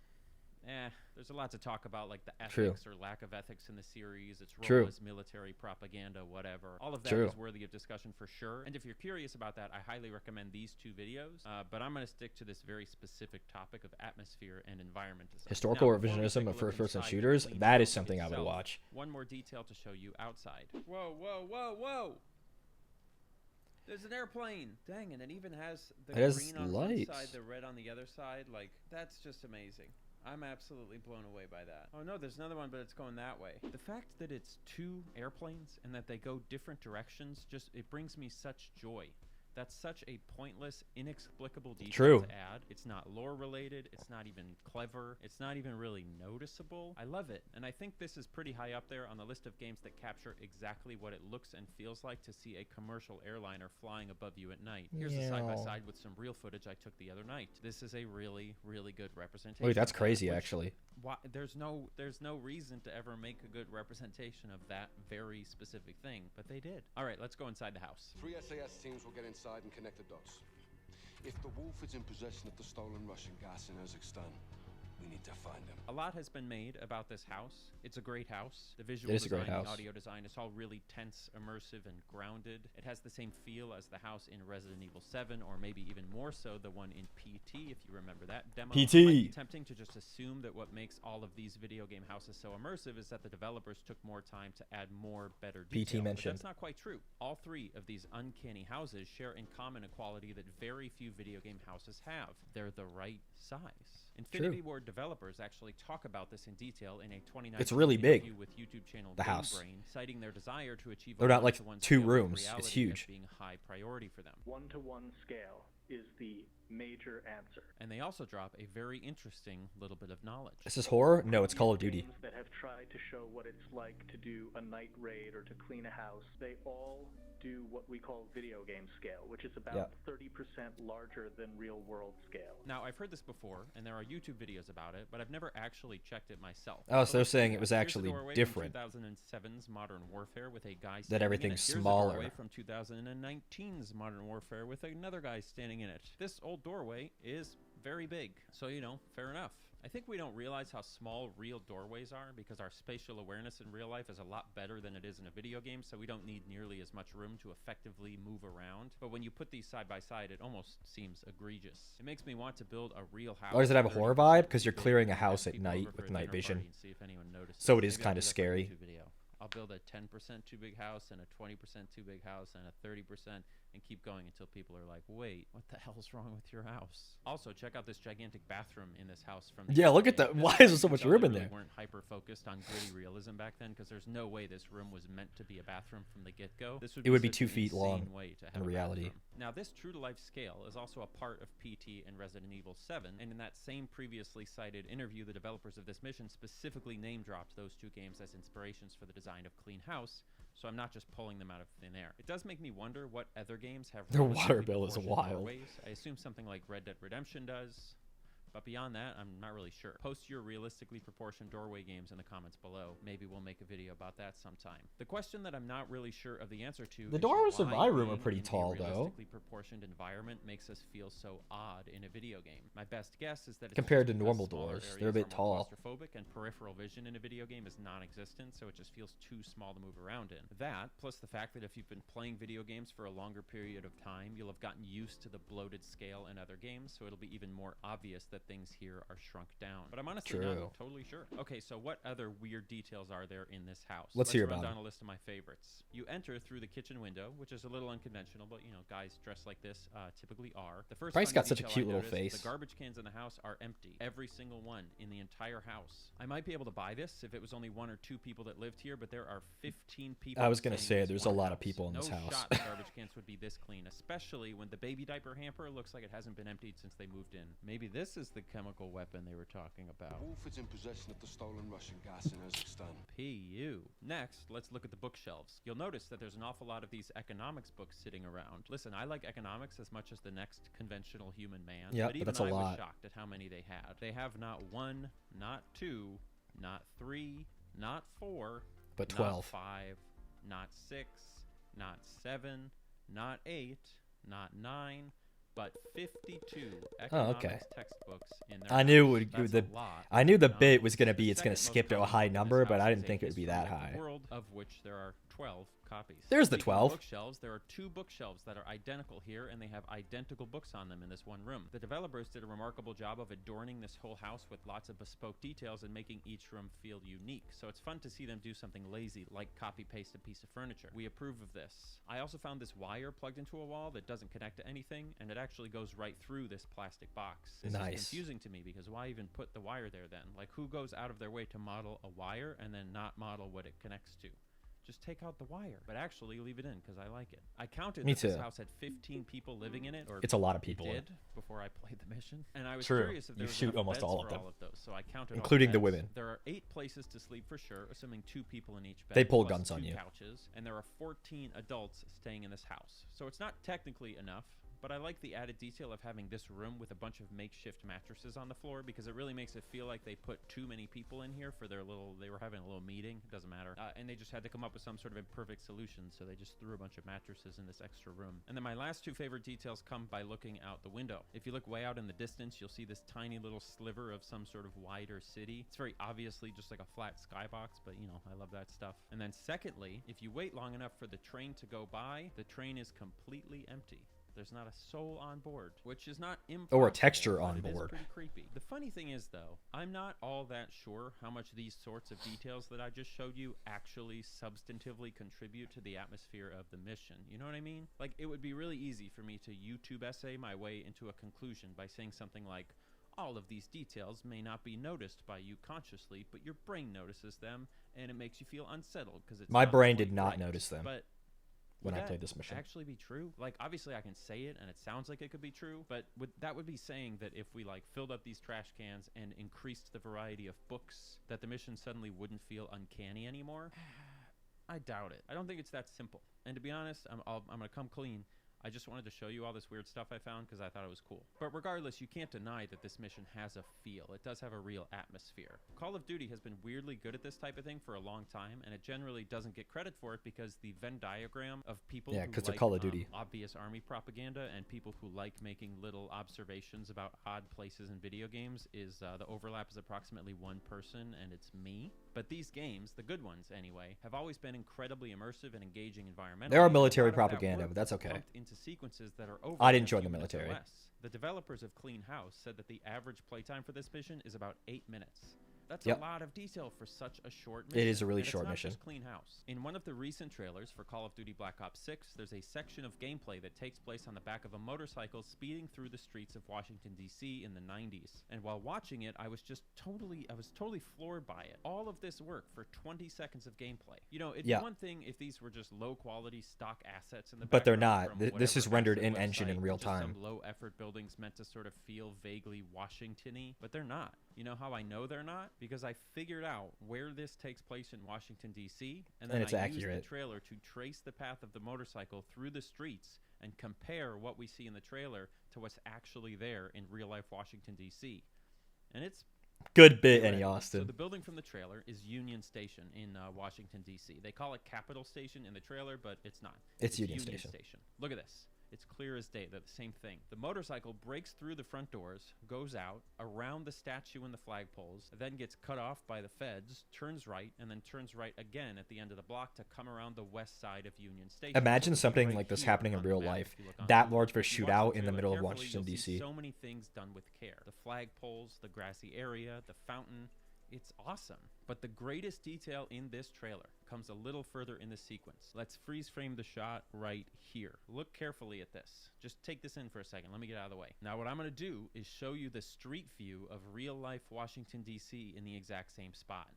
There's a lot to talk about, like the True. ethics or lack of ethics in the series, its role True. as military propaganda, whatever. All of that True. is worthy of discussion for sure. And if you're curious about that, I highly recommend these two videos. But I'm going to stick to this very specific topic of atmosphere and environment design. Historical Now, before we revisionism take a of look first-person inside the shooters. clean That is house something I would itself, watch. one more detail to show you outside. Whoa, whoa, whoa, whoa! There's an airplane! Dang, and it even has the It has green on lights. one side, the red on the other side. Like, that's just amazing. I'm absolutely blown away by that. Oh no, there's another one, but it's going that way. The fact that it's two airplanes and that they go different directions, it brings me such joy. That's such a pointless, inexplicable detail True. to add. It's not lore related. It's not even clever. It's not even really noticeable. I love it. And I think this is pretty high up there on the list of games that capture exactly what it looks and feels like to see a commercial airliner flying above you at night. Here's a side-by-side with some real footage I took the other night. This is a really, really good representation. Wait, that's of that, crazy, which- actually. Why, there's no reason to ever make a good representation of that very specific thing, but they did. All right, let's go inside the house. 3 SAS teams will get inside and connect the dots. If the Wolf is in possession of the stolen Russian gas in Kazakhstan, we need to find him. A lot has been made about this house. It's a great house. The visual It is a great design, the house. audio design, it's all really tense, immersive, and grounded. It has the same feel as the house in Resident Evil 7, or maybe even more so the one in PT, if you remember that demo. PT. It might be tempting to just assume that what makes all of these video game houses so immersive is that the developers took more time to add more, better detail. But mentioned. that's not quite true. All three of these uncanny houses share in common a quality that very few video game houses have. They're the right size. Infinity Ward developers actually talk about this in detail in a 2019 It's really big. interview with YouTube channel The house. GameBrain, citing their desire to achieve They're a not like one-to-one 2 scale of rooms. It's reality huge. as being a high priority for them. One-to-one scale is the major answer. And they also drop a very interesting little bit of knowledge. This is horror? No, it's Call of Duty. Games that have tried to show what it's like to do a night raid or to clean a house, they all do what we call video game scale, which is about 30% larger than real world scale. Now, I've heard this before, and there are YouTube videos about it, but I've never actually checked it myself. Oh, so they're let's saying do it was that. Here's the actually doorway different. From 2007's Modern Warfare with a guy That standing in everything's it. Here's smaller. the doorway from 2019's Modern Warfare with another guy standing in it. This old doorway is very big, so fair enough. I think we don't realize how small real doorways are because our spatial awareness in real life is a lot better than it is in a video game, so we don't need nearly as much room to effectively move around. But when you put these side by side, it almost seems egregious. It makes me want to build a real house. Or does it have a horror vibe? Because you're 30% clearing a big house and at people night over with for a night dinner vision. party and see if anyone notices. So it is Maybe I'll kinda do that for a scary. YouTube video. I'll build a 10% too big house and a 20% too big house and a 30% and keep going until people are like, wait, what the hell's wrong with your house? Also, check out this gigantic bathroom in this house from the Yeah, look game. at that. This Why is is there so much how room they in really there? weren't hyper-focused on gritty realism back then because there's no way this room was meant to be a bathroom from the get-go. This It would be such 2 an feet long insane way to have in a reality. bathroom. Now, this true-to-life scale is also a part of PT and Resident Evil 7, and in that same previously cited interview, the developers of this mission specifically name-dropped those two games as inspirations for the design of Clean House, so I'm not just pulling them out of thin air. It does make me wonder what other games have Their relatively water bill is proportioned wild. doorways. I assume something like Red Dead Redemption does. But beyond that, I'm not really sure. Post your realistically proportioned doorway games in the comments below. Maybe we'll make a video about that sometime. The question that I'm not really sure of the answer to The is doors in why my room are being pretty in a tall, though. realistically proportioned environment makes us feel so odd in a video game. My best guess is that it's Compared just to because normal smaller doors, they're a areas bit are more tall. claustrophobic, and peripheral vision in a video game is non-existent, so it just feels too small to move around in. That, plus the fact that if you've been playing video games for a longer period of time, you'll have gotten used to the bloated scale in other games, so it'll be even more obvious that things here are shrunk down. But I'm honestly not totally sure. Okay, so what other weird details are there in this house? Let's hear run about down them. a list of my favorites. You enter through the kitchen window, which is a little unconventional, but you know, guys dressed like this typically are. The first Bryce funny got such a detail I cute little noticed, face. The garbage cans in the house are empty. Every single one in the entire house. I might be able to buy this if it was only 1 or 2 people that lived here, but there are 15 people. I was gonna staying say, in this there's a one lot of house. people in this No house. shot the garbage cans would be this clean, especially when the baby diaper hamper looks like it hasn't been emptied since they moved in. Maybe this is the chemical weapon they were talking about. Wolford's in possession of the stolen Russian gas in Kazakhstan. PU. Next, let's look at the bookshelves. You'll notice that there's an awful lot of these economics books sitting around. Listen, I like economics as much as the next conventional human man. Yep, but but even that's a I was lot. shocked at how many they had. They have not 1, not 2, not 3, not 4, But not 12. 5, not 6, not 7, not 8, not 9, but 52 economics okay. textbooks in their I knew house. it would- That's the- a lot. I knew the Economics. bit was gonna be The it's gonna second most skip to a common high book in number, this but I house didn't is think a it would be history that of the high. World, of which there are 12 copies. There's the Speaking of 12. bookshelves, there are 2 bookshelves that are identical here, and they have identical books on them in this one room. The developers did a remarkable job of adorning this whole house with lots of bespoke details and making each room feel unique. So it's fun to see them do something lazy, like copy-paste a piece of furniture. We approve of this. I also found this wire plugged into a wall that doesn't connect to anything, and it actually goes right through this plastic box. This Nice. is confusing to me, because why even put the wire there then? Like, who goes out of their way to model a wire and then not model what it connects to? Just take out the wire, but actually leave it in because I like it. I counted Me that this too. house had 15 people living in it, or It's a lot of people. did before I played the mission, and I was True. curious if there You was shoot enough almost beds all of for them. all of those. So I counted, Including all the beds. women. There are 8 places to sleep for sure, assuming 2 people in each bed. They pull plus guns on 2 you. couches, and there are 14 adults staying in this house. So it's not technically enough. But I like the added detail of having this room with a bunch of makeshift mattresses on the floor, because it really makes it feel like they put too many people in here for their little, they were having a little meeting, it doesn't matter. And they just had to come up with some sort of imperfect solution, so they just threw a bunch of mattresses in this extra room. And then my last 2 favorite details come by looking out the window. If you look way out in the distance, you'll see this tiny little sliver of some sort of wider city. It's very obviously just like a flat skybox, but you know, I love that stuff. And then secondly, if you wait long enough for the train to go by, the train is completely empty. There's not a soul on board, which is not impossible. Or a texture but on it is board. pretty creepy. The funny thing is, though, I'm not all that sure how much these sorts of details that I just showed you actually substantively contribute to the atmosphere of the mission. You know what I mean? Like, it would be really easy for me to YouTube essay my way into a conclusion by saying something like, all of these details may not be noticed by you consciously, but your brain notices them, and it makes you feel unsettled because it's My not brain quite did not right. notice them But when would I that played this mission. actually be true? Like, obviously I can say it and it sounds like it could be true, but that would be saying that if we like filled up these trash cans and increased the variety of books, that the mission suddenly wouldn't feel uncanny anymore? I doubt it. I don't think it's that simple. And to be honest, I'm gonna come clean. I just wanted to show you all this weird stuff I found because I thought it was cool. But regardless, you can't deny that this mission has a feel. It does have a real atmosphere. Call of Duty has been weirdly good at this type of thing for a long time, and it generally doesn't get credit for it because the Venn diagram of people Yeah, who 'cause they're like Call of Duty. obvious army propaganda and people who like making little observations about odd places in video games is the overlap is approximately 1 person, and it's me. But these games, the good ones anyway, have always been incredibly immersive and engaging environmentally. There are and a military lot of that propaganda, work but that's is okay. pumped into sequences that are over I didn't in a join few the minutes or military. less. The developers of Clean House said that the average playtime for this mission is about 8 minutes. That's Yep. a lot of detail for such a short mission. It is a really and it's short not mission. Just Clean House. In one of the recent trailers for Call of Duty Black Ops 6, there's a section of gameplay that takes place on the back of a motorcycle speeding through the streets of Washington, D.C. in the 90s. And while watching it, I was totally floored by it. All of this work for 20 seconds of gameplay. You know, it'd Yeah. be one thing if these were just low-quality stock assets in the But they're background not. from This is whatever rendered asset in engine in website, real just some time. low-effort buildings meant to sort of feel vaguely Washington-y, but they're not. You know how I know they're not? Because I figured out where this takes place in Washington, D.C., and then it's I used accurate. the trailer to trace the path of the motorcycle through the streets and compare what we see in the trailer to what's actually there in real-life Washington, D.C. And it's Good bit, theoretical. Eddie So Austin. the building from the trailer is Union Station in Washington, D.C. They call it Capitol Station in the trailer, but it's not. It's Union Station. Look at this. It's clear as day. They're the same thing. The motorcycle breaks through the front doors, goes out, around the statue and the flagpoles, then gets cut off by the feds, turns right, and then turns right again at the end of the block to come around the west side of Union Station. Imagine So something right like this here happening in on the real map, life. if you look on That Google. large of a If you watch shootout the in the trailer middle of carefully, Washington, you'll see D.C. so many things done with care. The flagpoles, the grassy area, the fountain. It's awesome. But the greatest detail in this trailer comes a little further in the sequence. Let's freeze frame the shot right here. Look carefully at this. Just take this in for a second. Let me get out of the way. Now what I'm going to do is show you the street view of real life Washington, D.C. in the exact same spot.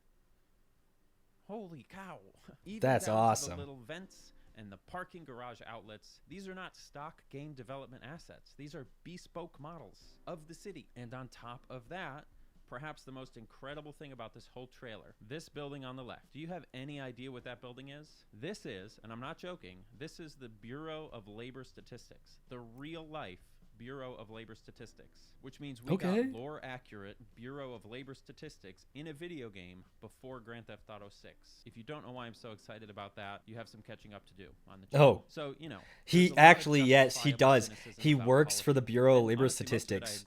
Holy cow. Even That's down to awesome. the little vents and the parking garage outlets, these are not stock game development assets. These are bespoke models of the city. And on top of that, perhaps the most incredible thing about this whole trailer, this building on the left. Do you have any idea what that building is? This is, and I'm not joking, this is the Bureau of Labor Statistics, the real life Bureau of Labor Statistics, which means we got lore accurate Bureau of Labor Statistics in a video game before Grand Theft Auto 6. If you don't know why I'm so excited about that, you have some catching up to do on the channel. Oh. So, you know, He actually, yes, he does. He works for the Bureau of Labor Statistics.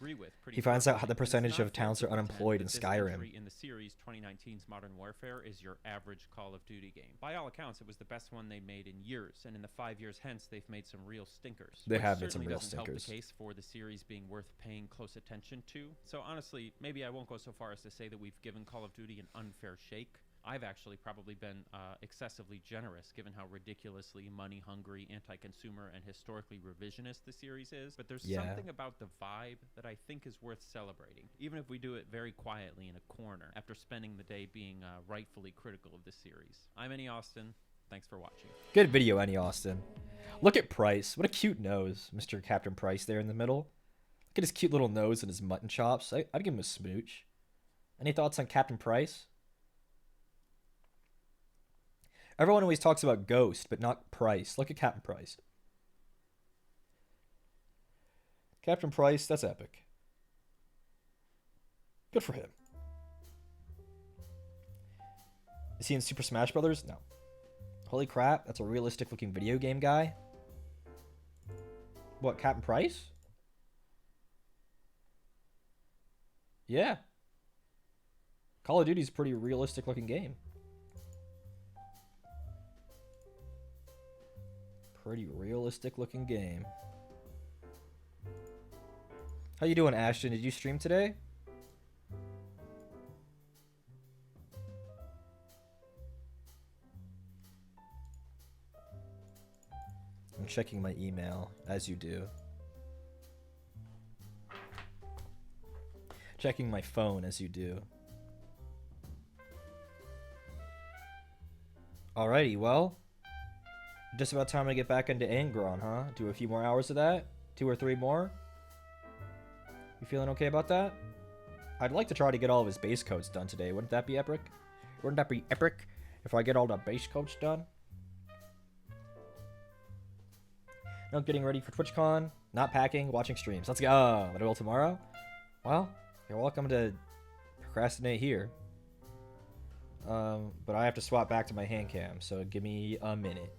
He finds out how the percentage of towns are unemployed in Skyrim. In the series 2019's Modern Warfare is your average Call of Duty game. By all accounts, it was the best one they made in years, and in the 5 years hence, they've made some real stinkers. They which have made some certainly real doesn't help stinkers. the case for the series being worth paying close attention to. So honestly, maybe I won't go so far as to say that we've given Call of Duty an unfair shake. I've actually probably been excessively generous given how ridiculously money-hungry, anti-consumer, and historically revisionist the series is. But there's something about the vibe that I think is worth celebrating, even if we do it very quietly in a corner after spending the day being rightfully critical of the series. I'm Eddie Austin. Thanks for watching. Good video, Eddie Austin. Look at Price. What a cute nose. Mr. Captain Price there in the middle. Look at his cute little nose and his mutton chops. I'd give him a smooch. Any thoughts on Captain Price? Everyone always talks about Ghost, but not Price. Look at Captain Price. Captain Price, that's epic. Good for him. Is he in Super Smash Brothers? No. Holy crap, that's a realistic looking video game guy. What, Captain Price? Yeah. Call of Duty's a pretty realistic looking game. Pretty realistic looking game. How you doing, Ashton? Did you stream today? I'm checking my email, as you do. Checking my phone, as you do. Alrighty, well. Just about time to get back into Angron, huh? Do a few more hours of that? 2 or 3 more? You feeling okay about that? I'd like to try to get all of his base coats done today. Wouldn't that be epic? Wouldn't that be epic if I get all the base coats done? No, getting ready for TwitchCon, not packing, watching streams. Let's go. What will tomorrow? Well, you're welcome to procrastinate here. But I have to swap back to my hand cam, so give me a minute.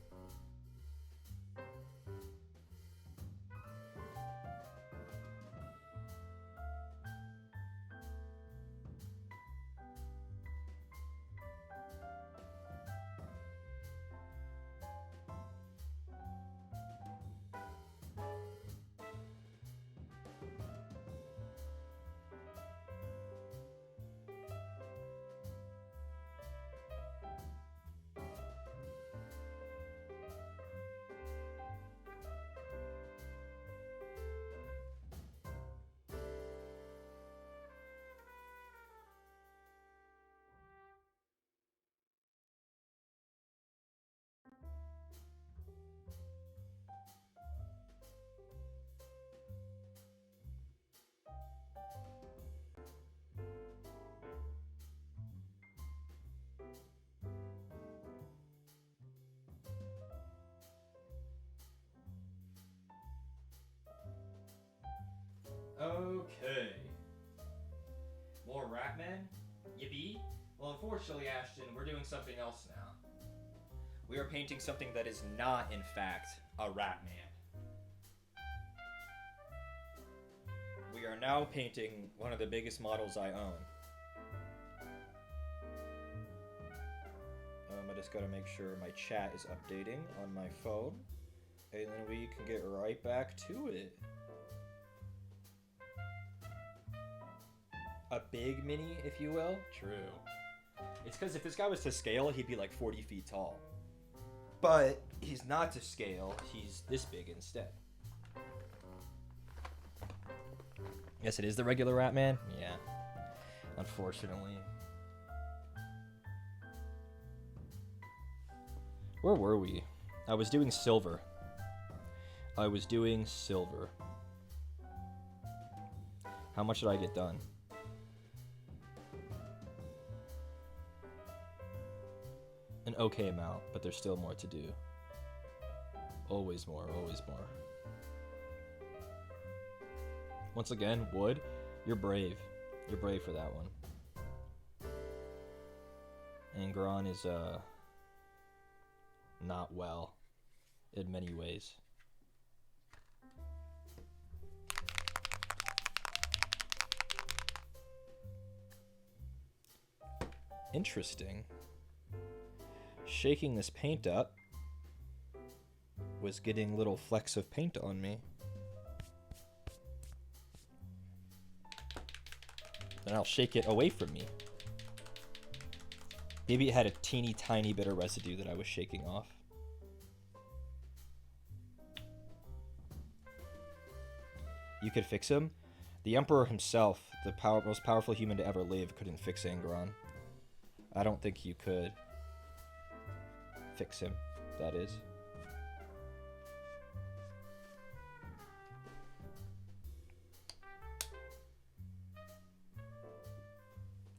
Ratman? Yippee? Well, unfortunately, Ashton, we're doing something else now. We are painting something that is not, in fact, a Ratman. We are now painting one of the biggest models I own. I just gotta make sure my chat is updating on my phone, and then we can get right back to it. A big mini, if you will? True. It's because if this guy was to scale, he'd be like 40 feet tall. But he's not to scale, he's this big instead. Yes, it is the regular Ratman? Yeah. Unfortunately. Where were we? I was doing silver. How much did I get done? An okay amount, but there's still more to do. Always more, always more. Once again, wood, you're brave. You're brave for that one. And Gron is, not well in many ways. Interesting. Shaking this paint up was getting little flecks of paint on me. Then I'll shake it away from me. Maybe it had a teeny tiny bit of residue that I was shaking off. You could fix him? The Emperor himself, the most powerful human to ever live, couldn't fix Angron. I don't think you could fix him, that is.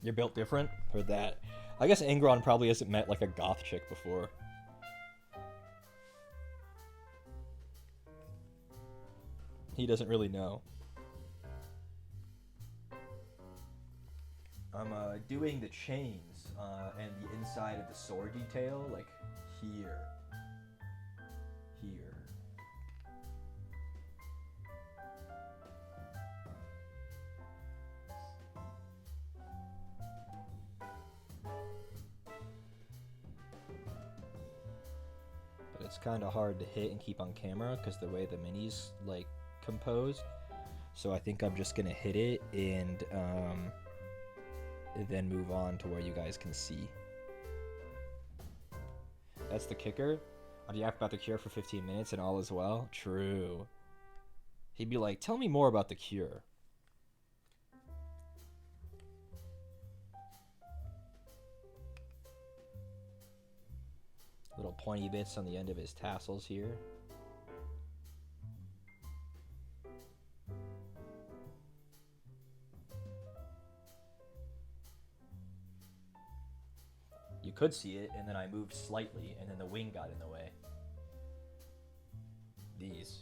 You're built different? Or that? I guess Angron probably hasn't met like a goth chick before. He doesn't really know. I'm doing the chains and the inside of the sword detail, like here. Here. But it's kind of hard to hit and keep on camera because the way the mini's like composed. So I think I'm just gonna hit it and then move on to where you guys can see. That's the kicker. I'd yap about the cure for 15 minutes and all is well. True. He'd be like, tell me more about the cure. Little pointy bits on the end of his tassels here. You could see it, and then I moved slightly, and then the wing got in the way. These.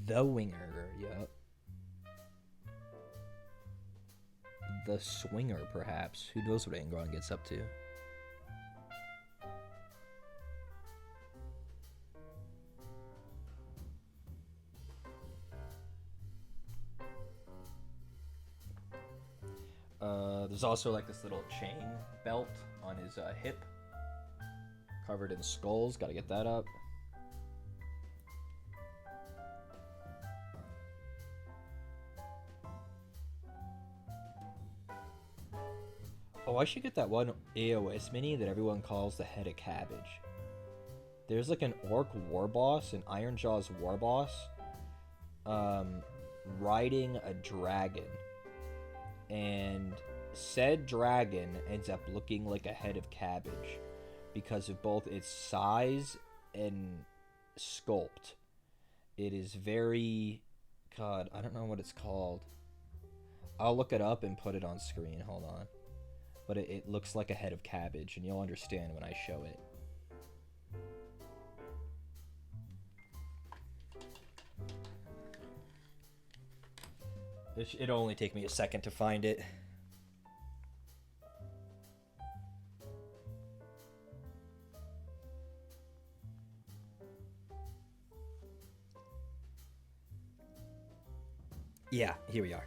The winger, yep. The swinger, perhaps. Who knows what Angron gets up to? There's also like this little chain belt on his hip, covered in skulls. Gotta get that up. Oh, I should get that one AOS mini that everyone calls the Head of Cabbage. There's like an orc war boss, an Ironjaw's war boss, riding a dragon. And said dragon ends up looking like a head of cabbage because of both its size and sculpt. It is very... God, I don't know what it's called. I'll look it up and put it on screen. Hold on. But it looks like a head of cabbage, and you'll understand when I show it. It'll only take me a second to find it. Yeah, here we are.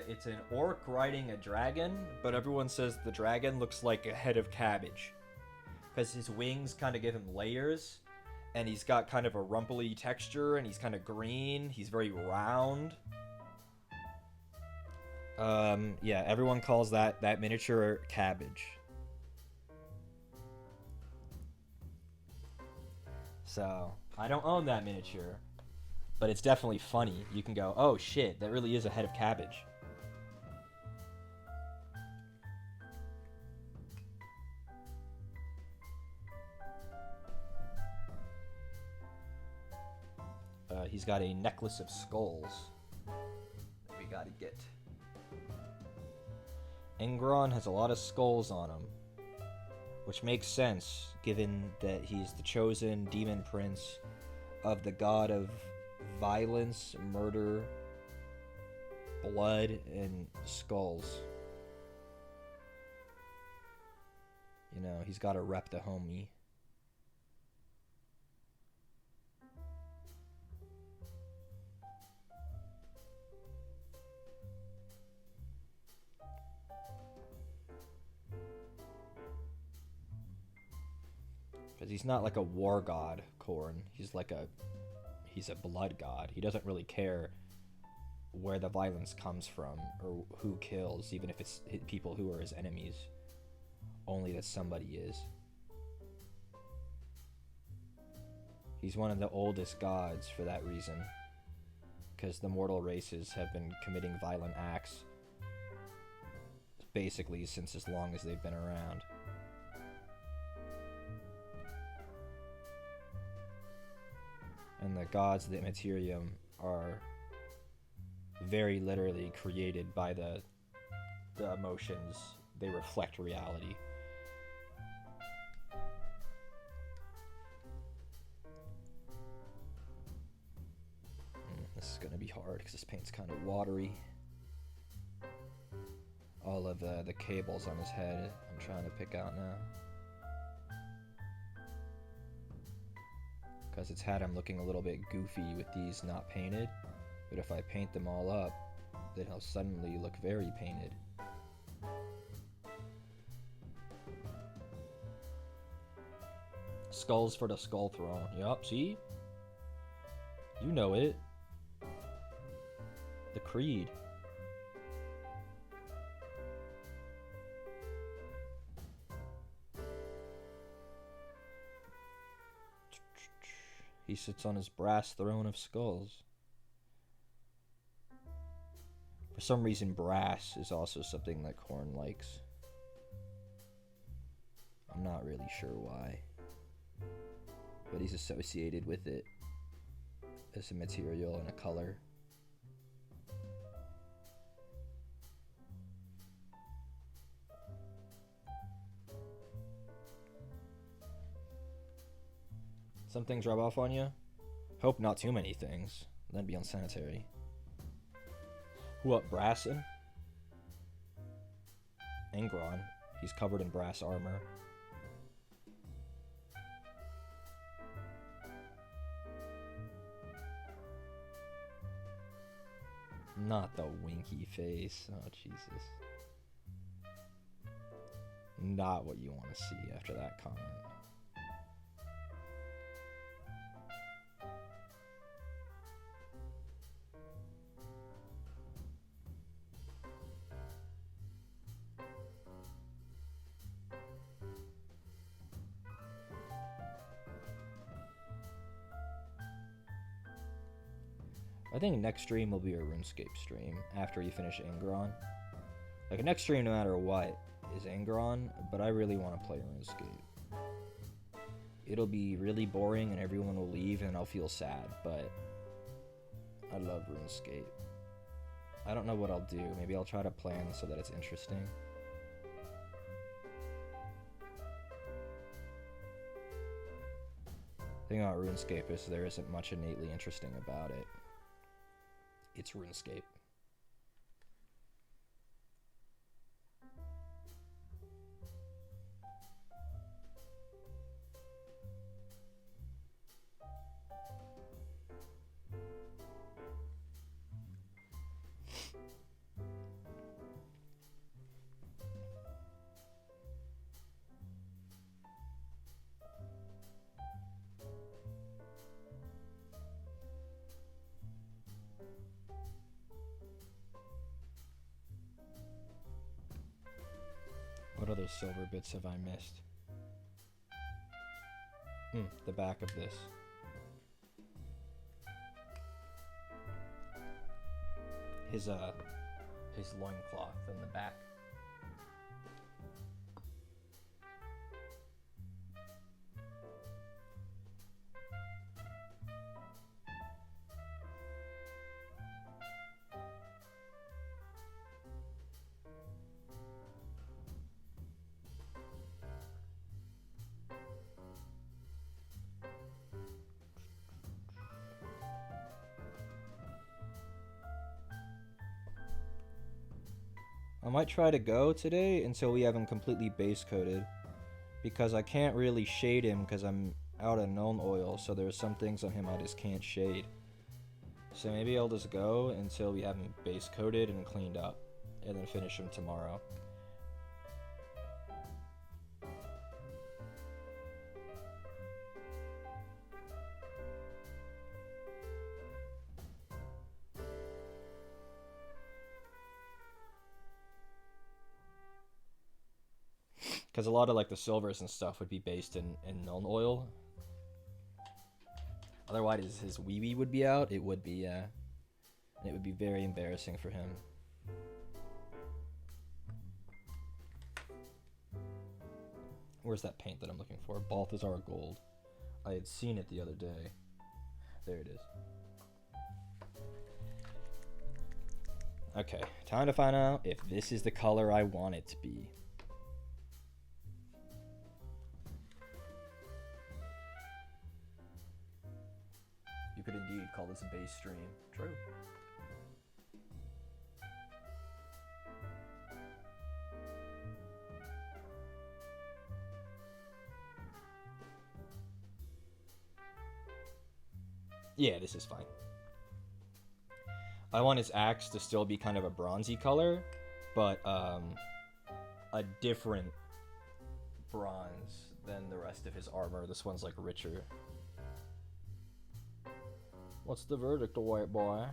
It's an orc riding a dragon, but everyone says the dragon looks like a head of cabbage. Because his wings kind of give him layers, and he's got kind of a rumply texture, and he's kind of green. He's very round. Yeah, everyone calls that miniature cabbage. So, I don't own that miniature, but it's definitely funny. You can go, oh shit, that really is a head of cabbage. He's got a necklace of skulls that we gotta get. Engron has a lot of skulls on him, which makes sense given that he's the chosen demon prince of the god of violence, murder, blood, and skulls. You know, he's gotta rep the homie. Because he's not like a war god, Khorne. He's a blood god. He doesn't really care where the violence comes from or who kills, even if it's people who are his enemies. Only that somebody is. He's one of the oldest gods for that reason. Because the mortal races have been committing violent acts basically since as long as they've been around. And the gods of the Materium are very literally created by the emotions. They reflect reality. This is going to be hard because this paint's kind of watery. All of the cables on his head I'm trying to pick out now. Because it's had him looking a little bit goofy with these not painted. But if I paint them all up, then he'll suddenly look very painted. Skulls for the Skull Throne. Yup, see? You know it. The Creed. He sits on his brass throne of skulls. For some reason, brass is also something that Khorne likes. I'm not really sure why. But he's associated with it as a material and a color. Some things rub off on you. Hope not too many things. That'd be unsanitary. What, Brassin? Engron. He's covered in brass armor. Not the winky face. Oh, Jesus. Not what you want to see after that comment. I think next stream will be a RuneScape stream after you finish Ingron. Like, next stream, no matter what, is Angron, but I really want to play RuneScape. It'll be really boring and everyone will leave and I'll feel sad, but I love RuneScape. I don't know what I'll do. Maybe I'll try to plan so that it's interesting. The thing about RuneScape is there isn't much innately interesting about it. It's RuneScape. What other silver bits have I missed? The back of this. His loincloth in the back. I might try to go today until we have him completely base coated, because I can't really shade him because I'm out of known oil, so there's some things on him I just can't shade. So maybe I'll just go until we have him base coated and cleaned up, and then finish him tomorrow. Because a lot of like the silvers and stuff would be based in known oil. Otherwise his wee would be out. It would be, yeah. And it would be very embarrassing for him. Where's that paint that I'm looking for? Balthazar Gold. I had seen it the other day. There it is. Okay, time to find out if this is the color I want it to be. You could indeed call this a base stream. True. Yeah, this is fine. I want his axe to still be kind of a bronzy color, but a different bronze than the rest of his armor. This one's like richer. What's the verdict, white boy?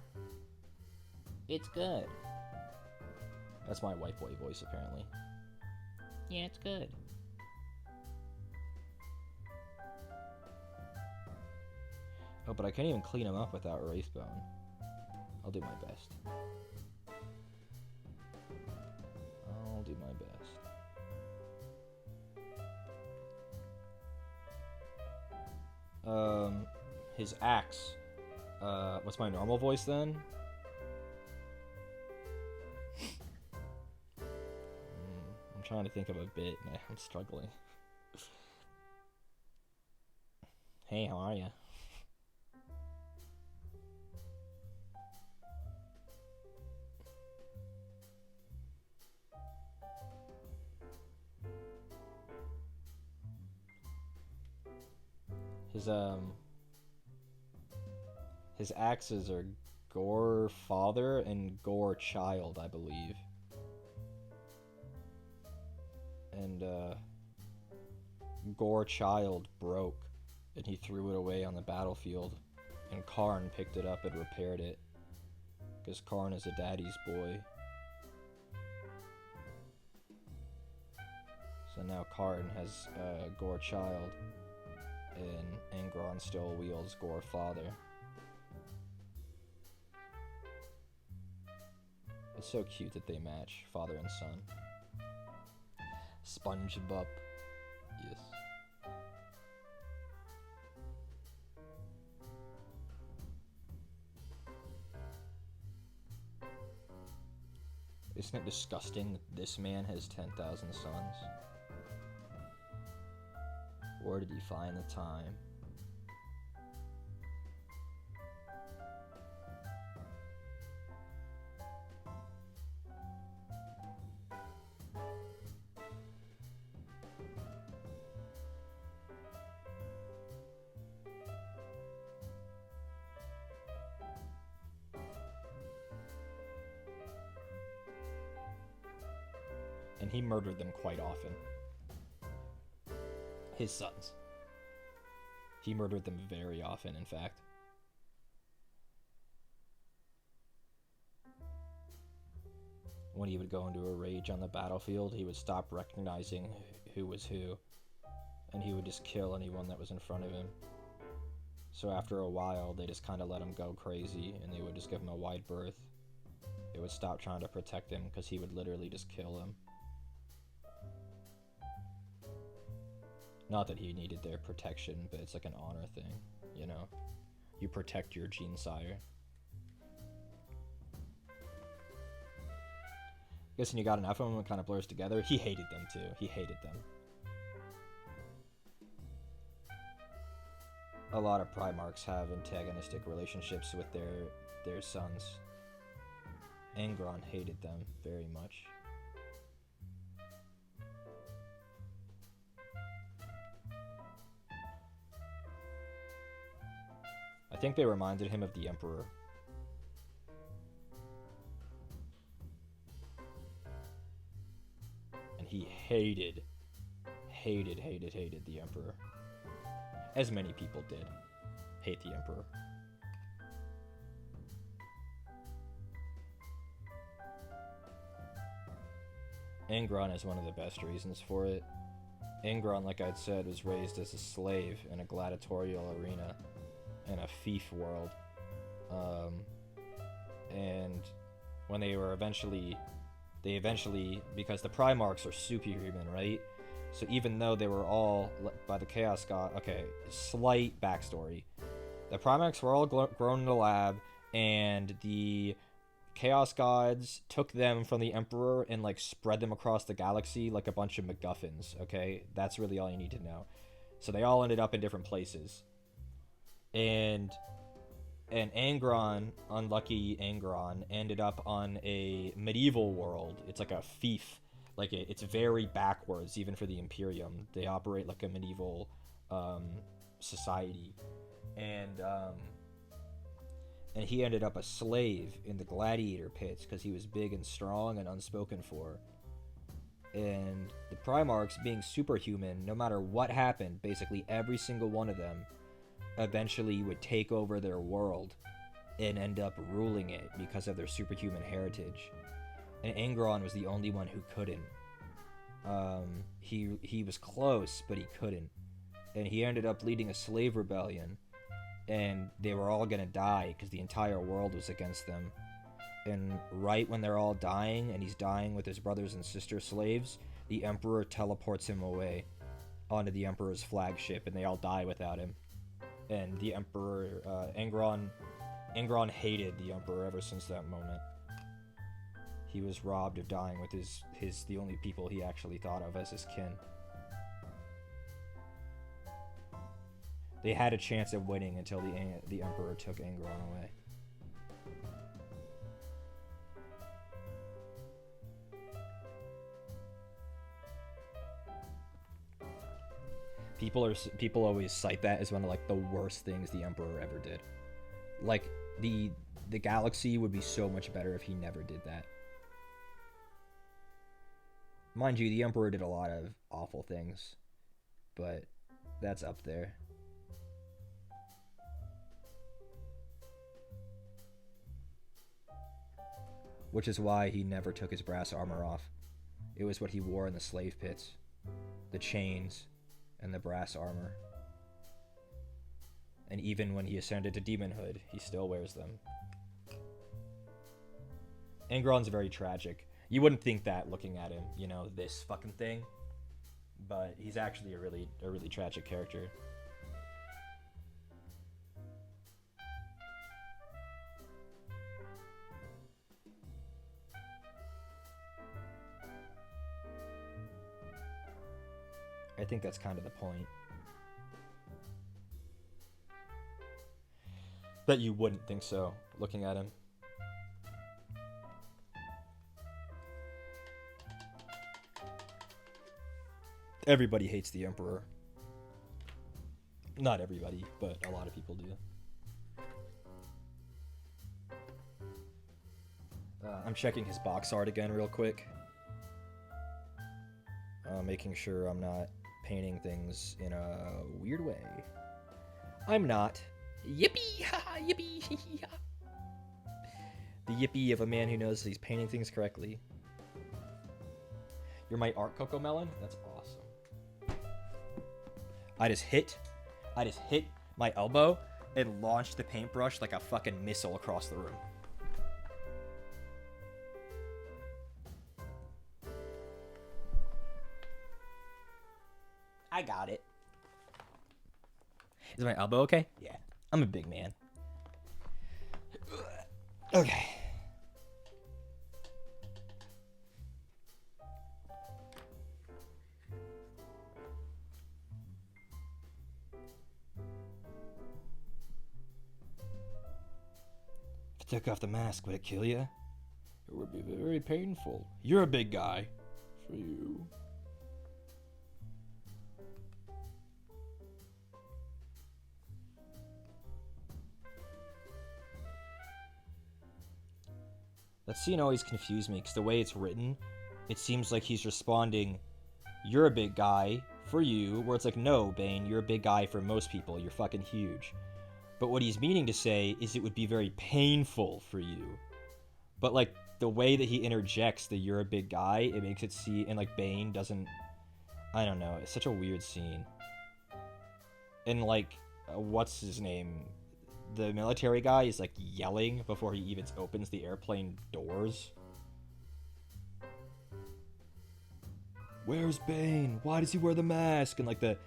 It's good. That's my white boy voice, apparently. Yeah, it's good. Oh, but I can't even clean him up without Wraithbone. I'll do my best. I'll do my best. His axe. What's my normal voice then? I'm trying to think of a bit. I'm struggling. Hey, how are ya? His axes are Gore Father and Gore Child, I believe. And Gore Child broke, and he threw it away on the battlefield, and Karn picked it up and repaired it, because Karn is a daddy's boy. So now Karn has Gore Child, and Angron still wields Gore Father. It's so cute that they match, father and son. SpongeBob. Yes. Isn't it disgusting that this man has 10,000 sons? Where did he find the time? And he murdered them quite often. His sons. He murdered them very often, in fact. When he would go into a rage on the battlefield, he would stop recognizing who was who, and he would just kill anyone that was in front of him. So after a while, they just kind of let him go crazy, and they would just give him a wide berth. They would stop trying to protect him, because he would literally just kill them. Not that he needed their protection, but it's like an honor thing, you know? You protect your gene sire. Guessing you got enough of them, it kind of blurs together. He hated them too. He hated them. A lot of Primarchs have antagonistic relationships with their sons. Angron hated them very much. I think they reminded him of the Emperor. And he hated the Emperor. As many people did hate the Emperor. Angron is one of the best reasons for it. Angron, like I'd said, was raised as a slave in a gladiatorial arena in a fief world. And when they eventually, because the Primarchs are superhuman, right? So even though they were all, by the Chaos God, okay, slight backstory. The Primarchs were all grown in the lab, and the Chaos Gods took them from the Emperor and, like, spread them across the galaxy like a bunch of MacGuffins, okay? That's really all you need to know. So they all ended up in different places. And Angron, unlucky Angron, ended up on a medieval world. It's like a fief. Like, it's very backwards, even for the Imperium. They operate like a medieval society. And he ended up a slave in the gladiator pits because he was big and strong and unspoken for. And the Primarchs, being superhuman, no matter what happened, basically every single one of them eventually would take over their world and end up ruling it because of their superhuman heritage. And Angron was the only one who couldn't. He was close, but he couldn't. And he ended up leading a slave rebellion, and they were all gonna die because the entire world was against them. And right when they're all dying, and he's dying with his brothers and sister slaves, the Emperor teleports him away onto the Emperor's flagship, and they all die without him. And the Emperor, Angron hated the Emperor ever since that moment. He was robbed of dying with the only people he actually thought of as his kin. They had a chance of winning until the Emperor took Angron away. People always cite that as one of, like, the worst things the Emperor ever did. Like, the galaxy would be so much better if he never did that. Mind you, the Emperor did a lot of awful things, but that's up there. Which is why he never took his brass armor off. It was what he wore in the slave pits. The chains and the brass armor. And even when he ascended to demonhood, he still wears them. Angron's very tragic. You wouldn't think that looking at him, you know, this fucking thing. but he's actually a really tragic character. I think that's kind of the point. Bet you wouldn't think so, looking at him. Everybody hates the Emperor. Not everybody, but a lot of people do. I'm checking his box art again real quick. Making sure I'm not painting things in a weird way. I'm not. Yippee! Ha! Yippee! The yippee of a man who knows he's painting things correctly. You're my art, Coco Melon? That's awesome. I just hit my elbow and launched the paintbrush like a fucking missile across the room. I got it. Is my elbow okay? Yeah. I'm a big man. Okay. If I took off the mask, would it kill you? It would be very painful. You're a big guy. For you. That scene always confused me, because the way it's written, it seems like he's responding, you're a big guy, for you, where it's like, no, Bane, you're a big guy for most people, you're fucking huge. But what he's meaning to say is it would be very painful for you. But, like, the way that he interjects the you're a big guy, it makes it seem, and, like, Bane doesn't, I don't know, it's such a weird scene. And, like, what's his name? The military guy is like yelling before he even opens the airplane doors. Where's Bane? Why does he wear the mask? And like the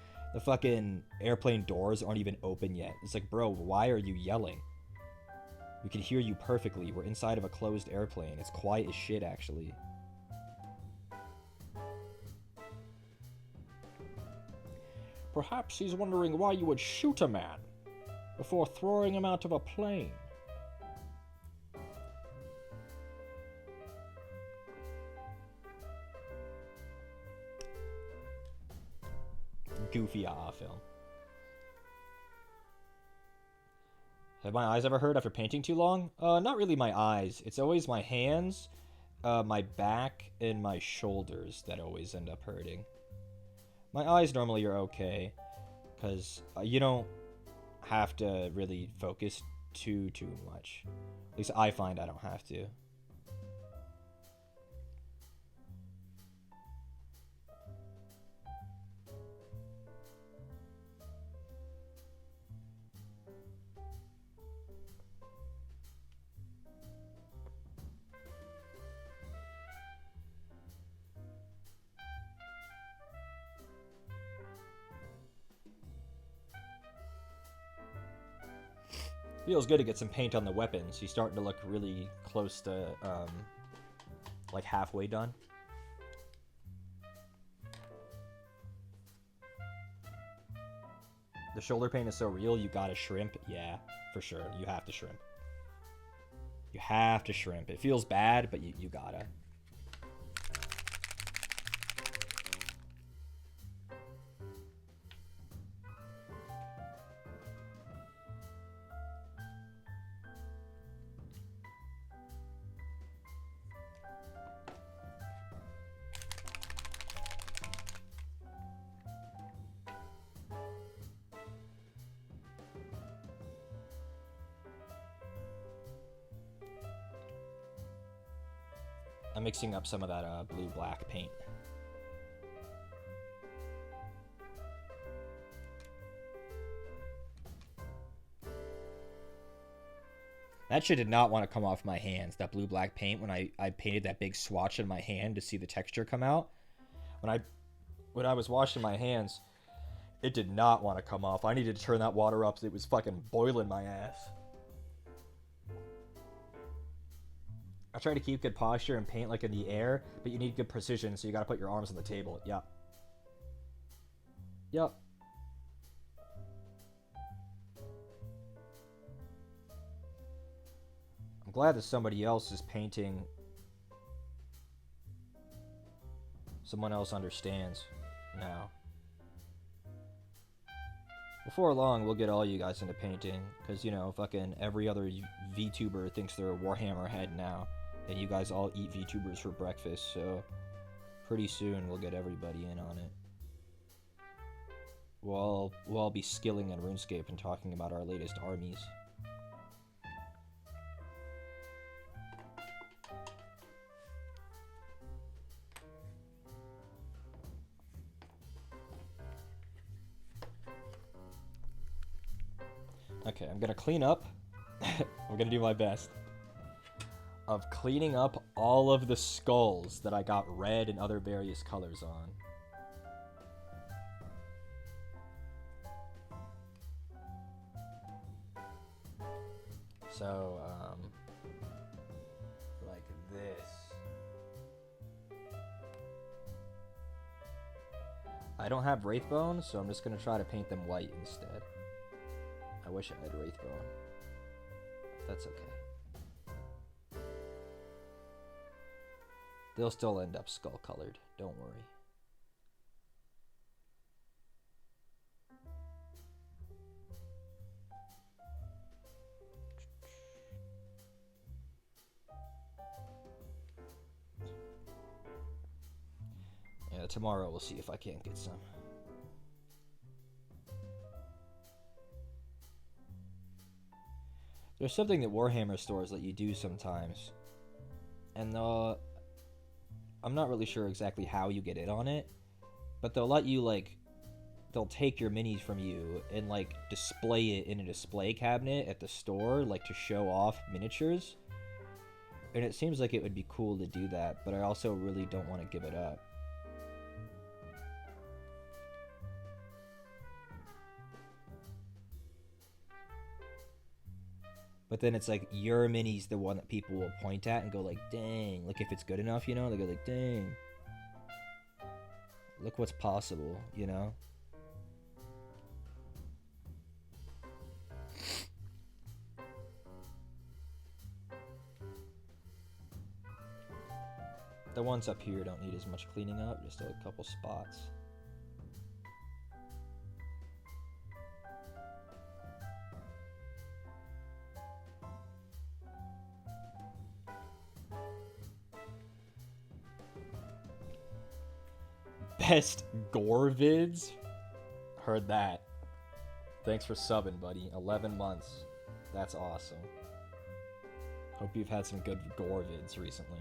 fucking airplane doors aren't even open yet. It's like, bro, why are you yelling? We can hear you perfectly. We're inside of a closed airplane. It's quiet as shit, actually. Perhaps he's wondering why you would shoot a man before throwing him out of a plane. Goofy film. Have my eyes ever hurt after painting too long? Not really my eyes. It's always my hands, my back, and my shoulders that always end up hurting. My eyes normally are okay, because you don't have to really focus too much. At least I find I don't have to. Feels good to get some paint on the weapons. He's starting to look really close to, like halfway done. The shoulder paint is so real, you gotta shrimp. Yeah, for sure. You have to shrimp. You have to shrimp. It feels bad, but you gotta. I'm mixing up some of that blue-black paint. That shit did not want to come off my hands, that blue-black paint, when I painted that big swatch in my hand to see the texture come out. When when I was washing my hands, it did not want to come off. I needed to turn that water up. It was fucking boiling my ass. I try to keep good posture and paint like in the air, but you need good precision, so you gotta put your arms on the table. Yep. Yep. I'm glad that somebody else is painting. Someone else understands now. Before long, we'll get all you guys into painting, because, you know, fucking every other VTuber thinks they're a Warhammer head now, and you guys all eat VTubers for breakfast, so pretty soon we'll get everybody in on it. We'll all be skilling in RuneScape and talking about our latest armies. Okay, I'm gonna clean up. I'm gonna do my best of cleaning up all of the skulls that I got red and other various colors on. So, like this. I don't have Wraithbone, so I'm just gonna try to paint them white instead. I wish I had Wraithbone. That's okay. They'll still end up skull colored, don't worry. Yeah, tomorrow we'll see if I can't get some. There's something that Warhammer stores let you do sometimes. And I'm not really sure exactly how you get in on it, but they'll let you, like, they'll take your minis from you and, like, display it in a display cabinet at the store, like, to show off miniatures. And it seems like it would be cool to do that, but I also really don't want to give it up. But then it's like your mini's the one that people will point at and go like, dang. Like if it's good enough, you know, they go like, dang. Look what's possible, you know? The ones up here don't need as much cleaning up, just a couple spots. Best gore vids? Heard that. Thanks for subbing, buddy. 11 months. That's awesome. Hope you've had some good gore vids recently.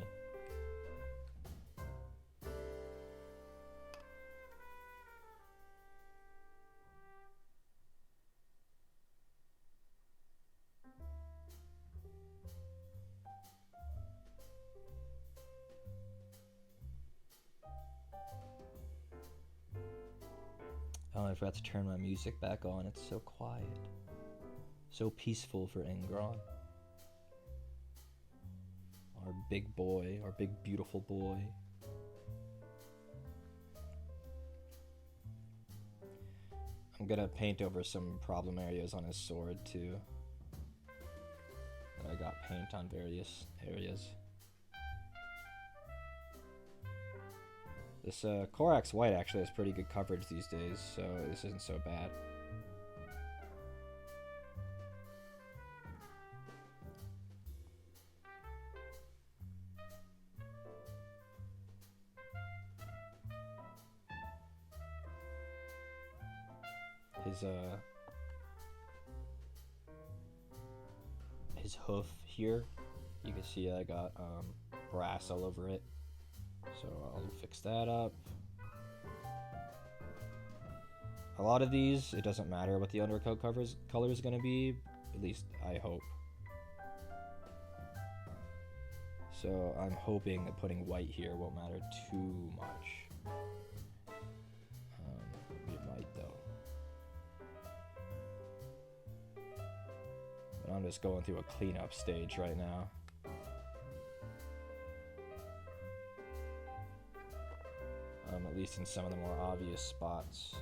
Oh, I forgot to turn my music back on. It's so quiet. So peaceful for Ingron. Our big boy. Our big beautiful boy. I'm gonna paint over some problem areas on his sword too. I got paint on various areas. This Korax White actually has pretty good coverage these days, so this isn't so bad. His hoof here, you can see I got brass all over it. So I'll fix that up. A lot of these, it doesn't matter what the undercoat color is going to be. At least I hope. So I'm hoping that putting white here won't matter too much. I'm just going through a cleanup stage right now. At least in some of the more obvious spots.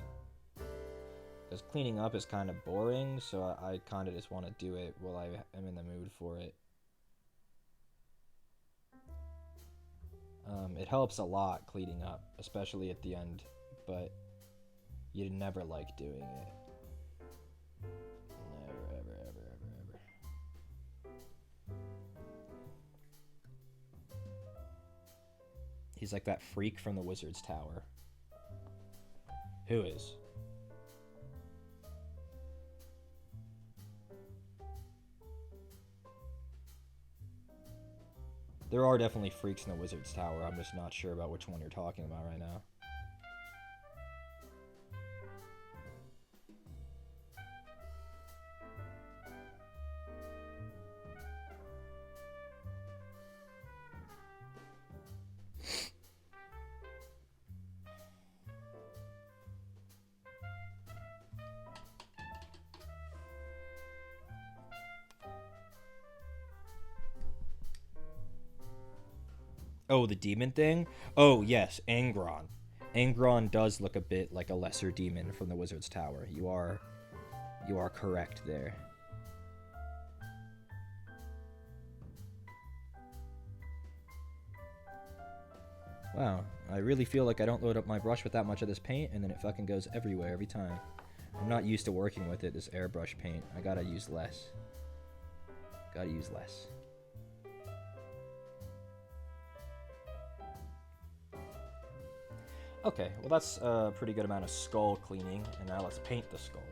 Because cleaning up is kind of boring, so I kind of just want to do it while I am in the mood for it. It helps a lot cleaning up, especially at the end, but you never like doing it. Never, ever, ever, ever, ever. He's like that freak from the Wizard's Tower. Who is? There are definitely freaks in the Wizard's Tower. I'm just not sure about which one you're talking about right now. Oh, the demon thing? Oh, yes, Angron. Angron does look a bit like a lesser demon from the Wizard's Tower. You are correct there. Wow, I really feel like I don't load up my brush with that much of this paint, and then it fucking goes everywhere every time. I'm not used to working with it, this airbrush paint. I gotta use less. Gotta use less. Okay, well that's a pretty good amount of skull cleaning, and now let's paint the skulls.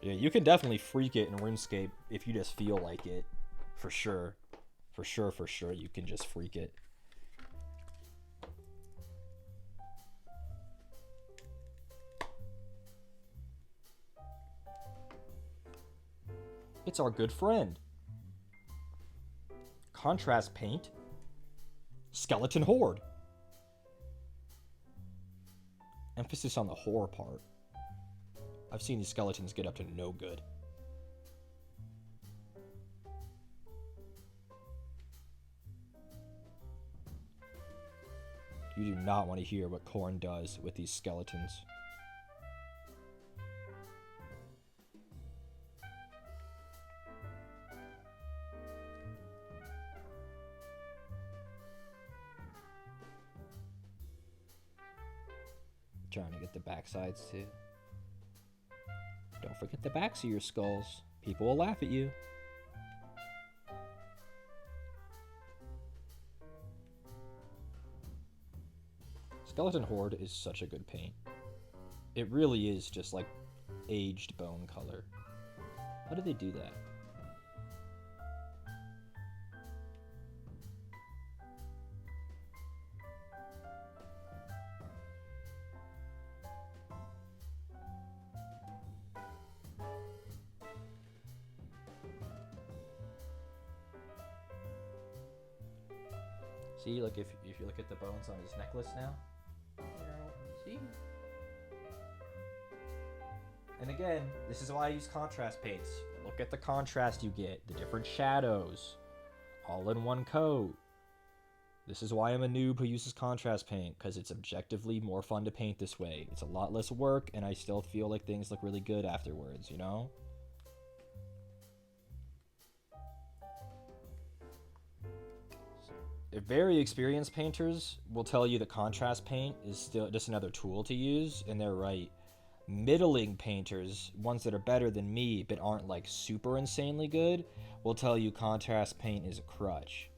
Yeah, you can definitely freak it in RuneScape if you just feel like it. For sure. For sure, you can just freak it. It's our good friend. Contrast paint. Skeleton Horde. Emphasis on the horror part. I've seen these skeletons get up to no good. You do not want to hear what Korn does with these skeletons. Trying to get the backsides too. Don't forget the backs of your skulls. People will laugh at you. Skeleton Horde is such a good paint. It really is just like aged bone color. How do they do that? See, like if you look at the bones on his necklace now, see? And again, this is why I use contrast paints. Look at the contrast you get, the different shadows, all in one coat. This is why I'm a noob who uses contrast paint, because it's objectively more fun to paint this way. It's a lot less work, and I still feel like things look really good afterwards, you know? Very experienced painters will tell you that contrast paint is still just another tool to use, and they're right. Middling painters, ones that are better than me but aren't like super insanely good, will tell you contrast paint is a crutch.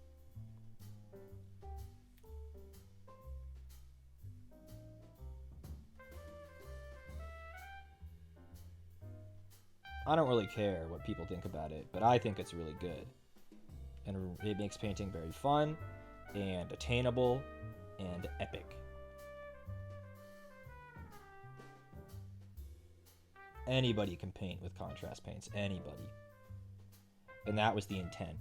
I don't really care what people think about it, but I think it's really good. And it makes painting very fun and attainable and epic. Anybody can paint with contrast paints, anybody. And that was the intent.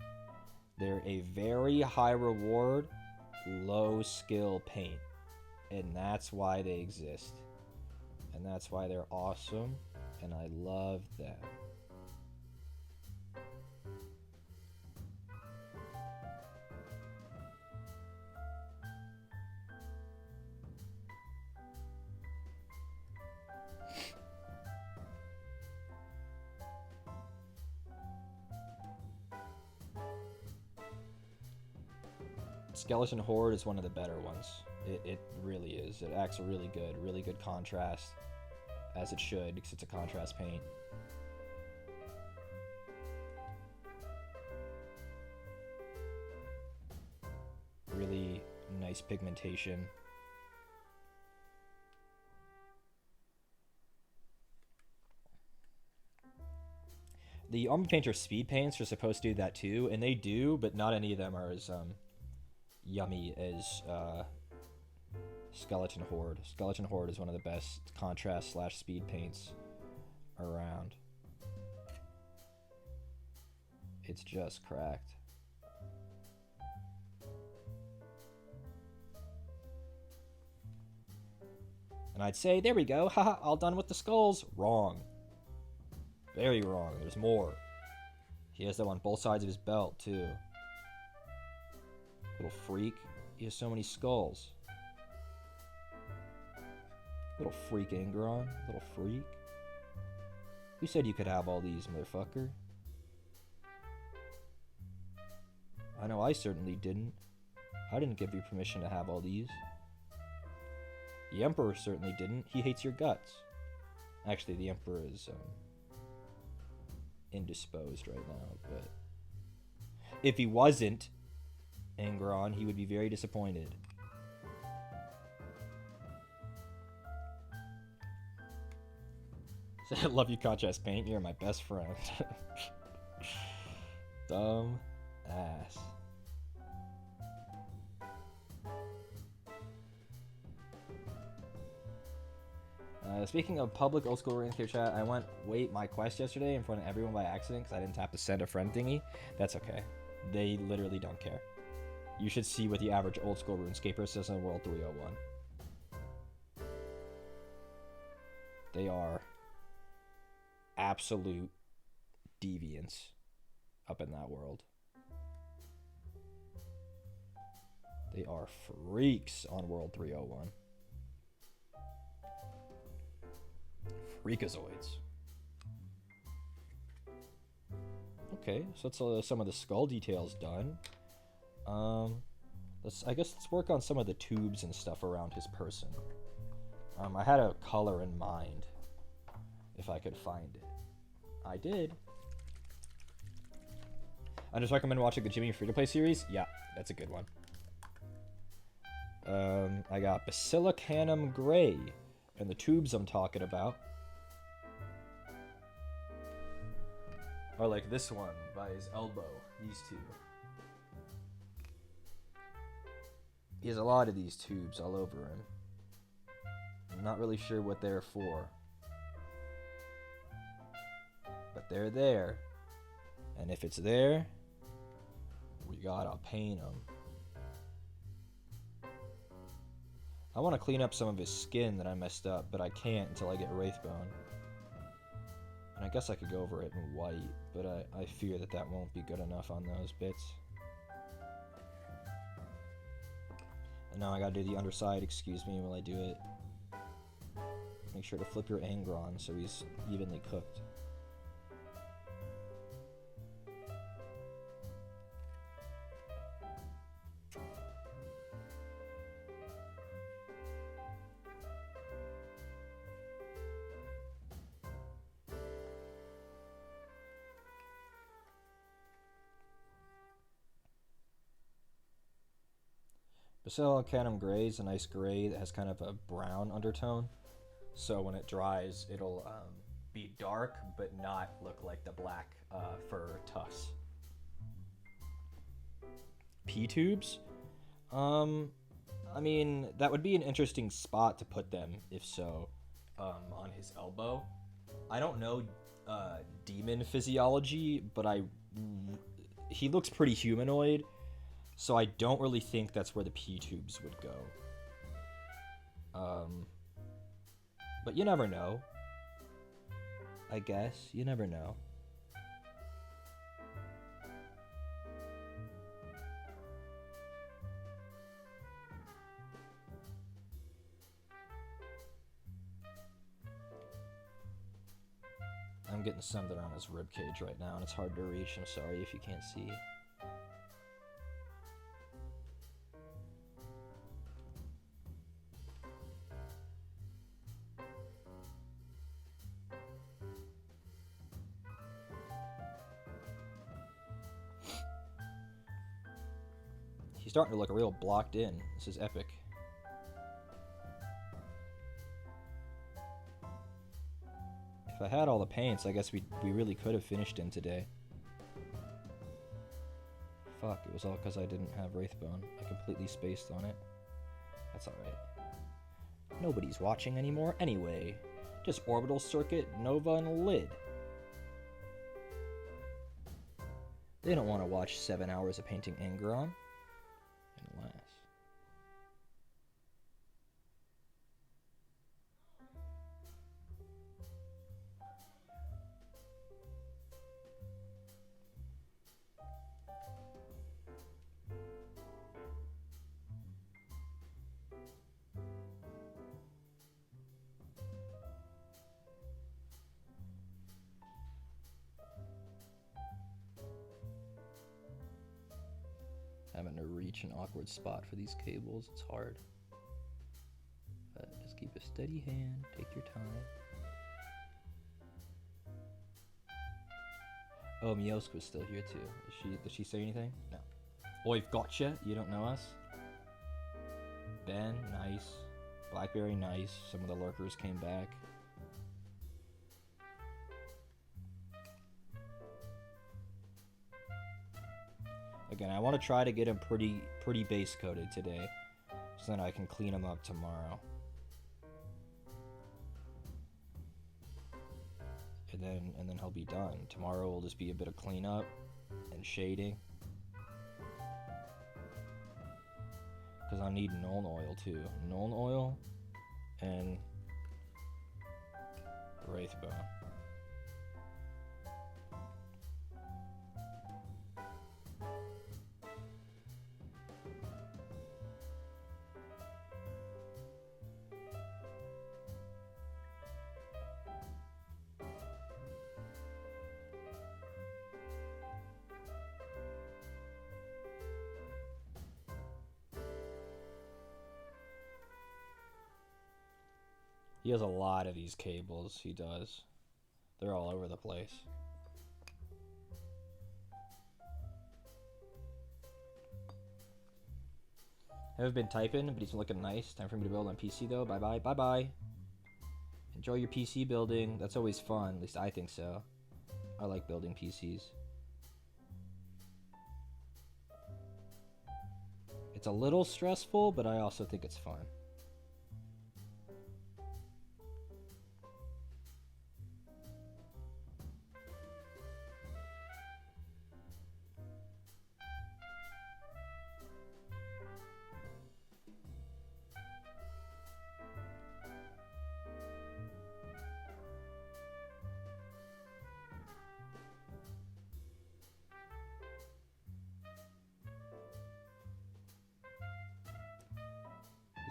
They're a very high reward, low skill paint. And that's why they exist. And that's why they're awesome. and I love them. Skeleton Horde is one of the better ones. It really is. It acts really good contrast, as it should, because it's a contrast paint. Really nice pigmentation. The Army Painter speed paints are supposed to do that too, and they do, but not any of them are as yummy as Skeleton Horde. Skeleton Horde is one of the best contrast / speed paints around. It's just cracked. And I'd say, there we go, haha, all done with the skulls. Wrong. Very wrong. There's more. He has them on both sides of his belt, too. Little freak. He has so many skulls. Little freak, Angron. Little freak. Who said you could have all these, motherfucker? I know I certainly didn't. I didn't give you permission to have all these. The Emperor certainly didn't. He hates your guts. Actually, the Emperor is indisposed right now, but if he wasn't, Angron, he would be very disappointed. I love you, contrast paint. You're my best friend. Dumb ass. Speaking of public old school RuneScape chat, I went wait my quest yesterday in front of everyone by accident because I didn't have to send a friend thingy. That's okay. They literally don't care. You should see what the average old school RuneScaper says on World 301. They are absolute deviants up in that world. They are freaks on World 301. Freakazoids. Okay, so that's some of the skull details done. I guess let's work on some of the tubes and stuff around his person. I had a color in mind, if I could find it. I did. I just recommend watching the Jimmy Free-to-Play series. Yeah, that's a good one. I got Basilicanum Gray, and the tubes I'm talking about are like this one by his elbow. These two. He has a lot of these tubes all over him. I'm not really sure what they're for, but they're there. And if it's there, we gotta paint them. I want to clean up some of his skin that I messed up, but I can't until I get Wraithbone. And I guess I could go over it in white, but I fear that that won't be good enough on those bits. And now I gotta do the underside, excuse me, while I do it. Make sure to flip your Angron so he's evenly cooked. Basilicanum Gray is a nice gray that has kind of a brown undertone. So when it dries, it'll be dark, but not look like the black fur tufts. P-tubes? I mean, that would be an interesting spot to put them, if so, on his elbow. I don't know demon physiology, but he looks pretty humanoid. So I don't really think that's where the P-tubes would go. But you never know. I guess. You never know. I'm getting something on his ribcage right now, and it's hard to reach. I'm sorry if you can't see. He's starting to look real blocked in. This is epic. If I had all the paints, I guess we really could have finished him today. Fuck, it was all because I didn't have Wraithbone. I completely spaced on it. That's alright. Nobody's watching anymore anyway. Just Orbital Circuit, Nova, and a lid. They don't want to watch 7 hours of painting Angron. Unless... Having to reach an awkward spot for these cables, it's hard. But just keep a steady hand, take your time. Oh, Miosk was still here too. Did she say anything? No. Oi've gotcha, you don't know us? Ben, nice. Blackberry, nice. Some of the lurkers came back. Again, I want to try to get him pretty base coated today, so then I can clean him up tomorrow. And then he'll be done. Tomorrow will just be a bit of cleanup and shading. Because I need Nuln Oil too. Nuln Oil and Wraithbone. He has a lot of these cables, he does. They're all over the place. Haven't been typing, but he's looking nice. Time for me to build on PC though. Bye bye, bye bye. Enjoy your PC building. That's always fun, at least I think so. I like building PCs. It's a little stressful, but I also think it's fun.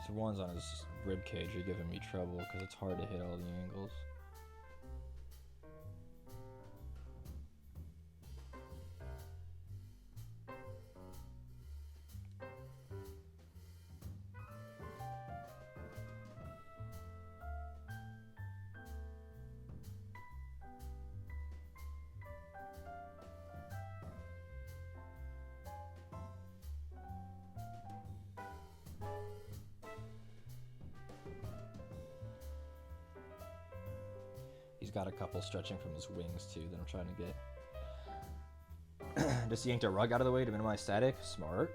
The ones on his rib cage are giving me trouble because it's hard to hit all the angles. He's got a couple stretching from his wings too that I'm trying to get. Just yanked a rug out of the way to minimize static. Smart.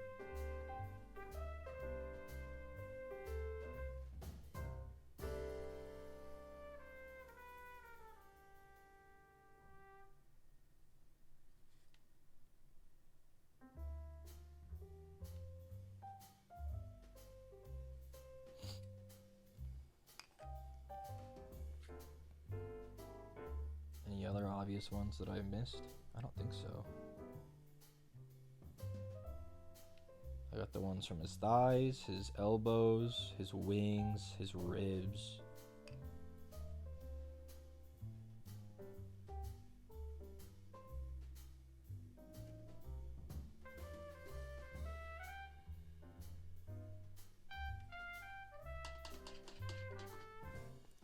obvious ones that I missed? I don't think so. I got the ones from his thighs, his elbows, his wings, his ribs.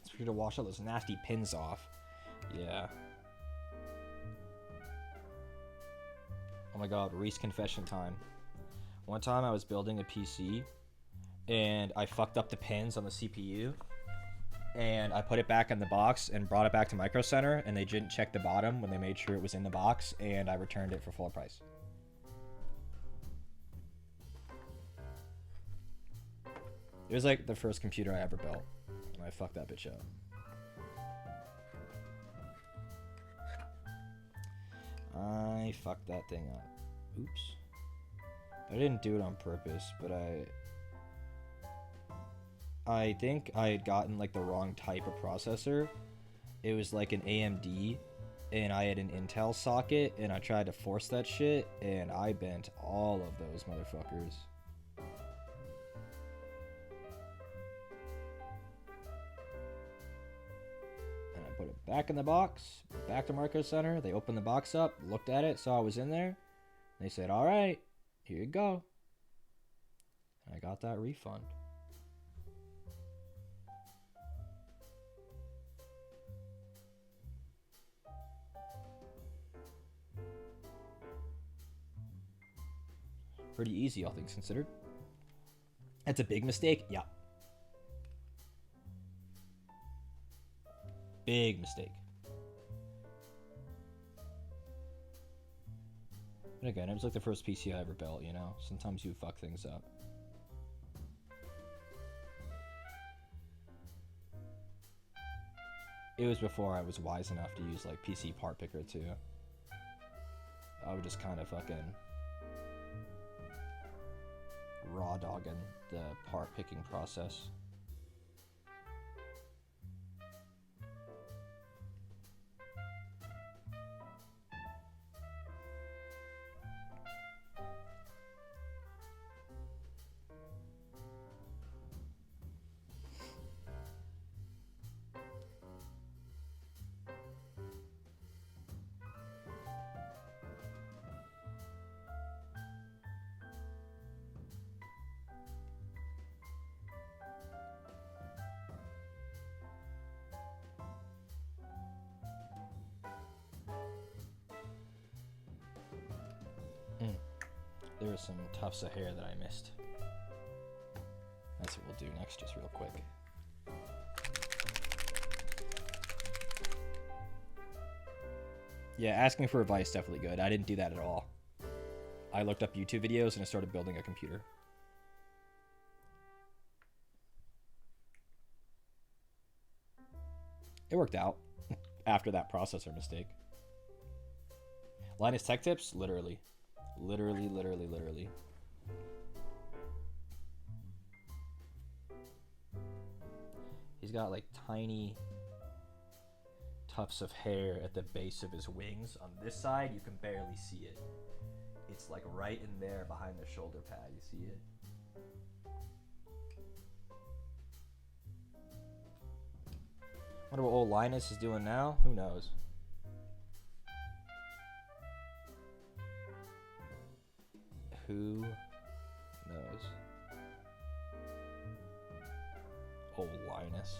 It's for you to wash all those nasty pins off. Yeah. Oh my god, Reese confession time. One time I was building a PC and I fucked up the pins on the CPU and I put it back in the box and brought it back to Micro Center and they didn't check the bottom when they made sure it was in the box and I returned it for full price. It was like the first computer I ever built and I fucked that bitch up. I fucked that thing up. Oops. I didn't do it on purpose, but I think I had gotten like the wrong type of processor. It was like an AMD and I had an Intel socket and I tried to force that shit and I bent all of those motherfuckers. And I put it back in the box, back to Micro Center. They opened the box up, looked at it, saw I was in there. They said, all right, here you go. And I got that refund. Pretty easy, all things considered. That's a big mistake? Yeah. Big mistake. And again, it was like the first PC I ever built, you know? Sometimes you fuck things up. It was before I was wise enough to use like PC part picker too. I would just kind of fucking raw dogging the part picking process. There were some tufts of hair that I missed. That's what we'll do next, just real quick. Yeah, asking for advice definitely good. I didn't do that at all. I looked up YouTube videos and I started building a computer. It worked out after that processor mistake. Linus Tech Tips? Literally. Literally. He's got like tiny tufts of hair at the base of his wings. On this side, you can barely see it. It's like right in there behind the shoulder pad. You see it? Wonder what old Linus is doing now? Who knows? Who knows? Old Linus.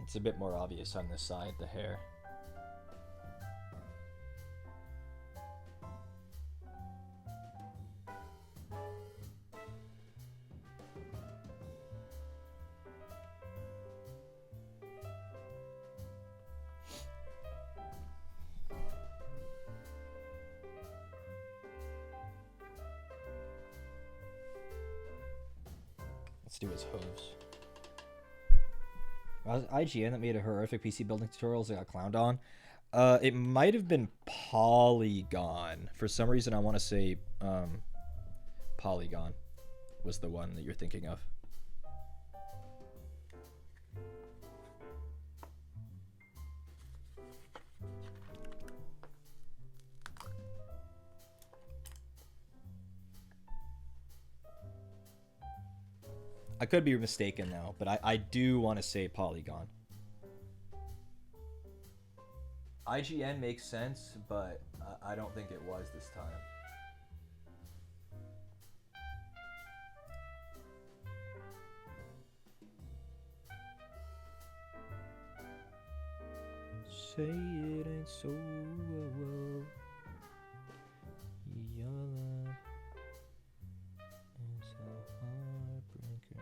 It's a bit more obvious on this side, the hair. Let's do his hooves. Was it IGN that made a horrific PC building tutorials that got clowned on? It might have been Polygon. For some reason, I want to say Polygon was the one that you're thinking of. I could be mistaken though, but I do want to say Polygon. IGN makes sense, but I don't think it was this time. Say it ain't so. Your love is a heartbreaker.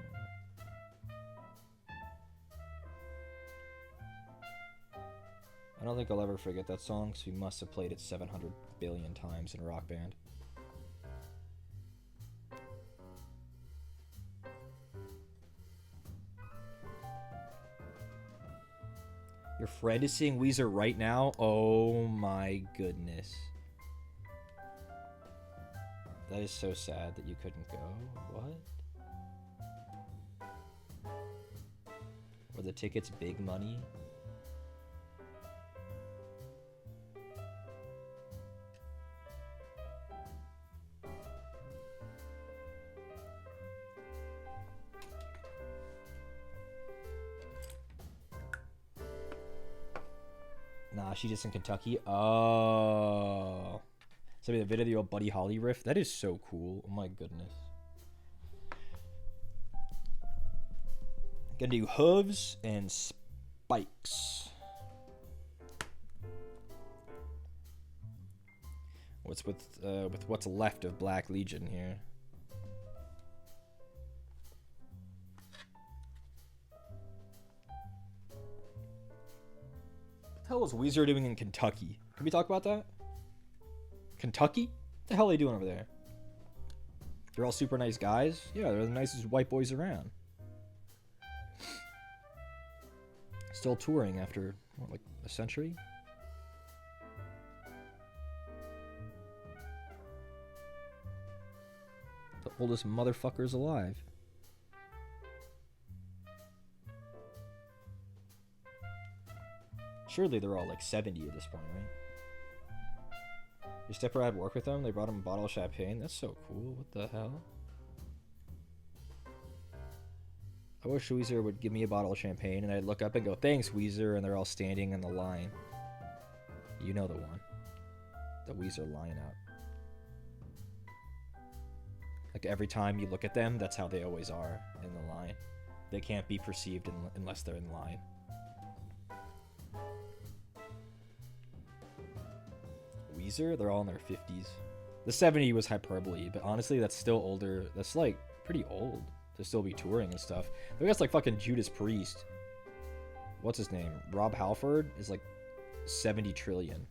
I don't think I'll ever forget that song, because we must have played it 700 billion times in Rock Band. Your friend is seeing Weezer right now? Oh my goodness. That is so sad that you couldn't go. What? Were the tickets big money? Nah, she just in Kentucky. Oh. Send me the video of the old Buddy Holly riff. That is so cool. Oh my goodness. Gonna do hooves and spikes. What's with what's left of Black Legion here? What the hell is Weezer doing in Kentucky? Can we talk about that? Kentucky? What the hell are they doing over there? They're all super nice guys? Yeah, they're the nicest white boys around. Still touring after, what, like a century? The oldest motherfuckers alive. Surely they're all like 70 at this point, right? Your stepbrother had work with them. They brought him a bottle of champagne. That's so cool. What the hell? I wish Weezer would give me a bottle of champagne, and I'd look up and go, "Thanks, Weezer," and they're all standing in the line. You know the one. The Weezer line out. Like every time you look at them, that's how they always are in the line. They can't be perceived unless they're in line. Weezer, they're all in their 50s. The 70 was hyperbole, but honestly, that's still older. That's like pretty old to still be touring and stuff. I guess like fucking Judas Priest. What's his name? Rob Halford is like 70 trillion.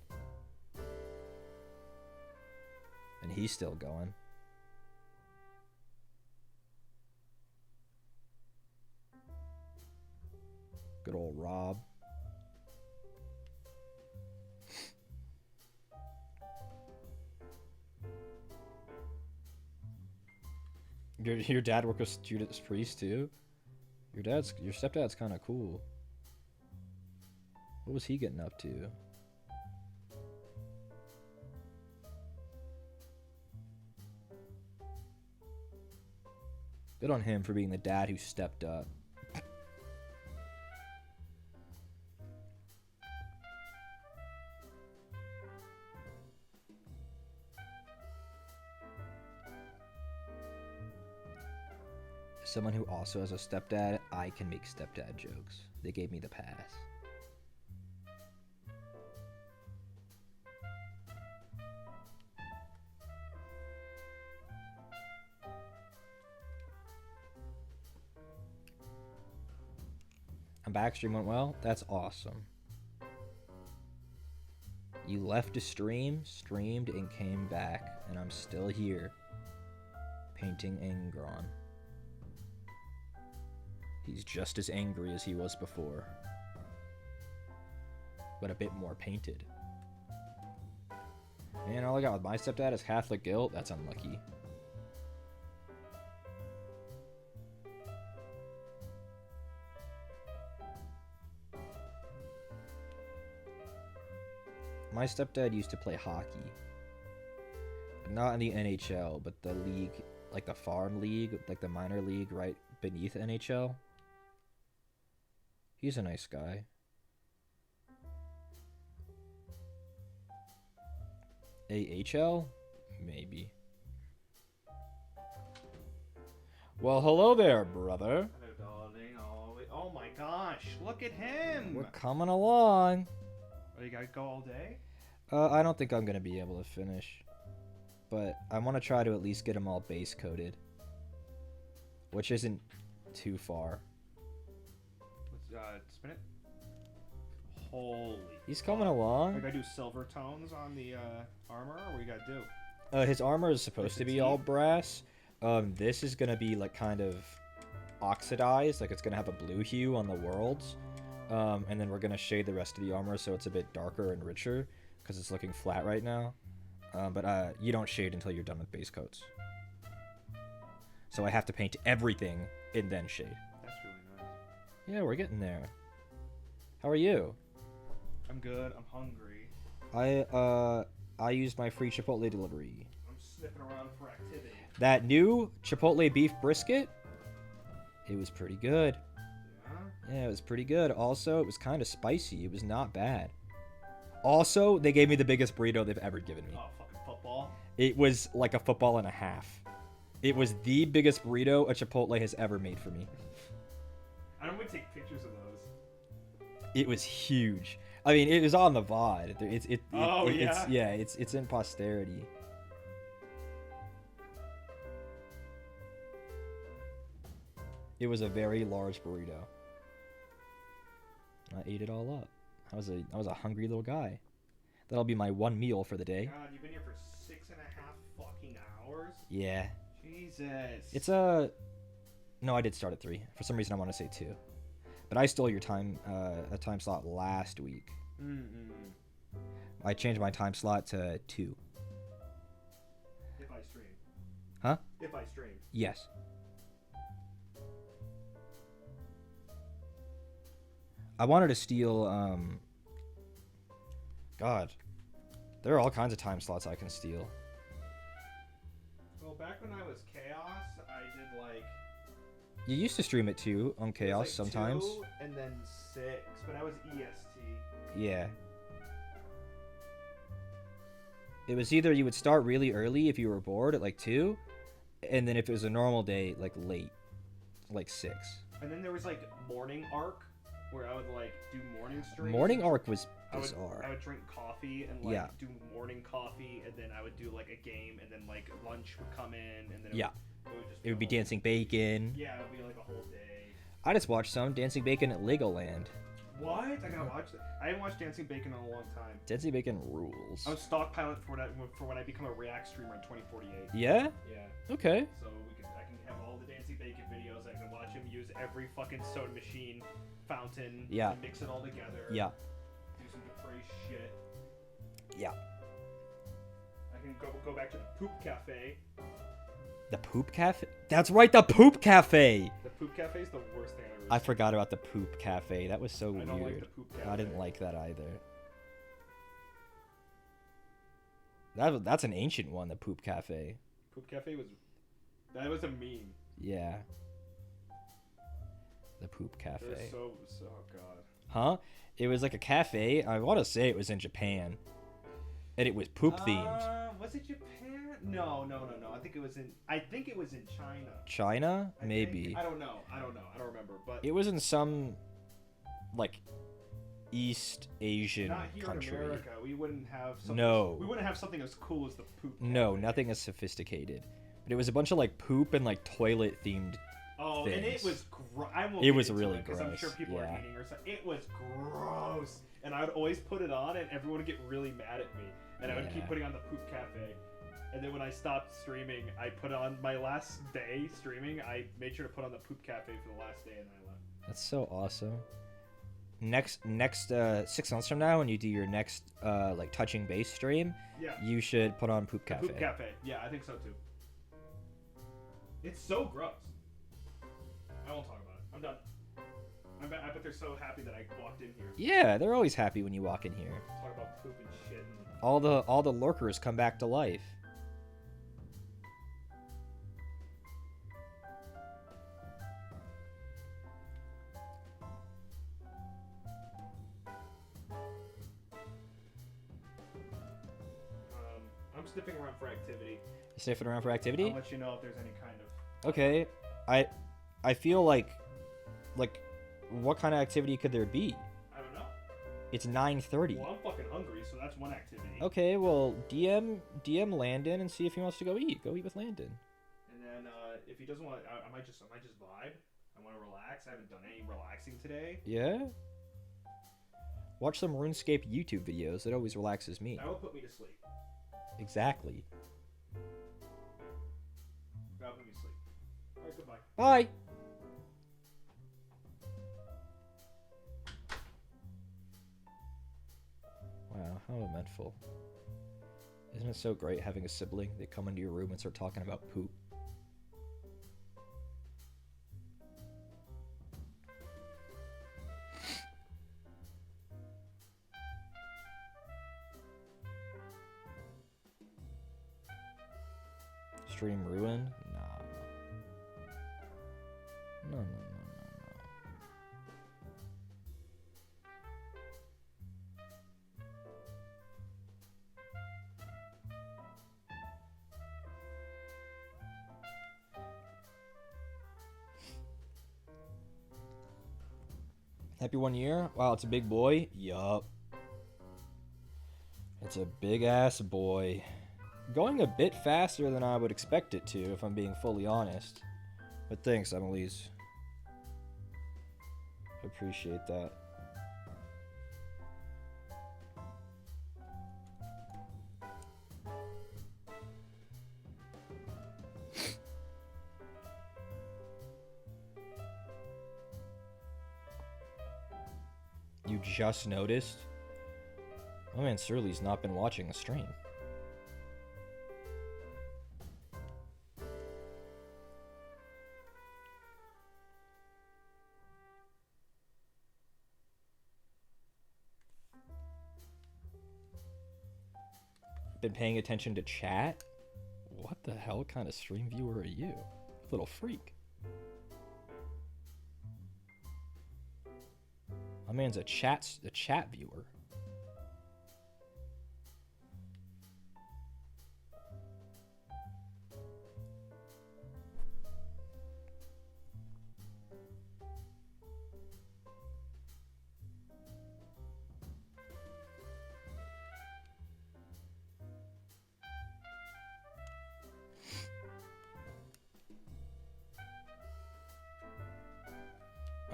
And he's still going. Good old Rob. Your dad worked with Judas Priest too? Your stepdad's kind of cool. What was he getting up to? Good on him for being the dad who stepped up. Someone who also has a stepdad, I can make stepdad jokes. They gave me the pass. I'm back. Stream went well. That's awesome. You left to stream, streamed, and came back, and I'm still here, painting Angron. He's just as angry as he was before, but a bit more painted. Man, all I got with my stepdad is Catholic guilt. That's unlucky. My stepdad used to play hockey. Not in the NHL, but the league, like the farm league, like the minor league right beneath NHL. He's a nice guy. AHL? Maybe. Well, hello there, brother. Hello, darling. Oh my gosh, look at him. We're coming along. Oh, you gotta go all day? I don't think I'm going to be able to finish. But I want to try to at least get them all base coated. Which isn't too far. Let's spin it. Holy. He's coming We along. gotta do silver tones on the armor, or what we gotta do? His armor is supposed to be all brass. This is going to be like kind of oxidized. Like it's going to have a blue hue on the worlds. And then we're going to shade the rest of the armor so it's a bit darker and richer. Because it's looking flat right now. But you don't shade until you're done with base coats. So I have to paint everything and then shade. That's really nice. Yeah, we're getting there. How are you? I'm good. I'm hungry. I used my free Chipotle delivery. I'm sniffing around for activity. That new Chipotle beef brisket, it was pretty good. Yeah? Yeah, it was pretty good. Also, it was kind of spicy. It was not bad. Also, they gave me the biggest burrito they've ever given me. Oh, fucking football. It was like a football and a half. It was the biggest burrito a Chipotle has ever made for me. I don't want to take pictures of those. It was huge. I mean, it was on the VOD. Yeah? It's in posterity. It was a very large burrito. I ate it all up. I was a hungry little guy. That'll be my one meal for the day. God, you've been here for 6.5 fucking hours? Yeah. Jesus. It's No, I did start at 3. For some reason, I want to say 2. But I stole your time slot last week. I changed my time slot to 2. If I stream. Huh? If I stream. Yes. I wanted to steal, God. There are all kinds of time slots I can steal. Well, back when I was Chaos, I did like... You used to stream it too on it was Chaos like sometimes. 2 and then 6, but I was EST. Yeah. It was either you would start really early if you were bored at like 2, and then if it was a normal day, like late, like 6. And then there was like Morning Arc, where I would like do morning streams. Morning Arc was I bizarre. would drink coffee and like Yeah. do morning coffee, and then I would do like a game, and then like lunch would come in, and then Yeah. it would Be a whole- Dancing Bacon. Yeah, it would be like a whole day. I just watched some Dancing Bacon at Legoland. What? I gotta watch that. I haven't watched Dancing Bacon in a long time. Dancing Bacon rules. I was stockpiling for when I become a React streamer in 2048. Yeah? Yeah. Okay. So I can have all the Dancing Bacon videos. I can watch him use every fucking soda machine, fountain, Yeah. and mix it all together. Yeah. Do some Dupre shit. Yeah. I can go back to the Poop Cafe. The Poop Cafe? That's right, the Poop Cafe! The Poop Cafe is the worst thing I've ever I seen. forgot about the Poop Cafe. That was so I weird. don't like the Poop Cafe. I didn't like that either. That's an ancient one, the Poop Cafe. Poop Cafe was... That was a meme. Yeah. The Poop It was Cafe. so... Oh, God. Huh? It was like a cafe. I want to say it was in Japan. And it was poop themed. Was it Japan? No. I think it was in China. China? I Maybe. think. I don't know. I don't remember. But It was in some, like, East Asian not here country. in America. We wouldn't have something. No. We wouldn't have something as cool as the Poop Cafe. No, nothing as sophisticated. But it was a bunch of, like, poop and, like, toilet themed. Oh, and it things. was It was really because I'm sure gross, people are yeah. hating or something. It was gross, and I would always put it on, and everyone would get really mad at me, and I would keep Yeah. putting on the Poop Cafe. And then when I stopped streaming, I put on my last day streaming. I made sure to put on the Poop Cafe for the last day, and then I left. That's so awesome. Next 6 months from now, when you do your next like touching base stream, Yeah. you should put on Poop Cafe. Poop Cafe. Yeah, I think so too. It's so gross. I won't talk about it. I'm done. I bet they're so happy that I walked in here. Yeah, they're always happy when you walk in here. Talk about poop and shit. And... All the lurkers come back to life. I'm sniffing around for activity. You sniffing around for activity? I'll let you know if there's any kind of... Okay. I feel like what kind of activity could there be? I don't know. It's 9:30. Well, I'm fucking hungry, so that's one activity. Okay, well, DM Landon and see if he wants to go eat. Go eat with Landon. And then if he doesn't want, I might just vibe. I want to relax. I haven't done any relaxing today. Yeah. Watch some RuneScape YouTube videos. It always relaxes me. That will put me to sleep. Exactly. That will put me to sleep. All right, goodbye. Bye. Wow, how eventful. Isn't it so great having a sibling? They come into your room and start talking about poop. Stream ruin? Nah. No. Happy 1 year? Wow, it's a big boy? Yup. It's a big ass boy. Going a bit faster than I would expect it to, if I'm being fully honest. But thanks, Emily's. Appreciate that. You just noticed? Oh man, Surly's not been watching the stream. Been paying attention to chat? What the hell kind of stream viewer are you? Little freak. My man's a chat viewer.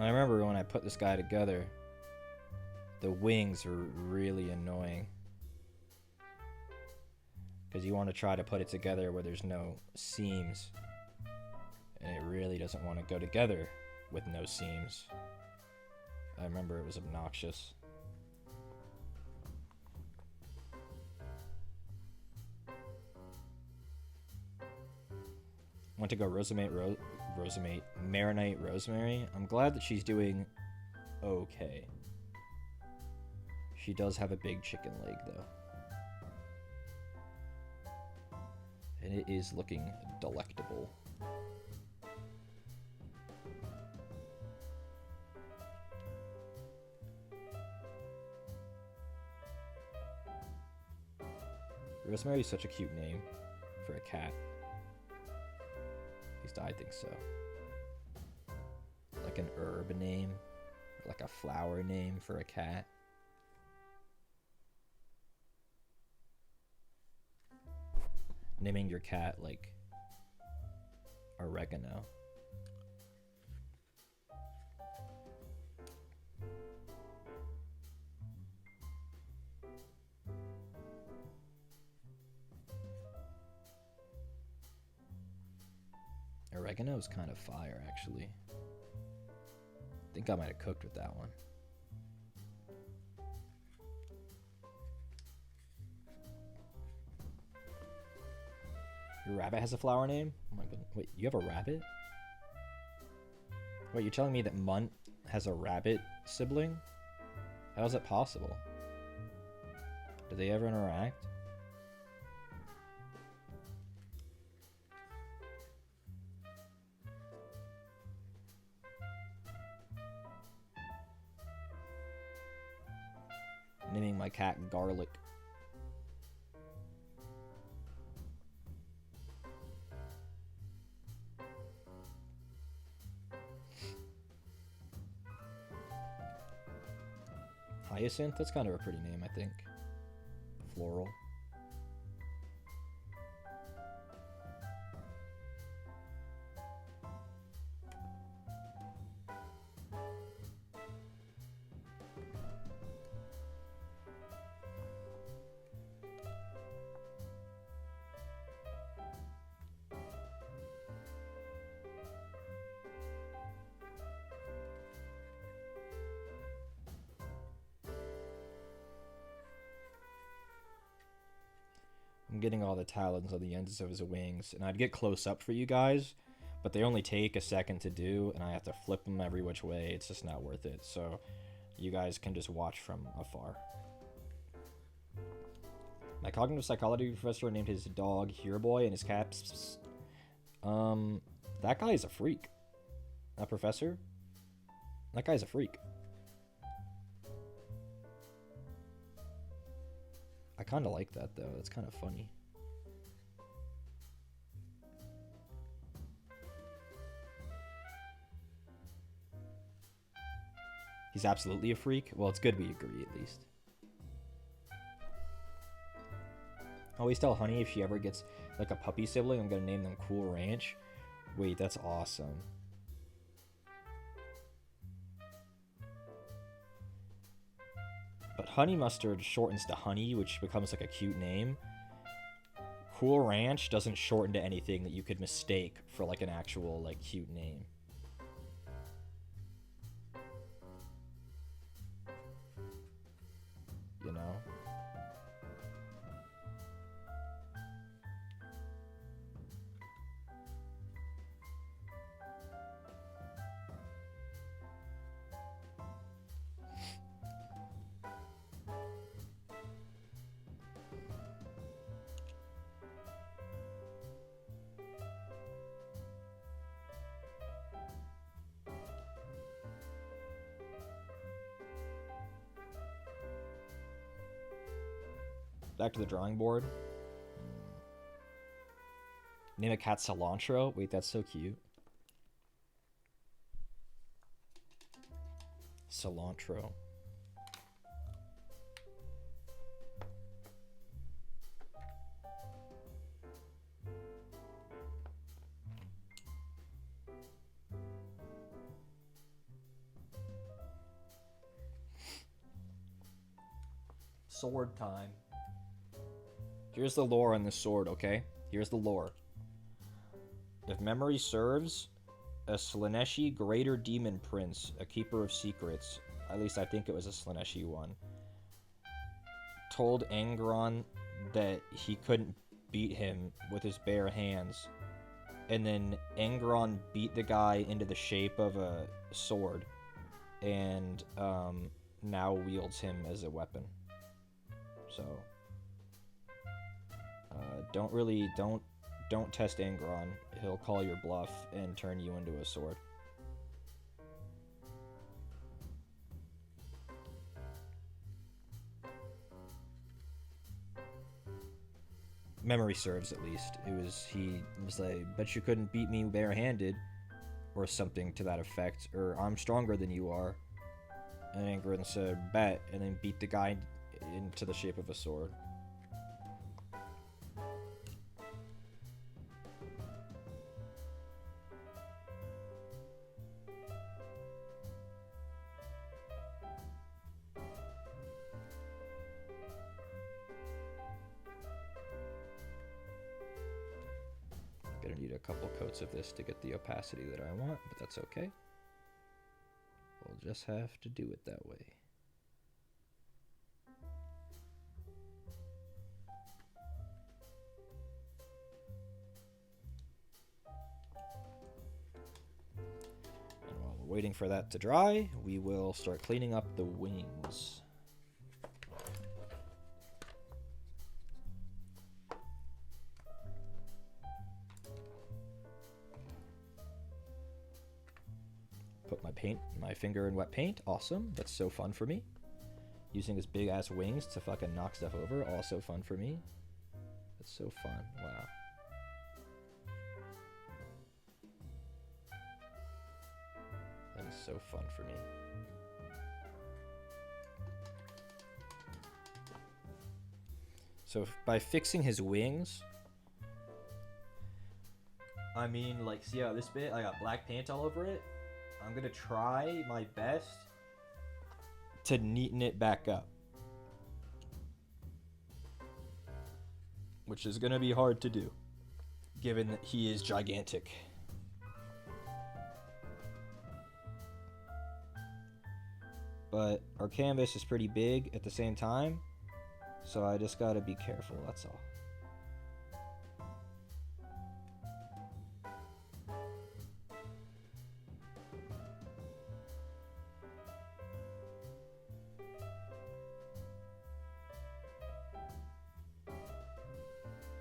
I remember when I put this guy together, the wings were really annoying. Because you want to try to put it together where there's no seams. And it really doesn't want to go together with no seams. I remember it was obnoxious. Went to go marinate Rosemary. I'm glad that she's doing okay. She does have a big chicken leg though. And it is looking delectable. Rosemary is such a cute name for a cat. At least I think so. Like an herb name, or like a flower name for a cat. Naming your cat like oregano. oregano is kind of fire, actually. I think I might have cooked with that one. Your rabbit has a flower name? Oh my goodness. Wait, you have a rabbit? Wait, you're telling me that Munt has a rabbit sibling? How is that possible? Do they ever interact? Naming my cat Garlic. Hyacinth? That's kind of a pretty name, I think. Floral. I'm getting all the talons on the ends of his wings, and I'd get close up for you guys, but they only take a second to do, and I have to flip them every which way. It's just not worth it, so you guys can just watch from afar. My cognitive psychology professor named his dog Here Boy and his cat Psst, Psst. That guy is a freak. That professor? That guy's a freak. I kind of like that, though. It's kind of funny. He's absolutely a freak? Well, it's good we agree, at least. Always tell Honey if she ever gets, like, a puppy sibling, I'm gonna name them Cool Ranch. Wait, that's awesome. But Honey Mustard shortens to Honey, which becomes like a cute name. Cool Ranch doesn't shorten to anything that you could mistake for like an actual like cute name. You know? Back to the drawing board. Name a cat Cilantro. Wait, that's so cute. Cilantro. Sword time. Here's the lore on this sword, okay? Here's the lore. If memory serves, a Slaaneshi Greater Demon Prince, a Keeper of Secrets, at least I think it was a Slaaneshi one, told Angron that he couldn't beat him with his bare hands. And then Angron beat the guy into the shape of a sword and now wields him as a weapon. So... don't test Angron. He'll call your bluff and turn you into a sword. Memory serves, at least. He was like, bet you couldn't beat me barehanded, or something to that effect, or I'm stronger than you are. And Angron said, bet, and then beat the guy into the shape of a sword. to need a couple coats of this to get the opacity that I want, but that's okay. We'll just have to do it that way. And while we're waiting for that to dry, we will start cleaning up the wings. Put my finger in wet paint. Awesome. That's so fun for me. Using his big ass wings to fucking knock stuff over. Also fun for me. That's so fun. Wow. That is so fun for me. So by fixing his wings, I mean, like, see how this bit, I got black paint all over it? I'm gonna try my best to neaten it back up. Which is gonna be hard to do, given that he is gigantic. But our canvas is pretty big at the same time, so I just gotta be careful, that's all.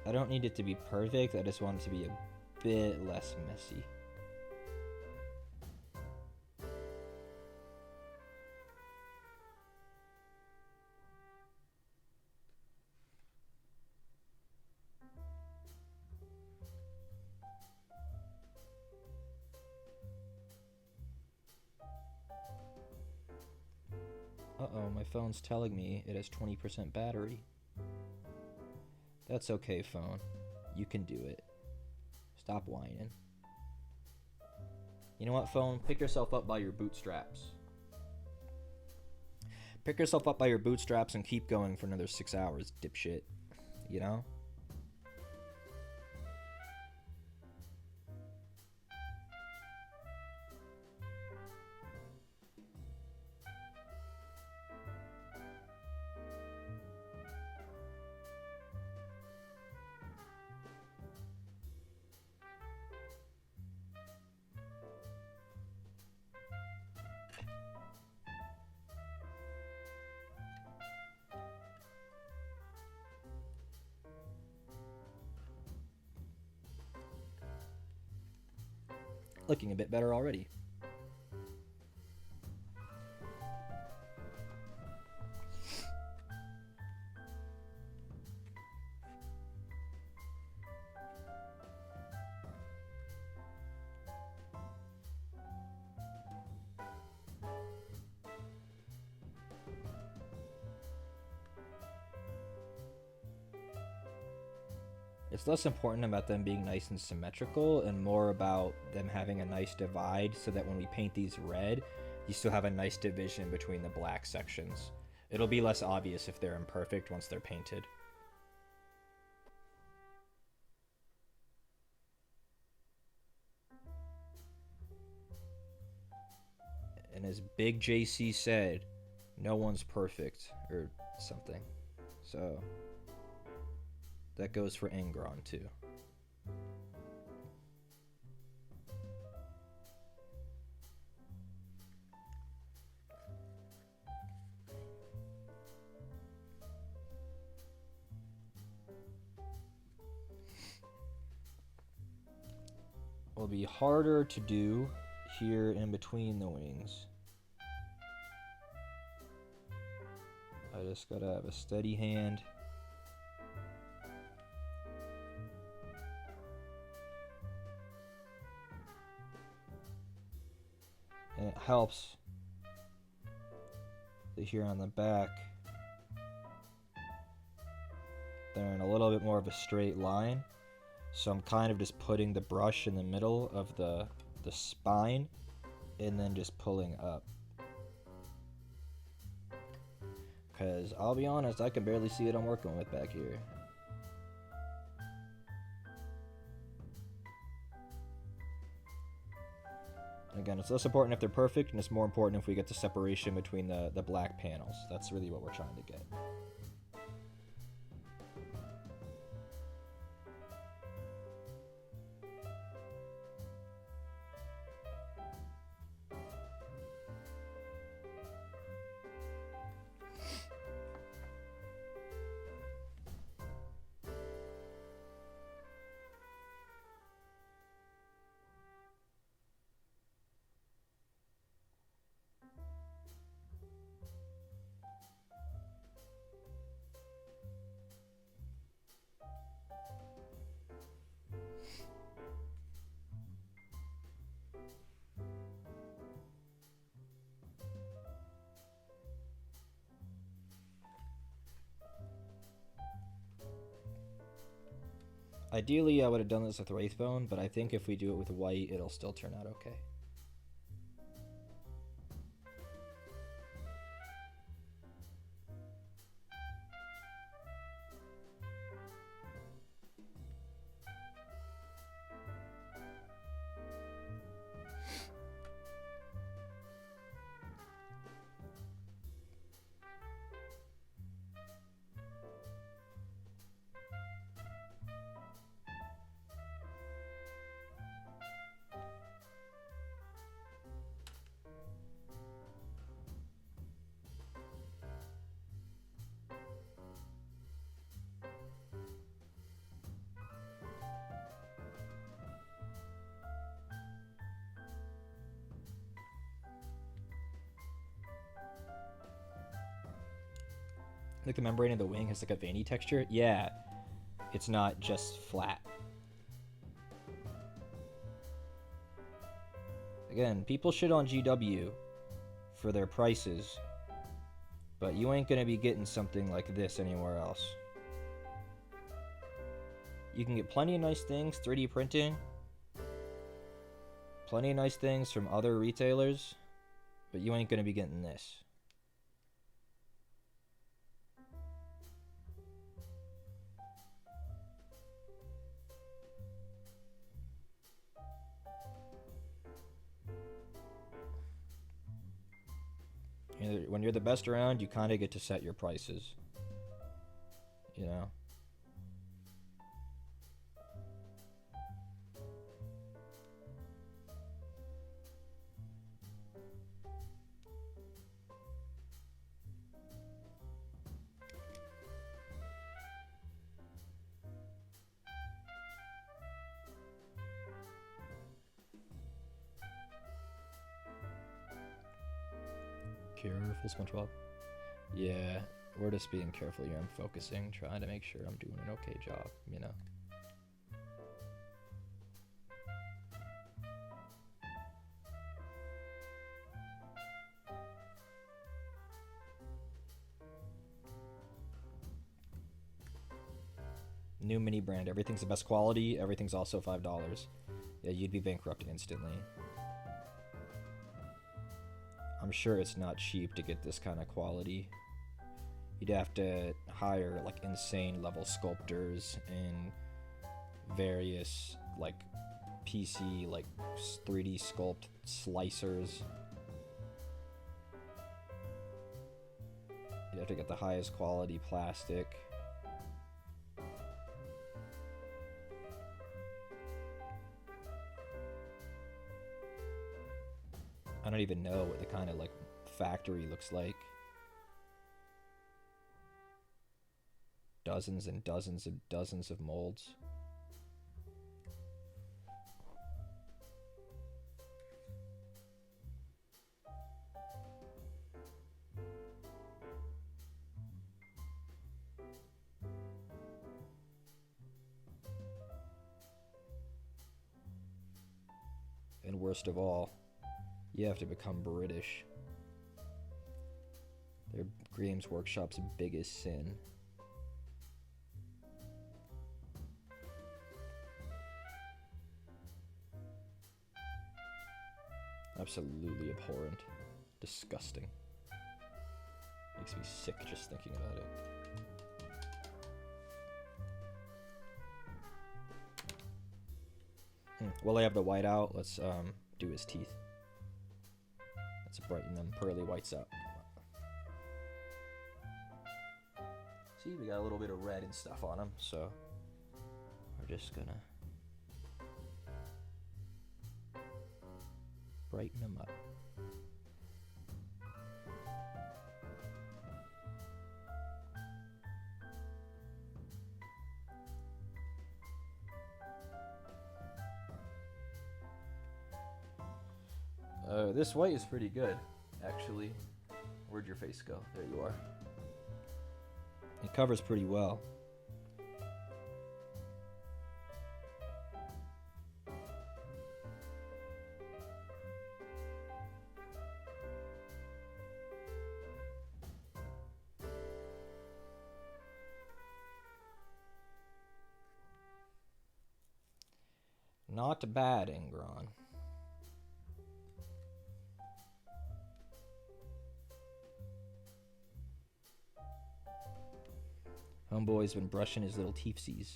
I don't need it to be perfect, I just want it to be a bit less messy. Uh-oh, my phone's telling me it has 20% battery. That's okay, phone. You can do it. Stop whining. You know what, phone? Pick yourself up by your bootstraps. Pick yourself up by your bootstraps and keep going for another 6 hours, dipshit. You know? Looking a bit better already. It's less important about them being nice and symmetrical and more about them having a nice divide so that when we paint these red, you still have a nice division between the black sections. It'll be less obvious if they're imperfect once they're painted. And as Big JC said, no one's perfect, or something. So that goes for Ingron too. Will be harder to do here in between the wings. I just gotta have a steady hand. And it helps that here on the back they're in a little bit more of a straight line. So I'm kind of just putting the brush in the middle of the spine and then just pulling up. Because I'll be honest, I can barely see what I'm working with back here. Again, it's less important if they're perfect, and it's more important if we get the separation between the black panels. That's really what we're trying to get. Ideally, I would have done this with Wraithbone, but I think if we do it with white, it'll still turn out okay. Like the membrane of the wing has like a veiny texture. Yeah, it's not just flat. Again, people shit on GW for their prices, but you ain't gonna be getting something like this anywhere else. You can get plenty of nice things, 3D printing, plenty of nice things from other retailers, but you ain't gonna be getting this. When you're the best around, you kind of get to set your prices, you know? Careful, SpongeBob. Yeah, we're just being careful here. I'm focusing, trying to make sure I'm doing an okay job, you know? New mini brand. Everything's the best quality. Everything's also $5. Yeah, you'd be bankrupt instantly. I'm sure it's not cheap to get this kind of quality. You'd have to hire like insane level sculptors and various like PC like 3D sculpt slicers. You'd have to get the highest quality plastic. I don't even know what the kind of like factory looks like. Dozens and dozens and dozens of molds. And worst of all, you have to become British. They're Games Workshop's biggest sin. Absolutely abhorrent. Disgusting. Makes me sick just thinking about it. While I have the white out, let's do his teeth. brighten them pearly whites up. See, we got a little bit of red and stuff on them, so we're just gonna brighten them up. This white is pretty good, actually. Where'd your face go? There you are. It covers pretty well. Not bad, Ingron. Homeboy's been brushing his little teefsies.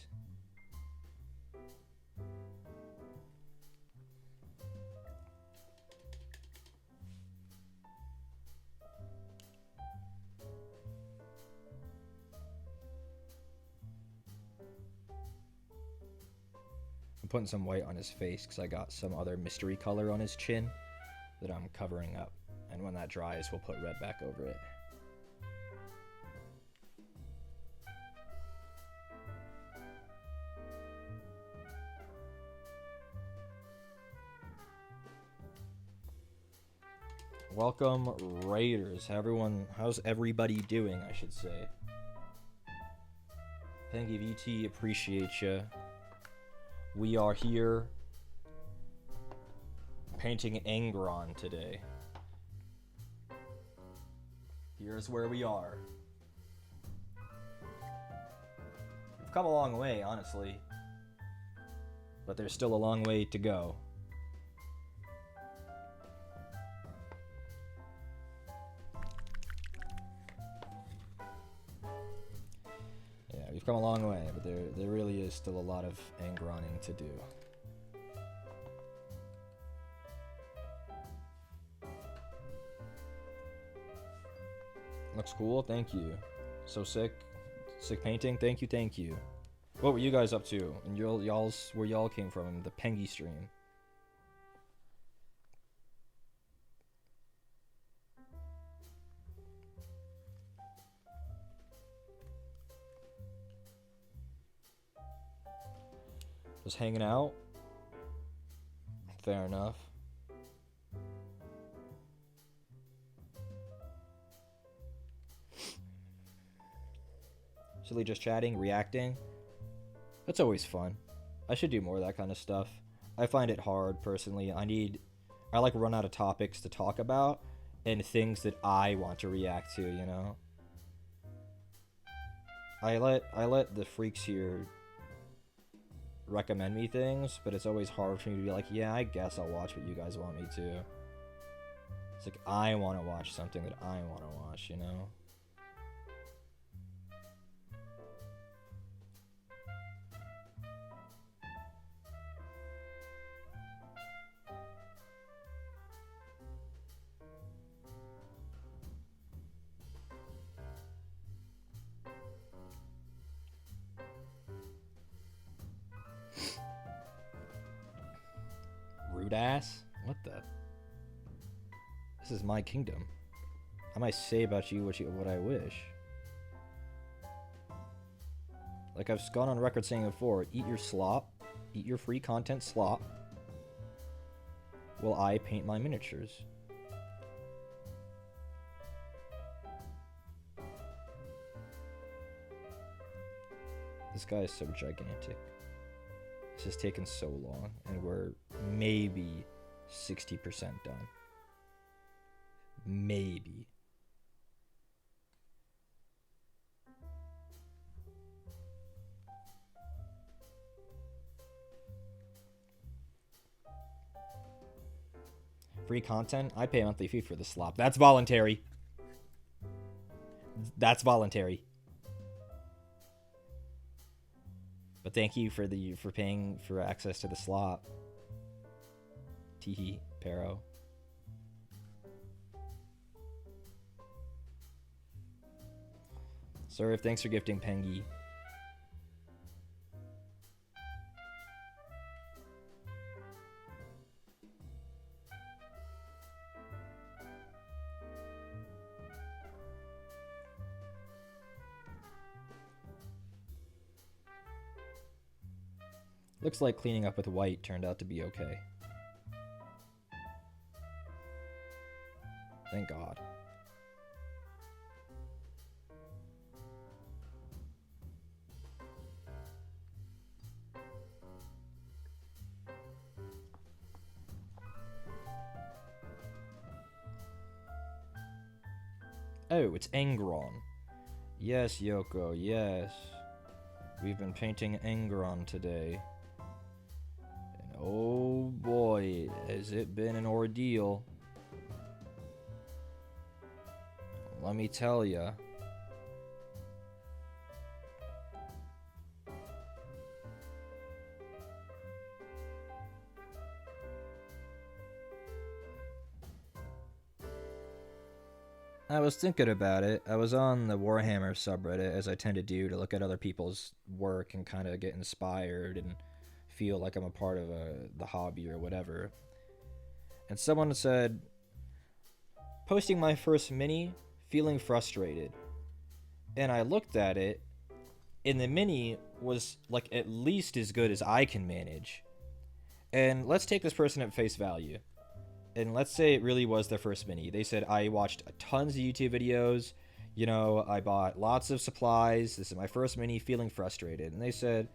I'm putting some white on his face because I got some other mystery color on his chin that I'm covering up. And when that dries, we'll put red back over it. Welcome, Raiders. How's everybody doing, I should say. Thank you, VT. Appreciate you. We are here painting Angron today. Here's where we are. We've come a long way, honestly. But there's still a long way to go. We've come a long way, but there really is still a lot of Angroning to do. Looks cool, thank you. So sick painting, thank you. What were you guys up to? And y'all's where y'all came from, the Pengy stream. Just hanging out. Fair enough. Silly just chatting, reacting. That's always fun. I should do more of that kind of stuff. I find it hard personally. I like run out of topics to talk about and things that I want to react to, you know? I let the freaks here recommend me things, but it's always hard for me to be like, yeah, I guess I'll watch what you guys want me to. It's like, I want to watch something that I want to watch, you know? Rude ass? What the? This is my kingdom. I might say about you what I wish. Like I've gone on record saying before, eat your slop, eat your free content slop, while I paint my miniatures. This guy is so gigantic. This has taken so long, and we're maybe 60% done. Maybe. Free content? I pay a monthly fee for the slop. That's voluntary. That's voluntary. But thank you for paying for access to the slop. Teehee, Pero. Serve, thanks for gifting Pengy. Looks like cleaning up with white turned out to be okay. Thank God. Oh, it's Angron. Yes, Yoko, yes. We've been painting Angron today. And oh boy, has it been an ordeal. Let me tell ya. I was thinking about it. I was on the Warhammer subreddit, as I tend to do, to look at other people's work and kind of get inspired and feel like I'm a part of the hobby or whatever. And someone said, posting my first mini, feeling frustrated. And I looked at it, and the mini was like at least as good as I can manage. And let's take this person at face value. And let's say it really was their first mini. They said, I watched tons of YouTube videos. You know, I bought lots of supplies. This is my first mini, feeling frustrated. And they said,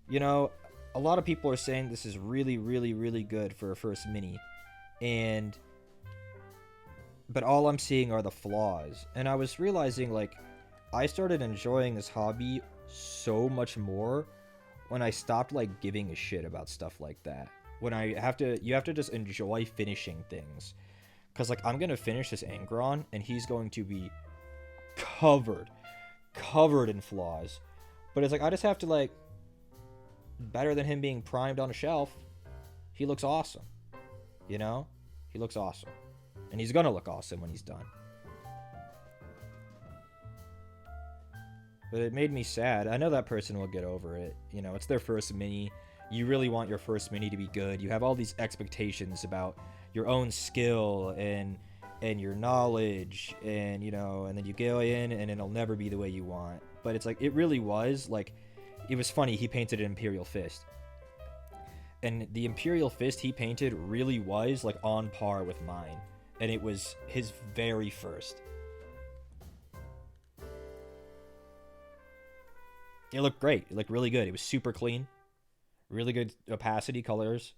you know, a lot of people are saying this is really, really, really good for a first mini. But all I'm seeing are the flaws. And I was realizing, like, I started enjoying this hobby so much more when I stopped, like, giving a shit about stuff like that. When you have to just enjoy finishing things. Because, like, I'm going to finish this Angron, and he's going to be covered in flaws. But it's like, I just have to, like, better than him being primed on a shelf, he looks awesome. You know? He looks awesome. And he's going to look awesome when he's done. But it made me sad. I know that person will get over it. You know, it's their first mini. You really want your first mini to be good. You have all these expectations about your own skill and your knowledge, and you know, and then you go in and it'll never be the way you want. But it's like, it really was like, it was funny. He painted an Imperial Fist, and the Imperial Fist he painted really was like on par with mine, and it was his very first. It looked great. It looked really good. It was super clean. Really good opacity colors.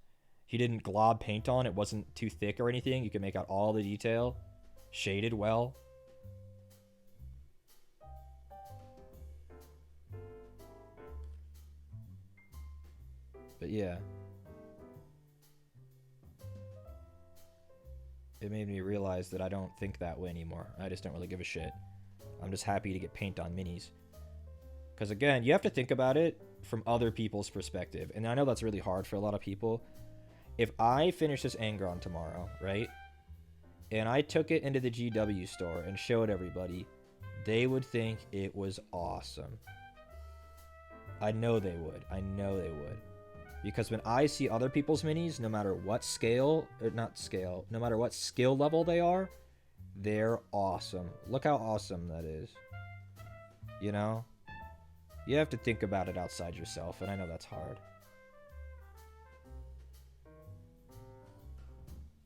He didn't glob paint on. It wasn't too thick or anything. You could make out all the detail. Shaded well. But yeah. It made me realize that I don't think that way anymore. I just don't really give a shit. I'm just happy to get paint on minis. Because again, you have to think about it from other people's perspective. And I know that's really hard for a lot of people. If I finish this Angron tomorrow, right? And I took it into the GW store and showed everybody, they would think it was awesome. I know they would. I know they would. Because when I see other people's minis, no matter what scale, or not scale, no matter what skill level they are, they're awesome. Look how awesome that is. You know? You have to think about it outside yourself, and I know that's hard.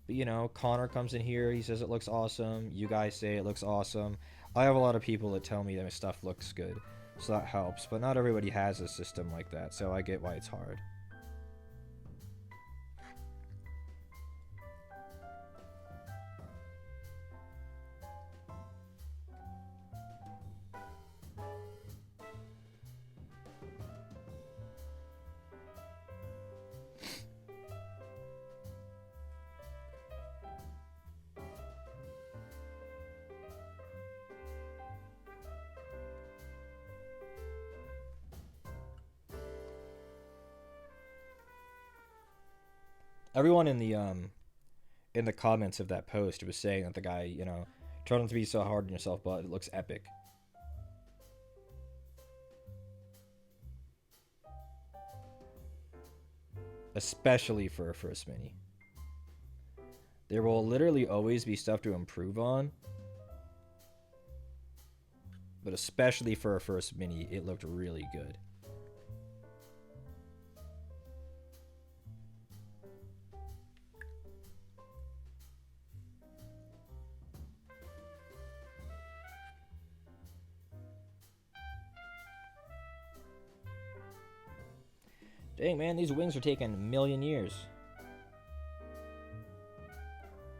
But, you know, Connor comes in here, he says it looks awesome. You guys say it looks awesome. I have a lot of people that tell me that my stuff looks good, so that helps. But not everybody has a system like that, so I get why it's hard. Everyone in the comments of that post was saying that the guy, you know, trying not to be so hard on yourself, but it looks epic. especially for a first mini. There will literally always be stuff to improve on, but especially for a first mini, it looked really good. Dang, man, these wings are taking a million years.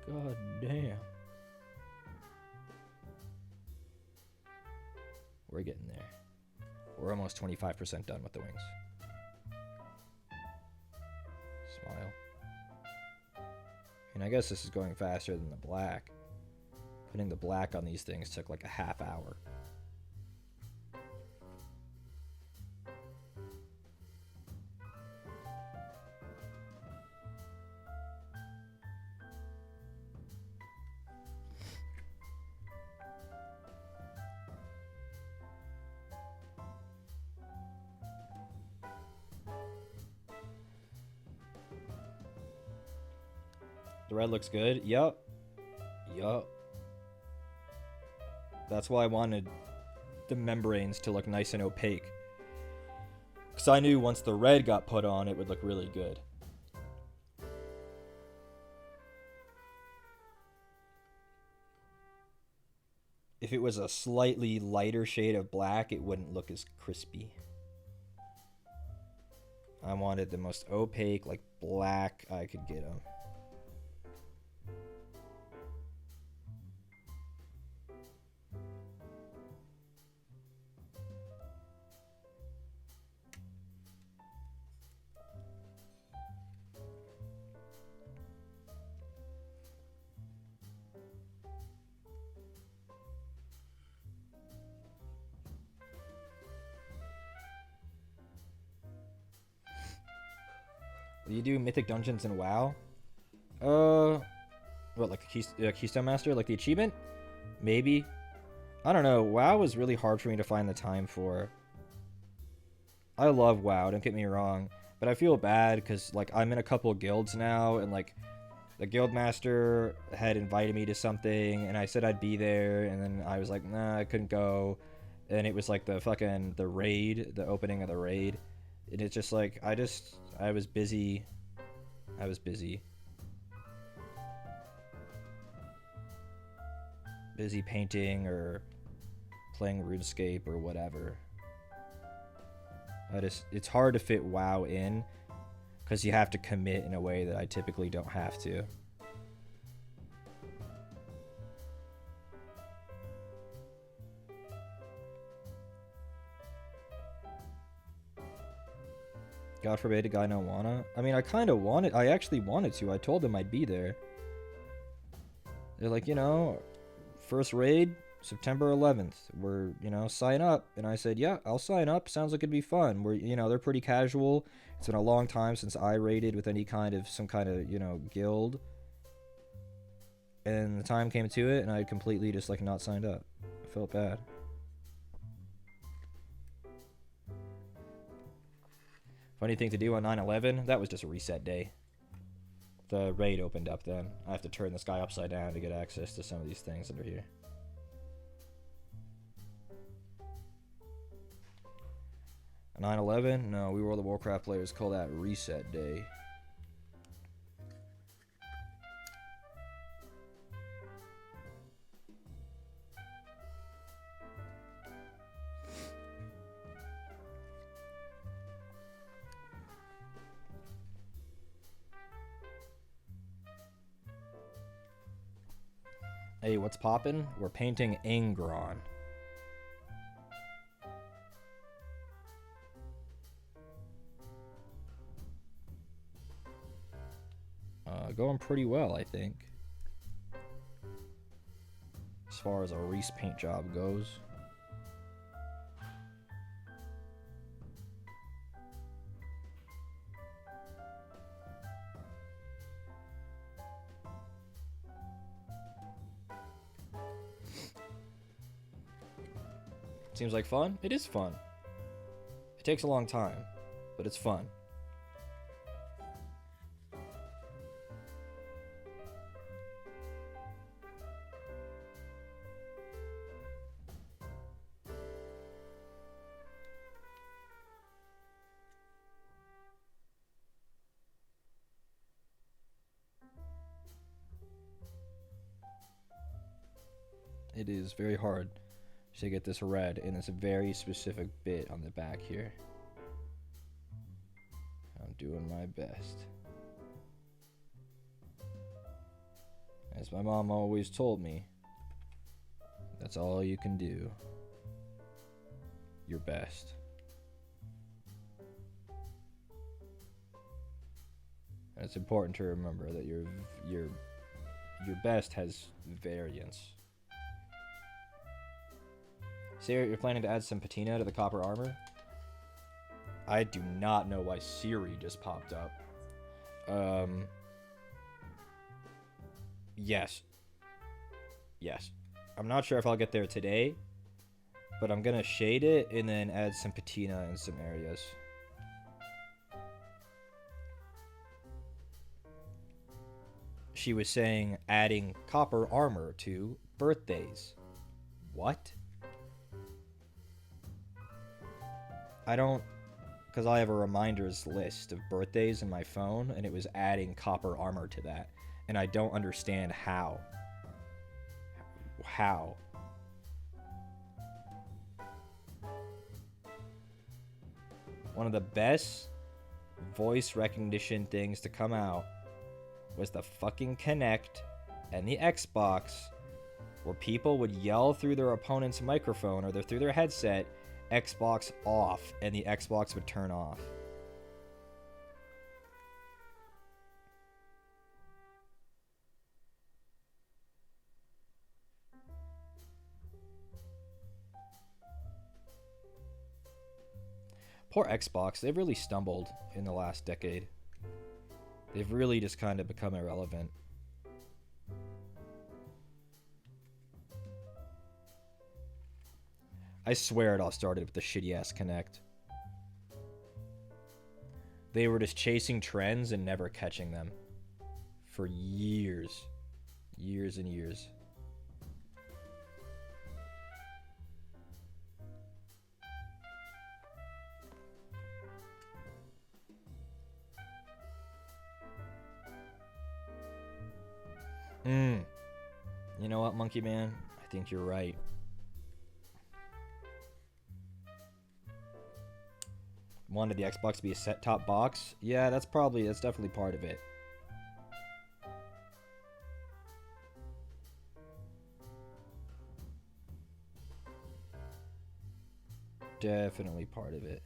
God damn. We're getting there. We're almost 25% done with the wings. Smile. And I guess this is going faster than the black. Putting the black on these things took like a half hour. The red looks good. Yup. Yup. That's why I wanted the membranes to look nice and opaque. Because I knew once the red got put on, it would look really good. If it was a slightly lighter shade of black, it wouldn't look as crispy. I wanted the most opaque, like black I could get them. Do you do Mythic Dungeons in WoW? What, like the Keystone Master? Like the achievement? Maybe. I don't know. WoW was really hard for me to find the time for. I love WoW, don't get me wrong. But I feel bad because, like, I'm in a couple guilds now, and, like, the guild master had invited me to something, and I said I'd be there, and then I was like, nah, I couldn't go. And it was, like, the raid, the opening of the raid. And it's just, like, I was busy. I was busy. Busy painting or playing RuneScape or whatever. It's hard to fit WoW in because you have to commit in a way that I typically don't have to. God forbid a guy don't wanna. I mean, I actually wanted to. I told them I'd be there. They're like, you know, first raid, September 11th. We're, you know, sign up. And I said, yeah, I'll sign up. Sounds like it'd be fun. We're, you know, they're pretty casual. It's been a long time since I raided with some kind of, you know, guild. And the time came to it, and I completely just, like, not signed up. I felt bad. Funny thing to do on 9/11, that was just a reset day. The raid opened up then. I have to turn this guy upside down to get access to some of these things that are here. On 9/11? No, we World of Warcraft players call that reset day. Hey, what's poppin'? We're painting Angron. Going pretty well, I think. As far as a Reese paint job goes. Seems like fun? It is fun. It takes a long time, but it's fun. It is very hard to get this red in this very specific bit on the back here. I'm doing my best. As my mom always told me, that's all you can do. Your best. And it's important to remember that your best has variance. Sarah, you're planning to add some patina to the copper armor? I do not know why Siri just popped up. Yes. Yes. I'm not sure if I'll get there today, but I'm gonna shade it and then add some patina in some areas. She was saying adding copper armor to birthdays. What? I don't, because I have a reminders list of birthdays in my phone, and it was adding copper armor to that, and I don't understand how. How? One of the best voice recognition things to come out was the fucking Kinect and the Xbox, where people would yell through their opponent's microphone or through their headset, Xbox off, and the Xbox would turn off. Poor Xbox, they've really stumbled in the last decade. They've really just kind of become irrelevant. I swear it all started with the shitty-ass Kinect. They were just chasing trends and never catching them. For years. Years and years. You know what, Monkey Man? I think you're right. Wanted the Xbox to be a set-top box? Yeah, that's definitely part of it. Definitely part of it.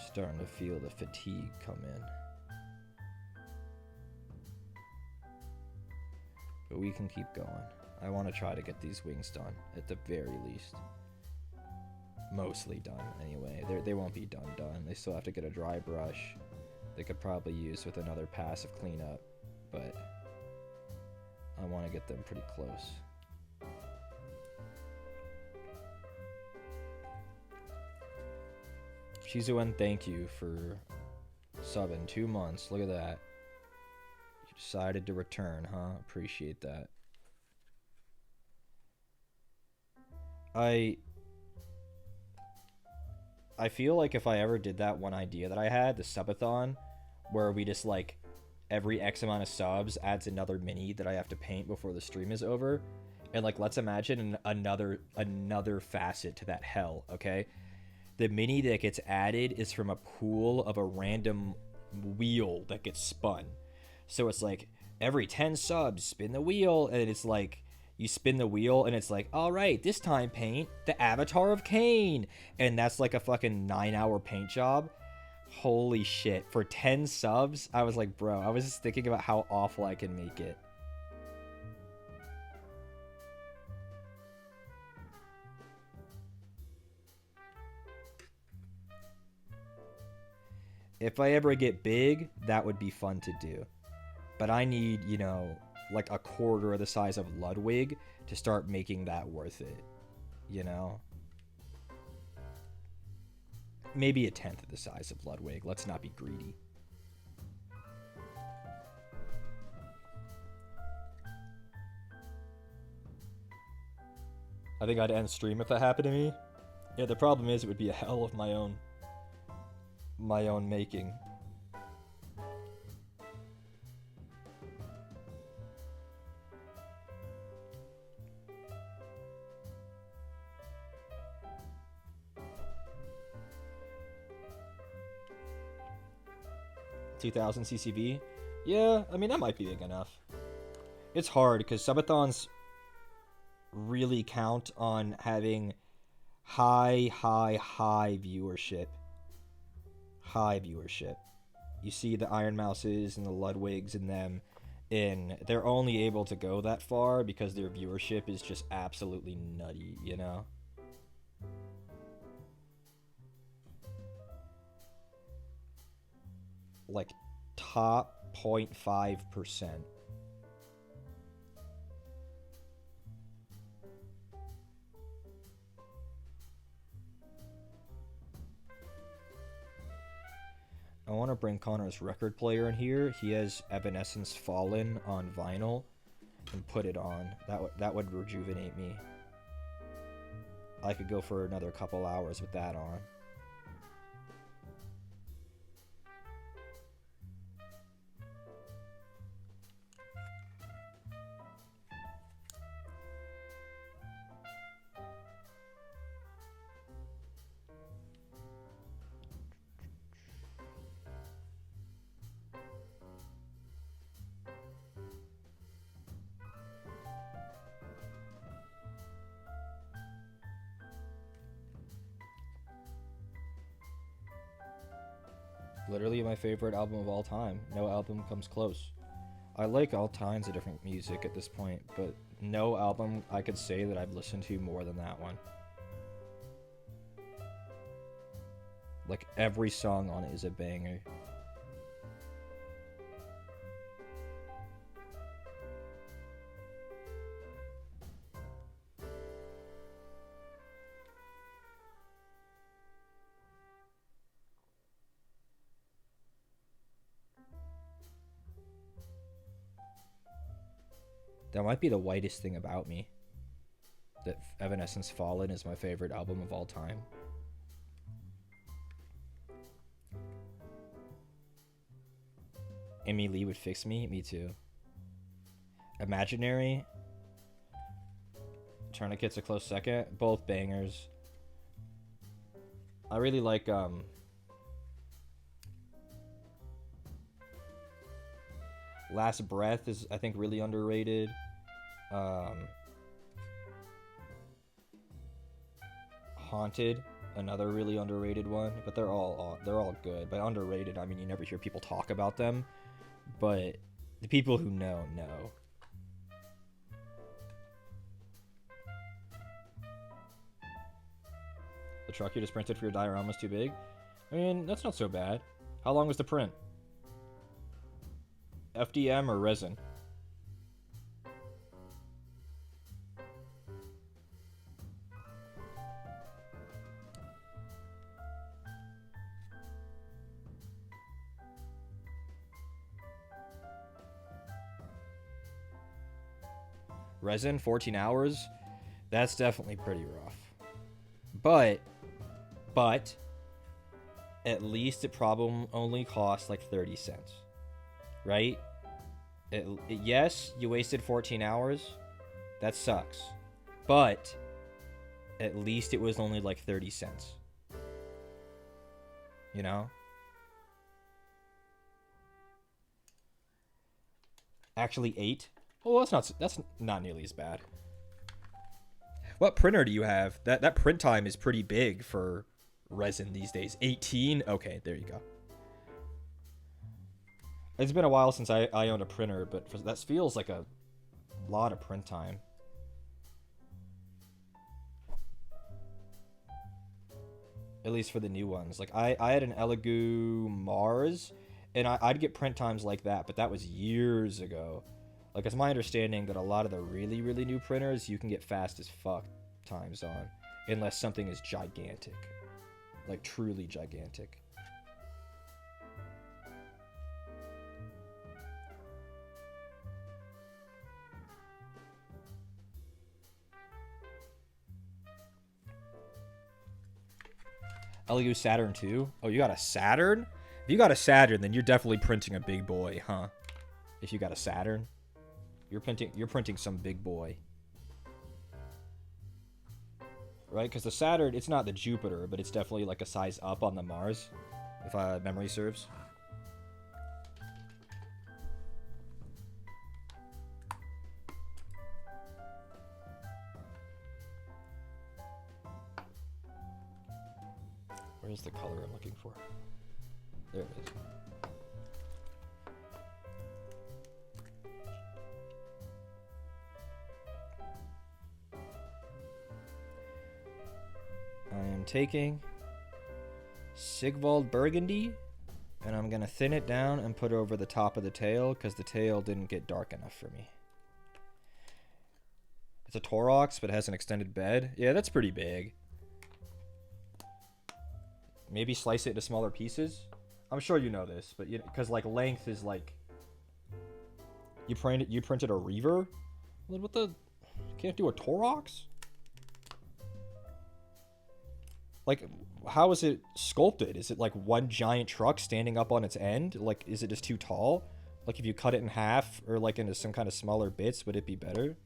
Starting to feel the fatigue come in. But we can keep going. I want to try to get these wings done, at the very least. Mostly done, anyway. They won't be done. They still have to get a dry brush. They could probably use with another pass of cleanup, but I want to get them pretty close. Shizuan, thank you for subbing 2 months. Look at that. You decided to return, huh? Appreciate that. I feel like if I ever did that one idea that I had, the subathon, where we just like every X amount of subs adds another mini that I have to paint before the stream is over, and like let's imagine another facet to that hell, okay? The mini that gets added is from a pool of a random wheel that gets spun. So it's like every 10 subs, spin the wheel, and it's like you spin the wheel and it's like, all right, this time paint the avatar of Cain. And that's like a fucking 9-hour paint job. Holy shit. For 10 subs, I was like, bro, I was just thinking about how awful I can make it. If I ever get big, that would be fun to do. But I need, you know, like a quarter of the size of Ludwig to start making that worth it. You know? Maybe a tenth of the size of Ludwig. Let's not be greedy. I think I'd end stream if that happened to me. Yeah, the problem is it would be a hell of my own making. 2,000 CCV. Yeah, I mean, that might be big enough. It's hard because subathons really count on having high viewership. High viewership. You see the Iron Mouses and the Ludwigs and them, and they're only able to go that far because their viewership is just absolutely nutty, you know? Like, top 0.5%. I want to bring Connor's record player in here. He has Evanescence Fallen on vinyl, and put it on. That would rejuvenate me. I could go for another couple hours with that on. Literally my favorite album of all time. No album comes close. I like all kinds of different music at this point, but no album I could say that I've listened to more than that one. Like, every song on it is a banger. That might be the whitest thing about me. That Evanescence Fallen is my favorite album of all time. Amy Lee would fix me? Me too. Imaginary. Tourniquet's a close second. Both bangers. I really like, Last Breath is, I think, really underrated. Haunted, another really underrated one, but they're all good. By underrated, I mean you never hear people talk about them, but the people who know. The truck you just printed for your diorama's too big? I mean, that's not so bad. How long was the print? FDM or resin? Resin, 14 hours? That's definitely pretty rough. But, at least it probably only cost like 30 cents. Right? Yes, you wasted 14 hours. That sucks. But at least it was only like 30 cents. You know? Actually 8? Oh, that's not nearly as bad. What printer do you have? That print time is pretty big for resin these days. 18? Okay, there you go. It's been a while since I owned a printer, but that feels like a lot of print time. At least for the new ones. Like, I had an Elegoo Mars, and I'd get print times like that, but that was years ago. Like, it's my understanding that a lot of the really, really new printers, you can get fast as fuck times on. Unless something is gigantic. Like, truly gigantic. Elegoo Saturn 2? Oh, you got a Saturn? If you got a Saturn, then you're definitely printing a big boy, huh? If you got a Saturn, you're printing some big boy. Right? Because the Saturn, it's not the Jupiter, but it's definitely like a size up on the Mars, if memory serves. Where's the color I'm looking for? There it is. I am taking Sigvald Burgundy, and I'm going to thin it down and put it over the top of the tail, because the tail didn't get dark enough for me. It's a Taurox, but it has an extended bed. Yeah, that's pretty big. Maybe slice it into smaller pieces. I'm sure you know this, but because like length is like, you printed a Reaver. What the? Can't do a Taurox? Like, how is it sculpted? Is it like one giant truck standing up on its end? Like, is it just too tall? Like, if you cut it in half or like into some kind of smaller bits, would it be better?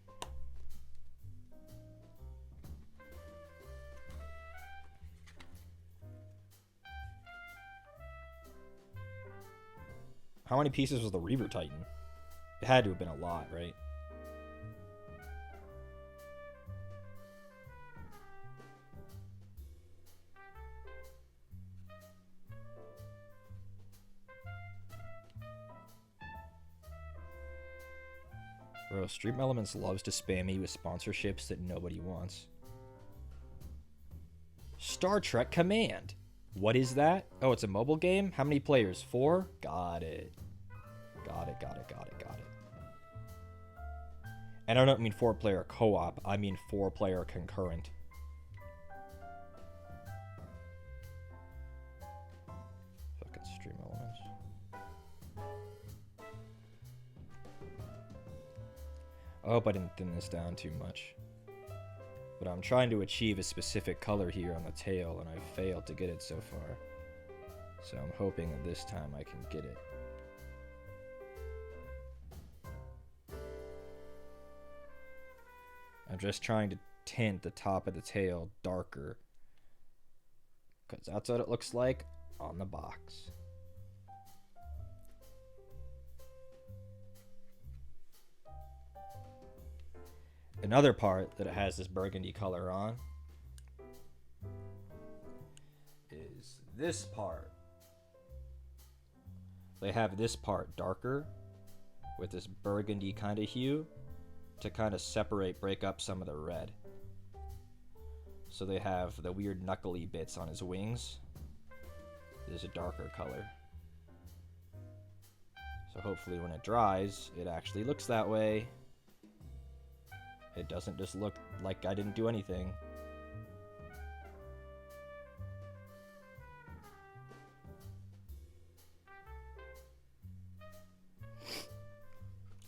How many pieces was the Reaver Titan? It had to have been a lot, right? Bro, Stream Elements loves to spam me with sponsorships that nobody wants. Star Trek Command. What is that? Oh, it's a mobile game? How many players? 4? Got it. Got it. And I don't mean 4-player co-op. I mean 4-player concurrent. Fucking Stream Elements. I hope I didn't thin this down too much. But I'm trying to achieve a specific color here on the tail, and I've failed to get it so far. So I'm hoping that this time I can get it. I'm just trying to tint the top of the tail darker, because that's what it looks like on the box. Another part that it has this burgundy color on is this part. They have this part darker with this burgundy kind of hue to kind of break up some of the red. So they have the weird knuckly bits on his wings. There's a darker color. So hopefully when it dries, it actually looks that way. It doesn't just look like I didn't do anything.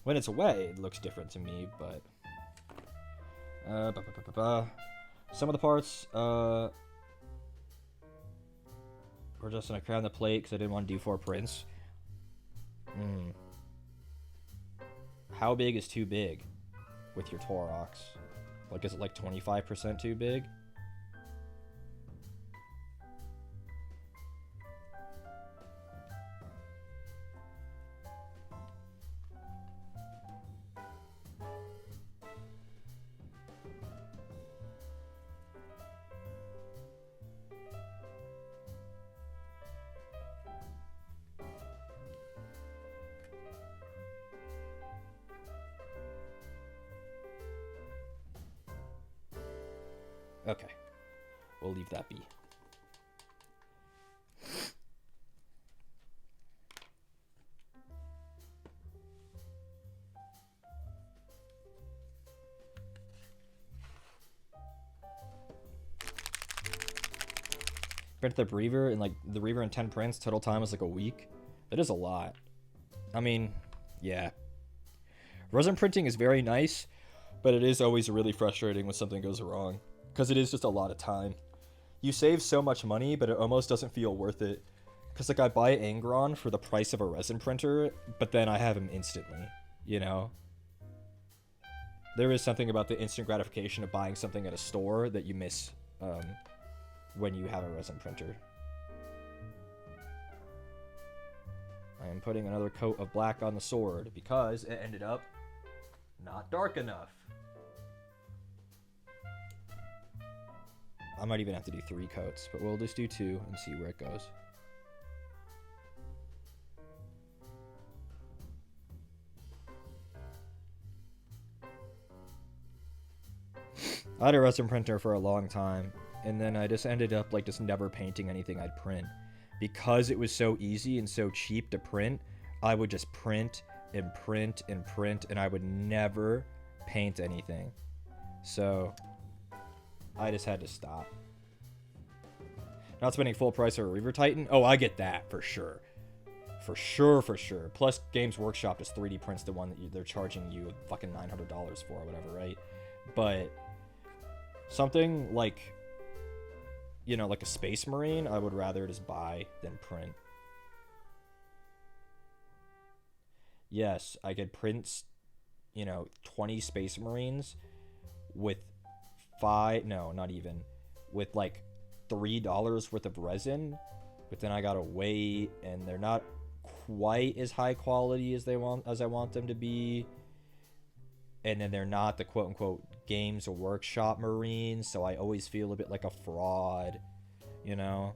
When it's away, it looks different to me, but... Some of the parts, we're just gonna crown the plate because I didn't want to do 4 prints. How big is too big with your Taurox? Like, is it like 25% too big? Okay, we'll leave that be. Print the Reaver and like the Reaver in 10 prints, total time was like a week. That is a lot. I mean, yeah. Resin printing is very nice, but it is always really frustrating when something goes wrong. Because it is just a lot of time. You save so much money, but it almost doesn't feel worth it. Because, like, I buy Angron for the price of a resin printer, but then I have him instantly, you know? There is something about the instant gratification of buying something at a store that you miss when you have a resin printer. I am putting another coat of black on the sword because it ended up not dark enough. I might even have to do 3 coats, but we'll just do 2 and see where it goes. I had a resin printer for a long time, and then I just ended up like just never painting anything I'd print. Because it was so easy and so cheap to print, I would just print and print and print, and I would never paint anything. So I just had to stop. Not spending full price for a Reaver Titan? Oh, I get that for sure. For sure, for sure. Plus, Games Workshop just 3D prints the one that they're charging you fucking $900 for or whatever, right? But something like, you know, like a Space Marine, I would rather just buy than print. Yes, I could print, you know, 20 Space Marines with with like $3 worth of resin, but then I gotta wait, and they're not quite as high quality as I want them to be, and then they're not the quote-unquote Games Workshop Marines, so I always feel a bit like a fraud, you know?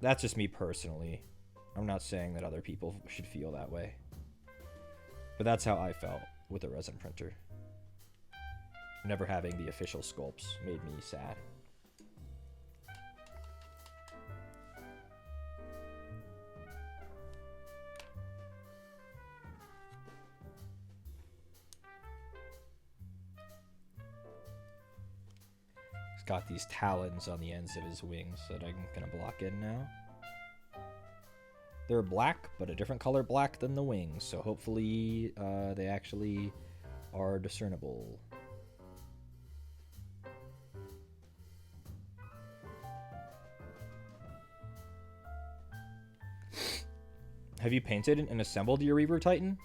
That's just me personally. I'm not saying that other people should feel that way, but that's how I felt with a resin printer. Never having the official sculpts made me sad. He's got these talons on the ends of his wings that I'm gonna block in now. They're black, but a different color black than the wings, so hopefully they actually are discernible. Have you painted and assembled your Reaver Titan?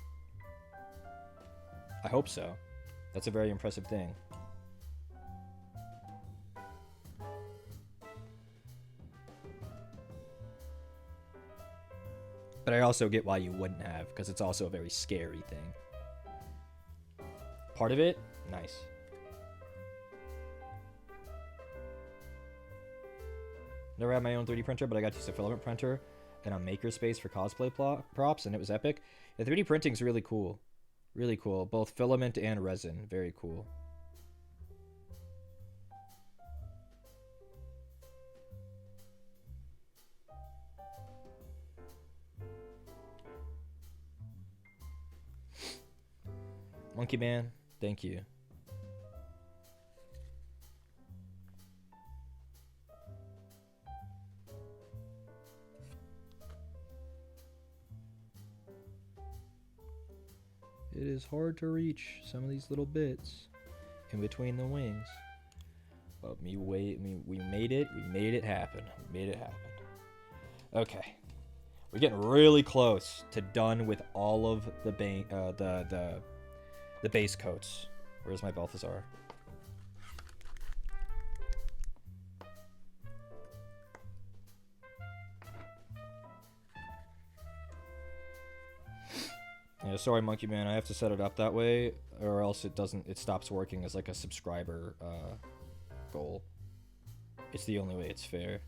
I hope so. That's a very impressive thing. But I also get why you wouldn't have, because it's also a very scary thing. Part of it? Nice. Never had my own 3D printer, but I got to use a filament printer and a makerspace for cosplay props, and it was epic. The 3D printing's really cool. Really cool. Both filament and resin. Very cool. Monkey Man, thank you. It is hard to reach some of these little bits in between the wings. But we made it. We made it happen. We made it happen. Okay. We're getting really close to done with all of the base coats. Where's my Balthazar? Yeah, sorry, Monkey Man. I have to set it up that way, or else it stops working as like a subscriber goal. It's the only way it's fair.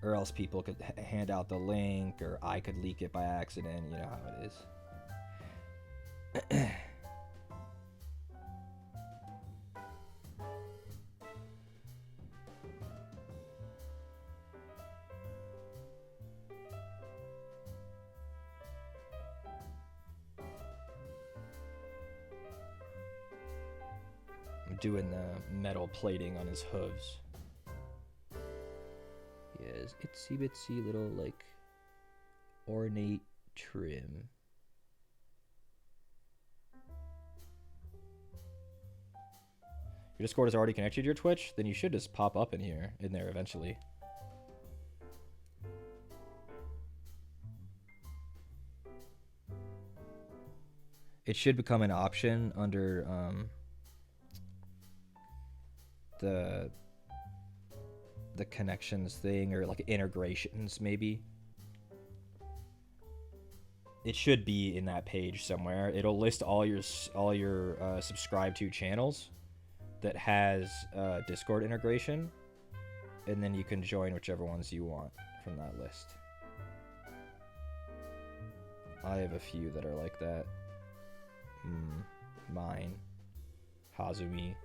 Or else people could hand out the link, or I could leak it by accident. You know how it is. I'm doing the metal plating on his hooves. Yes, itsy bitsy little like ornate trim. Your Discord is already connected to your Twitch? Then you should just pop up in there eventually. It should become an option under the connections thing, or like integrations maybe. It should be in that page somewhere. It'll list all your subscribed to channels that has Discord integration, and then you can join whichever ones you want from that list. I have a few that are like that. Mine. Hazumi.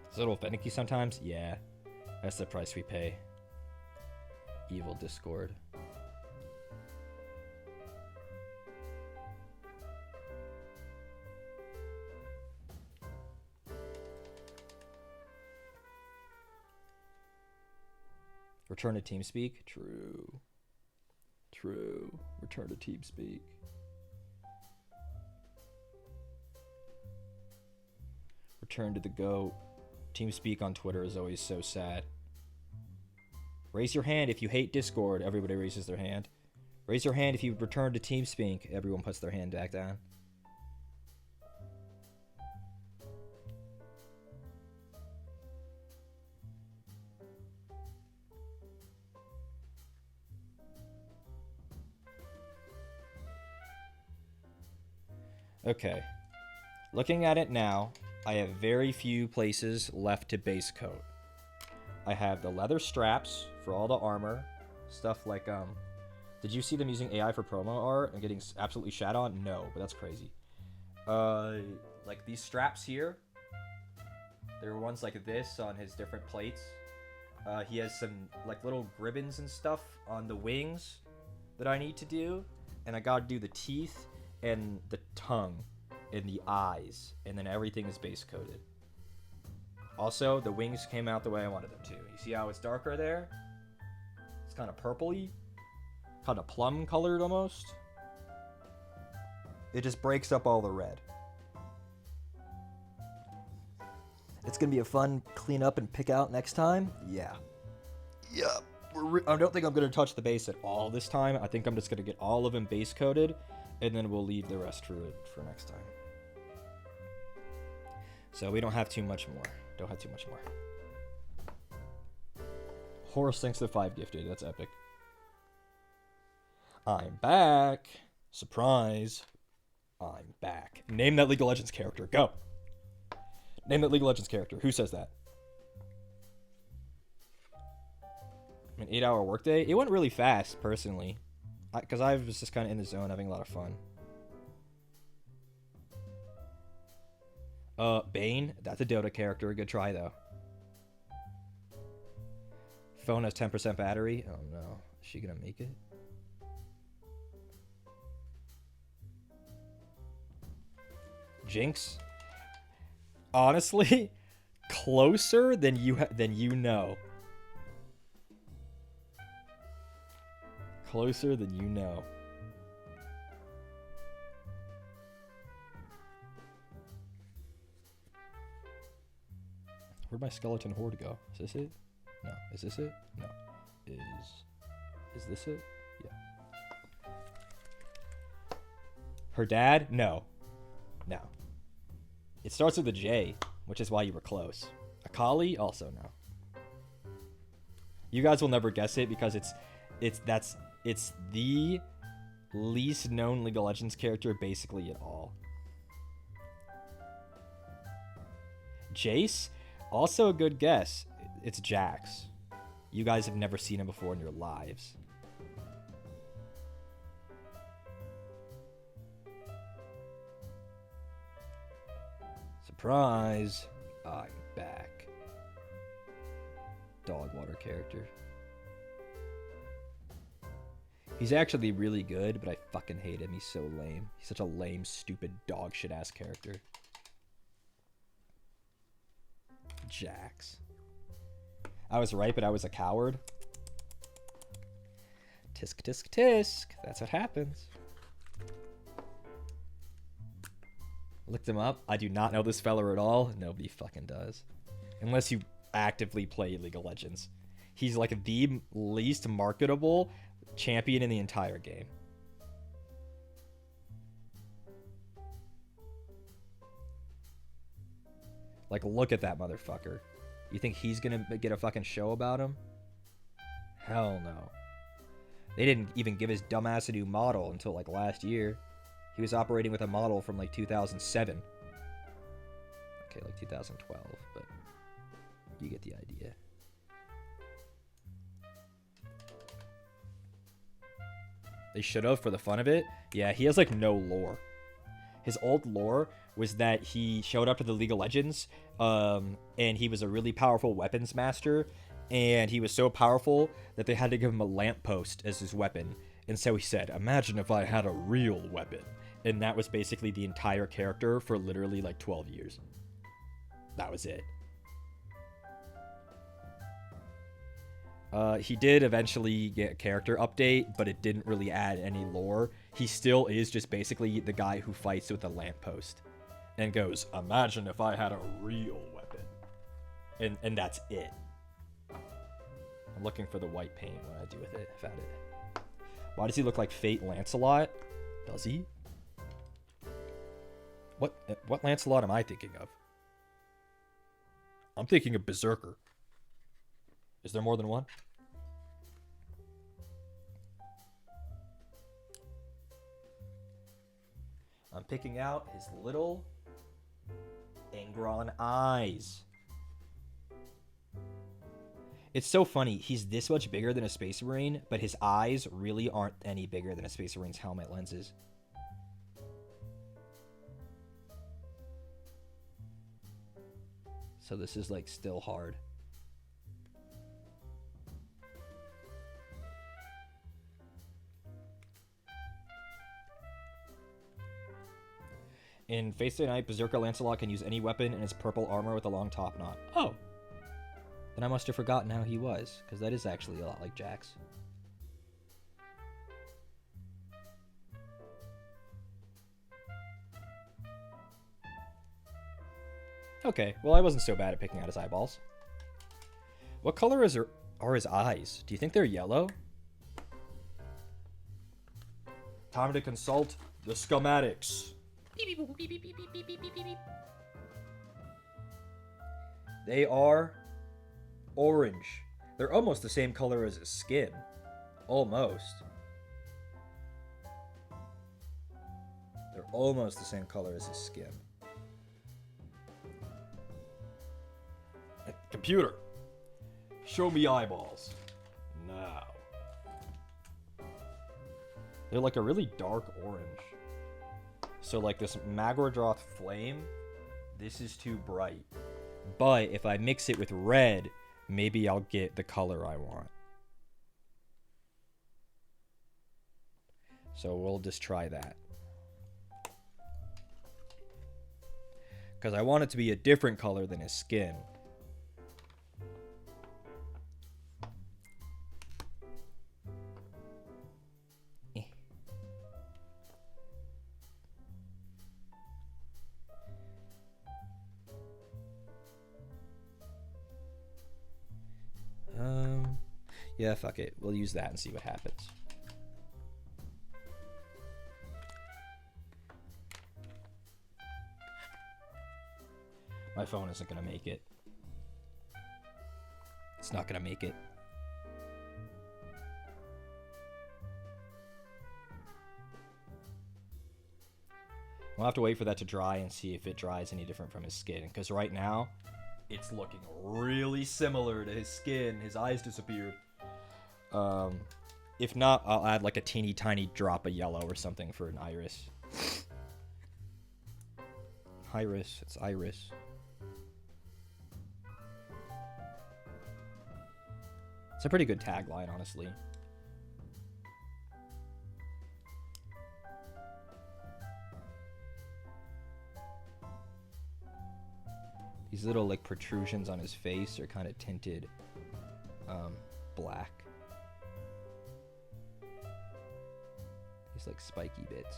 It's a little finicky sometimes. Yeah, that's the price we pay. Evil Discord. Return to TeamSpeak? True. True. Return to TeamSpeak. Return to the GOAT. TeamSpeak on Twitter is always so sad. Raise your hand if you hate Discord. Everybody raises their hand. Raise your hand if you return to TeamSpeak. Everyone puts their hand back down. Okay. Looking at it now, I have very few places left to base coat. I have the leather straps for all the armor. Stuff like, did you see them using AI for promo art and getting absolutely shat on? No, but that's crazy. Like these straps here. There are ones like this on his different plates. He has some like little ribbons and stuff on the wings that I need to do. And I gotta do the teeth and the tongue. In the eyes, and then everything is base coated. Also, the wings came out the way I wanted them to. You see how it's darker there? It's kind of purpley, kind of plum colored almost. It just breaks up all the red. It's gonna be a fun clean up and pick out next time. Yeah. I don't think I'm gonna touch the base at all this time. I think I'm just gonna get all of them base coated, and then we'll leave the rest for next time. So we don't have too much more. Don't have too much more. Horus thanks to 5 gifted. That's epic. I'm back. Surprise. I'm back. Name that League of Legends character. Go. Name that League of Legends character. Who says that? An 8-hour workday? It went really fast, personally. Because I was just kind of in the zone, having a lot of fun. Bane, that's a Dota character. Good try, though. Phone has 10% battery. Oh, no. Is she gonna make it? Jinx? Honestly, closer than you know. Closer than you know. Where'd my skeleton horde go? Is this it? No. Is this it? No. Is this it? Yeah. Her dad? No. No. It starts with a J, which is why you were close. Akali? Also no. You guys will never guess it because it's the least known League of Legends character basically at all. Jace? Also a good guess. It's Jax. You guys have never seen him before in your lives. Surprise! I'm back. Dog water character. He's actually really good, but I fucking hate him. He's so lame. He's such a lame, stupid, dog shit ass character. Jax. I was right, but I was a coward. Tisk, tisk, tisk. That's what happens. Looked him up. I do not know this fella at all. Nobody fucking does. Unless you actively play League of Legends. He's like the least marketable champion in the entire game. Like, look at that motherfucker. You think he's gonna get a fucking show about him? Hell no. They didn't even give his dumbass a new model until like last year. He was operating with a model from like 2007. Okay, like 2012, but you get the idea. They should have for the fun of it. Yeah, he has like no lore. His old lore was that he showed up to the League of Legends, and he was a really powerful weapons master, and he was so powerful that they had to give him a lamppost as his weapon. And so he said, imagine if I had a real weapon. And that was basically the entire character for literally like 12 years. That was it. He did eventually get a character update, but it didn't really add any lore. He still is just basically the guy who fights with a lamppost and goes, imagine if I had a real weapon. And that's it. I'm looking for the white paint. What do I do with it? I found it. Why does he look like Fate Lancelot? Does he? What Lancelot am I thinking of? I'm thinking of Berserker. Is there more than one? I'm picking out his little Angron eyes. It's so funny. He's this much bigger than a Space Marine, but his eyes really aren't any bigger than a Space Marine's helmet lenses. So this is like still hard. In Face Day Night, Berserker Lancelot can use any weapon in his purple armor with a long top knot. Oh! Then I must have forgotten how he was, because that is actually a lot like Jax. Okay, well I wasn't so bad at picking out his eyeballs. What color are his eyes? Do you think they're yellow? Time to consult the schematics. They are orange. They're almost the same color as his skin. Almost. They're almost the same color as his skin. Computer, show me eyeballs. Now. They're like a really dark orange. So like this Magordroth flame, this is too bright. But if I mix it with red, maybe I'll get the color I want. So we'll just try that. Because I want it to be a different color than his skin. Yeah, fuck it. We'll use that and see what happens. My phone isn't gonna make it. It's not gonna make it. We'll have to wait for that to dry and see if it dries any different from his skin. Because right now, it's looking really similar to his skin. His eyes disappeared. If not, I'll add like a teeny tiny drop of yellow or something for an iris. Iris, it's iris. It's a pretty good tagline, honestly. These little like protrusions on his face are kind of tinted black. These like spiky bits.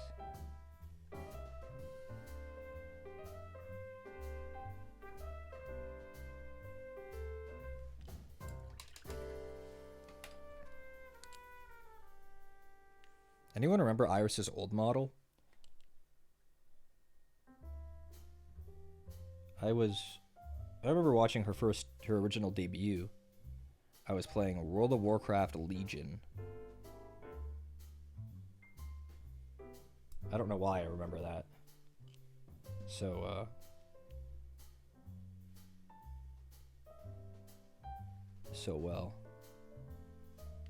Anyone remember Iris's old model? I remember watching her original debut. I was playing World of Warcraft Legion. I don't know why I remember that. So well.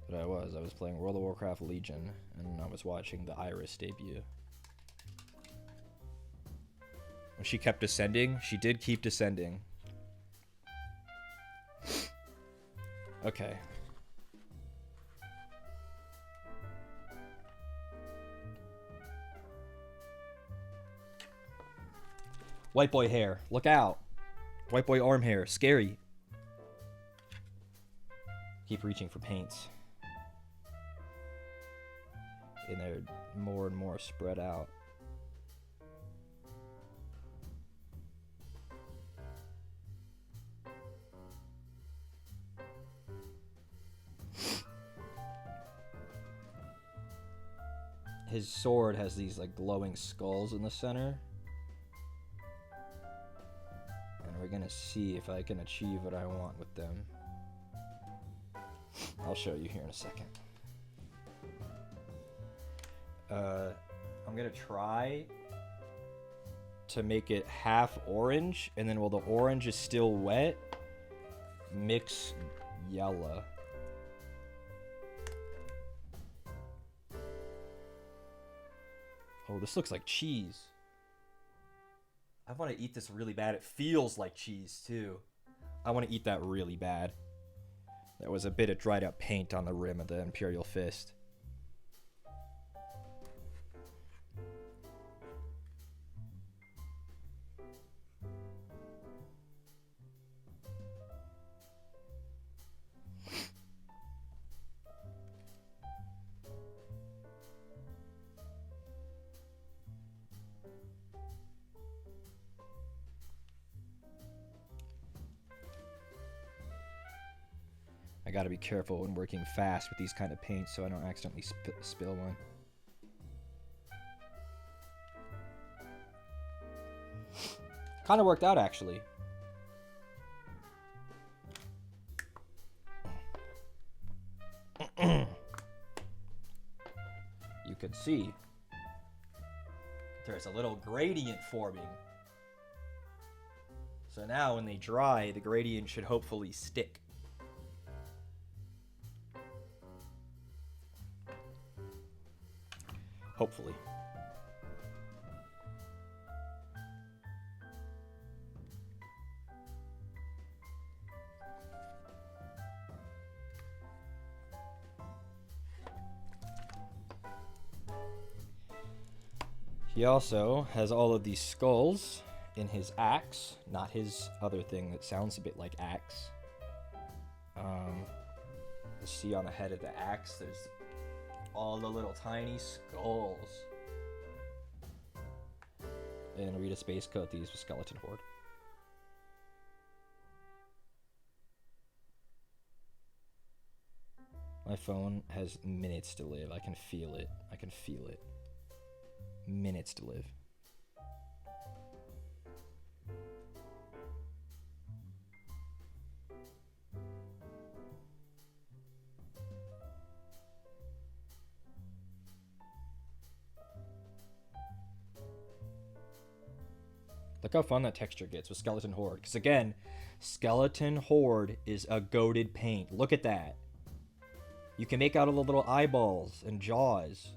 But I was playing World of Warcraft Legion, and I was watching the Iris debut. When she kept descending, she did keep descending. Okay. White boy hair, look out. White boy arm hair, scary. Keep reaching for paints. And they're more and more spread out. His sword has these like glowing skulls in the center. And we're gonna see if I can achieve what I want with them. I'll show you here in a second. I'm gonna try to make it half orange, and then while the orange is still wet, mix yellow. Oh, this looks like cheese. I want to eat this really bad. It feels like cheese, too. I want to eat that really bad. There was a bit of dried up paint on the rim of the Imperial Fist. I gotta be careful when working fast with these kind of paints so I don't accidentally spill one. Kind of worked out, actually. You can see there's a little gradient forming. So now when they dry, the gradient should hopefully stick. Hopefully. He also has all of these skulls in his axe, not his other thing that sounds a bit like axe. You see on the head of the axe, there's all the little tiny skulls. And read a space code these with Skeleton Horde. My phone has minutes to live. I can feel it. I can feel it. Minutes to live. Look how fun that texture gets with Skeleton Horde. Because again, Skeleton Horde is a goated paint. Look at that. You can make out all the little eyeballs and jaws.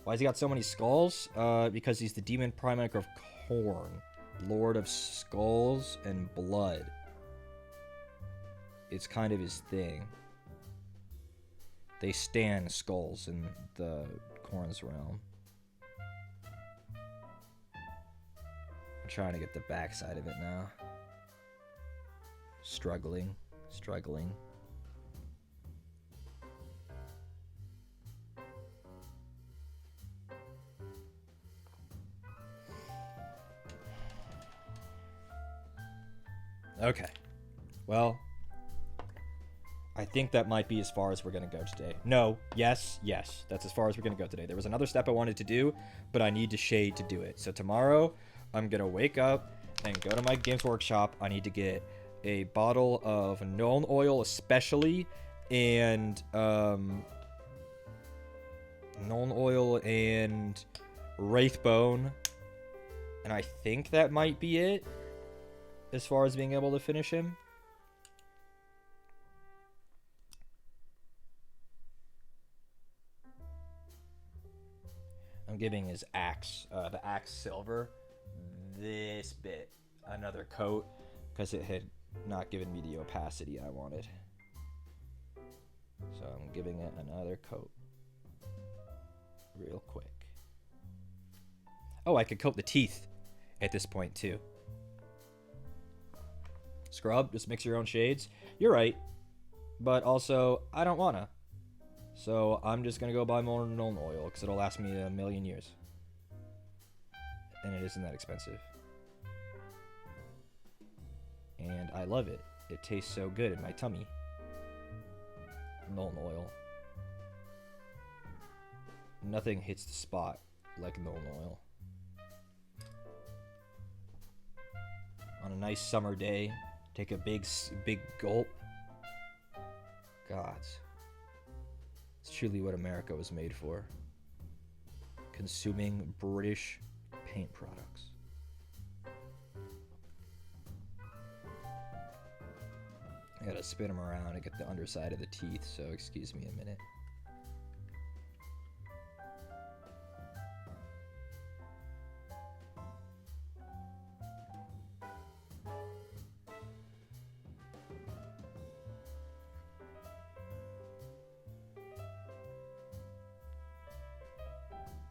Why has he got so many skulls? Because he's the demon primarch of Khorne, Lord of Skulls and Blood. It's kind of his thing. They stand skulls in the Khorne's realm. I'm trying to get the back side of it now. Struggling. Okay. Well, I think that might be as far as we're going to go today. No, yes. That's as far as we're going to go today. There was another step I wanted to do, but I need to shade to do it. So tomorrow, I'm going to wake up and go to my Games Workshop. I need to get a bottle of Nuln Oil especially, and Nuln Oil and Wraithbone. And I think that might be it as far as being able to finish him. I'm giving his axe, the axe silver, this bit, another coat, because it had not given me the opacity I wanted. So I'm giving it another coat real quick. Oh, I could coat the teeth at this point too. Scrub, just mix your own shades. You're right, but also I don't wanna. So I'm just gonna go buy more Nuln Oil because it'll last me 1,000,000 years, and it isn't that expensive. And I love it. It tastes so good in my tummy. Nuln Oil. Nothing hits the spot like Nuln Oil. On a nice summer day, take a big gulp. Gods. It's truly what America was made for. Consuming British paint products. I gotta spin them around to get the underside of the teeth, so excuse me a minute.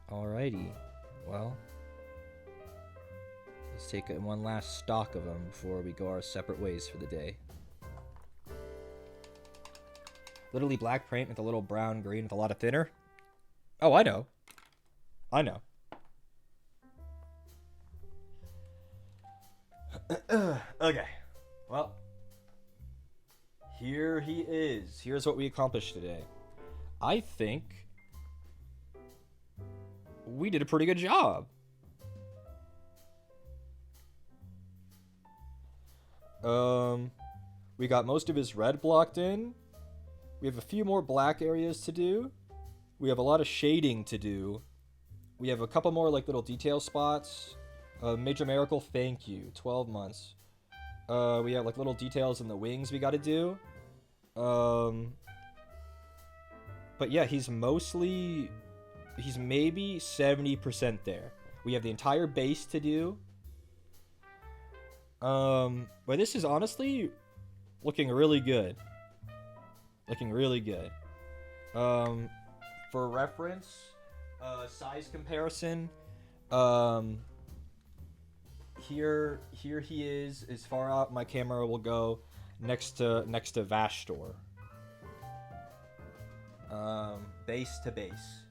Alrighty, well, let's take one last stock of them before we go our separate ways for the day. Literally black paint with a little brown green with a lot of thinner. Oh, I know. Okay, well, here he is. Here's what we accomplished today. I think we did a pretty good job. We got most of his red blocked in. We have a few more black areas to do. We have a lot of shading to do. We have a couple more like little detail spots. Major Miracle, thank you. 12 months. We have like little details in the wings we got to do. But yeah, he's maybe 70% there. We have the entire base to do. But this is honestly looking really good. For reference, size comparison, here he is, as far out my camera will go, next to Vashtor. Base to base.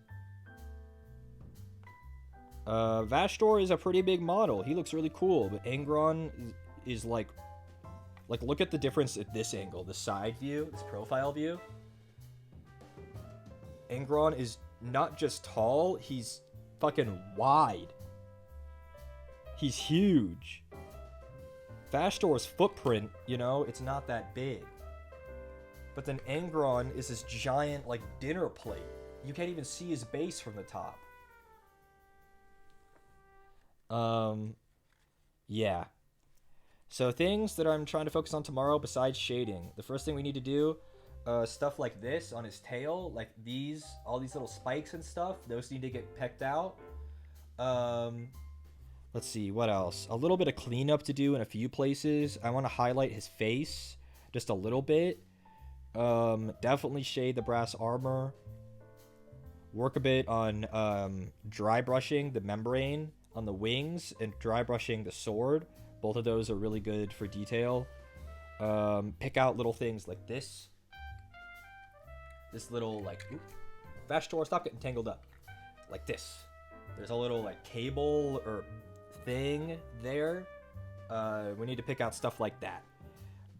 Vashtor is a pretty big model. He looks really cool, but Angron is like look at the difference at this angle, the side view, this profile view. Angron is not just tall, he's fucking wide. He's huge. Vashtor's footprint, you know, it's not that big. But then Angron is this giant, like, dinner plate. You can't even see his base from the top. Yeah. So things that I'm trying to focus on tomorrow besides shading. The first thing we need to do, stuff like this on his tail, like these, all these little spikes and stuff, those need to get pecked out. Let's see, what else? A little bit of cleanup to do in a few places. I want to highlight his face just a little bit. Definitely shade the brass armor. Work a bit on dry brushing the membrane on the wings and dry brushing the sword. Both of those are really good for detail. Pick out little things like this. This little, like, oop, Vashtor, stop getting tangled up. Like this. There's a little, like, cable or thing there. We need to pick out stuff like that.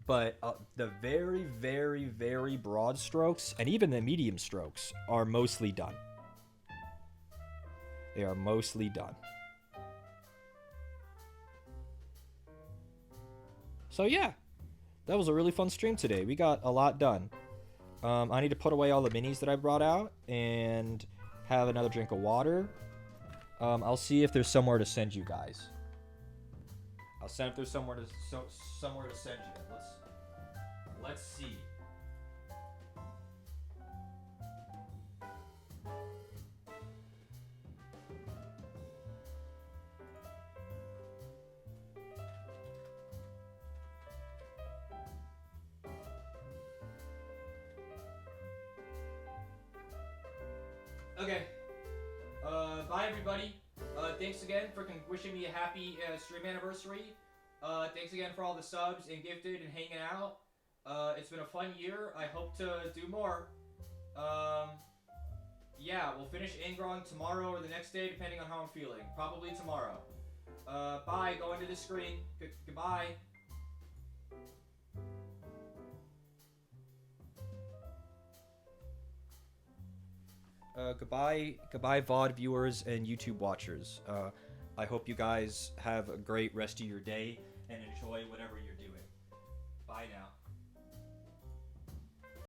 But the very, very, very broad strokes, and even the medium strokes, are mostly done. They are mostly done. So yeah, that was a really fun stream today. We got a lot done. I need to put away all the minis that I brought out and have another drink of water. I'll see if there's somewhere to send you guys. I'll send if there's somewhere to send you. Let's see. Okay. Bye everybody. Thanks again for wishing me a happy stream anniversary. Thanks again for all the subs and gifted and hanging out. It's been a fun year. I hope to do more. Yeah, we'll finish Angrong tomorrow or the next day, depending on how I'm feeling. Probably tomorrow. Bye. Go into the screen. Goodbye. Goodbye, VOD viewers and YouTube watchers. I hope you guys have a great rest of your day and enjoy whatever you're doing. Bye now.